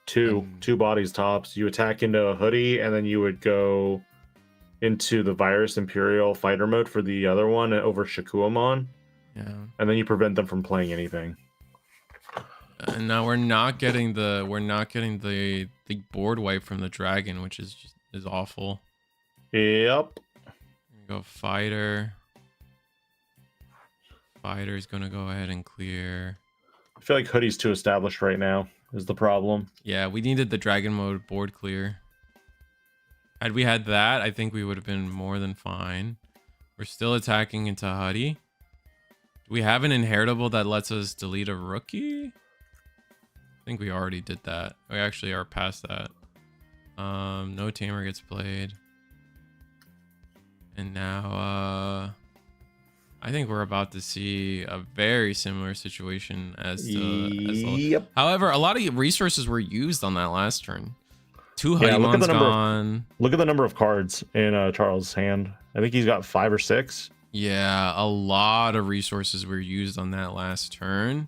Two bodies tops. You attack into a Hoodie, and then you would go into the Virus Imperial fighter mode for the other one over Shakuamon. Yeah. And then you prevent them from playing anything. And now we're not getting the board wipe from the dragon, which is awful. Yep. Go fighter. Fighter's gonna go ahead and clear. I feel like Hoodie's too established right now. Is the problem. Yeah, we needed the dragon mode board clear. Had we had that, I think we would have been more than fine. We're still attacking into Huddy. Do we have an inheritable that lets us delete a rookie? I think we already did that. We actually are past that. No tamer gets played. And now I think we're about to see a very similar situation as Yep. However, a lot of resources were used on that last turn. 2 Huddymon's gone. Look at the number of cards in Charles' hand. I think he's got 5 or 6. Yeah, a lot of resources were used on that last turn.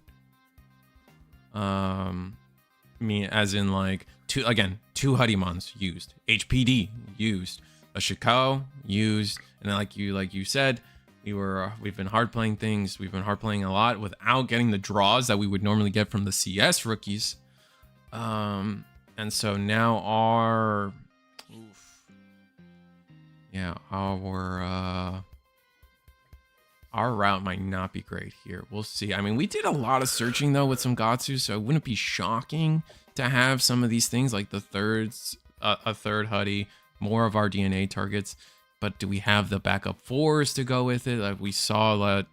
As in like 2 Huddymons used, HPD used, a Shikao used, and then like you said, we've been hard playing things. We've been hard playing a lot without getting the draws that we would normally get from the CS rookies. And so now our route might not be great here. We'll see. I mean, we did a lot of searching though with some Gatsu, so it wouldn't be shocking to have some of these things like a third Huddy, more of our DNA targets. But do we have the backup 4s to go with it? Like we saw that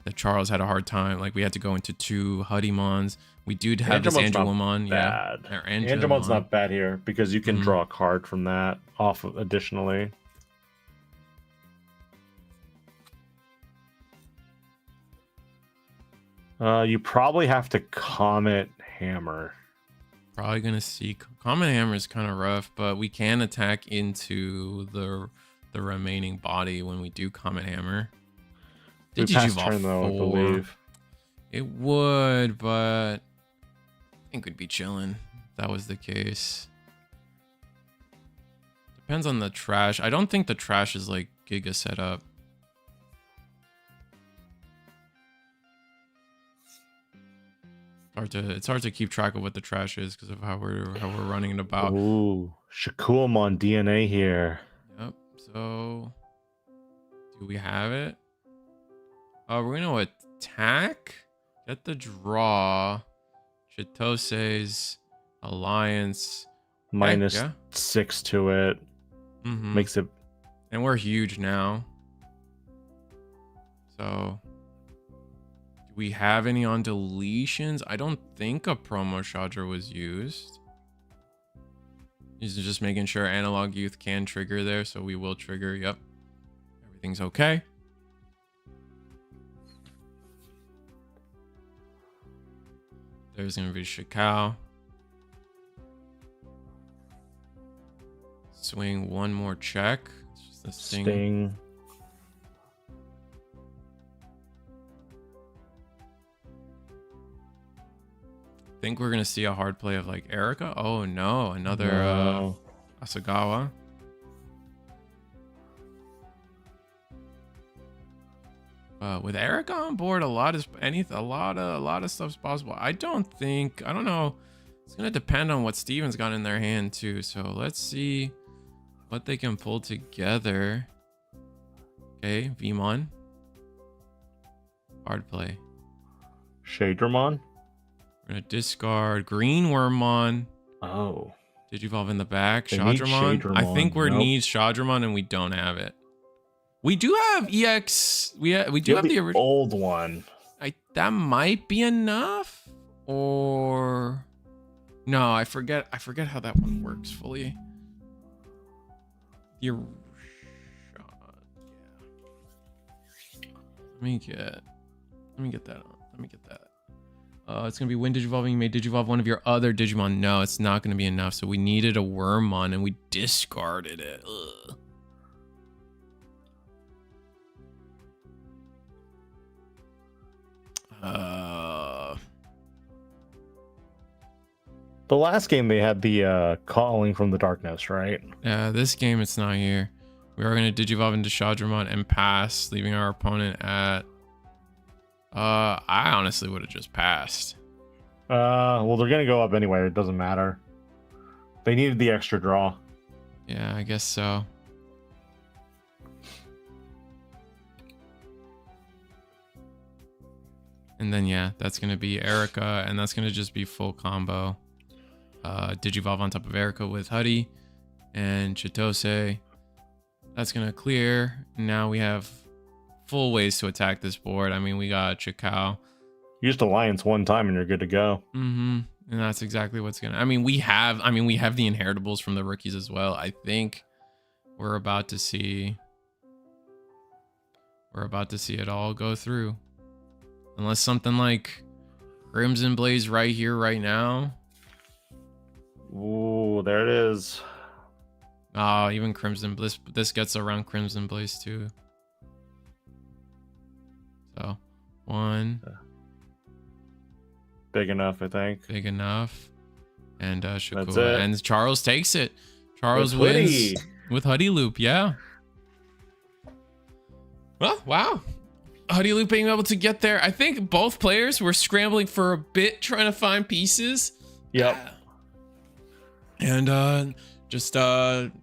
that Charles had a hard time. Like we had to go into 2 Hudimons. We do have this Angelomon. Yeah, Angelomon's not bad here because you can draw a card from that off of additionally. You probably have to Comet Hammer. Probably gonna see Comet Hammer is kind of rough, but we can attack into the remaining body when we do Comet Hammer. Did you turn though, I believe. It would, but I think we'd be chilling if that was the case. Depends on the trash. I don't think the trash is like Giga setup. It's hard to keep track of what the trash is because of how we're running it about. Ooh, Shakuamon DNA here. Yep. So, do we have it? We're gonna attack. Get the draw. Chitose's Alliance. -6 to it. Makes it. And we're huge now. So. Do we have any on deletions? I don't think a promo Shadra was used. He's just making sure Analog Youth can trigger there, so we will trigger. Yep. Everything's okay. There's going to be Shikao. Swing one more check. It's just a sting. I think we're gonna see a hard play of like Erica. Oh no, another Asagawa. With Erica on board, a lot of stuff's possible. I don't know. It's gonna depend on what Steven's got in their hand too. So let's see what they can pull together. Okay, Vmon. Hard play. Shadramon. We're gonna discard Green Wormmon. Oh. Digivolve in the back. Shadramon. I think we need Shadramon and we don't have it. We do have EX. We do have the original old one. That might be enough. Or no, I forget how that one works fully. Let me get that on. Let me get that. It's gonna be when Digivolving, you may Digivolve one of your other Digimon. No, it's not gonna be enough. So we needed a Wormmon and we discarded it. Ugh. The last game they had the calling from the darkness, right? Yeah, this game it's not here. We are gonna Digivolve into Shadramon and pass, leaving our opponent at. I honestly would have just passed. Well, they're gonna go up anyway. It doesn't matter. They needed the extra draw. Yeah, I guess so. And then yeah, that's gonna be Erica, and that's gonna just be full combo. Digivolve on top of Erica with Huddy and Chitose. That's gonna clear. Now we have full ways to attack this board. I mean, we got Chikao. Use Alliance one time and you're good to go. And that's exactly what's gonna. I mean, we have the inheritables from the rookies as well. I think we're about to see. It all go through, unless something like Crimson Blaze right here, right now. Ooh, there it is. Oh, even Crimson Blaze. This gets around Crimson Blaze too. So, one. Big enough, I think. Big enough. And Shakura. That's it. And Charles takes it. Charles wins with Huddy Loop, yeah. Well, wow. Huddy Loop being able to get there. I think both players were scrambling for a bit trying to find pieces. Yep. And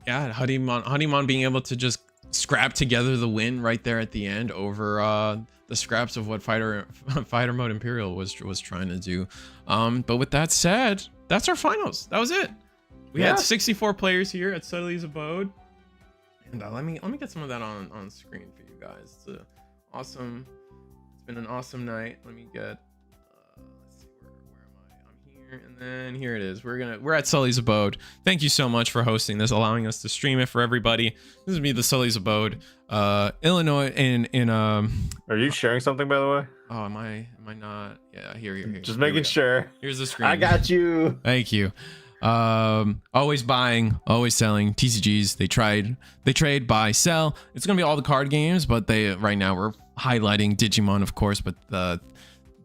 Honeymon being able to just scrap together the win right there at the end over the scraps of what fighter mode Imperial was trying to do. But with that said, that's our finals. That was it. We had 64 players here at Sully's Abode. And let me get some of that on screen for you guys. It's awesome. It's been an awesome night. Let me get. Let's see, where am I? I'm here, and then here it is. We're at Sully's Abode. Thank you so much for hosting this, allowing us to stream it for everybody. This is me, the Sully's Abode, Illinois. In Are you sharing something, by the way? Oh, am I not? Yeah, here. Just making sure. Here's the screen. I got you. Thank you. Always buying, always selling TCGs. They trade, buy, sell. It's gonna be all the card games, but right now we're highlighting Digimon, of course. But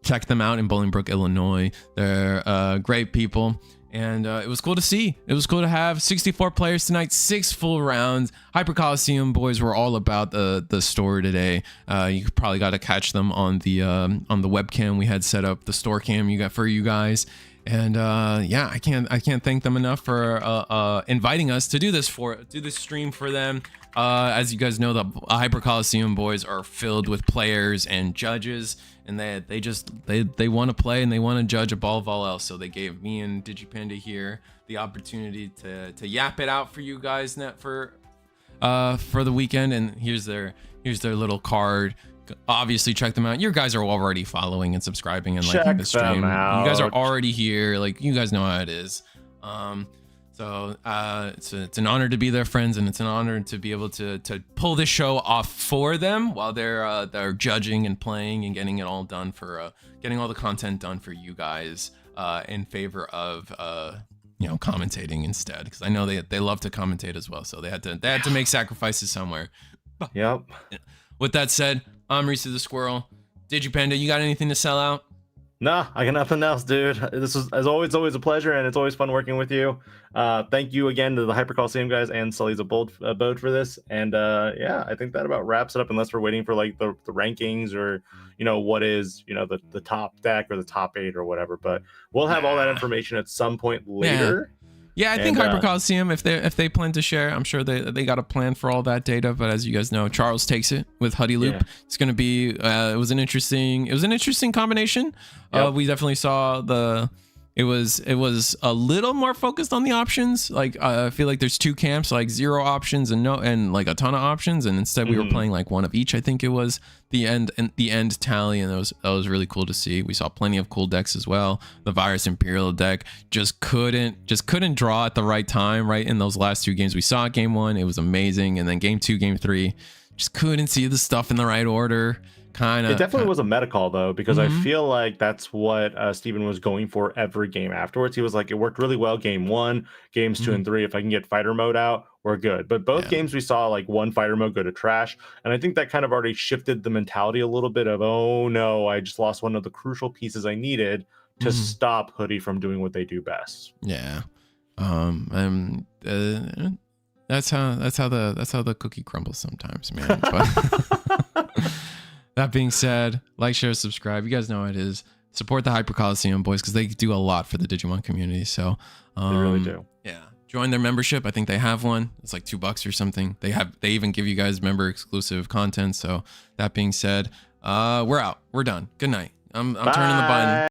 check them out in Bolingbrook, Illinois. They're great people, and it was cool to see. It was cool to have 64 players tonight, 6 full rounds. Hyper Coliseum boys were all about the store today. You probably got to catch them on the webcam we had set up, the store cam you got for you guys. And yeah, I can't thank them enough for inviting us to do this stream for them. As you guys know, the Hyper Coliseum boys are filled with players and judges, and they want to play and they want to judge above all else. So they gave me and DigiPanda here the opportunity to yap it out for you guys for the weekend. And here's their little card. Obviously check them out. You guys are already following and subscribing and liking the stream. You guys are already here. Like, you guys know how it is. So it's an honor to be their friends, and it's an honor to be able to pull this show off for them while they're judging and playing and getting it all done for getting all the content done for you guys in favor of commentating instead, because I know they love to commentate as well. So they had to make sacrifices somewhere. Yep. With that said, I'm Reese the Squirrel. DigiPanda, you got anything to sell out? Nah, I got nothing else, dude. This was, as always a pleasure, and it's always fun working with you. Thank you again to the Hyper Coliseum guys and Sully's Abode for this. And yeah, I think that about wraps it up, unless we're waiting for like the rankings or what is the top deck or the top 8 or whatever. But we'll have all that information at some point later. Yeah, I think Hyper Coliseum, if they plan to share, I'm sure they got a plan for all that data. But as you guys know, Charles takes it with Huddy Loop. Yeah. It's gonna be it was an interesting combination. Yep. We definitely saw it was a little more focused on the options. Like I feel like there's 2 camps, like 0 options and like a ton of options, and instead we were playing like one of each. I think it was the end tally, and that was really cool to see. We saw plenty of cool decks as well. The Virus Imperial deck just couldn't draw at the right time, right in those last 2 games. We saw game 1, it was amazing, and then game 2, game 3, just couldn't see the stuff in the right order. It definitely was a meta call though, because I feel like that's what Steven was going for every game afterwards. He was like, it worked really well game 1, games 2 and 3. If I can get fighter mode out, we're good. But both games we saw like one fighter mode go to trash, and I think that kind of already shifted the mentality a little bit of, oh no, I just lost one of the crucial pieces I needed to stop Hoodie from doing what they do best. Yeah. That's how the cookie crumbles sometimes, man. But that being said, like, share, subscribe. You guys know how it is. Support the Hyper Coliseum boys, because they do a lot for the Digimon community. So they really do. Yeah. Join their membership. I think they have one. It's like $2 or something. They even give you guys member exclusive content. So that being said, we're out. We're done. Good night. I'm turning the button.